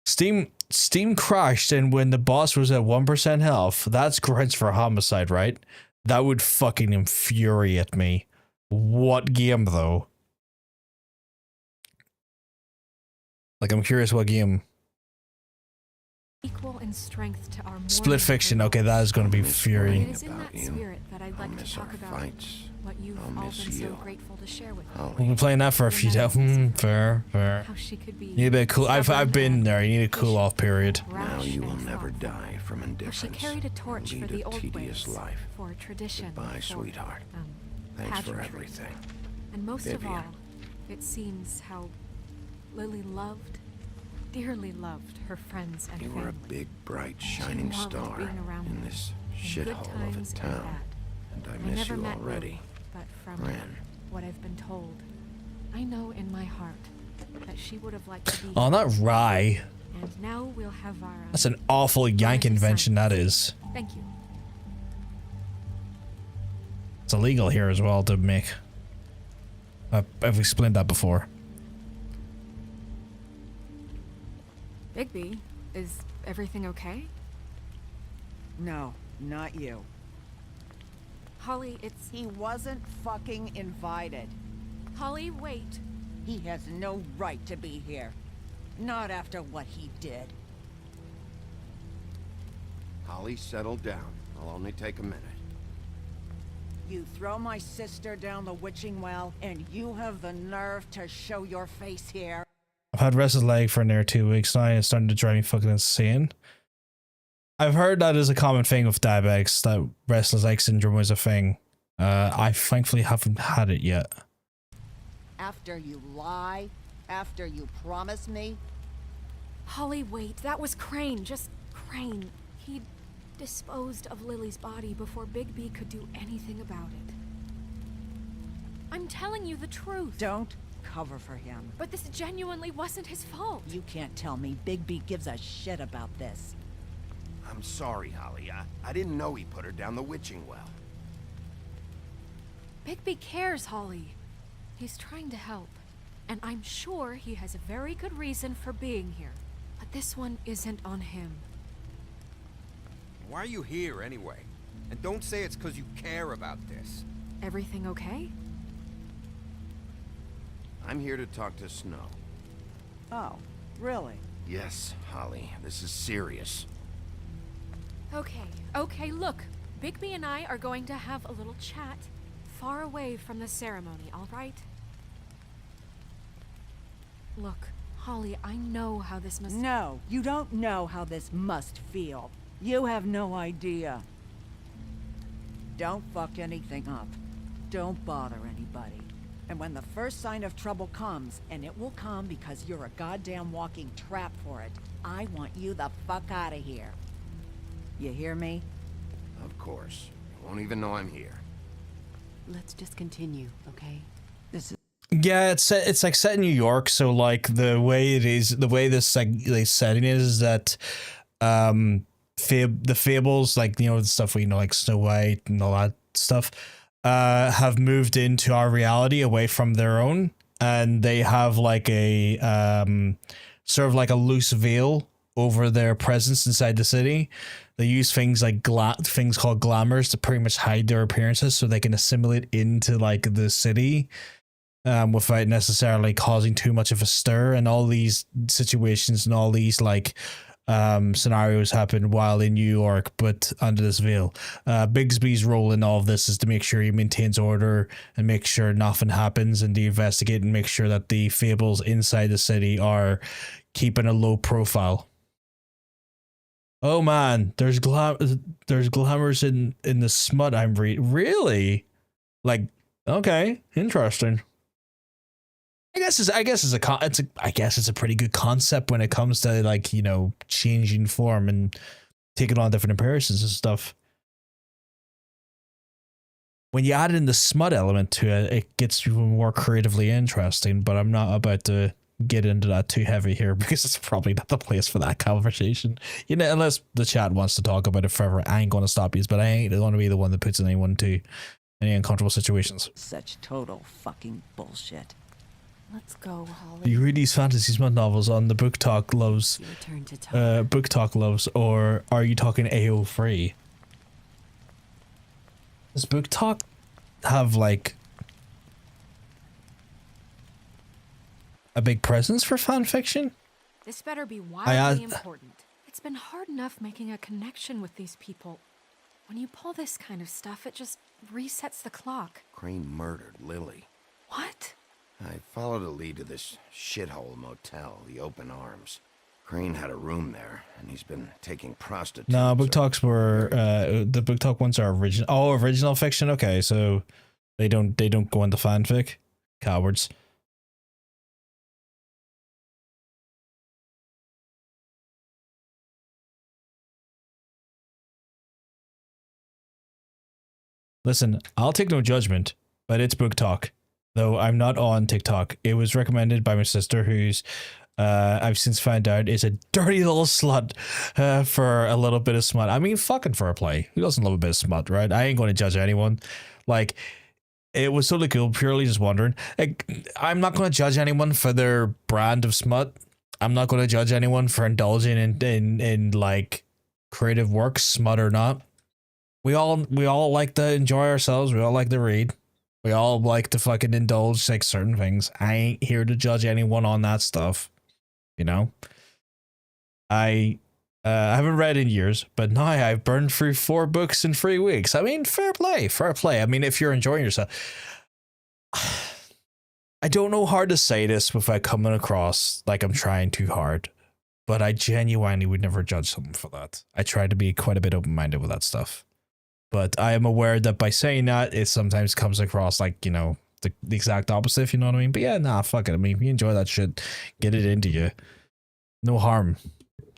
Steam crashed, and when the boss was at 1% health, that's grounds for homicide, right? That would fucking infuriate me. What game though? Like, I'm curious what game. Equal in strength to our Split Fiction. Okay, that is going to be fury. It is in that spirit that I'd like to talk about what you've all been so grateful to share with me. We've been playing that for a few days. Fair. How she could be Need a bit cool. I've been there. You need a cool off period. Now you will never die from indifference. She carried a torch for the old ways, life. for tradition. Goodbye, sweetheart. Thanks for everything. And most Vivian. of all, it seems how Lily dearly loved her friends and You family. were a big, bright, shining She marveled star being around in them, this in good shithole of times a and town. bad. And I I miss never you met already. Lily, but from Ren. what I've been told, I know in my heart that she would have liked to be Oh, here. not Rye. And now we'll have our That's an awful yank invention, that is. Thank you. It's illegal here as well to make. I've explained that before. Bigby, is everything okay? No, not you. Holly, it's... He wasn't fucking invited. Holly, wait. He has no right to be here. Not after what he did. Holly, settle down. I'll only take a minute. You throw my sister down the witching well, and you have the nerve to show your face here? I've had restless leg for near 2 weeks now, and it's starting to drive me fucking insane. I've heard that is a common thing with diabetics, that restless leg syndrome is a thing. I thankfully haven't had it yet. After you lie? After you promise me? Holly, wait. That was Crane. Just Crane. He disposed of Lily's body before Bigby could do anything about it. I'm telling you the truth. Don't cover for him. But this genuinely wasn't his fault. You can't tell me Bigby gives a shit about this. I'm sorry, Holly. I didn't know he put her down the witching well. Bigby cares, Holly. He's trying to help. And I'm sure he has a very good reason for being here. But this one isn't on him. Why are you here anyway? And don't say it's because you care about this. Everything okay? I'm here to talk to Snow. Oh, really? Yes, Holly. This is serious. Okay, look. Bigby and I are going to have a little chat far away from the ceremony, all right? Look, Holly, I know how this must... No, you don't know how this must feel. You have no idea. Don't fuck anything up. Don't bother anybody. And when the first sign of trouble comes, and it will come because you're a goddamn walking trap for it, I want you the fuck out of here. You hear me? Of course. You won't even know I'm here. Let's just continue, okay? Yeah, it's like set in New York, so like the way it is, the way this like setting is that the fables, like, you know, the stuff we know, like Snow White and all that stuff, have moved into our reality away from their own, and they have like a sort of like a loose veil over their presence inside the city. They use things like things called glamours to pretty much hide their appearances so they can assimilate into like the city without necessarily causing too much of a stir. And all these situations and all these like scenarios happen while in New York, but under this veil. Bigsby's role in all of this is to make sure he maintains order and make sure nothing happens, and to investigate and make sure that the fables inside the city are keeping a low profile. Oh man, there's glamours in the smut I'm reading. Really? Like, okay, interesting. I guess it's a pretty good concept when it comes to, like, you know, changing form and taking on different appearances and stuff. When you add in the smut element to it, it gets even more creatively interesting, but I'm not about to get into that too heavy here because it's probably not the place for that conversation. You know, unless the chat wants to talk about it forever, I ain't going to stop you, but I ain't going to be the one that puts anyone into any uncomfortable situations. Such total fucking bullshit. Let's go, Holly. Do you read these fantasy smut novels on the Book Talk Loves, Book Talk Loves, or are you talking AO free? Does Book Talk have like a big presence for fan fiction? This better be wildly important. It's been hard enough making a connection with these people. When you pull this kind of stuff, it just resets the clock. Crane murdered Lily. What? I followed a lead to this shithole motel, the Open Arms. Crane had a room there, and he's been taking prostitutes. No, Book Talks were the Book Talk ones are original. Oh, original fiction. Okay, so they don't go into fanfic. Cowards. Listen, I'll take no judgment, but it's Book Talk. Though I'm not on TikTok. It was recommended by my sister, who's I've since found out is a dirty little slut for a little bit of smut. I mean, fucking for a play. Who doesn't love a bit of smut, right? I ain't going to judge anyone. Like, it was totally cool, purely just wondering. Like, I'm not going to judge anyone for their brand of smut. I'm not going to judge anyone for indulging in like creative work, smut or not. We all like to enjoy ourselves. We all like to read. We all like to fucking indulge like certain things. I ain't here to judge anyone on that stuff. You know? I haven't read in years, but now I've burned through 4 books in 3 weeks. I mean, fair play. I mean, if you're enjoying yourself. I don't know how to say this without coming across like I'm trying too hard, but I genuinely would never judge someone for that. I try to be quite a bit open-minded with that stuff. But I am aware that by saying that, it sometimes comes across like, you know, the exact opposite, if you know what I mean. But yeah, nah, fuck it. I mean, if you enjoy that shit, get it into you. No harm.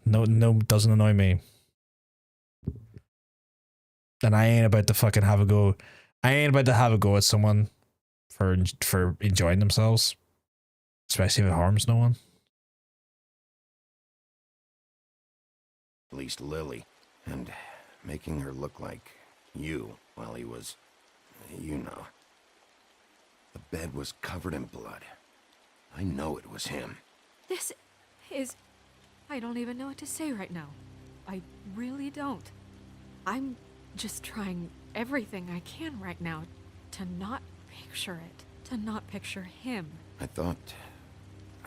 No, doesn't annoy me. And I ain't about to fucking have a go. I ain't about to have a go at someone for enjoying themselves. Especially if it harms no one. At least Lily. And making her look like you while he was, you know. The bed was covered in blood. I know it was him. This is... I don't even know what to say right now. I really don't. I'm just trying everything I can right now to not picture it. To not picture him. I thought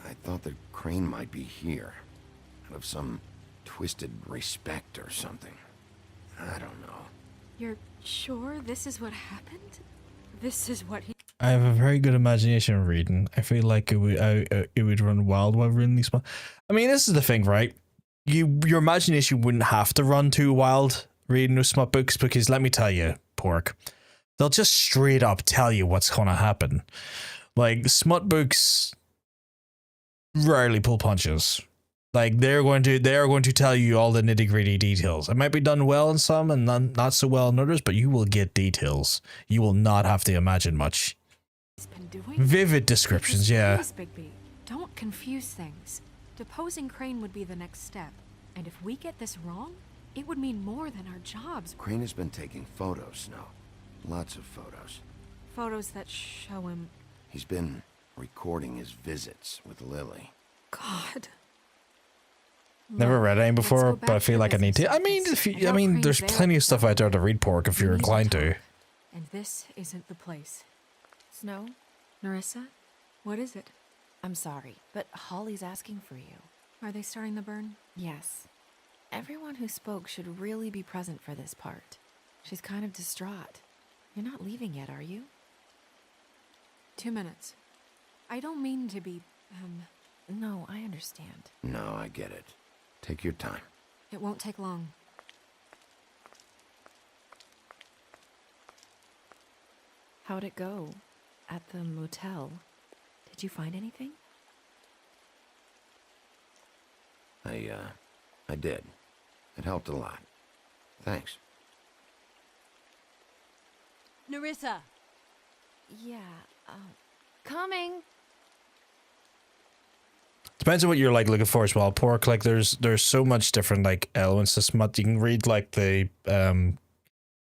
that Crane might be here. Out of some twisted respect or something. I don't know. You're sure this is what happened? This is what he... I have a very good imagination reading. I feel like it would run wild while reading these. I mean, this is the thing, right? Your imagination wouldn't have to run too wild reading those smut books, because let me tell you, Pork, they'll just straight up tell you what's going to happen. Like, smut books rarely pull punches. Like, they are going to tell you all the nitty-gritty details. It might be done well in some and not so well in others, but you will get details. You will not have to imagine much. Vivid descriptions, yeah. Please, Bigby, don't confuse things. Deposing Crane would be the next step. And if we get this wrong, it would mean more than our jobs. Crane has been taking photos, Snow. Lots of photos. Photos that show him... He's been recording his visits with Lily. God. Never read any before, but I feel like I need to. I mean, there's plenty of stuff out there to read, Pork, if you're inclined to. And this isn't the place. Snow? Nerissa? What is it? I'm sorry, but Holly's asking for you. Are they starting the burn? Yes. Everyone who spoke should really be present for this part. She's kind of distraught. You're not leaving yet, are you? 2 minutes. I don't mean to be, No, I understand. No, I get it. Take your time. It won't take long. How'd it go? At the motel? Did you find anything? I did. It helped a lot. Thanks. Nerissa! Yeah, coming! Depends on what you're like looking for as well, Pork. Like, there's so much different like elements to smut. You can read like the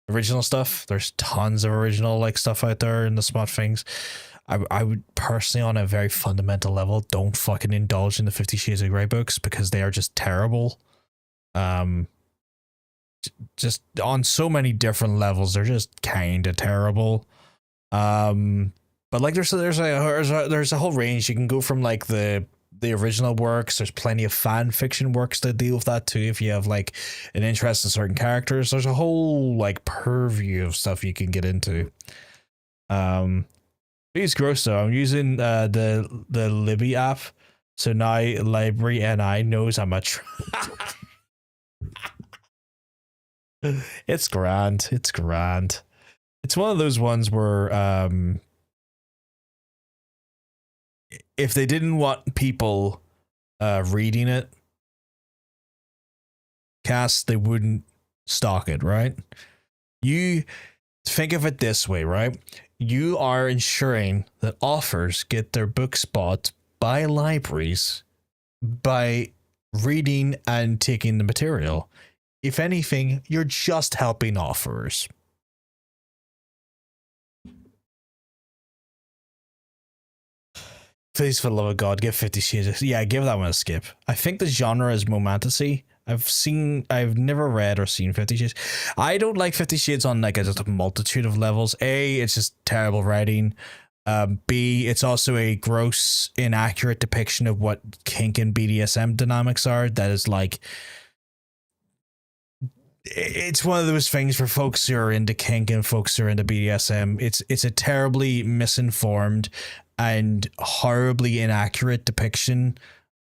original stuff. There's tons of original like stuff out there in the smut things. I would personally, on a very fundamental level, don't fucking indulge in the 50 Shades of Grey books because they are just terrible. Just on so many different levels, they're just kind of terrible. But like there's a whole range. You can go from like the original works. There's plenty of fan fiction works that deal with that too. If you have like an interest in certain characters, there's a whole like purview of stuff you can get into. It's gross though. I'm using the Libby app, so now Library NI knows I'm a. It's grand. It's grand. It's one of those ones where if they didn't want people reading it, they wouldn't stock it, right? You think of it this way, right? You are ensuring that authors get their books bought by libraries by reading and taking the material. If anything, you're just helping authors. Please, for the love of God, give 50 Shades. Yeah, give that one a skip. I think the genre is romantasy. I've never read or seen 50 Shades. I don't like 50 Shades on like a multitude of levels. A, it's just terrible writing. B, it's also a gross, inaccurate depiction of what kink and BDSM dynamics are. That is like, it's one of those things for folks who are into kink and folks who are into BDSM. It's a terribly misinformed and horribly inaccurate depiction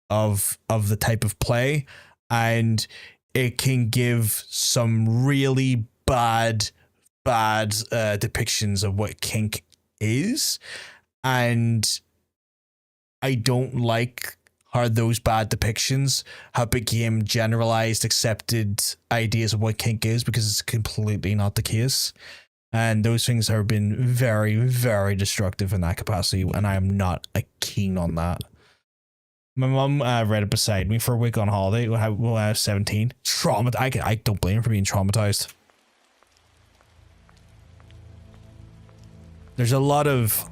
of the type of play, and it can give some really bad depictions of what kink is, and I don't like how those bad depictions have become generalized, accepted ideas of what kink is, because it's completely not the case. And those things have been very, very destructive in that capacity, and I am not keen on that. My mum read it beside me for a week on holiday when I was 17. I don't blame her for being traumatized. There's a lot of...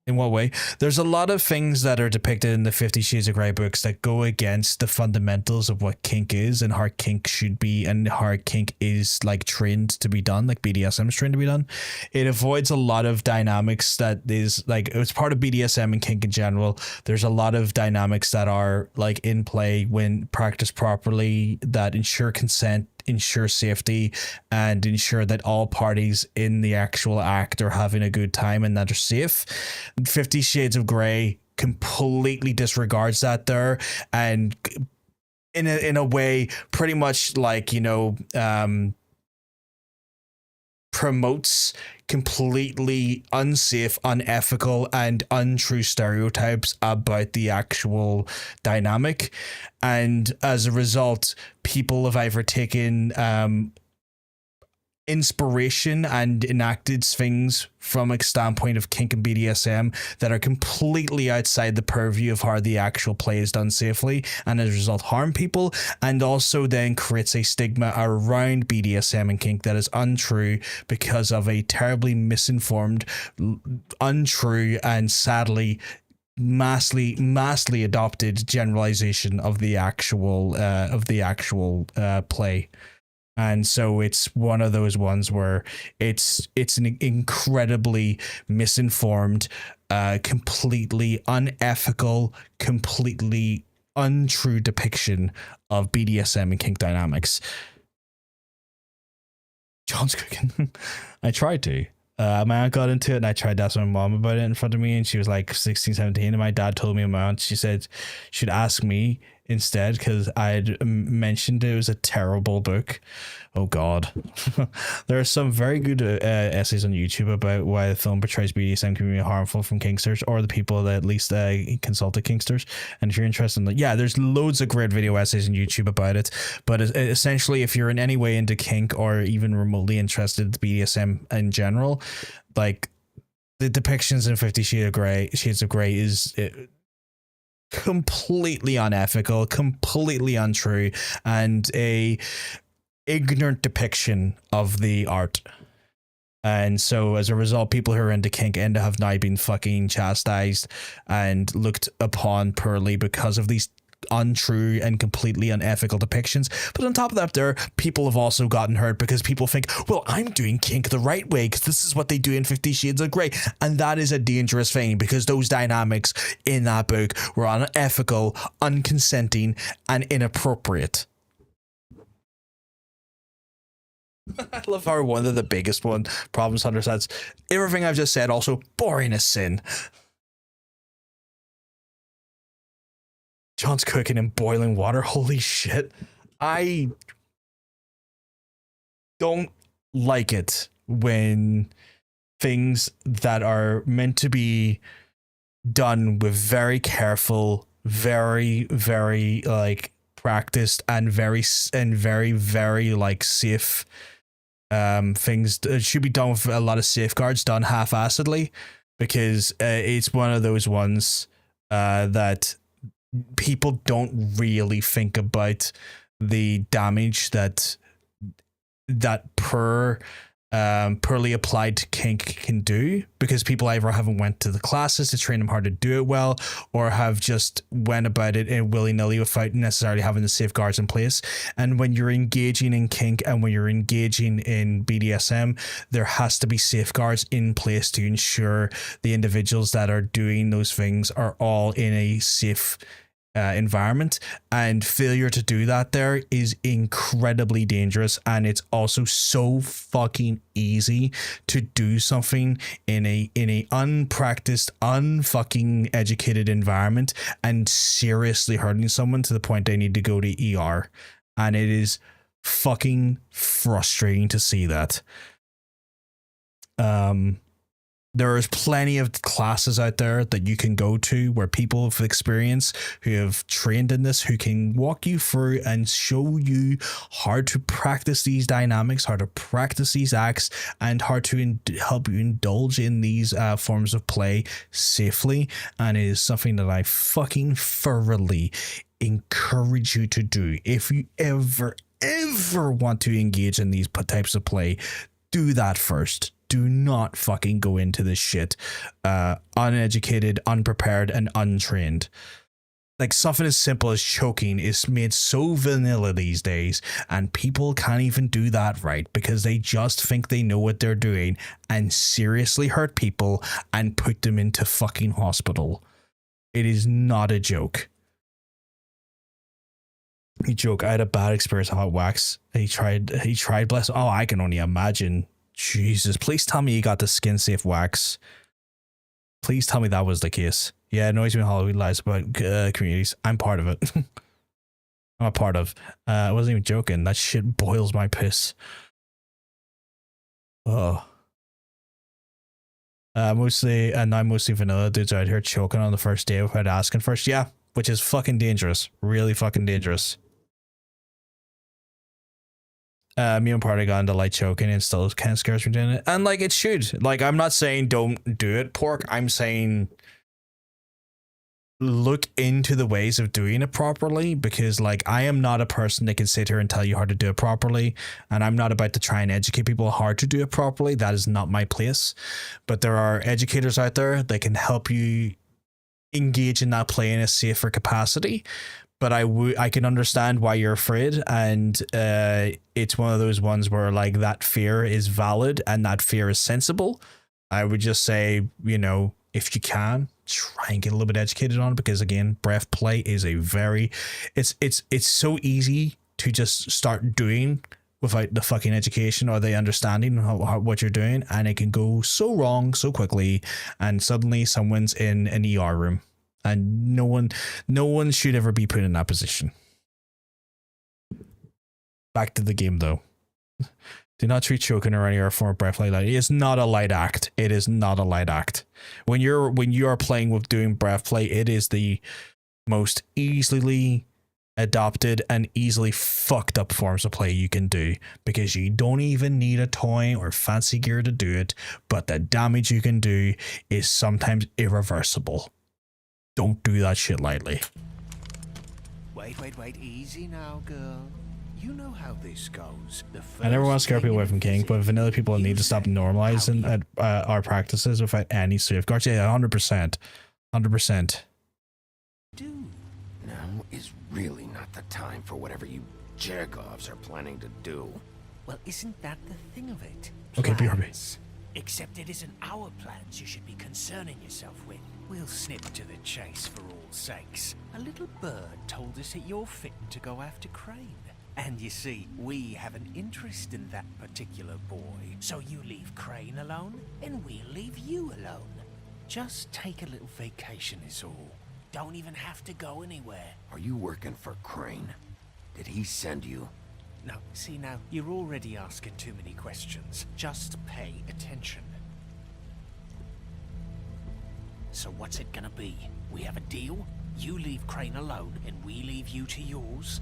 In what way? There's a lot of things that are depicted in the 50 Shades of Grey books that go against the fundamentals of what kink is and how kink should be and how kink is like trained to be done, like BDSM is trained to be done. It avoids a lot of dynamics that is like, it's part of BDSM and kink in general. There's a lot of dynamics that are like in play when practiced properly that ensure consent, ensure safety, and ensure that all parties in the actual act are having a good time and that they're safe. 50 Shades of Grey completely disregards that there, and in a way pretty much like, you know, promotes completely unsafe, unethical, and untrue stereotypes about the actual dynamic. And as a result, people have either taken inspiration and enacted things from a standpoint of kink and BDSM that are completely outside the purview of how the actual play is done safely, and as a result harm people, and also then creates a stigma around BDSM and kink that is untrue because of a terribly misinformed, untrue, and sadly massively adopted generalization of the actual play. And so it's one of those ones where it's an incredibly misinformed, completely unethical, completely untrue depiction of BDSM and kink dynamics. John's cooking. I tried to. My aunt got into it and I tried to ask my mom about it in front of me, and she was like 16, 17, and my dad told me, my aunt, she said she'd ask me instead because I'd mentioned it was a terrible book. Oh God. There are some very good essays on YouTube about why the film portrays BDSM can be harmful from kinksters, or the people that at least consulted kinksters. And if you're interested in that, yeah, there's loads of great video essays on YouTube about it. But essentially, if you're in any way into kink or even remotely interested in BDSM in general, like the depictions in 50 Shades of Grey is completely unethical, completely untrue, and a ignorant depiction of the art. And so as a result, people who are into kink end up have now been fucking chastised and looked upon poorly because of these untrue and completely unethical depictions. But on top of that, there people have also gotten hurt because people think, well, I'm doing kink the right way because this is what they do in 50 Shades of Grey. And that is a dangerous thing because those dynamics in that book were unethical, unconsenting, and inappropriate. I love how one of the biggest problems Hunter says, everything I've just said, also boring as sin. John's cooking in boiling water. Holy shit. I don't like it when things that are meant to be done with very careful, very, very like practiced and very, very like safe things should be done with a lot of safeguards done half-assedly, because it's one of those ones that people don't really think about the damage that poorly applied kink can do, because people either haven't went to the classes to train them how to do it well, or have just went about it in willy-nilly without necessarily having the safeguards in place. And when you're engaging in kink and when you're engaging in BDSM, there has to be safeguards in place to ensure the individuals that are doing those things are all in a safe environment, and failure to do that there is incredibly dangerous. And it's also so fucking easy to do something in a unpracticed, unfucking educated environment and seriously hurting someone to the point they need to go to ER. And it is fucking frustrating to see that. There is plenty of classes out there that you can go to where people have experience, who have trained in this, who can walk you through and show you how to practice these dynamics, how to practice these acts, and how to help you indulge in these forms of play safely. And it is something that I fucking thoroughly encourage you to do. If you ever want to engage in these types of play, do that first. Do not fucking go into this shit uneducated, unprepared, and untrained. Like, something as simple as choking is made so vanilla these days, and people can't even do that right because they just think they know what they're doing and seriously hurt people and put them into fucking hospital. It is not a joke. You joke, I had a bad experience with hot wax. He tried, bless. Oh, I can only imagine. Jesus, please tell me you got the skin safe wax. Please tell me that was the case. Yeah, Noisy when Halloween lies about communities. I'm part of it. I'm a part of. I wasn't even joking. That shit boils my piss. Oh. Mostly vanilla dudes out here choking on the first day without asking first. Yeah, which is fucking dangerous. Really fucking dangerous. Me and Party got into light choking and still kind of scares me doing it. And like, it should. Like, I'm not saying don't do it, Pork. I'm saying look into the ways of doing it properly, because like, I am not a person that can sit here and tell you how to do it properly, and I'm not about to try and educate people how to do it properly. That is not my place. But there are educators out there that can help you engage in that play in a safer capacity. But I can understand why you're afraid, and it's one of those ones where like that fear is valid and that fear is sensible. I would just say, you know, if you can, try and get a little bit educated on it, because again, breath play is a very, it's so easy to just start doing without the fucking education or the understanding of what you're doing, and it can go so wrong so quickly, and suddenly someone's in an ER room. And no one should ever be put in that position. Back to the game though. Do not treat choking or any other form of breath play lightly. It's not a light act. It is not a light act. When you are playing with doing breath play, it is the most easily adopted and easily fucked up forms of play you can do, because you don't even need a toy or fancy gear to do it, but the damage you can do is sometimes irreversible. Don't do that shit lightly. Wait. Easy now, girl. You know how this goes. I never want to scare people away from King, but vanilla people need to stop normalizing our practices without any safeguards. Yeah, 100%. 100%. Now is really not the time for whatever you jerk-offs are planning to do. Well, isn't that the thing of it? Okay, BRB. Except it isn't our plans you should be concerning yourself with. We'll snip to the chase for all sakes. A little bird told us that you're fitting to go after Crane. And you see, we have an interest in that particular boy. So you leave Crane alone, and we'll leave you alone. Just take a little vacation is all. Don't even have to go anywhere. Are you working for Crane? Did he send you? No, see now, you're already asking too many questions. Just pay attention. So what's it gonna be? We have a deal? You leave Crane alone, and we leave you to yours?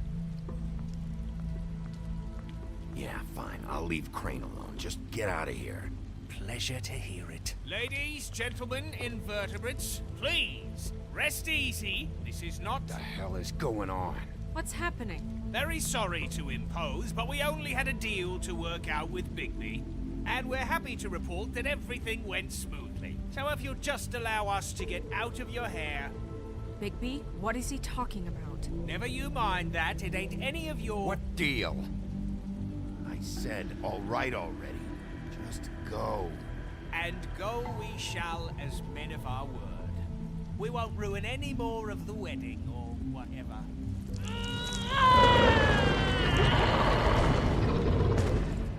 Yeah, fine. I'll leave Crane alone. Just get out of here. Pleasure to hear it. Ladies, gentlemen, invertebrates, please, rest easy. This is not... What the hell is going on? What's happening? Very sorry to impose, but we only had a deal to work out with Bigby. And we're happy to report that everything went smoothly. So if you'll just allow us to get out of your hair... Bigby, what is he talking about? Never you mind that. It ain't any of your... What deal? I said all right already. Just go. And go we shall as men of our word. We won't ruin any more of the wedding or whatever.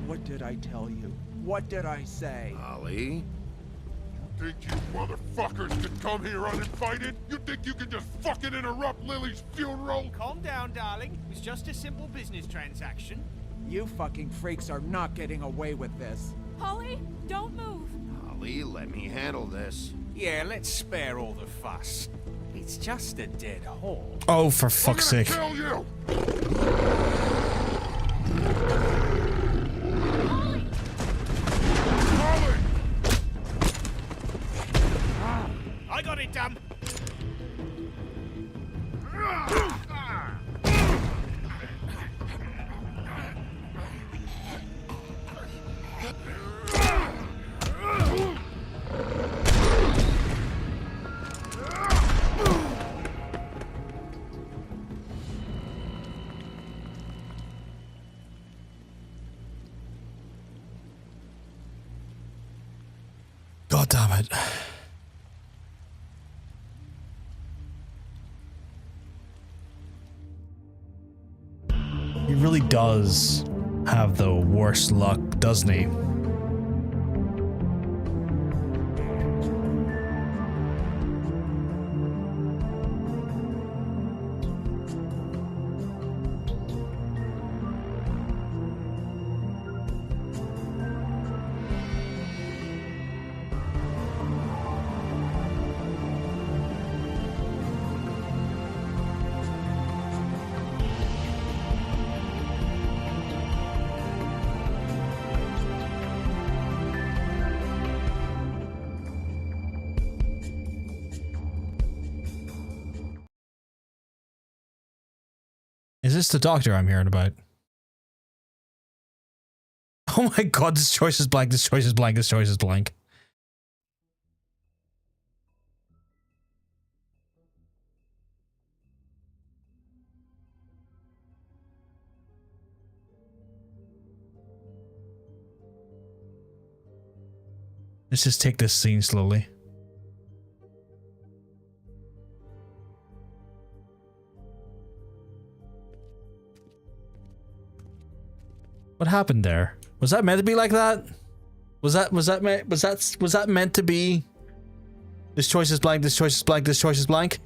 What did I tell you? What did I say? Ollie? Think you motherfuckers could come here uninvited? You think you can just fucking interrupt Lily's funeral? Calm down, darling. It was just a simple business transaction. You fucking freaks are not getting away with this. Holly, don't move. Ollie, let me handle this. Yeah, let's spare all the fuss. It's just a dead hole. Oh, for fuck's sake. Kill you! I got it, damn. God damn it. He really does have the worst luck, doesn't he? Is this the doctor I'm hearing about? Oh my god, this choice is blank, this choice is blank, this choice is blank. Let's just take this scene slowly. What happened there? Was that meant to be like that? Was that meant to be? This choice is blank, this choice is blank, this choice is blank?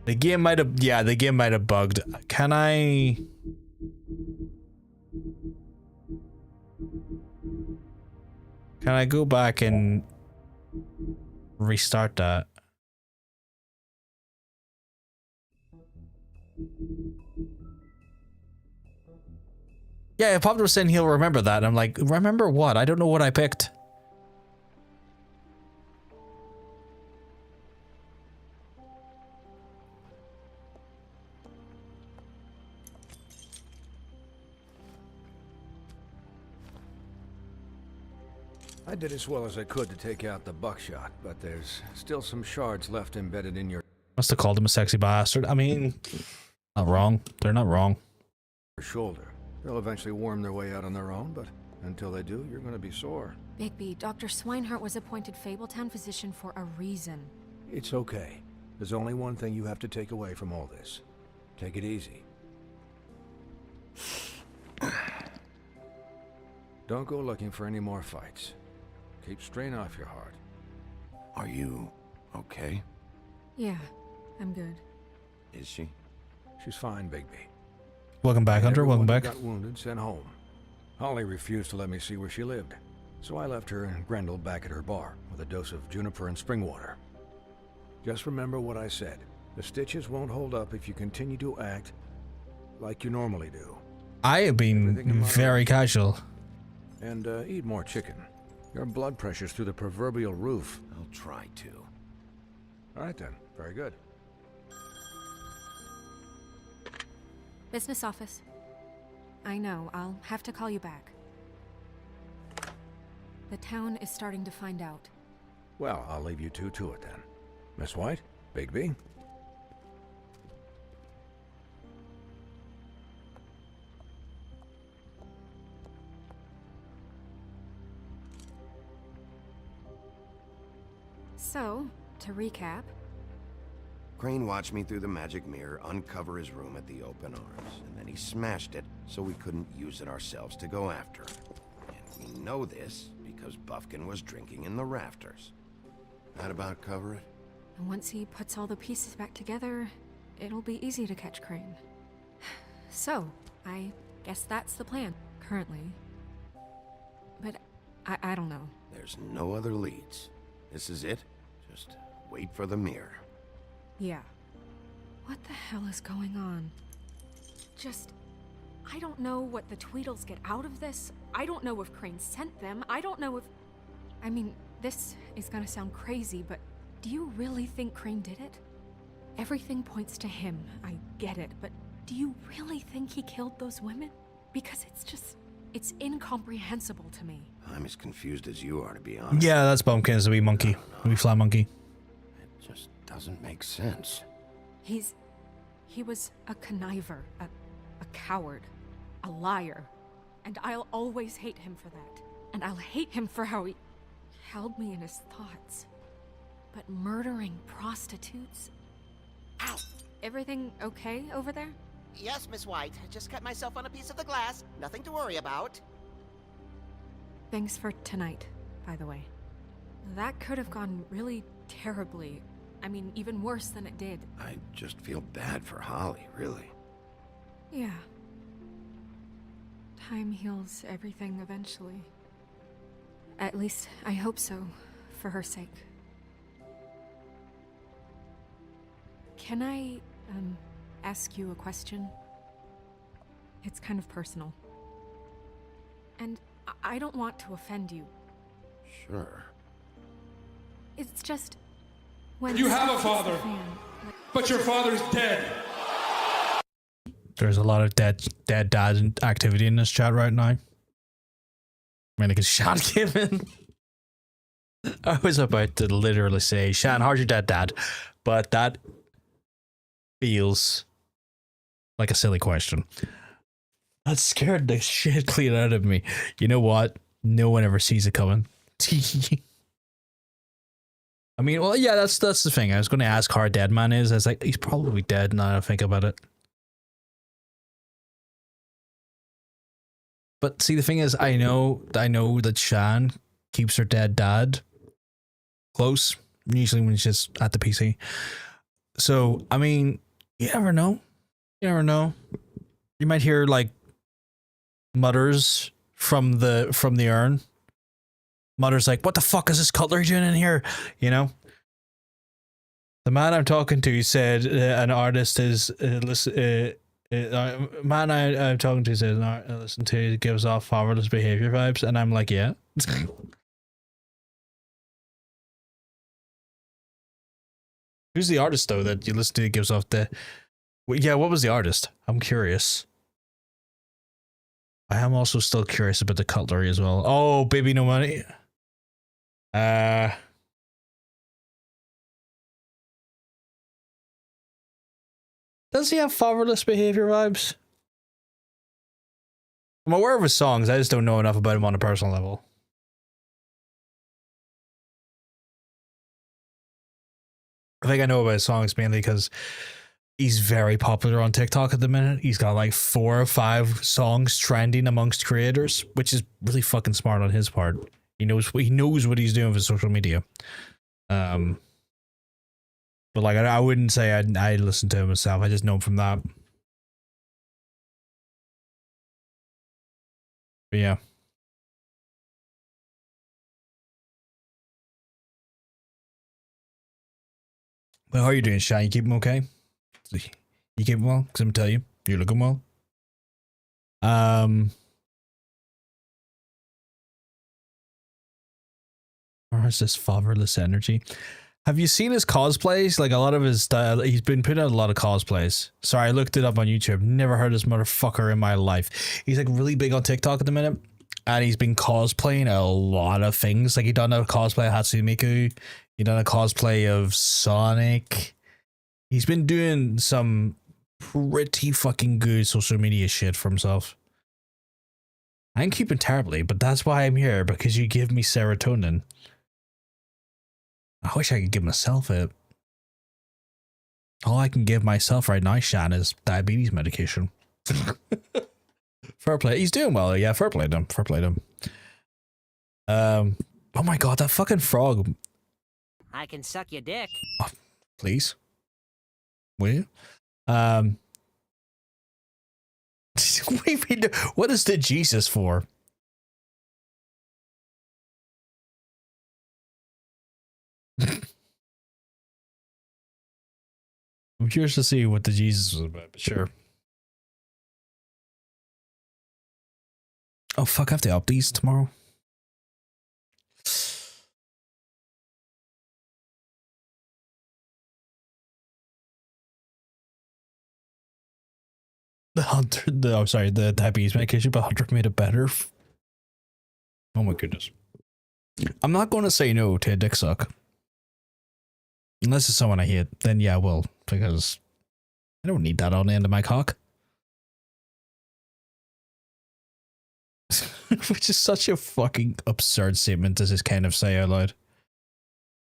The game might have, yeah, the game might have bugged. Can I go back and restart that? Yeah, Pop was saying he'll remember that. I'm like, remember what? I don't know what I picked. I did as well as I could to take out the buckshot, but there's still some shards left embedded in your Must have called him a sexy bastard. I mean, not wrong. They're not wrong. shoulder. They'll eventually worm their way out on their own, but until they do, you're going to be sore. Bigby, Dr. Swinehart was appointed Fabletown physician for a reason. It's okay. There's only one thing you have to take away from all this. Take it easy. Don't go looking for any more fights. Keep strain off your heart. Are you okay? Yeah, I'm good. Is she? She's fine, Bigby. Welcome back, Hunter. Welcome back. Got wounded, sent home. Holly refused to let me see where she lived, so I left her and Grendel back at her bar with a dose of juniper and spring water. Just remember what I said. The stitches won't hold up if you continue to act like you normally do. I have been very casual. And eat more chicken. Your blood pressure's through the proverbial roof. I'll try to. All right then. Very good. Business office. I know, I'll have to call you back. The town is starting to find out. Well, I'll leave you two to it then. Miss White, Bigby. So, to recap, Crane watched me through the magic mirror uncover his room at the open arms, and then he smashed it so we couldn't use it ourselves to go after him. And we know this because Buffkin was drinking in the rafters. That about cover it? and once he puts all the pieces back together, it'll be easy to catch Crane. So, I guess that's the plan, currently. But I don't know. There's no other leads. This is it. Just wait for the mirror. Yeah. What the hell is going on? I don't know what the Tweedles get out of this. I don't know if Crane sent them. I don't know if... I mean, this is gonna sound crazy, but do you really think Crane did it? Everything points to him. I get it, but do you really think he killed those women? Because it's incomprehensible to me. I'm as confused as you are, to be honest. Yeah, that's Bumpkin as a wee monkey. A wee fly monkey. It just doesn't make sense. He was a conniver, a coward, a liar. And I'll always hate him for that. And I'll hate him for how he held me in his thoughts. But murdering prostitutes? Ow! Everything okay over there? Yes, Miss White. I just cut myself on a piece of the glass. Nothing to worry about. Thanks for tonight, by the way. That could have gone really terribly. I mean, even worse than it did. I just feel bad for Holly, really. Yeah. Time heals everything eventually. At least, I hope so, for her sake. Can I, ask you a question? It's kind of personal. And I don't want to offend you. Sure. It's just... when You have a father, but your father's dead. There's a lot of dead dad activity in this chat right now. I mean, because Shan came in. I was about to literally say, Shan, how's your dad? But that feels like a silly question. That scared the shit clean out of me. You know what? No one ever sees it coming. I mean, well, yeah, that's the thing. I was going to ask how dead man is. I was like, he's probably dead now that I think about it. But see, the thing is, I know that Shan keeps her dead dad close, usually when she's at the PC. So, I mean, you never know. You never know. You might hear like mutters from the urn. Mutters like, "What the fuck is this cutlery doing in here?" You know. The man I'm talking to said an artist is man I'm talking to says listen to gives off fatherless behavior vibes, and I'm like, yeah. Who's the artist though that you listen to that gives off the? Yeah, what was the artist? I'm curious. I am also still curious about the cutlery as well. Oh, baby, no money. Does he have fatherless behavior vibes? I'm aware of his songs. I just don't know enough about him on a personal level. I think I know about his songs mainly because he's very popular on TikTok at the minute. He's got like 4 or 5 songs trending amongst creators, which is really fucking smart on his part. He knows what he's doing for social media. But like I wouldn't say I listen to him myself. I just know him from that. But yeah. Well, how are you doing, Shan? You keeping okay? You keeping well? Because I'm telling you, you're looking well. Or is this fatherless energy? Have you seen his cosplays? Like a lot of his style, he's been putting out a lot of cosplays. Sorry, I looked it up on YouTube. Never heard of this motherfucker in my life. He's like really big on TikTok at the minute. And he's been cosplaying a lot of things. Like he done a cosplay of Hatsune Miku. He done a cosplay of Sonic. He's been doing some pretty fucking good social media shit for himself. I'm keeping terribly, but that's why I'm here, because you give me serotonin. I wish I could give myself it. All I can give myself right now, Shan, is diabetes medication. Fair play. He's doing well. Yeah, fair play to him. Fair play to him. Oh my god, that fucking frog. I can suck your dick. Oh, please. Will you? What is the Jesus for? I'm curious to see what the Jesus was about, but sure. Oh fuck, I have to up these tomorrow. The diabetes medication, but Hunter made it better. Oh my goodness. I'm not going to say no to a dick suck. Unless it's someone I hate, then yeah, I will. Because I don't need that on the end of my cock. Which is such a fucking absurd statement to just kind of say out loud.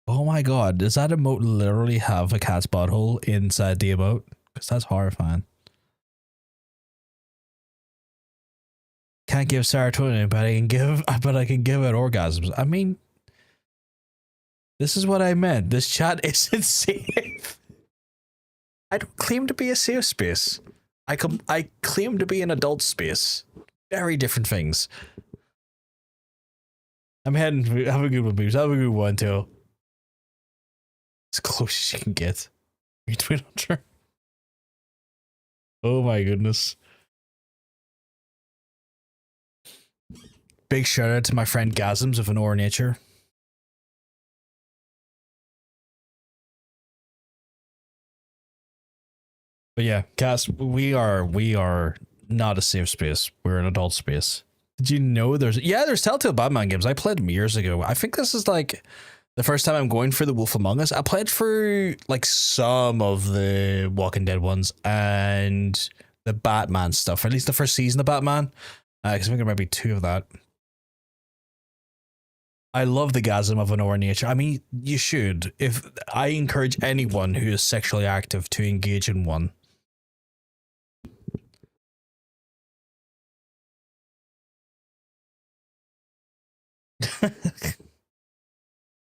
Oh my god, does that emote literally have a cat's butthole inside the emote? Because that's horrifying. Can't give serotonin, but I can give it orgasms. I mean, this is what I meant. This chat isn't safe. I don't claim to be a safe space. I claim to be an adult space. Very different things. I'm heading. Have a good one, boobs. Have a good one too. As close as you can get. Retweet Hunter. Oh my goodness. Big shout out to my friend Gasms of an Or Nature. But yeah, Cass, we are not a safe space. We're an adult space. Did you know there's Telltale Batman games? I played them years ago. I think this is like the first time I'm going for the Wolf Among Us. I played for like some of the Walking Dead ones and the Batman stuff, or at least the first season of Batman. Because I think there might be 2 of that. I love the gasm of an nature. I mean, you should. If I encourage anyone who is sexually active to engage in one.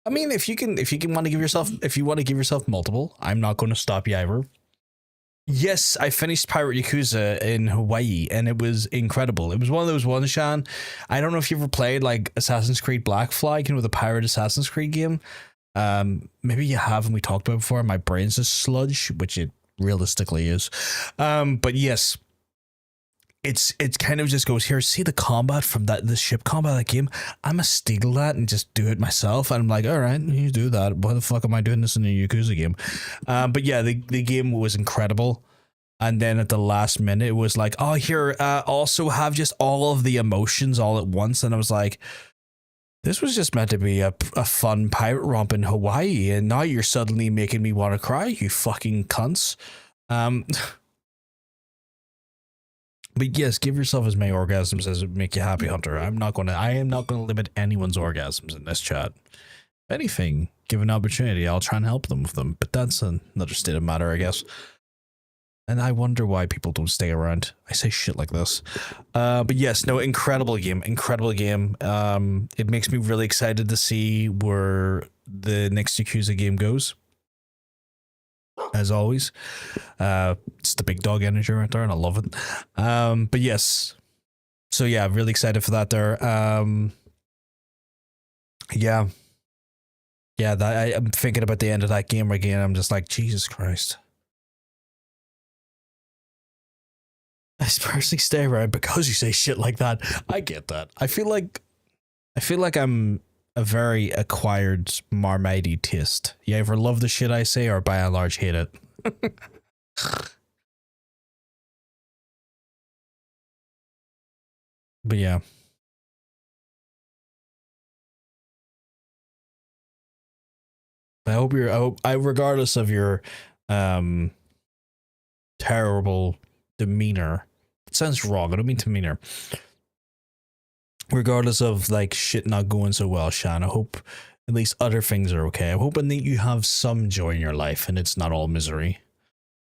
I mean, if you want to give yourself multiple, I'm not going to stop you ever. Yes, I finished Pirate Yakuza in Hawaii, and it was incredible. It was one of those ones, Shan. I don't know if you ever played like Assassin's Creed Black Flag, the pirate Assassin's Creed game. Maybe you have, and we talked about it before. My brain's a sludge, which it realistically is. But yes. It kind of just goes, here, see the combat from the ship combat of that game? I'm gonna steal that and just do it myself. And I'm like, all right, you do that. Why the fuck am I doing this in a Yakuza game? But yeah, the game was incredible. And then at the last minute, it was like, oh, here, also have just all of the emotions all at once. And I was like, this was just meant to be a fun pirate romp in Hawaii. And now you're suddenly making me want to cry, you fucking cunts. But yes, give yourself as many orgasms as would make you happy, Hunter. I am not going to limit anyone's orgasms in this chat. If anything, give an opportunity, I'll try and help them with them. But that's another state of matter, I guess. And I wonder why people don't stay around. I say shit like this. But yes, no, incredible game. Incredible game. It makes me really excited to see where the next Yakuza game goes. As always, it's the big dog energy right there, and I love it. But yes, so yeah, really excited for that there. Yeah, I'm thinking about the end of that game again. I'm just like, Jesus Christ. I personally stay around because you say shit like that. I get that. I feel like I'm a very acquired marmitey taste. You either love the shit I say or by and large hate it. But yeah. Regardless of your terrible demeanor. It sounds wrong. I don't mean demeanor. Regardless of like shit not going so well, Shan, I hope at least other things are okay. I'm hoping that you have some joy in your life and it's not all misery.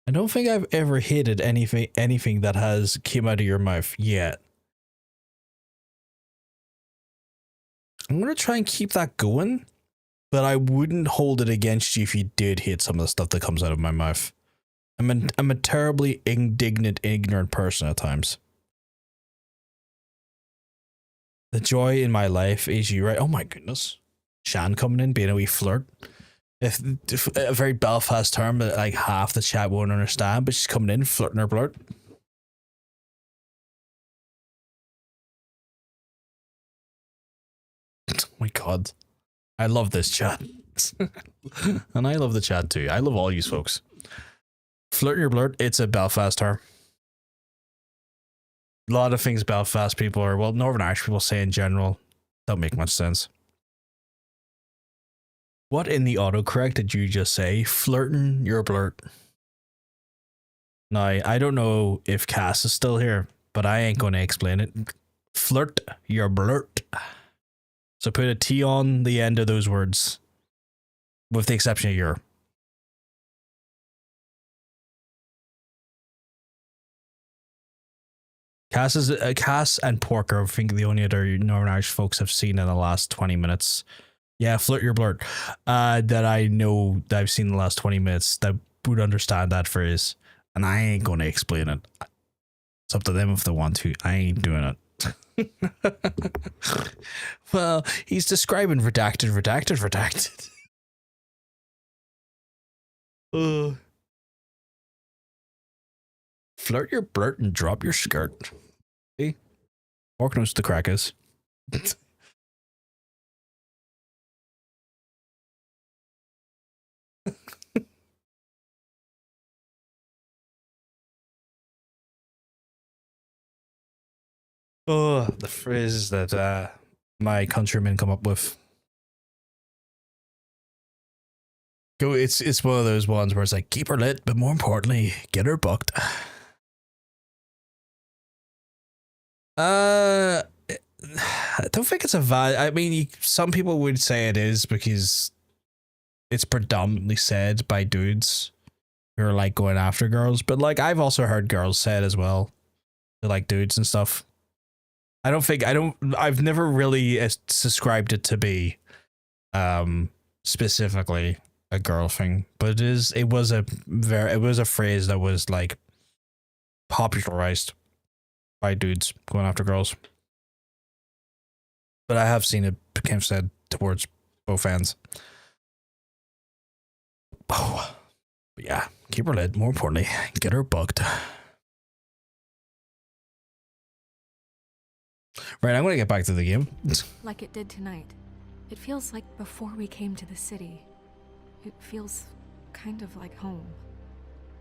I don't think I've ever hated anything that has came out of your mouth yet. I'm gonna try and keep that going, but I wouldn't hold it against you if you did hate some of the stuff that comes out of my mouth. I'm a terribly indignant, ignorant person at times. The joy in my life is you, right? Oh my goodness. Shan coming in, being a wee flirt. If a very Belfast term that like half the chat won't understand, but she's coming in, flirting her blurt. Oh my god. I love this chat. And I love the chat too. I love all you folks. Flirt your blurt, it's a Belfast term. A lot of things Belfast people are, well, Northern Irish people say in general, don't make much sense. What in the autocorrect did you just say? Flirting your blurt. Now, I don't know if Cass is still here, but I ain't going to explain it. Flirt your blurt. So put a T on the end of those words, with the exception of your. Cass and Porker, I think the only other Northern Irish folks I've seen in the last 20 minutes. Yeah, flirt your blurt. That I know that I've seen in the last 20 minutes that would understand that phrase. And I ain't going to explain it. It's up to them if they want to. I ain't doing it. Well, he's describing redacted. Flirt your blurt and drop your skirt. See? Pork knows the crack is. Oh, the phrases that my countrymen come up with. Go, it's one of those ones where it's like, keep her lit, but more importantly, get her booked. I don't think it's a valid. I mean, some people would say it is because it's predominantly said by dudes who are like going after girls, but like I've also heard girls say it as well, to like dudes and stuff. I've never really subscribed it to be specifically a girl thing, but it was a phrase that was like popularized by dudes going after girls. But I have seen it kind of said towards both ends. Oh, but yeah, keep her lit. More importantly, get her booked. Right, I'm going to get back to the game. Like it did tonight. It feels like before we came to the city. It feels kind of like home.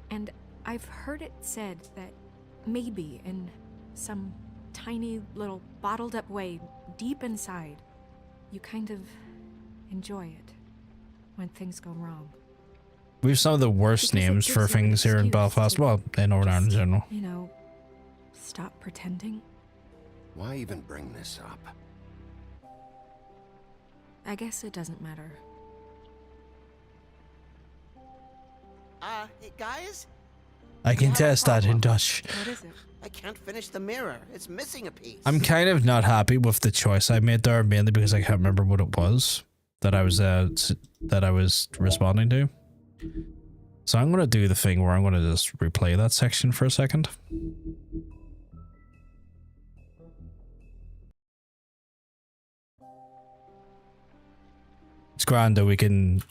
And I've heard it said that maybe in some tiny little bottled up way deep inside, you kind of enjoy it when things go wrong. We have some of the worst names for things here in Belfast. Well, in Northern Ireland in general. You know, stop pretending. Why even bring this up? I guess it doesn't matter. Hey, guys? I can test that in Dutch. What is it? I can't finish the mirror. It's missing a piece. I'm kind of not happy with the choice I made there, mainly because I can't remember what it was that I was responding to. So I'm gonna do the thing where I'm gonna just replay that section for a second. It's grand though, I can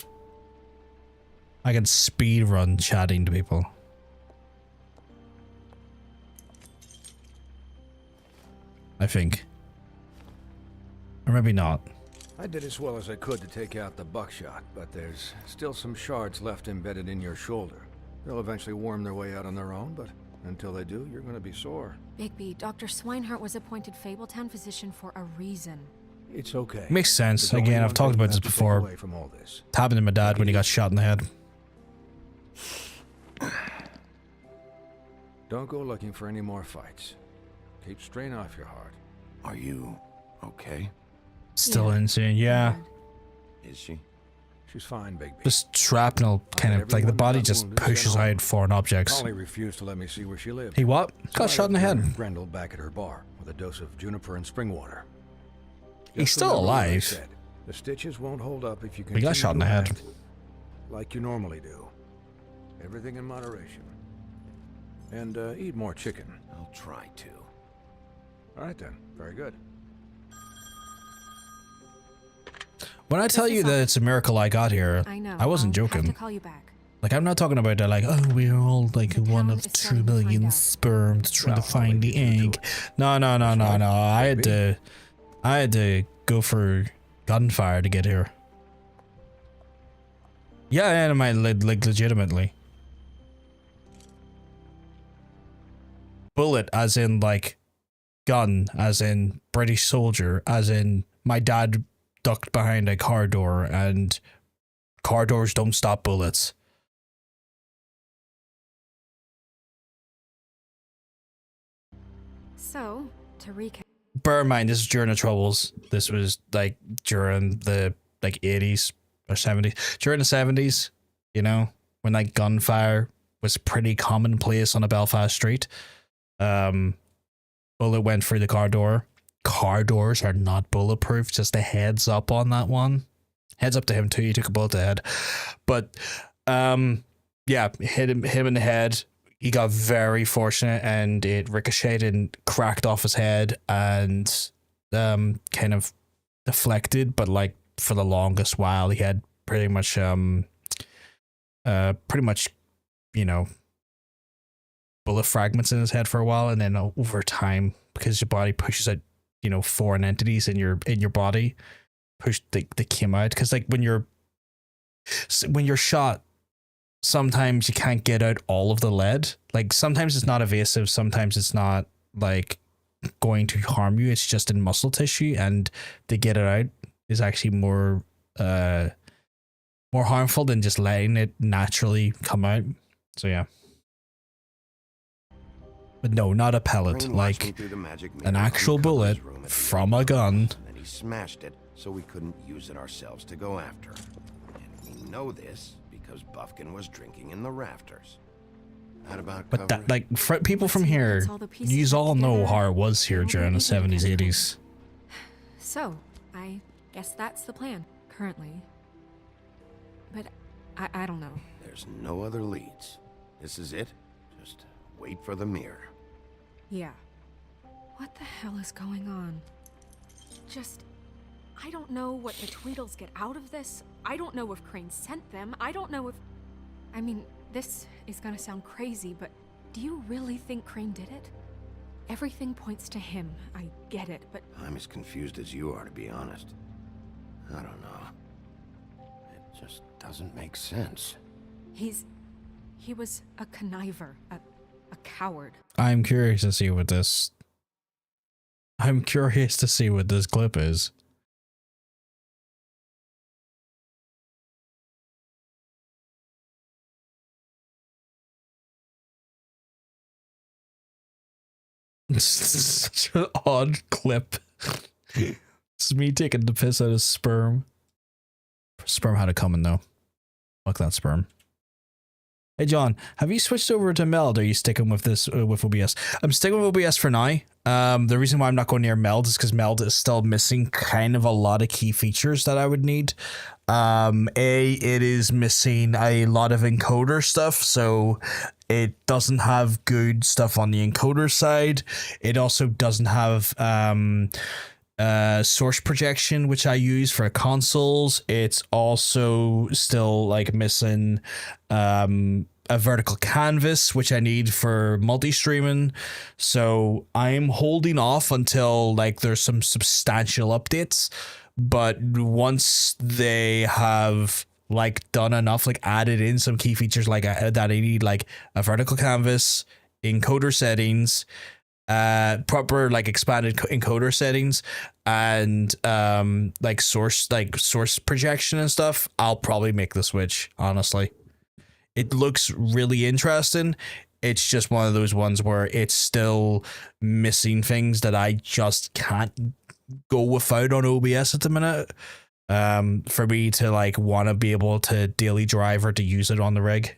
speed run chatting to people. I think. Or maybe not. I did as well as I could to take out the buckshot, but there's still some shards left embedded in your shoulder. They'll eventually worm their way out on their own, but until they do, you're gonna be sore. Bigby, Dr. Swinehart was appointed Fabletown physician for a reason. It's okay. Makes sense. There's only Again, I've one talked thing about you this have to take before. away from all this. It happened to my dad when he got shot in the head. Don't go looking for any more fights. Keep strain off your heart. Are you okay? Still insane, yeah. Is she? She's fine, Bigby. Just shrapnel kind of like the body just pushes out foreign objects. Holly refused to let me see where she lived. He what? Got shot in the head. Grendel back at her bar with a dose of juniper and spring water. He's Just still remember what I alive. said. The stitches won't hold up if you He got shot in the continue head. to act like you normally do. Everything in moderation. And eat more chicken. I'll try to. All right then. Very good. When I tell you that it's a miracle I got here, I know. I wasn't I'll have joking. to call you back. Like, I'm not talking about that, like, oh, we're all like one of 2 million sperm trying to find the egg. No. I had to go for gunfire to get here. Yeah, and like legitimately. Bullet, as in like gun, as in British soldier, as in my dad ducked behind a car door, and car doors don't stop bullets. So, to recap. Bear in mind, this is during the Troubles. This was like during the like 80s or 70s. During the 70s, you know, when like gunfire was pretty commonplace on a Belfast street. Bullet went through the car door. Car doors are not bulletproof. Just a heads up on that one. Heads up to him too. He took a bullet to the head, but yeah, hit him in the head. He got very fortunate, and it ricocheted and cracked off his head, and kind of deflected. But like for the longest while, he had pretty much, you know, bullet fragments in his head for a while, and then over time, because your body pushes out, you know, foreign entities in your body, they came out. Because like when you're shot, sometimes you can't get out all of the lead. Like sometimes it's not evasive, sometimes it's not like going to harm you. It's just in muscle tissue, and to get it out is actually more harmful than just letting it naturally come out. So yeah. But no, not a pellet, Crane watched me like through the magic an mirror, actual uncover bullet his room at the from end a of the gun. house, and then he smashed it so we couldn't use it ourselves to go after. And we know this because Buffkin was drinking in the rafters. That about But cover that, like, people from here, you all know how it was here during the 70s, 80s. So, I guess that's the plan, currently. But I don't know. There's no other leads. This is it. Just wait for the mirror. Yeah. What the hell is going on? I don't know what the Tweedles get out of this. I don't know if Crane sent them. I don't know if... I mean, this is gonna sound crazy, but do you really think Crane did it? Everything points to him. I get it, but... I'm as confused as you are, to be honest. I don't know. It just doesn't make sense. He was a conniver, a coward. I'm curious to see what this clip is. It's such an odd clip. It's me taking the piss out of sperm. Sperm had it coming though. Fuck that sperm. Hey John, have you switched over to Meld? Or are you sticking with this with OBS? I'm sticking with OBS for now. The reason why I'm not going near Meld is because Meld is still missing kind of a lot of key features that I would need. It is missing a lot of encoder stuff, so it doesn't have good stuff on the encoder side. It also doesn't have source projection, which I use for consoles. It's also still like missing a vertical canvas, which I need for multi-streaming. So I'm holding off until like there's some substantial updates. But once they have like done enough, like added in some key features like that I need, like a vertical canvas, encoder settings, proper like expanded encoder settings, and like source projection and stuff, I'll probably make the switch. Honestly, it looks really interesting. It's just one of those ones where it's still missing things that I just can't go without on OBS at the minute. For me to like want to be able to daily drive or to use it on the rig.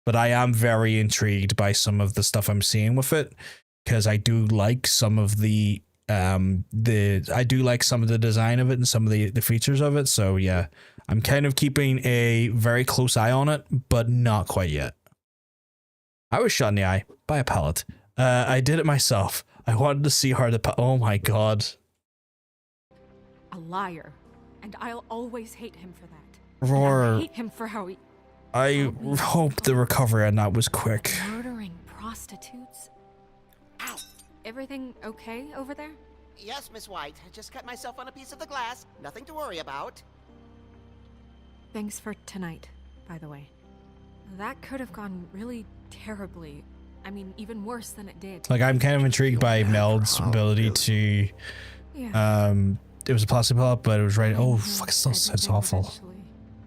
But I am very intrigued by some of the stuff I'm seeing with it, because I do like some of the design of it and some of the features of it. So yeah, I'm kind of keeping a very close eye on it, but not quite yet. I was shot in the eye by a pellet. I did it myself. I wanted to see how oh my god. A liar. And I'll always hate him for that. Roar. And I hate him for how he... I hope the recovery on that was quick. Murdering prostitutes. Ow! Everything okay over there? Yes, Miss White. I just cut myself on a piece of the glass. Nothing to worry about. Thanks for tonight, by the way. That could have gone really terribly. I mean, even worse than it did. Like, I'm kind of intrigued by Meld's ability to... Yeah. It was a plastic pellet, but it was right... Oh, fuck, it still sounds awful.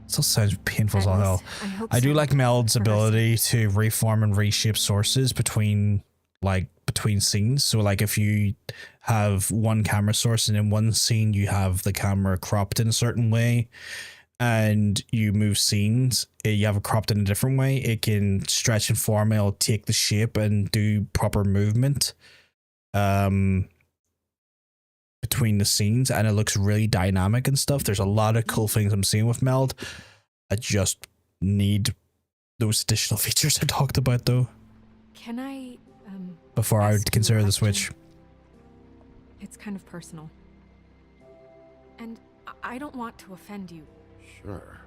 It still sounds painful as all hell. I do like Meld's ability to reform and reshape sources between scenes. So, like, if you have one camera source and in one scene you have the camera cropped in a certain way, and you move scenes, you have it cropped in a different way, it can stretch and form, it'll take the shape and do proper movement between the scenes, and it looks really dynamic and stuff. There's a lot of cool things I'm seeing with Meld. I just need those additional features I talked about, though. Can I, before I would consider the Switch. It's kind of personal. And I don't want to offend you. Sure.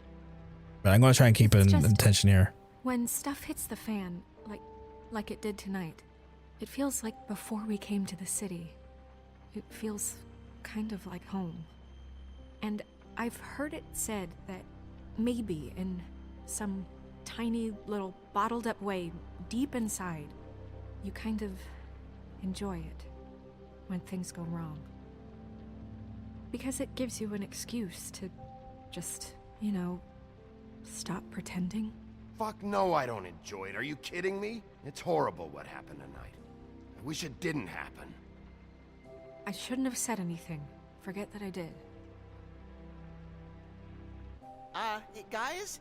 But I'm going to try and keep an intention here. When stuff hits the fan, like it did tonight, it feels like before we came to the city. It feels kind of like home. And I've heard it said that maybe in some tiny little bottled up way deep inside, you kind of enjoy it when things go wrong. Because it gives you an excuse to just, you know, stop pretending. Fuck no, I don't enjoy it. Are you kidding me? It's horrible what happened tonight. I wish it didn't happen. I shouldn't have said anything. Forget that I did. Guys?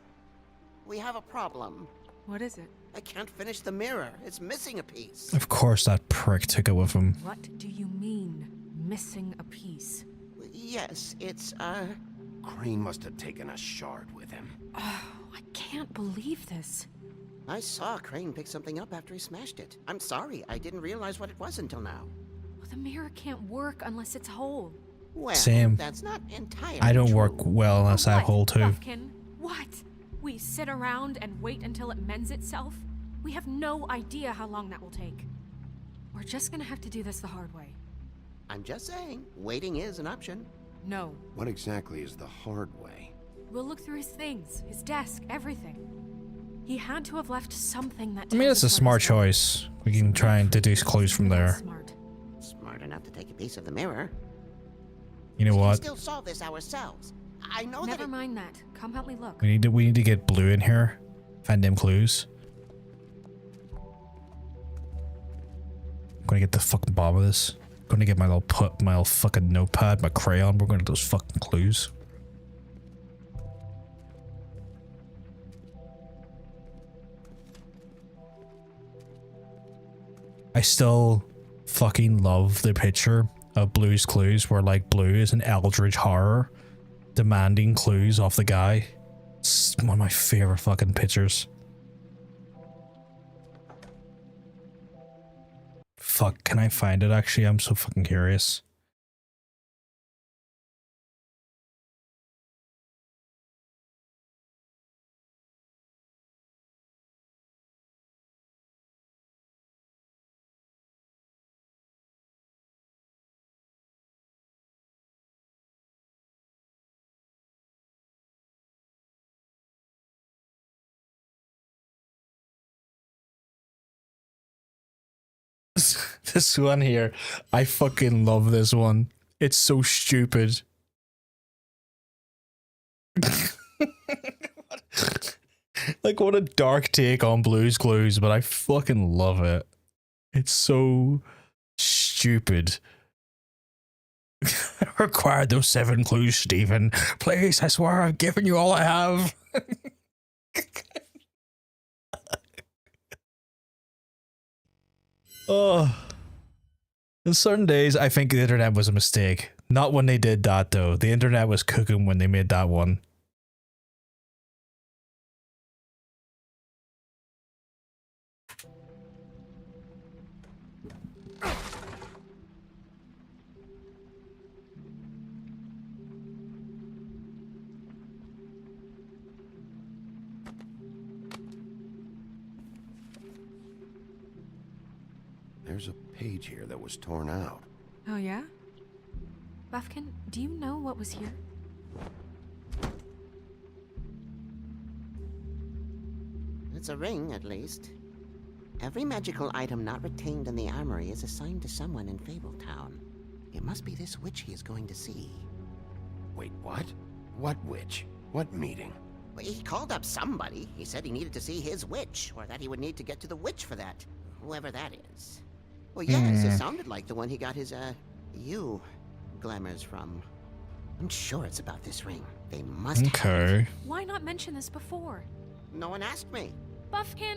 We have a problem. What is it? I can't finish the mirror. It's missing a piece. Of course that prick took it with him. What do you mean, missing a piece? Yes, it's, Crane must have taken a shard with him. Oh, I can't believe this. I saw Crane pick something up after he smashed it. I'm sorry, I didn't realize what it was until now. Well, the mirror can't work unless it's whole. Well, Same. that's not entirely I don't true. work well unless I have hole too. Buffkin? What? We sit around and wait until it mends itself? We have no idea how long that will take. We're just gonna have to do this the hard way. I'm just saying, waiting is an option. No. What exactly is the hard way? We'll look through his things, his desk, everything. He had to have left something that I mean, it's a smart choice. We can try and deduce clues from there. Smart enough to take a piece of the mirror. You know We can what? still solve this ourselves. I know Never that. mind that. Come help me look. We need to get Blue in here. Find them clues. I'm gonna get the fucking bottom of this. I'm gonna get my little fucking notepad, my crayon. We're gonna get those fucking clues. I still fucking love the picture of Blue's Clues where like Blue is an eldritch horror demanding clues off the guy. It's one of my favorite fucking pictures. Fuck, can I find it actually? I'm so fucking curious. This one here, I fucking love this one. It's so stupid. Like, what a dark take on Blue's Clues, but I fucking love it. It's so stupid. I required those 7 clues, Stephen. Please, I swear I've given you all I have. Oh. In certain days, I think the internet was a mistake. Not when they did that, though. The internet was cooking when they made that one. There's a page here that was torn out. Oh yeah? Buffkin, do you know what was here? It's a ring, at least. Every magical item not retained in the armory is assigned to someone in Fabletown. It must be this witch he is going to see. Wait, what? What witch? What meeting? Well, he called up somebody. He said he needed to see his witch, or that he would need to get to the witch for that. Whoever that is. Well, yes, it sounded like the one he got his, glamours from. I'm sure it's about this ring. They must have it. Why not mention this before? No one asked me. Buffkin!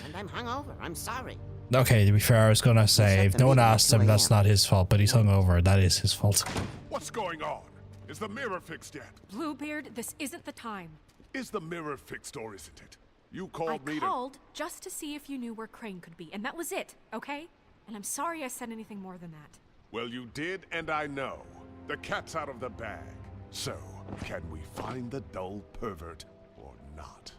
And I'm hungover. I'm sorry. Okay, to be fair, I was gonna say, if no one asked him, that's not his fault, but he's hungover. That is his fault. What's going on? Is the mirror fixed yet? Bluebeard, this isn't the time. Is the mirror fixed or isn't it? You called me I called just to see if you knew where Crane could be, and that was it, okay? And I'm sorry I said anything more than that. Well, you did, and I know. The cat's out of the bag. So, can we find the dull pervert or not?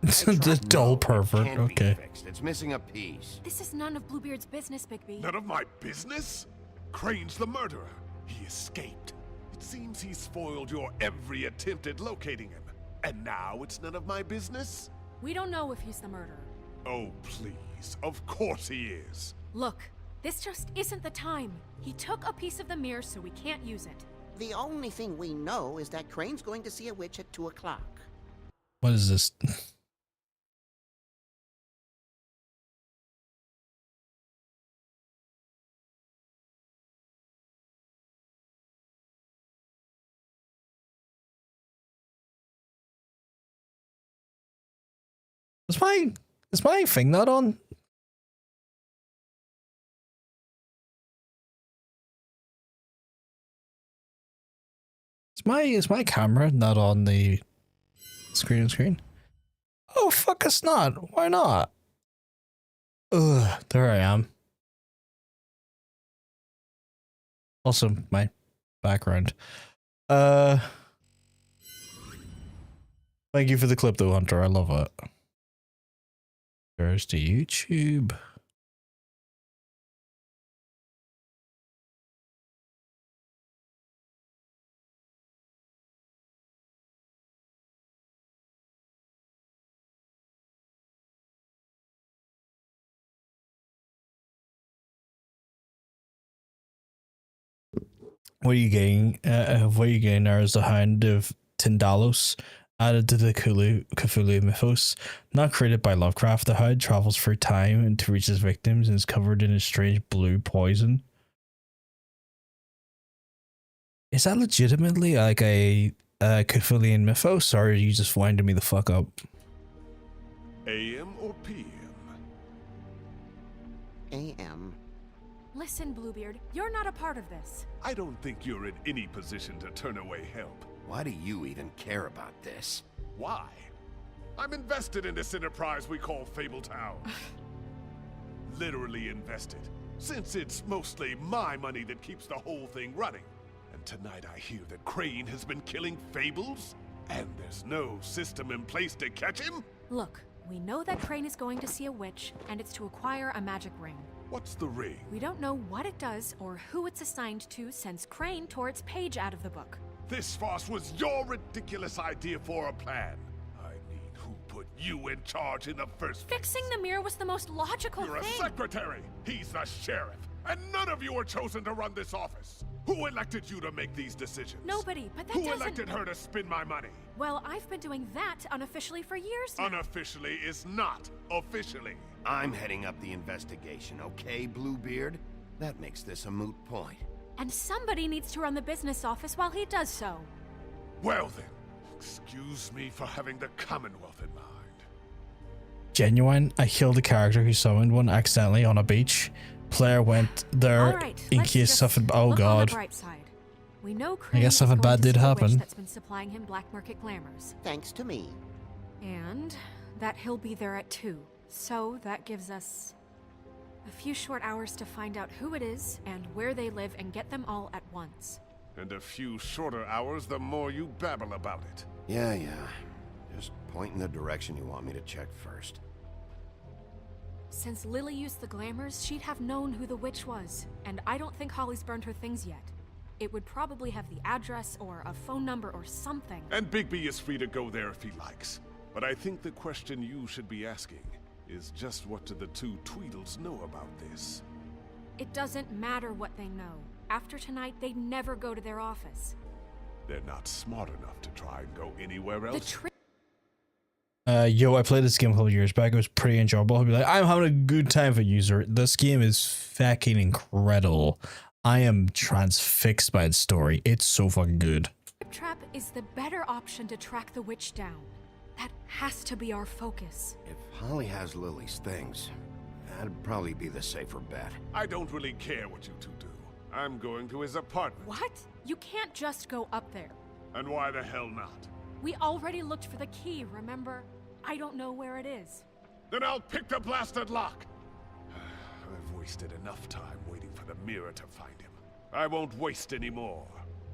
The dull pervert, Can't be okay. fixed. It's missing a piece. This is none of Bluebeard's business, Bigby. None of my business? Crane's the murderer. He escaped. It seems he spoiled your every attempt at locating him. And now it's none of my business? We don't know if he's the murderer. Oh, please. Of course he is. Look, This just isn't the time. He took a piece of the mirror, so we can't use it. The only thing we know is that Crane's going to see a witch at 2 o'clock. What is this? Is my thing not on? Is my camera not on the screen? Oh fuck, it's not. Why not? Ugh, there I am. Also, my background. Thank you for the clip though, Hunter. I love it. There's the YouTube. What are you getting? What are you getting there is the Hound of Tindalos, added to the Cthulhu mythos. Not created by Lovecraft, the Hound travels through time and to reach his victims and is covered in a strange blue poison. Is that legitimately like a Cthulhian mythos, or are you just winding me the fuck up? AM or PM? AM. Listen, Bluebeard, you're not a part of this. I don't think you're in any position to turn away help. Why do you even care about this? Why? I'm invested in this enterprise we call Fabletown. Literally invested, since it's mostly my money that keeps the whole thing running. And tonight I hear that Crane has been killing Fables, and there's no system in place to catch him? Look, we know that Crane is going to see a witch, and it's to acquire a magic ring. What's the ring? We don't know what it does or who it's assigned to since Crane tore its page out of the book. This farce was your ridiculous idea for a plan. I mean, who put you in charge in the first place? Fixing the mirror was the most logical You're thing. a secretary. He's the sheriff. And none of you were chosen to run this office. Who elected you to make these decisions? Nobody, but that Who doesn't... elected her to spend my money? Well, I've been doing that unofficially for years now. Unofficially is not officially. I'm heading up the investigation, okay, Bluebeard? That makes this a moot point. And somebody needs to run the business office while he does so. Well then, excuse me for having the Commonwealth in mind. Genuine, I killed a character who summoned one accidentally on a beach. Player went there in case something. Oh look god. On the bright side. We know Crane I guess something bad did happen. That's been supplying him black market glamours. Thanks to me. And that he'll be there at 2. So that gives us a few short hours to find out who it is and where they live and get them all at once. And a few shorter hours the more you babble about it. Yeah. Just point in the direction you want me to check first. Since Lily used the glamours, she'd have known who the witch was, and I don't think Holly's burned her things yet. It would probably have the address or a phone number or something. And Bigby is free to go there if he likes. But I think the question you should be asking is just what do the two Tweedles know about this? It doesn't matter what they know. After tonight, they'd never go to their office. They're not smart enough to try and go anywhere else. Yo, I played this game a couple years back. It was pretty enjoyable. I'd be like, I'm having a good time for user. This game is fucking incredible. I am transfixed by its story. It's so fucking good. Trap is the better option to track the witch down. That has to be our focus. If Holly has Lily's things, that'd probably be the safer bet. I don't really care what you two do. I'm going to his apartment. What? You can't just go up there. And why the hell not? We already looked for the key, remember? I don't know where it is. Then I'll pick the blasted lock. I've wasted enough time waiting for the mirror to find him. I won't waste any more.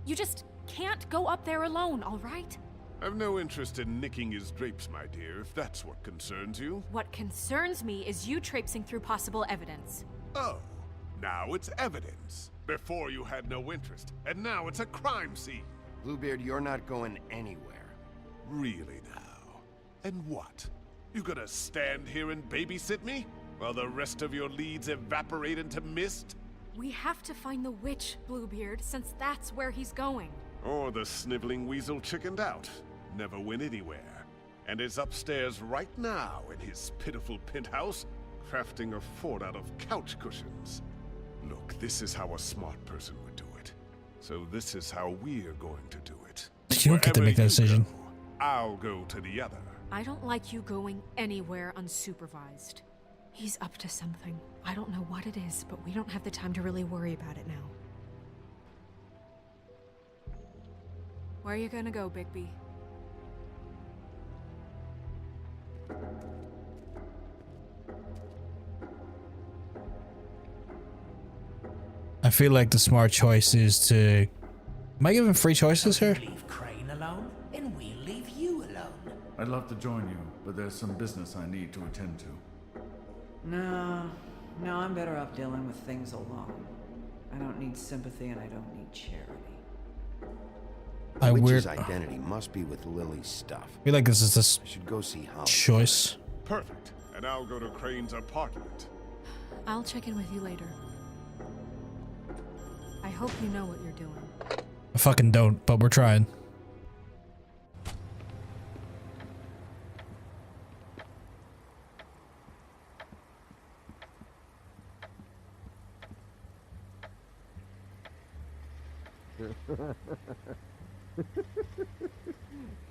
You just can't go up there alone, all right? I've no interest in nicking his drapes, my dear, if that's what concerns you. What concerns me is you traipsing through possible evidence. Oh, now it's evidence. Before you had no interest, and now it's a crime scene. Bluebeard, you're not going anywhere. Really now? And what? You gonna stand here and babysit me? while the rest of your leads evaporate into mist? We have to find the witch, Bluebeard, since that's where he's going. Or the sniveling weasel chickened out, never went anywhere, and is upstairs right now in his pitiful penthouse, crafting a fort out of couch cushions. Look, this is how a smart person would do it. So this is how we're going to do it. You don't get to make that decision. I'll go to the other. I don't like you going anywhere unsupervised. He's up to something. I don't know what it is, but we don't have the time to really worry about it now. Where are you gonna go, Bigby? I feel like the smart choice is to... Am I giving free choices here? Leave Crane alone, and we'll leave you alone. I'd love to join you, but there's some business I need to attend to. No, I'm better off dealing with things alone. I don't need sympathy and I don't need charity. The witch's identity must be with Lily's stuff. I feel like this is this should go see Holly. choice. Perfect. And I'll go to Crane's apartment. I'll check in with you later. I hope you know what you're doing. I fucking don't, but we're trying.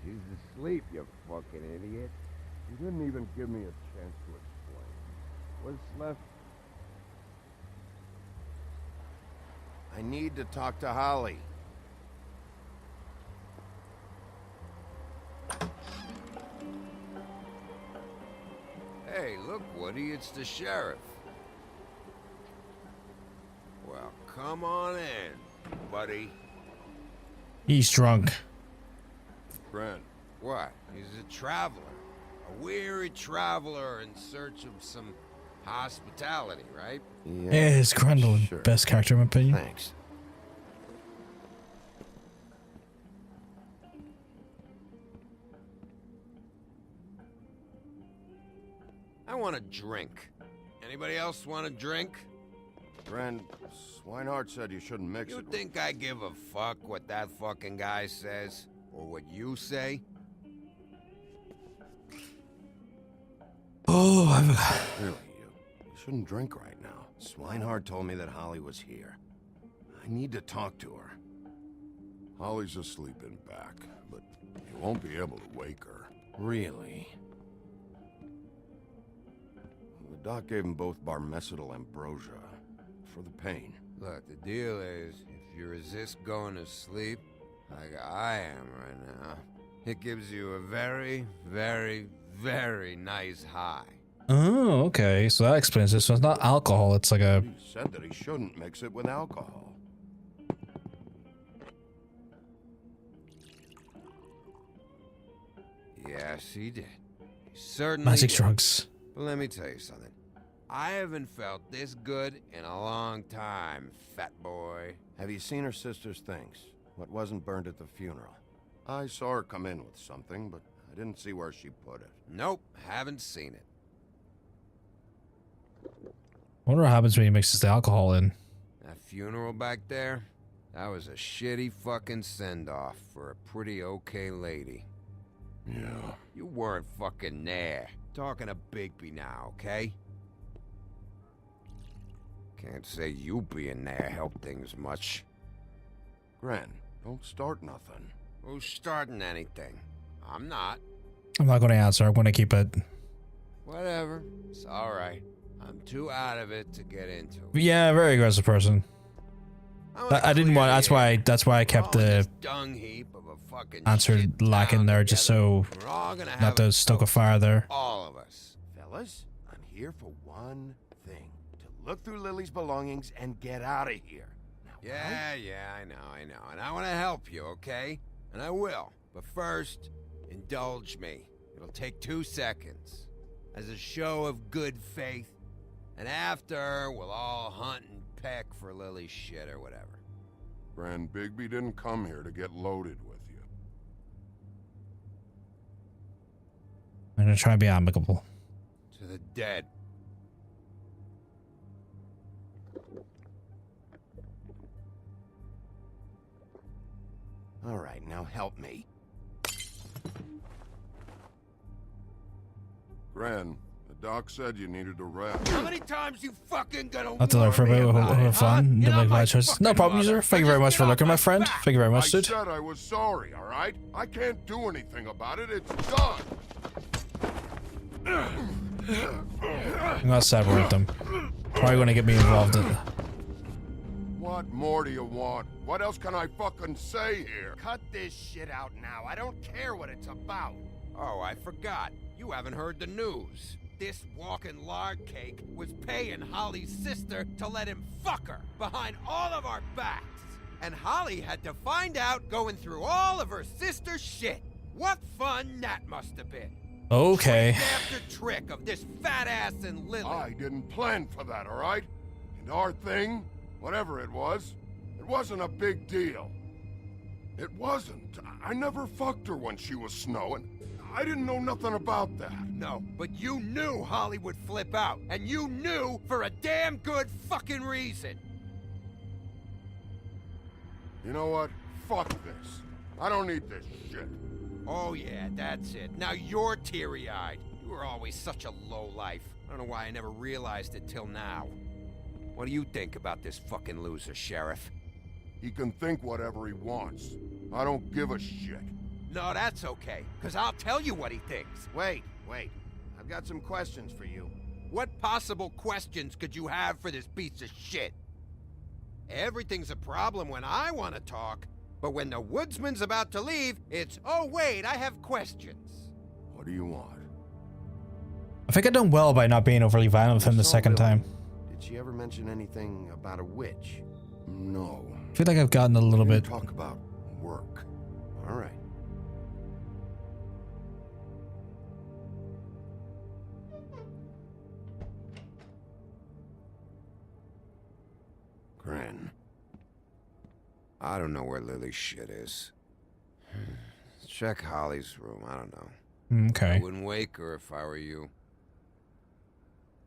She's asleep, you fucking idiot. You didn't even give me a chance to explain. What's left? I need to talk to Holly. Hey, look, Woody, it's the sheriff. Well, come on in, buddy. He's drunk. Brent. What? He's a traveler. A weary traveler in search of some hospitality, right? Yeah, it's Grundle, sure. Best character in my opinion. Thanks. I want a drink. Anybody else want a drink? Brent, Swinehart said you shouldn't mix You it. think I give a fuck what that fucking guy says? Or what you say? Oh, Really, you shouldn't drink right now. Swinehart told me that Holly was here. I need to talk to her. Holly's asleep in back, but you won't be able to wake her. Really? The doc gave them both barmecidal ambrosia for the pain. Look, the deal is, if you resist going to sleep, like I am right now, it gives you a very, very, very nice high. Oh, okay. So that explains this. So it's not alcohol. It's like a... He said that he shouldn't mix it with alcohol. Yes, he did. He certainly Magic did. drugs. But let me tell you something. I haven't felt this good in a long time, fat boy. Have you seen her sister's things? What wasn't burned at the funeral? I saw her come in with something, but I didn't see where she put it. Nope, haven't seen it. I wonder what happens when he mixes the alcohol in. That funeral back there, that was a shitty fucking send-off for a pretty okay lady. Yeah. You weren't fucking there. Talking to Bigby now, okay? Can't say you being there helped things much. Gran, don't start nothing. Who's starting anything? I'm not. I'm not going to answer. I'm going to keep it. Whatever. It's alright. I'm too out of it to get into. Yeah, very aggressive person. I didn't want. That's why I kept the Dung heap of a fucking answer lacking there, just so We're all gonna have not to stoke a fire there. all of us. Fellas, I'm here for one thing. To look through Lily's belongings and get out of here. Yeah, I know. And I want to help you, okay? And I will. But first, indulge me. It'll take 2 seconds. As a show of good faith. And after, we'll all hunt and peck for Lily's shit or whatever. Gran, Bigby didn't come here to get loaded with you. I'm going to try and be amicable. To the dead. All right, now help me. Gren, the doc said you needed a rest. How many times you fucking gonna Not to learn from it, we'll have fun. Don't make my choices. No problem, user. Thank you very much for looking, my friend. Thank you very much, I dude. said I was sorry, all right? I can't do anything about it. It's done. I'm gonna separate them. Probably gonna get me involved in. What more do you want? What else can I fucking say here? Cut this shit out now. I don't care what it's about. Oh, I forgot. You haven't heard the news. This walking lard cake was paying Holly's sister to let him fuck her behind all of our backs. And Holly had to find out going through all of her sister's shit. What fun that must have been. Okay. Trick after trick of this fat ass and Lily. I didn't plan for that, all right? And our thing, whatever it wasn't a big deal. It wasn't. I never fucked her when she was snowing. I didn't know nothing about that. No, but you knew Holly would flip out. And you knew for a damn good fucking reason. You know what? Fuck this. I don't need this shit. Oh yeah, that's it. Now you're teary-eyed. You were always such a lowlife. I don't know why I never realized it till now. What do you think about this fucking loser, Sheriff? He can think whatever he wants. I don't give a shit. No, that's okay, because I'll tell you what he thinks. Wait. I've got some questions for you. What possible questions could you have for this piece of shit? Everything's a problem when I want to talk, but when the woodsman's about to leave, it's, oh wait, I have questions. What do you want? I think I done well by not being overly violent with him the second time. Did she ever mention anything about a witch? No. I feel like I've gotten a little bit. Talk about work. All right. Gren. I don't know where Lily's shit is. Check Holly's room, I don't know. Okay. I wouldn't wake her if I were you.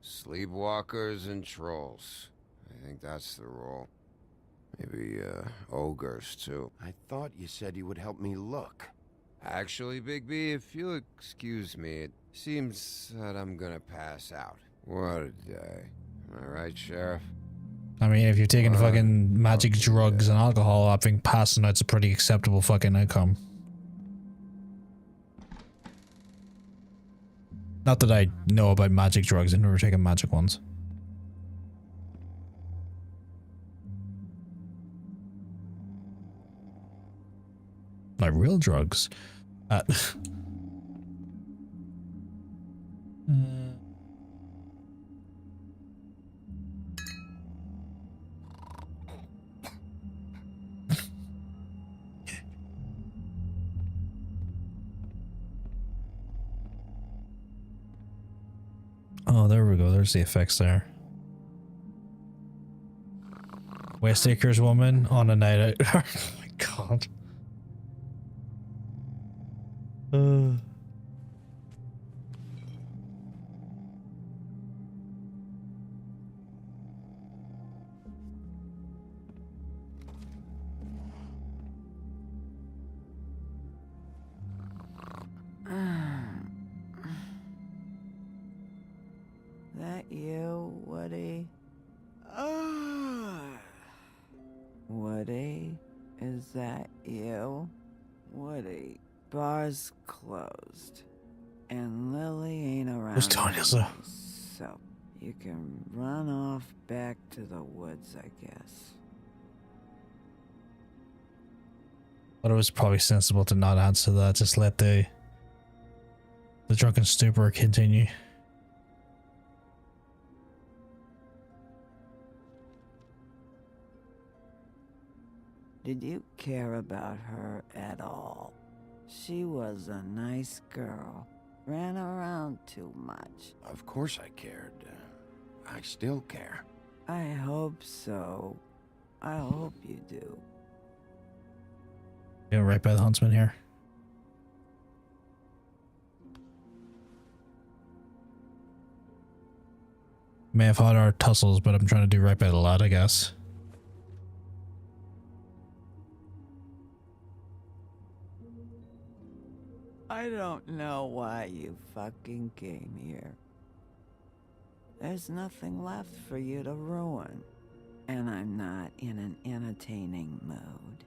Sleepwalkers and trolls. I think that's the role. Maybe, ogres, too. I thought you said you would help me look. Actually, Big B, if you'll excuse me, it seems that I'm gonna pass out. What a day. Am I right, Sheriff? I mean, if you're taking fucking magic drugs and alcohol, I think passing out's a pretty acceptable fucking outcome. Not that I know about magic drugs, I've never taken magic ones. Like real drugs. Oh, there we go. There's the effects there. Westaker's woman on a night out. Oh my god. That you, Woody? Woody? Is that you? Woody, bar's closed. And Lily ain't around. Who's doing this, though? So, you can run off back to the woods, I guess. But it was probably sensible to not answer that. Just let the drunken stupor continue. Did you care about her at all? She was a nice girl. Ran around too much. Of course I cared. I still care. I hope so. I hope you do. Yeah, right by the huntsman here. May have had our tussles, but I'm trying to do right by the lad, I guess. I don't know why you fucking came here. There's nothing left for you to ruin. And I'm not in an entertaining mood.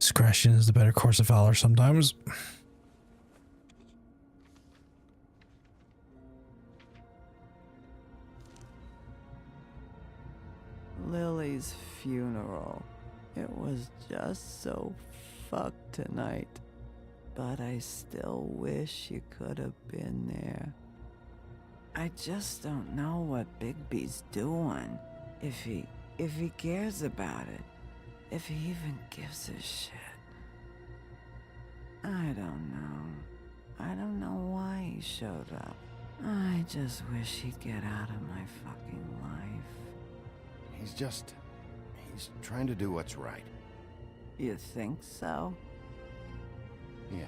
Discretion is the better course of valor sometimes. Lily's funeral. It was just so fucked tonight. But I still wish you could have been there. I just don't know what Bigby's doing. If he cares about it. If he even gives a shit. I don't know. I don't know why he showed up. I just wish he'd get out of my fucking life. He's trying to do what's right. You think so? Yeah.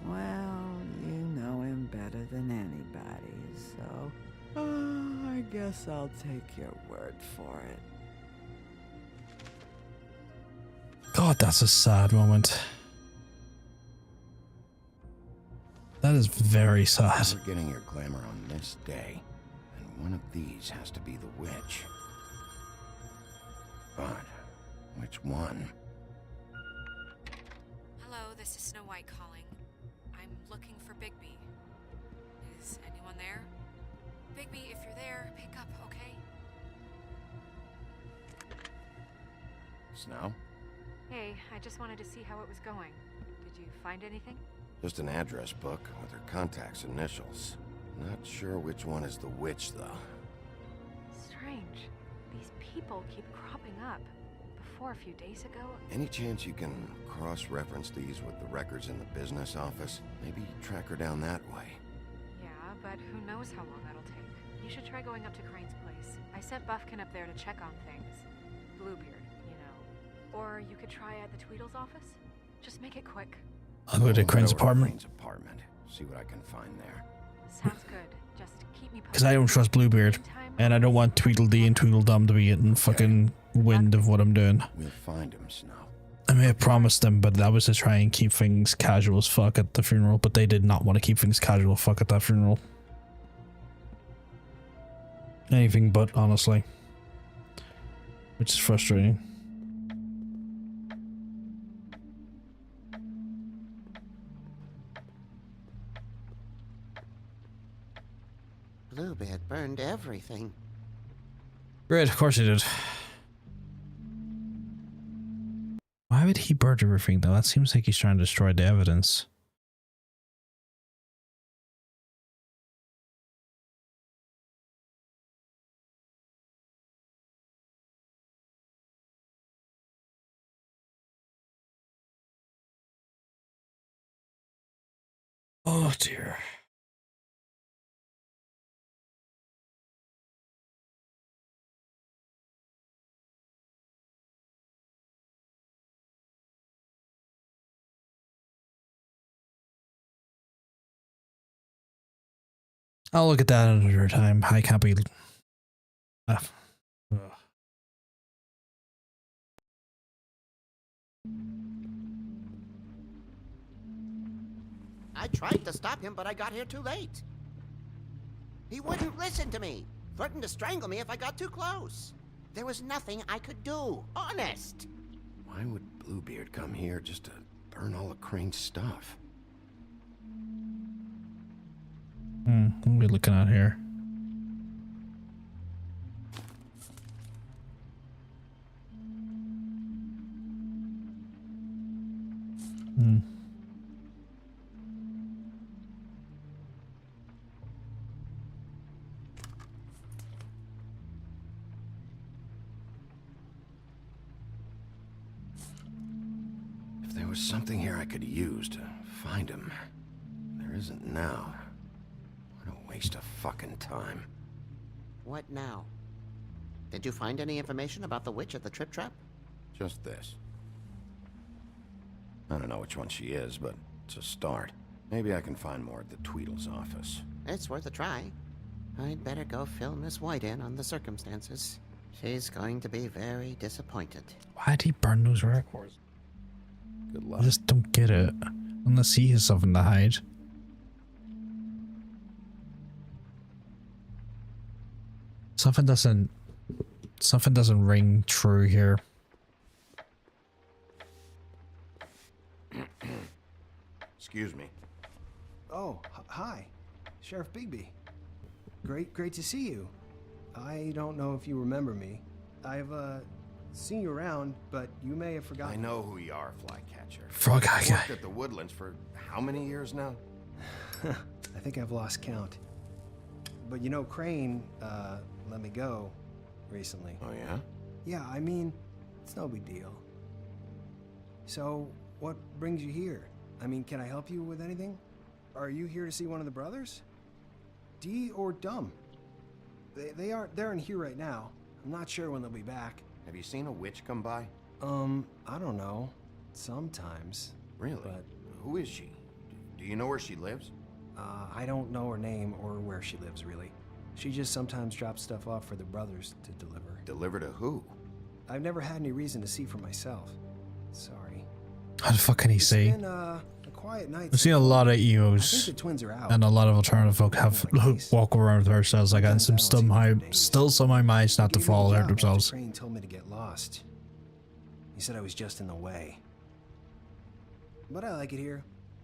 Well, you know him better than anybody, so... I guess I'll take your word for it. God, that's a sad moment. That is very sad. We're getting your glamour on this day, and one of these has to be the witch. But which one? Hello, this is Snow White calling. I'm looking for Bigby. Is anyone there? Bigby, if you're there, pick up, okay? Snow? Hey, I just wanted to see how it was going. Did you find anything? Just an address book with her contact's initials. Not sure which one is the witch, though. Strange. These people keep cropping up. Before, a few days ago... Any chance you can cross-reference these with the records in the business office? Maybe track her down that way. Yeah, but who knows how long that'll take. You should try going up to Crane's place. I sent Buffkin up there to check on things. Bluebeard. Or you could try at the Tweedle's office. Just make it quick. I'll go to Crane's apartment. Crane's apartment. See what I can find there. Sounds good. Just keep me posted. Because I don't trust Bluebeard. And I don't want Tweedledee and Tweedledum to be getting fucking wind of what I'm doing. We'll find him, Snow. I may have promised them, but that was to try and keep things casual as fuck at the funeral. But they did not want to keep things casual as fuck at that funeral. Anything but, honestly. Which is frustrating. Bluebeard burned everything. Great, of course he did. Why would he burn everything though? That seems like he's trying to destroy the evidence. Oh dear. I'll look at that another time. I can't be... I tried to stop him, but I got here too late. He wouldn't listen to me. Threatened to strangle me if I got too close. There was nothing I could do. Honest. Why would Bluebeard come here just to burn all of Crane's stuff? What are we looking at here? If there was something here I could use to find him, there isn't now. What a waste of fucking time. What now? Did you find any information about the witch at the Trip Trap? Just this. I don't know which one she is, but it's a start. Maybe I can find more at the Tweedle's office. It's worth a try. I'd better go fill Miss White in on the circumstances. She's going to be very disappointed. Why'd he burn those records? Good I luck. just don't get it. Unless he has something to hide. Something doesn't ring true here. Excuse me. Oh, hi. Sheriff Bigby. Great to see you. I don't know if you remember me. I've, seen you around, but you may have forgotten. I know who you are, Flycatcher. Frog I've guy. worked at the Woodlands for how many years now? I think I've lost count. But you know, Crane, let me go recently. Oh, yeah? Yeah, I mean, it's no big deal. So, what brings you here? I mean, can I help you with anything? Are you here to see one of the brothers? Dee or Dumb? They're in here right now. I'm not sure when they'll be back. Have you seen a witch come by? I don't know. Sometimes. Really? But who is she? Do you know where she lives? I don't know her name or where she lives, really. She just sometimes drops stuff off for the brothers to deliver. Deliver to who? I've never had any reason to see for myself. Sorry. How the fuck can he see? It's been a quiet night. I've seen a lot of I think EOs the twins are out. and a lot of alternative folk have walk around with ourselves like that, and still somehow manage not to fall hurt themselves. Crane told me to get lost. He said I was just in the way. But I like it here.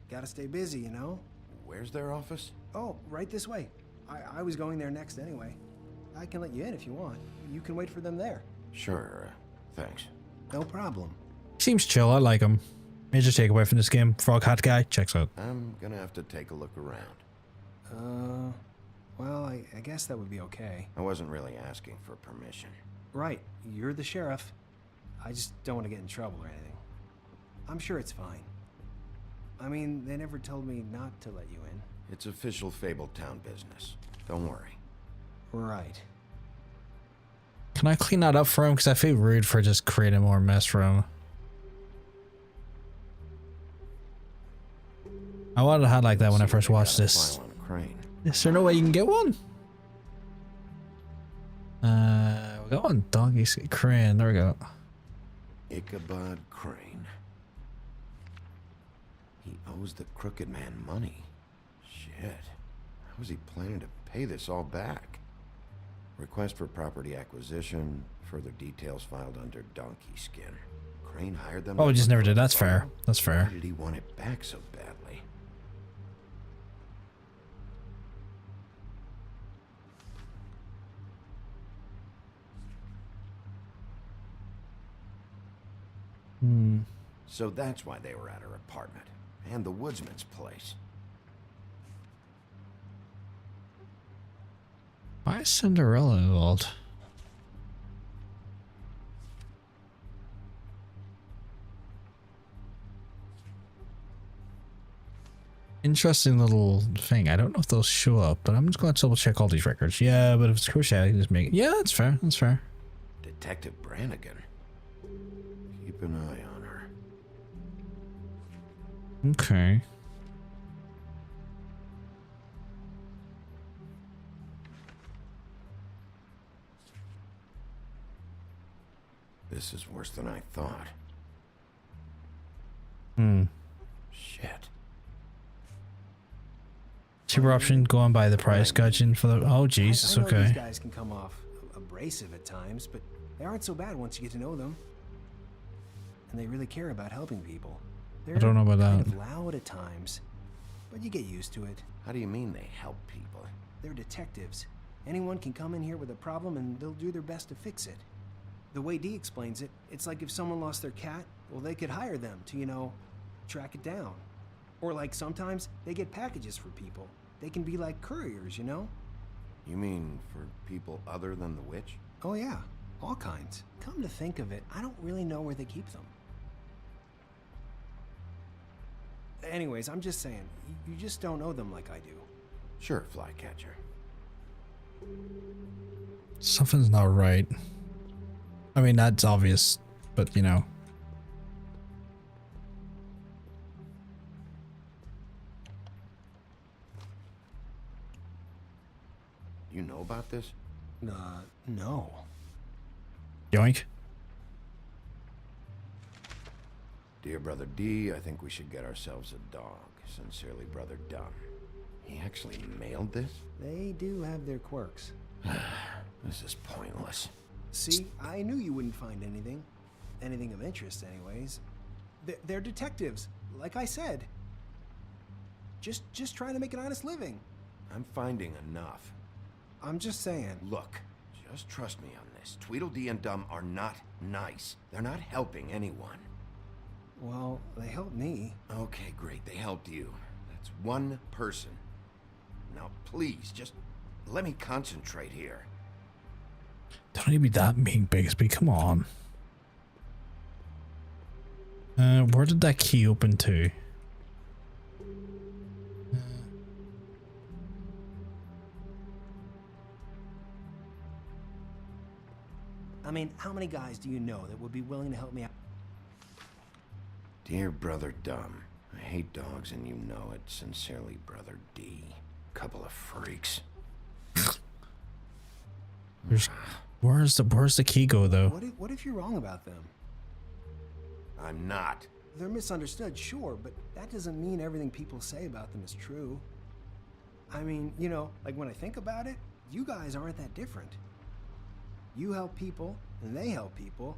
Gotta stay busy, you know? Where's their office? Oh, right this way. I was going there next anyway. I can let you in if you want. You can wait for them there. Sure, thanks. No problem. Seems chill, I like him. Major takeaway from this game, Frog Hat Guy, checks out. I'm gonna have to take a look around. Well, I guess that would be okay. I wasn't really asking for permission. Right, you're the sheriff. I just don't want to get in trouble or anything. I'm sure it's fine. I mean, they never told me not to let you in. It's official Fabletown business. Don't worry. Right. Can I clean that up for him? Because I feel rude for just creating more mess for him. I wanted a hat like that when I first watched this. Is there no way you can get one? We got one donkey crane. There we go. Ichabod Crane. He owes the crooked man money. Shit. How was he planning to pay this all back? Request for property acquisition. Further details filed under donkey skin. Crane hired them. Oh, we just never did. That's fair. That's fair. Why did he want it back so badly? So that's why they were at her apartment. And the woodsman's place. Why is Cinderella involved? Interesting little thing. I don't know if they'll show up, but I'm just going to double check all these records. Yeah, but if it's crucial, I can just make it. Yeah, that's fair. That's fair. Detective Brannigan. Keep an eye on her. Okay. This is worse than I thought. Shit. Cheaper option, going by the price, gudgeon for the. Oh, Jesus, I know okay. these guys can come off abrasive at times, but they aren't so bad once you get to know them. And they really care about helping people. They're don't know about kind that. of loud at times, but you get used to it. How do you mean they help people? They're detectives. Anyone can come in here with a problem and they'll do their best to fix it. The way Dee explains it, it's like if someone lost their cat, well, they could hire them to, you know, track it down. Or like sometimes they get packages for people. They can be like couriers, you know? You mean for people other than the witch? Oh yeah, all kinds. Come to think of it, I don't really know where they keep them. Anyways, I'm just saying, you just don't know them like I do. Sure, Flycatcher. Something's not right. I mean, that's obvious, but you know. You know about this? No. Yoink. Dear Brother D, I think we should get ourselves a dog. Sincerely, Brother Dumb. He actually mailed this? They do have their quirks. This is pointless. See, I knew you wouldn't find anything. Anything of interest, anyways. They're detectives, like I said. Just trying to make an honest living. I'm finding enough. I'm just saying. Look, just trust me on this. Tweedledee and Dumb are not nice. They're not helping anyone. Well, they helped me. Okay, great. They helped you. That's one person. Now, please, just let me concentrate here. Don't need to be that mean, Bigsby. Come on. Where did that key open to? I mean, how many guys do you know that would be willing to help me out? Dear Brother Dumb, I hate dogs and you know it. Sincerely, Brother D. Couple of freaks. Where's the key go though? What if you're wrong about them? I'm not. They're misunderstood, sure, but that doesn't mean everything people say about them is true. I mean, you know, like when I think about it, you guys aren't that different. You help people, and they help people.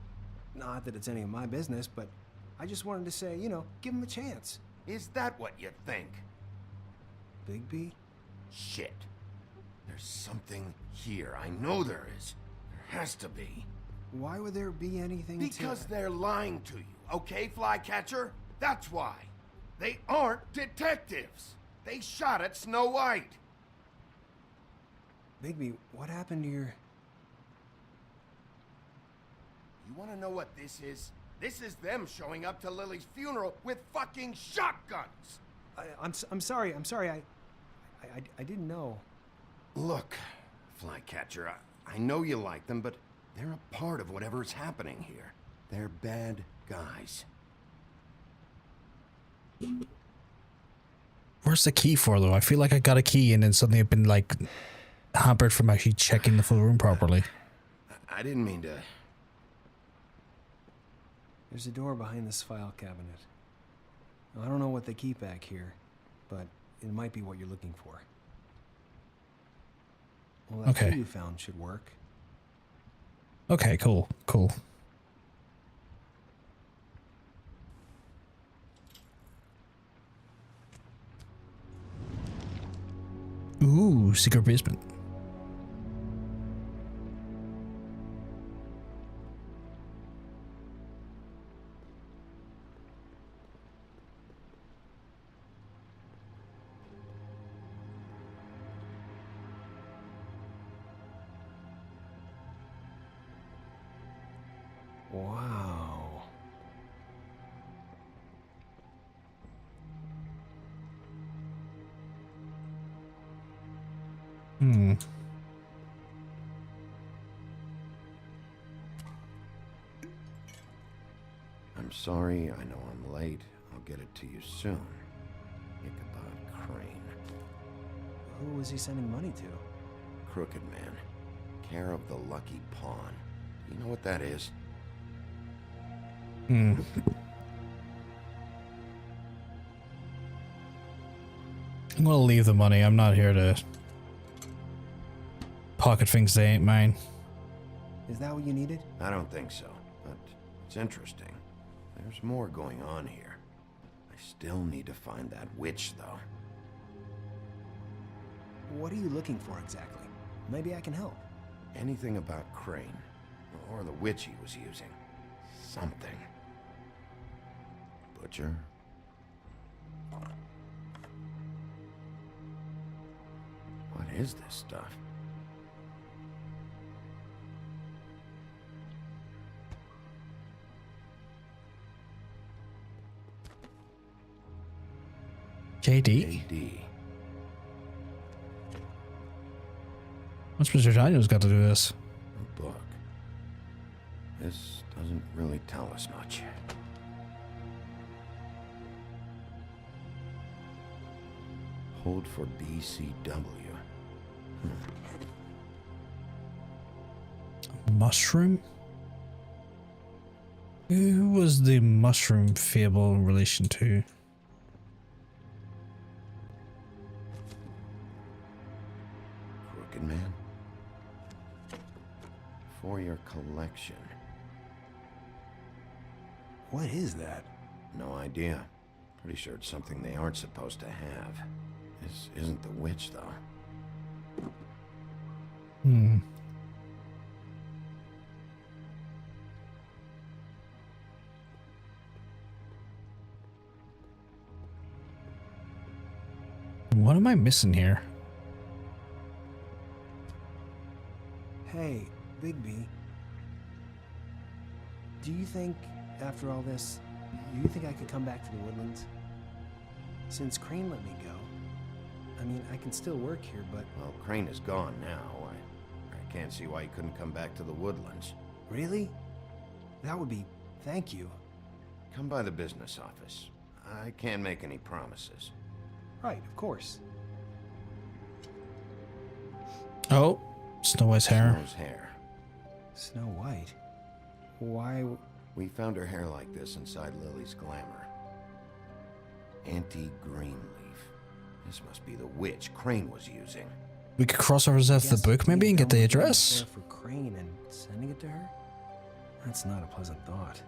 Not that it's any of my business, but I just wanted to say, you know, give them a chance. Is that what you think? Bigby? Shit. There's something here. I know there is. There has to be. Why would there be anything Because they're lying to you, okay, Flycatcher? That's why. They aren't detectives. They shot at Snow White. Bigby, what happened to your... You want to know what this is? This is them showing up to Lily's funeral with fucking shotguns. I'm sorry. I didn't know. Look, Flycatcher, I know you like them, but they're a part of whatever's happening here. They're bad guys. Where's the key for though? I feel like I got a key and then suddenly I've been like hampered from actually checking the full room properly. I didn't mean to... There's a door behind this file cabinet. I don't know what they keep back here, but it might be what you're looking for. Well, that key you found should work. Okay, cool. Ooh, secret basement. Wow. I'm sorry, I know I'm late. I'll get it to you soon. Ichabod Crane. Who was he sending money to? Crooked Man. Care of the Lucky Pawn. You know what that is? I'm gonna leave the money. I'm not here to pocket things that ain't mine. Is that what you needed? I don't think so, but it's interesting. There's more going on here. I still need to find that witch, though. What are you looking for exactly? Maybe I can help. Anything about Crane, or the witch he was using. Something. Butcher? What is this stuff? JD? JD. What's Mr. Daniels got to do with this? A book. This doesn't really tell us much. Hold for BCW. mushroom? Who was the mushroom fable in relation to? Crooked Man? For your collection. What is that? No idea. Pretty sure it's something they aren't supposed to have. This isn't the witch, though. Hmm. What am I missing here? Hey, Bigby. Do you think, after all this, do you think I could come back to the Woodlands? Since Crane let me go. I mean, I can still work here, but... Well, Crane is gone now. I can't see why you couldn't come back to the Woodlands. Really? That would be... Thank you. Come by the business office. I can't make any promises. Right, of course. Oh, Snow White's hair. Snow's hair. Snow White? Why... We found her hair like this inside Lily's glamour. Anti-Greenleaf. This must be the witch Crane was using. We could cross over to the book maybe and get the address. For Crane and sending it to her? That's not a pleasant thought.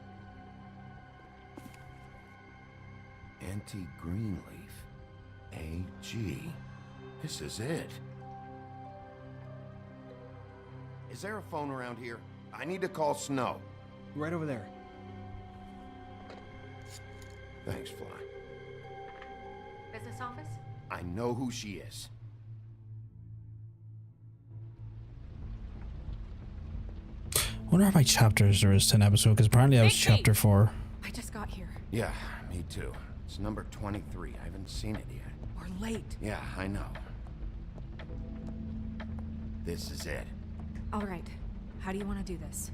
Anti-Greenleaf. AG. This is it. Is there a phone around here? I need to call Snow. Right over there. Thanks, Fly. Business office? I know who she is. Wonder how many chapters there is to an episode, because apparently I was chapter 4. I just got here. Yeah, me too. It's number 23. I haven't seen it yet. We're late. Yeah, I know. This is it. All right. How do you want to do this?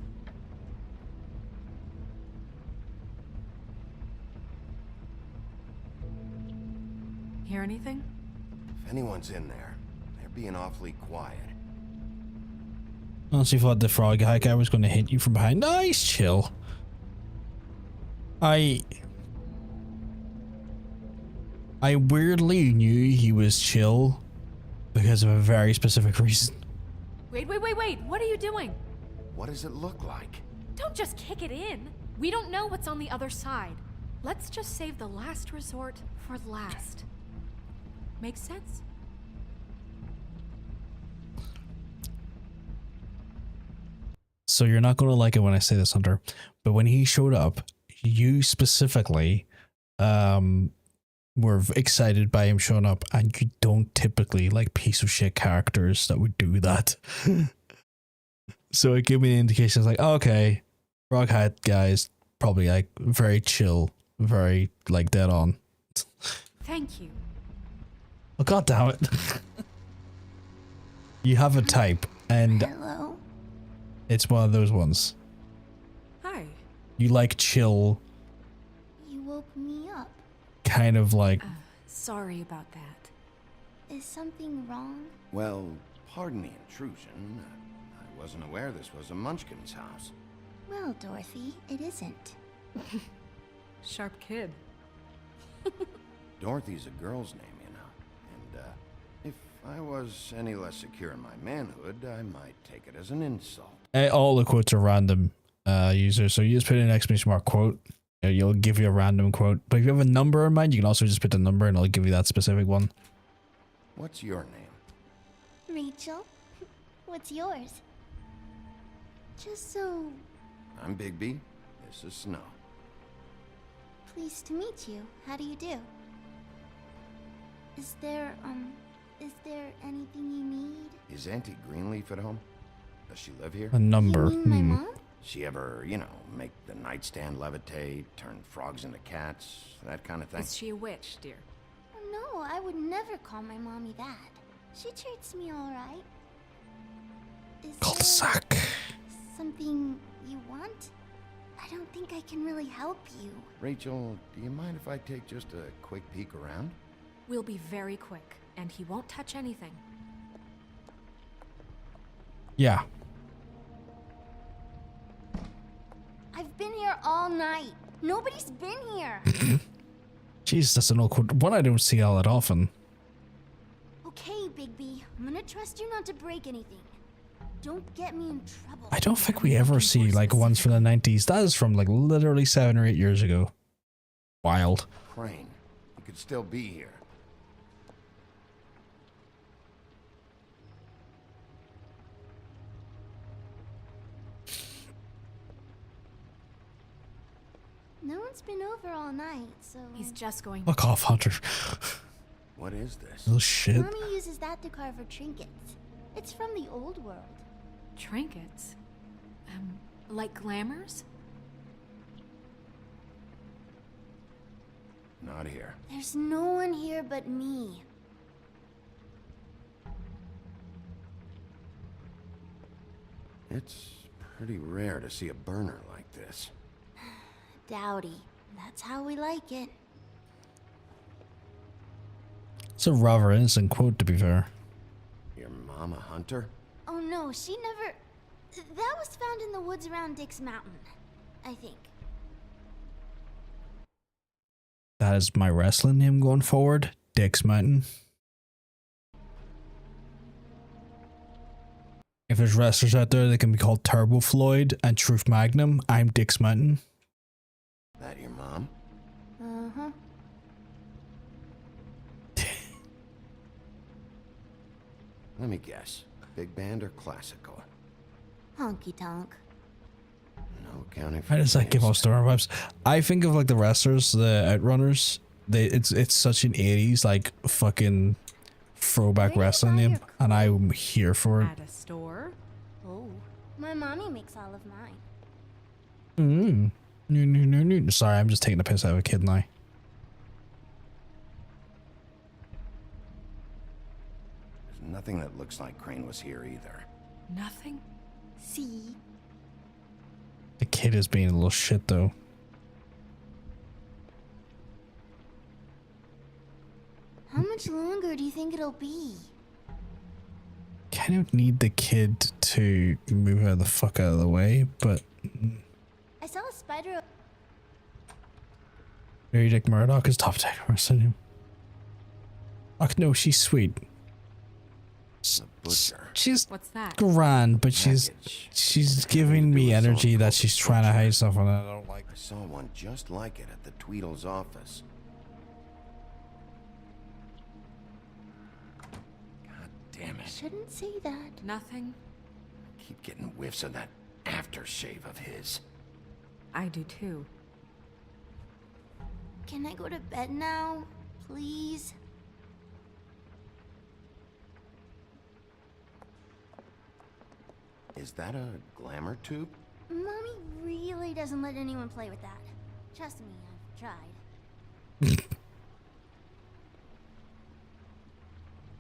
Hear anything? If anyone's in there, they're being awfully quiet. Honestly thought the frog guy was going to hit you from behind. Nice, chill. I weirdly knew he was chill because of a very specific reason. Wait. What are you doing? What does it look like? Don't just kick it in. We don't know what's on the other side. Let's just save the last resort for last. Makes sense? So you're not going to like it when I say this, Hunter, but when he showed up, you specifically were excited by him showing up, and you don't typically like piece of shit characters that would do that. So it gave me the indication, like, oh, okay, Frog Hat guy's probably like very chill, very like dead on. Thank you. Oh, God damn it. You have a type, and Hello? it's one of those ones. Hi. You like chill, You woke me up. kind of like... Sorry about that. Is something wrong? Well, pardon the intrusion. I wasn't aware this was a Munchkin's house. Well, Dorothy, it isn't. Sharp kid. Dorothy's a girl's name, you know. And, if I was any less secure in my manhood, I might take it as an insult. All the quotes are random users, so you just put in an exclamation mark quote. You'll give you a random quote. But if you have a number in mind, you can also just put the number and it'll give you that specific one. What's your name? Rachel? What's yours? Just so I'm Bigby. This is Snow. pleased to meet you. How do you do? Is there anything you need? Is Auntie Greenleaf at home? Does she live here? A number. You mean my mom? She ever, you know, make the nightstand levitate, turn frogs into cats, that kind of thing? Is she a witch, dear? No, I would never call my mommy that. She treats me all right. Is Cul-de-sac. there something you want? I don't think I can really help you. Rachel, do you mind if I take just a quick peek around? We'll be very quick, and he won't touch anything. Yeah. I've been here all night. Nobody's been here. Jeez, that's an awkward one I don't see all that often. Okay, Bigby. I'm gonna trust you not to break anything. Don't get me in trouble. I don't think we ever see like ones from the 90s. That is from like literally 7 or 8 years ago. Wild. Crane, you could still be here. No one's been over all night, so... He's just going... Fuck off, Hunter. What is this? Little shit. Mommy uses that to carve her trinkets. It's from the old world. Trinkets? Like glamours? Not here. There's no one here but me. It's pretty rare to see a burner like this. Dowdy. That's how we like it. It's a rather innocent quote, to be fair. Your mom a hunter? Oh no, she never... That was found in the woods around Dick's Mountain, I think. That is my wrestling name going forward. Dick's Mountain. If there's wrestlers out there that can be called Turbo Floyd and Truth Magnum, I'm Dick's Mountain. That your mom? Uh-huh. Let me guess. Big band or classical? Honky tonk. No accounting for... How does that give off story vibes? I think of like the wrestlers, the Outrunners. It's such an 80s like fucking throwback wrestling name, and I'm here for it. At a store? Oh. My mommy makes all of mine. No. Sorry, I'm just taking the piss out of a kid now. There's nothing that looks like Crane was here either. Nothing? See? The kid is being a little shit though. How much longer do you think it'll be? Kind of need the kid to move the fuck out of the way, but I saw a spider. Mary Dick Murdoch is top tech wrestling him. Oh no, she's sweet. She's What's that? grand, but she's giving me energy that she's trying to hide stuff, and I don't like. I saw one just like it at the Tweedle's office. God damn it. Shouldn't say that. Nothing. I keep getting whiffs of that aftershave of his. I do too. Can I go to bed now? Please? Is that a glamour tube? Mommy really doesn't let anyone play with that. Trust me, I've tried.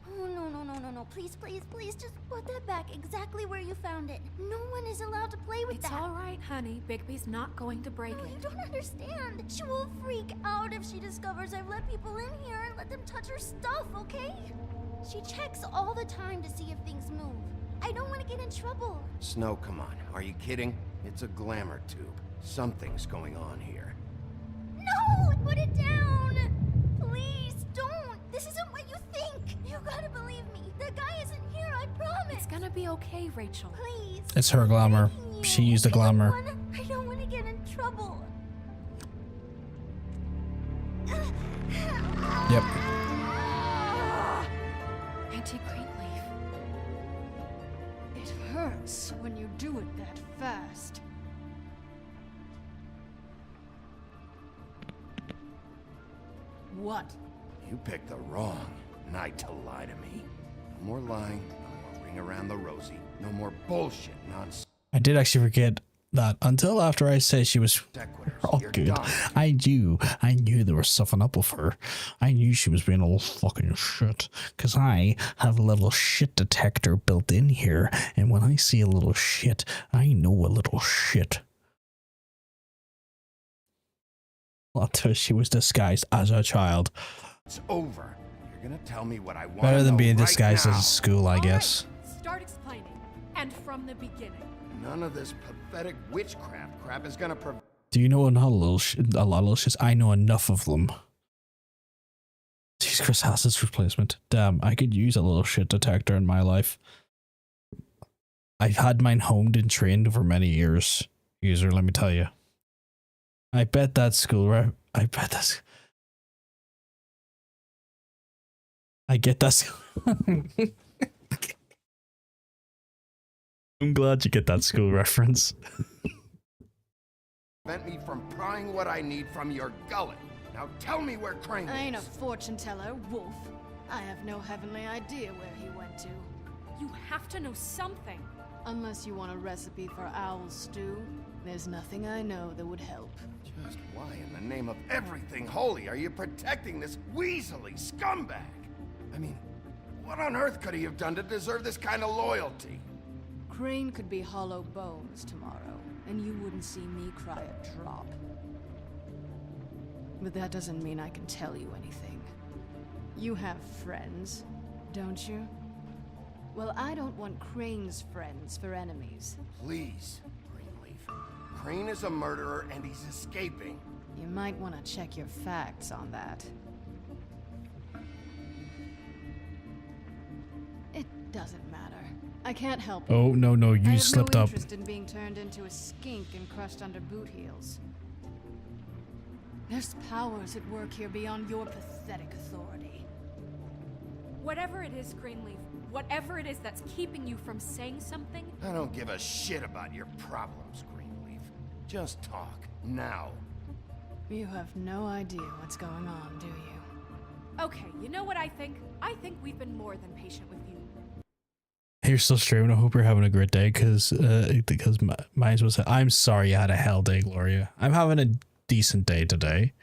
Oh, no. Please, just put that back exactly where you found it. No one is allowed to play with that. It's all right, honey. Bigby's not going to break No, it. you don't understand. She will freak out if she discovers I've let people in here and let them touch her stuff, okay? She checks all the time to see if things move. I don't want to get in trouble. Snow, come on. Are you kidding? It's a glamour tube. Something's going on here. No! Put it down! Please, don't! This isn't what you think! You gotta believe me. The guy isn't here, I promise! It's gonna be okay, Rachel. Please. It's her glamour. She used the glamour. I don't want to get in trouble. Yep. Anti-green leaf. It hurts when you do it that fast. What? You picked the wrong night to lie to me. No more lying, no more ring around the rosy, no more bullshit nonsense. I did actually forget that until after I said she was all good. I knew there was something up with her. I knew she was being a little fucking shit. Because I have a little shit detector built in here. And when I see a little shit, I know a little shit. Until she was disguised as a child. It's over. You're gonna tell me what I want. Better than being right disguised now. as a school, I guess. Start explaining. And from the beginning. None of this pathetic witchcraft crap is gonna prevent. Do you know a lot of little shits? I know enough of them. Jeez, Chris Hass's replacement. Damn, I could use a little shit detector in my life. I've had mine honed and trained over many years, user, let me tell you. I bet that school, right? I bet that's... I get that. I'm glad you get that school reference. Prevent me from prying what I need from your gullet. Now tell me where Crane I ain't a is. fortune teller, Wolf. I have no heavenly idea where he went to. You have to know something. Unless you want a recipe for owl stew, there's nothing I know that would help. Just why in the name of everything holy are you protecting this weaselly scumbag? I mean, what on earth could he have done to deserve this kind of loyalty? Crane could be hollow bones tomorrow, and you wouldn't see me cry a drop. But that doesn't mean I can tell you anything. You have friends, don't you? Well, I don't want Crane's friends for enemies. Please, Greenleaf. Crane is a murderer and he's escaping. You might want to check your facts on that. It doesn't matter. I can't help it. Oh, no, I you have slipped no up. interest in being turned into a skink and crushed under boot heels. There's powers at work here beyond your pathetic authority. Whatever it is, Greenleaf, whatever it is that's keeping you from saying something, I don't give a shit about your problems, Greenleaf. Just talk, now. You have no idea what's going on, do you? okay, you know what I think? I think we've been more than patient with you. You're still streaming. I hope you're having a great day, because mine was. I'm sorry you had a hell day, Gloria. I'm having a decent day today.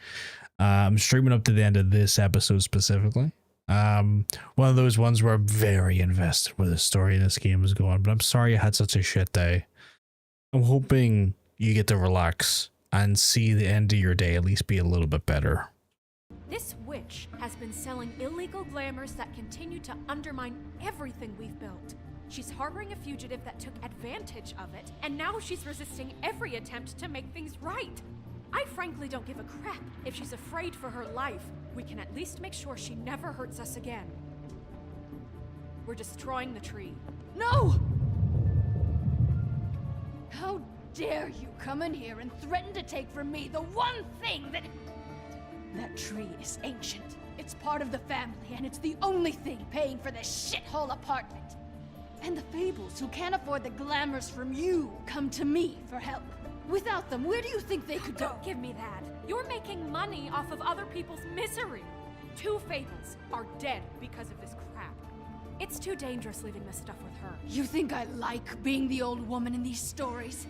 I'm streaming up to the end of this episode specifically. One of those ones where I'm very invested with the story this game is going, but I'm sorry you had such a shit day. I'm hoping you get to relax and see the end of your day at least be a little bit better. This witch has been selling illegal glamours that continue to undermine everything we've built. She's harboring a fugitive that took advantage of it, and now she's resisting every attempt to make things right. I frankly don't give a crap if she's afraid for her life. We can at least make sure she never hurts us again. We're destroying the tree. No! How dare you come in here and threaten to take from me the one thing that... That tree is ancient. It's part of the family, and it's the only thing paying for this shithole apartment. And the Fables, who can't afford the glamours from you, come to me for help. Without them, where do you think they could go? Don't give me that. You're making money off of other people's misery. 2 Fables are dead because of this crap. It's too dangerous leaving this stuff with her. You think I like being the old woman in these stories?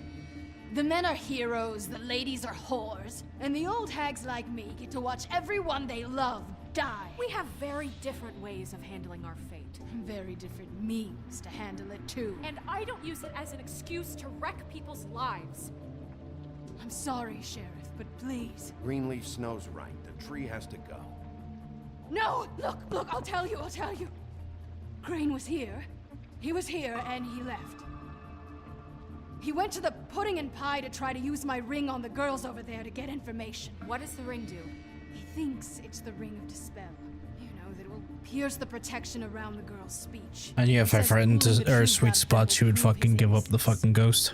The men are heroes, the ladies are whores, and the old hags like me get to watch everyone they love die. We have very different ways of handling our fate. Very different means to handle it too. And I don't use it as an excuse to wreck people's lives. I'm sorry, Sheriff, but please. Greenleaf Snow's right. The tree has to go. No! Look, I'll tell you. Crane was here. He was here, and he left. He went to the pudding and pie to try to use my ring on the girls over there to get information. What does the ring do? He thinks it's the ring of dispel. You know, that will pierce the protection around the girl's speech. And yeah, if I threatened to her sweet spot, she would fucking give up the fucking ghost.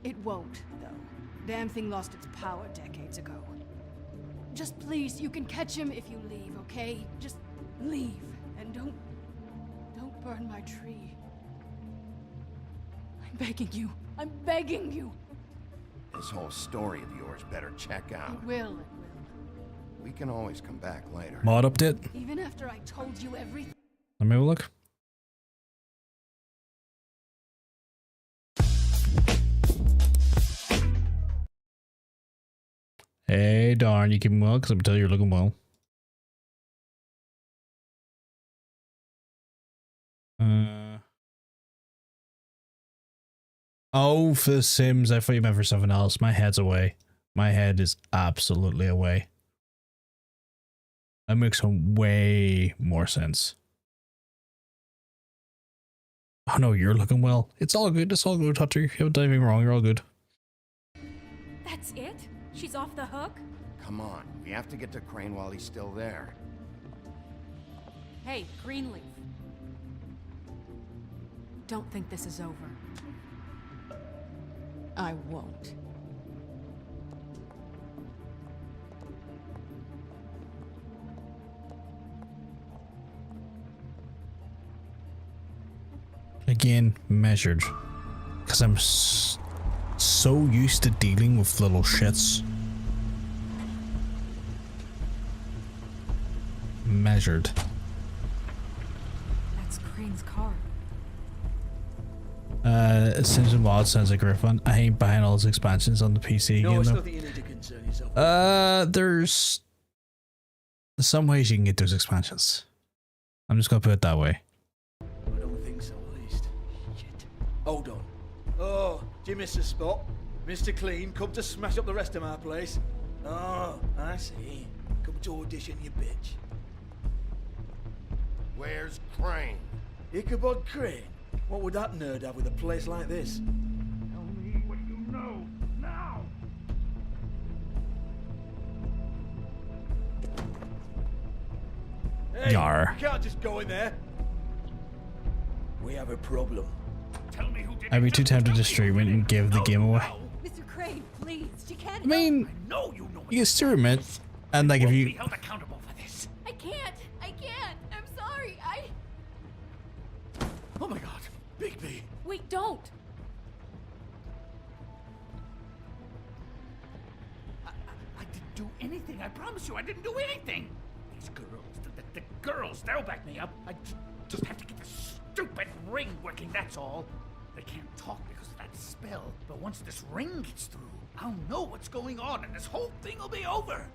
It won't, though. Damn thing lost its power decades ago. Just please, you can catch him if you leave, okay? Just leave, and don't burn my tree. I'm begging you. I'm begging you. This whole story of yours better check out. It will. We can always come back later. Mod update. Even after I told you everything. Let me have a look. Hey, darn, you keeping well? Because I'm telling you, you're looking well. Oh, for Sims. I thought you meant for something else. My head's away. My head is absolutely away. That makes way more sense. Oh no, you're looking well. It's all good. It's all good, Hunter. You haven't done anything wrong. You're all good. That's it? She's off the hook? Come on, we have to get to Crane while he's still there. Hey, Greenleaf. Don't think this is over. I won't. Again, measured. Because I'm so used to dealing with little shits. Measured. That's Crane's car. Sims and Mod sounds like a great fun. I ain't buying all those expansions on the PC No, again, it's though. nothing you need to concern yourself. There's some ways you can get those expansions. I'm just gonna put it that way. I don't think so, at least. Shit. Hold on. Oh, do you miss a spot? Mr. Clean, come to smash up the rest of my place. Oh, I see. Come to audition, you bitch. Where's Crane? Ichabod Crane? What would that nerd have with a place like this? Tell me what you know, now! Hey, Yar. you can't just go in there. We have a problem. Tell me who did I'd be too tempted to stream it and give the game away. Mr. Crane, please, you can't. I mean, No, you know you can stream it, and like if be you, held accountable for this. I can't. I'm sorry. Oh my god, Bigby. Wait, don't! I didn't do anything. I promise you, I didn't do anything. These girls, the girls, they'll back me up. I just have to get this stupid ring working, that's all. They can't talk because of that spell, but once this ring gets through, I'll know what's going on and this whole thing will be over.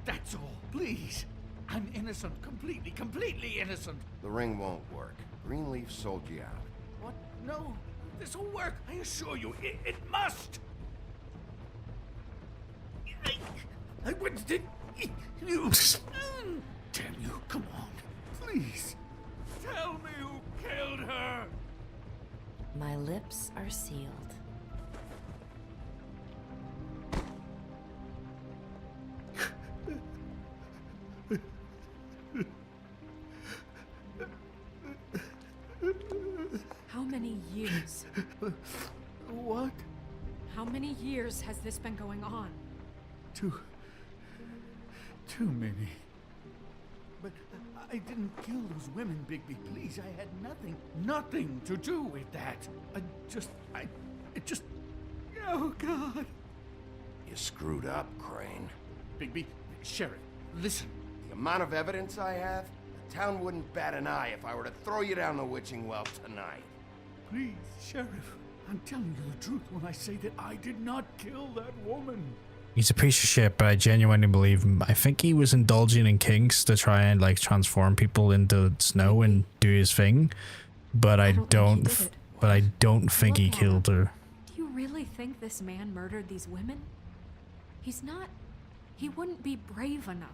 That's all, please. I'm innocent, completely innocent. The ring won't work. Greenleaf sold you out. What? No, this will work. I assure you, it must. I wouldn't. You. Damn you! Come on, please. Tell me who killed her. My lips are sealed. How many years? What? How many years has this been going on? Too many. But I didn't kill those women, Bigby. Please, I had nothing to do with that. It just. Oh God. You screwed up, Crane. Bigby, Sheriff, listen. The amount of evidence I have, the town wouldn't bat an eye if I were to throw you down the witching well tonight. Please, Sheriff, I'm telling you the truth when I say that I did not kill that woman. he's a piece of shit, but I genuinely believe him. I think he was indulging in kinks to try and like transform people into snow and do his thing, but I don't think he killed her. Do you really think this man murdered these women? He wouldn't be brave enough.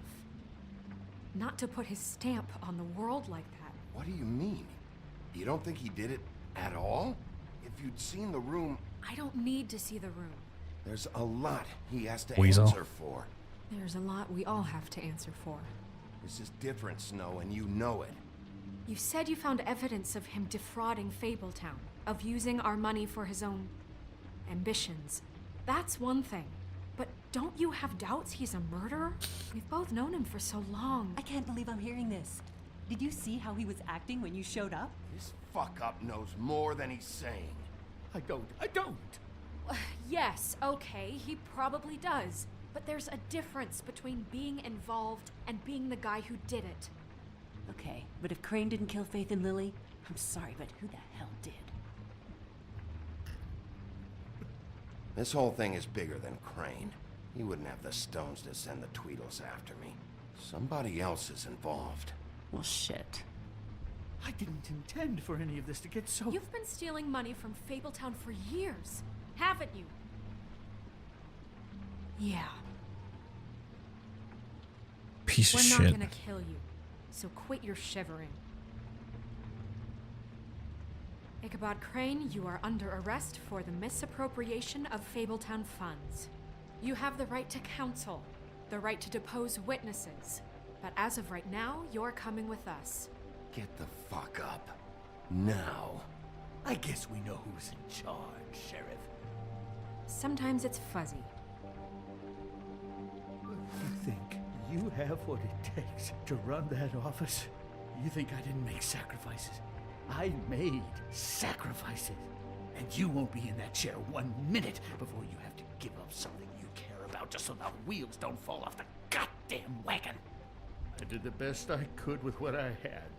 Not to put his stamp on the world like that. What do you mean? You don't think he did it at all? If you'd seen the room... I don't need to see the room. There's a lot he has to Weasel. answer for. There's a lot we all have to answer for. This is different, Snow, and you know it. You said you found evidence of him defrauding Fabletown, of using our money for his own ambitions. That's one thing. But don't you have doubts he's a murderer? We've both known him for so long. I can't believe I'm hearing this. Did you see how he was acting when you showed up? This fuck-up knows more than he's saying. I don't. Yes, okay, he probably does. But there's a difference between being involved and being the guy who did it. Okay, but if Crane didn't kill Faith and Lily, I'm sorry, but who the hell did? This whole thing is bigger than Crane. He wouldn't have the stones to send the Tweedles after me. Somebody else is involved. Well, shit. I didn't intend for any of this to get so... You've been stealing money from Fabletown for years, haven't you? Yeah. Piece of We're shit. not gonna kill you, so quit your shivering. Ichabod Crane, you are under arrest for the misappropriation of Fabletown funds. You have the right to counsel, the right to depose witnesses, but as of right now, you're coming with us. Get the fuck up. Now. I guess we know who's in charge, Sheriff. Sometimes it's fuzzy. You think you have what it takes to run that office? You think I didn't make sacrifices? I made sacrifices. And you won't be in that chair 1 minute before you have to give up something you care about just so the wheels don't fall off the goddamn wagon. I did the best I could with what I had.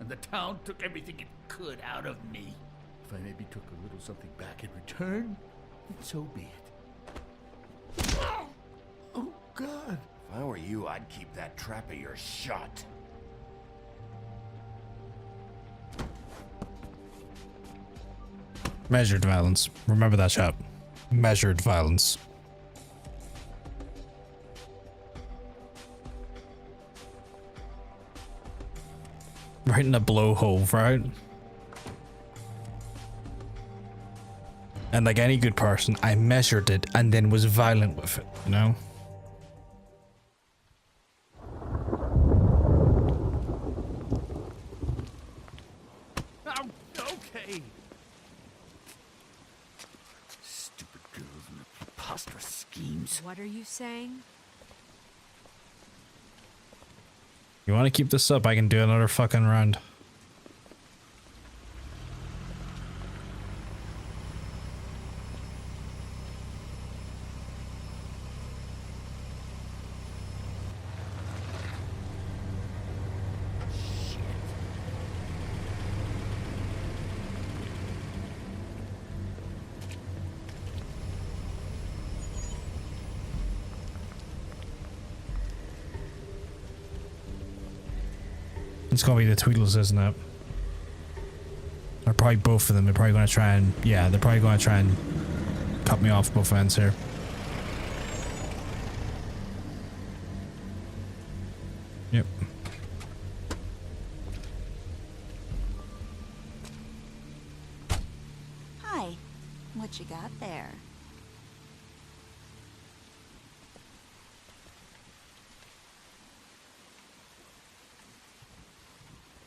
And the town took everything it could out of me. If I maybe took a little something back in return, so be it. Oh, God. If I were you, I'd keep that trap of yours shut. Measured violence. Remember that, chap. Measured violence. Right in the blowhole, right? And like any good person, I measured it and then was violent with it, you know? Oh, okay. Stupid girls and their preposterous schemes. What are you saying? You want to keep this up? I can do another fucking round. It's gonna be the Tweedles, isn't it? Or probably both of them. They're probably gonna try and, yeah, they're probably gonna try and cut me off both ends here. Yep. Hi. What you got there?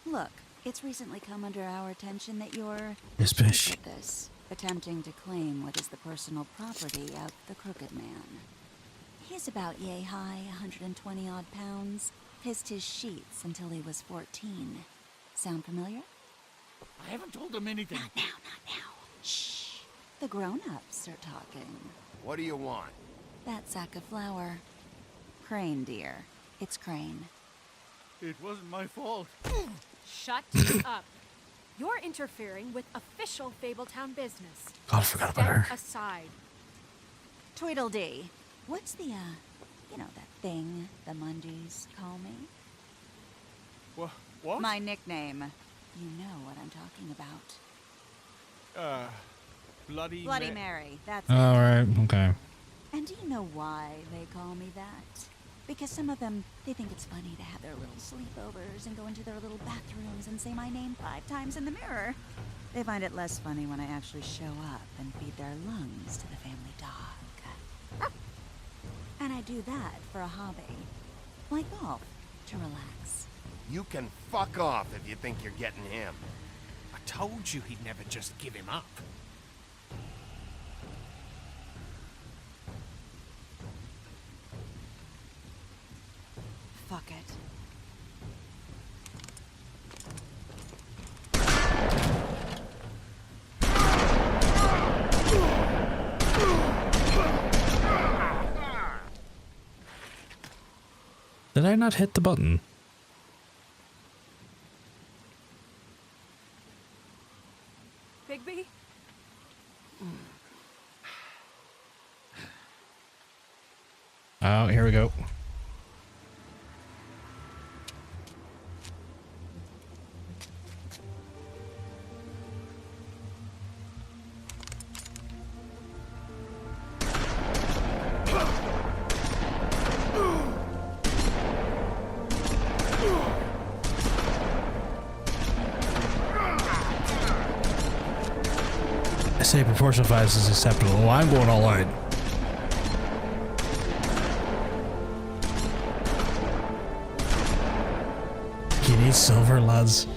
Look, it's recently come under our attention that you're Yes, bitch. with this, attempting to claim what is the personal property of the Crooked Man. He's about yay high, 120 odd pounds. Pissed his sheets until he was 14. Sound familiar? I haven't told them anything. Not now, not now. Shh. The grown-ups are talking. What do you want? That sack of flour. Crane, dear. It's Crane. It wasn't my fault. Shut up. You're interfering with official Fabletown business. God, I forgot about her. Step aside. Tweedledee. What's the, you know, that thing the Mundies call me? What? My nickname. You know what I'm talking about. Bloody Mary. That's it. Alright, okay. And do you know why they call me that? Because some of them, they think it's funny to have their little sleepovers and go into their little bathrooms and say my name 5 times in the mirror. They find it less funny when I actually show up and feed their lungs to the family dog. And I do that for a hobby. Like golf, to relax. You can fuck off if you think you're getting him. I told you he'd never just give him up. Fuck it. Did I not hit the button? Bigby? Oh, here we go. say proportional violence is acceptable. Well, I'm going all out. You need silver, lads.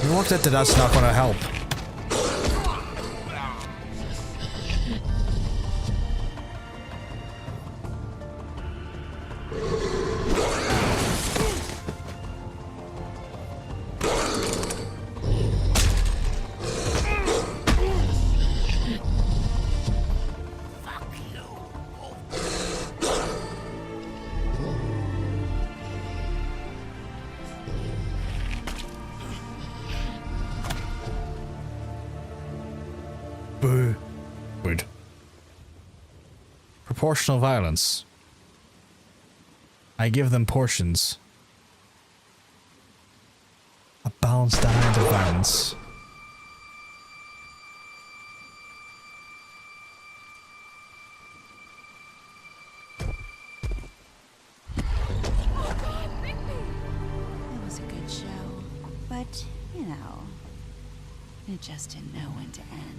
You looked at that's not going to help. Boo. Good. Proportional violence. I give them portions. A balanced amount of violence. It was a good show, but, you know, it just didn't know when to end.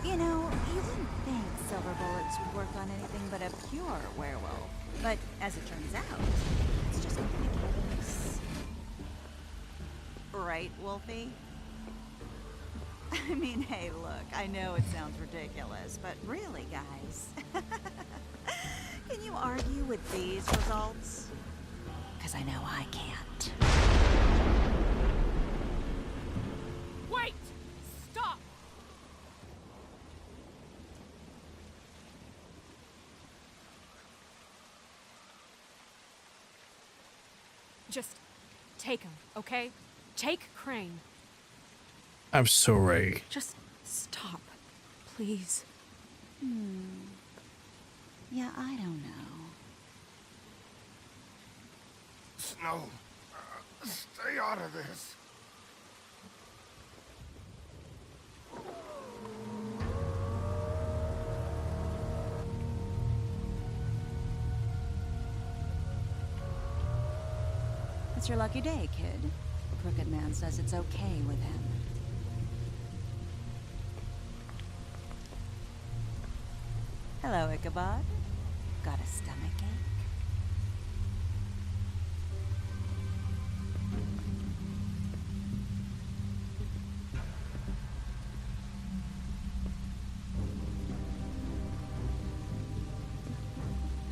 You know, you wouldn't think silver bullets would work on anything but a pure werewolf. But as it turns out, it's just completely case. Right, Wolfie? I mean, hey, look, I know it sounds ridiculous, but really, guys, can you argue with these results? Because I know I can't. Wait! Stop! Just take him, okay? Take Crane. I'm sorry. Just stop, please. Yeah, I don't know. Snow, stay out of this. It's your lucky day, kid. Crooked Man says it's okay with him. Hello, Ichabod. Got a stomachache?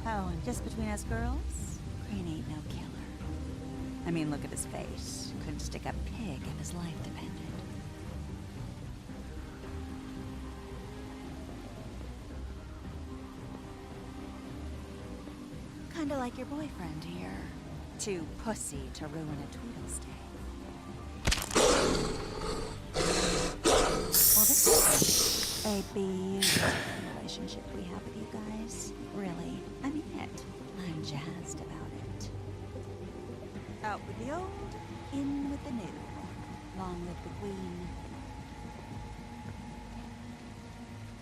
Oh, and just between us girls, Crane ain't no killer. I mean, look at his face. Couldn't stick a pig if his life depended. Kinda like your boyfriend here. Too pussy to ruin a Tweedle stay. Well, this is a beautiful relationship we have with you guys. Really, I mean it. I'm jazzed about it. Out with the old, in with the new. Long live the Queen.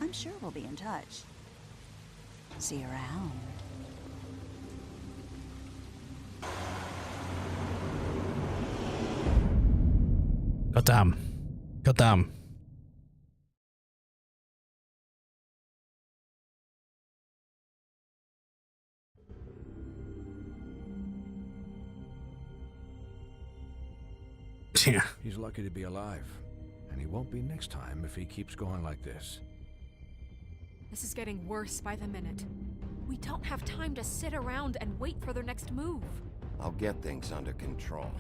I'm sure we'll be in touch. See you around. Goddamn. Goddamn. Yeah. He's lucky to be alive. And he won't be next time if he keeps going like this. This is getting worse by the minute. We don't have time to sit around and wait for their next move. I'll get things under control.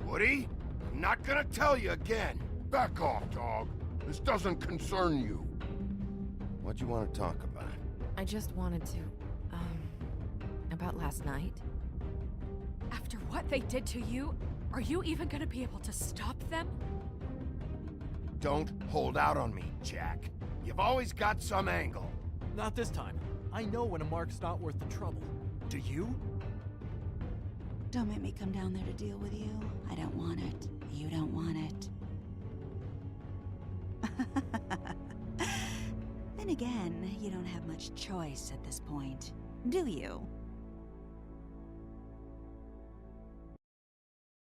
Woody, I'm not gonna tell you again. Back off, dog. This doesn't concern you. What do you want to talk about? I just wanted to, about last night. After what they did to you, are you even gonna be able to stop them? Don't hold out on me, Jack. You've always got some angle. Not this time. I know when a mark's not worth the trouble. Do you? Don't make me come down there to deal with you. I don't want it. You don't want it. Then again, you don't have much choice at this point, do you?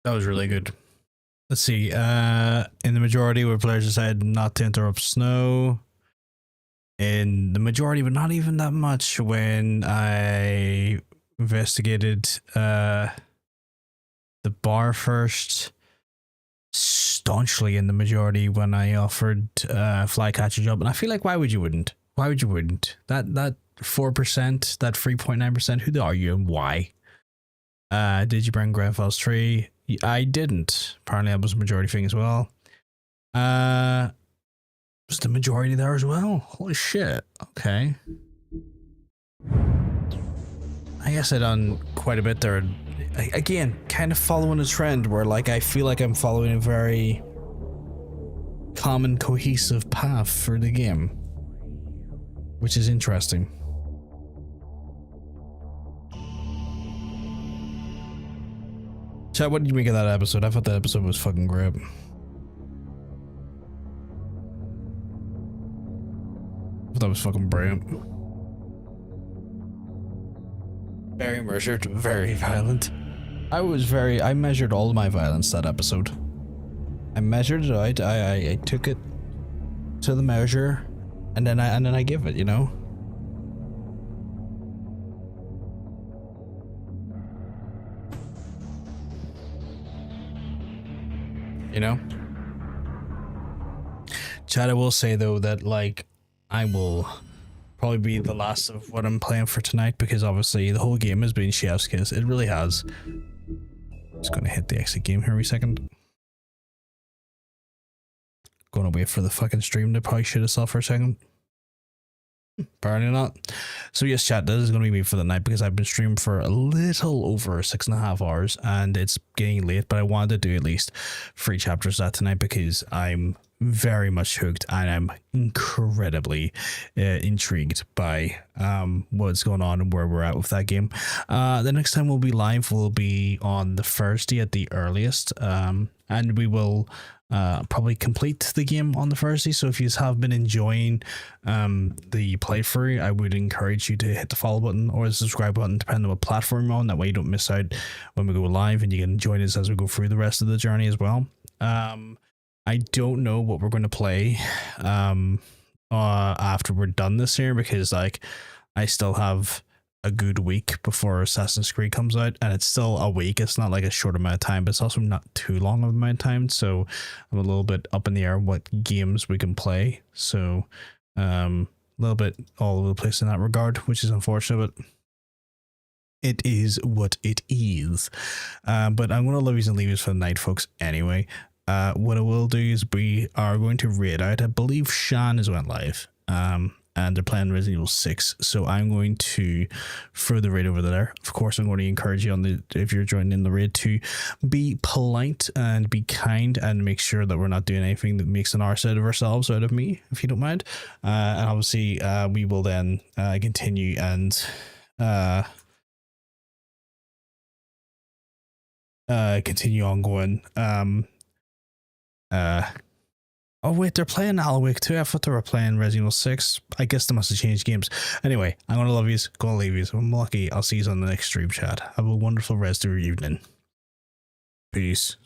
That was really good. Let's see. In the majority where players decided not to interrupt Snow. In the majority, but not even that much when I investigated the bar first. Staunchly in the majority when I offered Flycatcher job. And I feel like why would you wouldn't? Why would you wouldn't? That 4%, that 3.9%, who are you and why? Did you bring Grenfell's tree? I didn't. Apparently that was a majority thing as well. Was the majority there as well? Holy shit. Okay. I guess I done quite a bit there. Again, kind of following a trend where like I feel like I'm following a very common, cohesive path for the game, which is interesting. Chad, what did you make of that episode? I thought that episode was fucking great. That was fucking brilliant. Very measured, very violent. I measured all of my violence that episode. I measured it out, I took it to the measure, and then I give it, you know? You know? Chad, I will say though that like I will probably be the last of what I'm playing for tonight because obviously the whole game has been chef's kiss. It really has. Just gonna hit the exit game here every second. Gonna wait for the fucking stream to probably shit itself for a second. Apparently not. So yes, chat, this is gonna be me for the night because I've been streaming for a little over 6.5 hours and it's getting late, but I wanted to do at least 3 chapters of that tonight because I'm very much hooked and I'm incredibly intrigued by what's going on and where we're at with that game. The next time we'll be live will be on the Thursday at the earliest, and we will probably complete the game on the Thursday. So if you have been enjoying the playthrough, I would encourage you to hit the follow button or the subscribe button depending on what platform you're on. That way you don't miss out when we go live and you can join us as we go through the rest of the journey as well. I don't know what we're going to play after we're done this here because like I still have a good week before Assassin's Creed comes out and it's still a week. It's not like a short amount of time, but it's also not too long of an amount of time. So I'm a little bit up in the air what games we can play. So a little bit all over the place in that regard, which is unfortunate, but it is what it is. But I'm going to love yous and leave yous for the night, folks, anyway. What I will do is we are going to raid out. I believe Shan has went live. And they're playing Resident Evil 6. So I'm going to throw the raid over there. Of course, I'm going to encourage you if you're joining in the raid to be polite and be kind and make sure that we're not doing anything that makes an arse out of ourselves, out of me, if you don't mind. And obviously, we will then continue and continue on going. Oh wait, they're playing Alan Wake 2. I thought they were playing Resident Evil 6. I guess they must have changed games. Anyway, I'm gonna love yous, gonna leave yous. I'm lucky. I'll see you on the next stream, chat. Have a wonderful rest of your evening. Peace.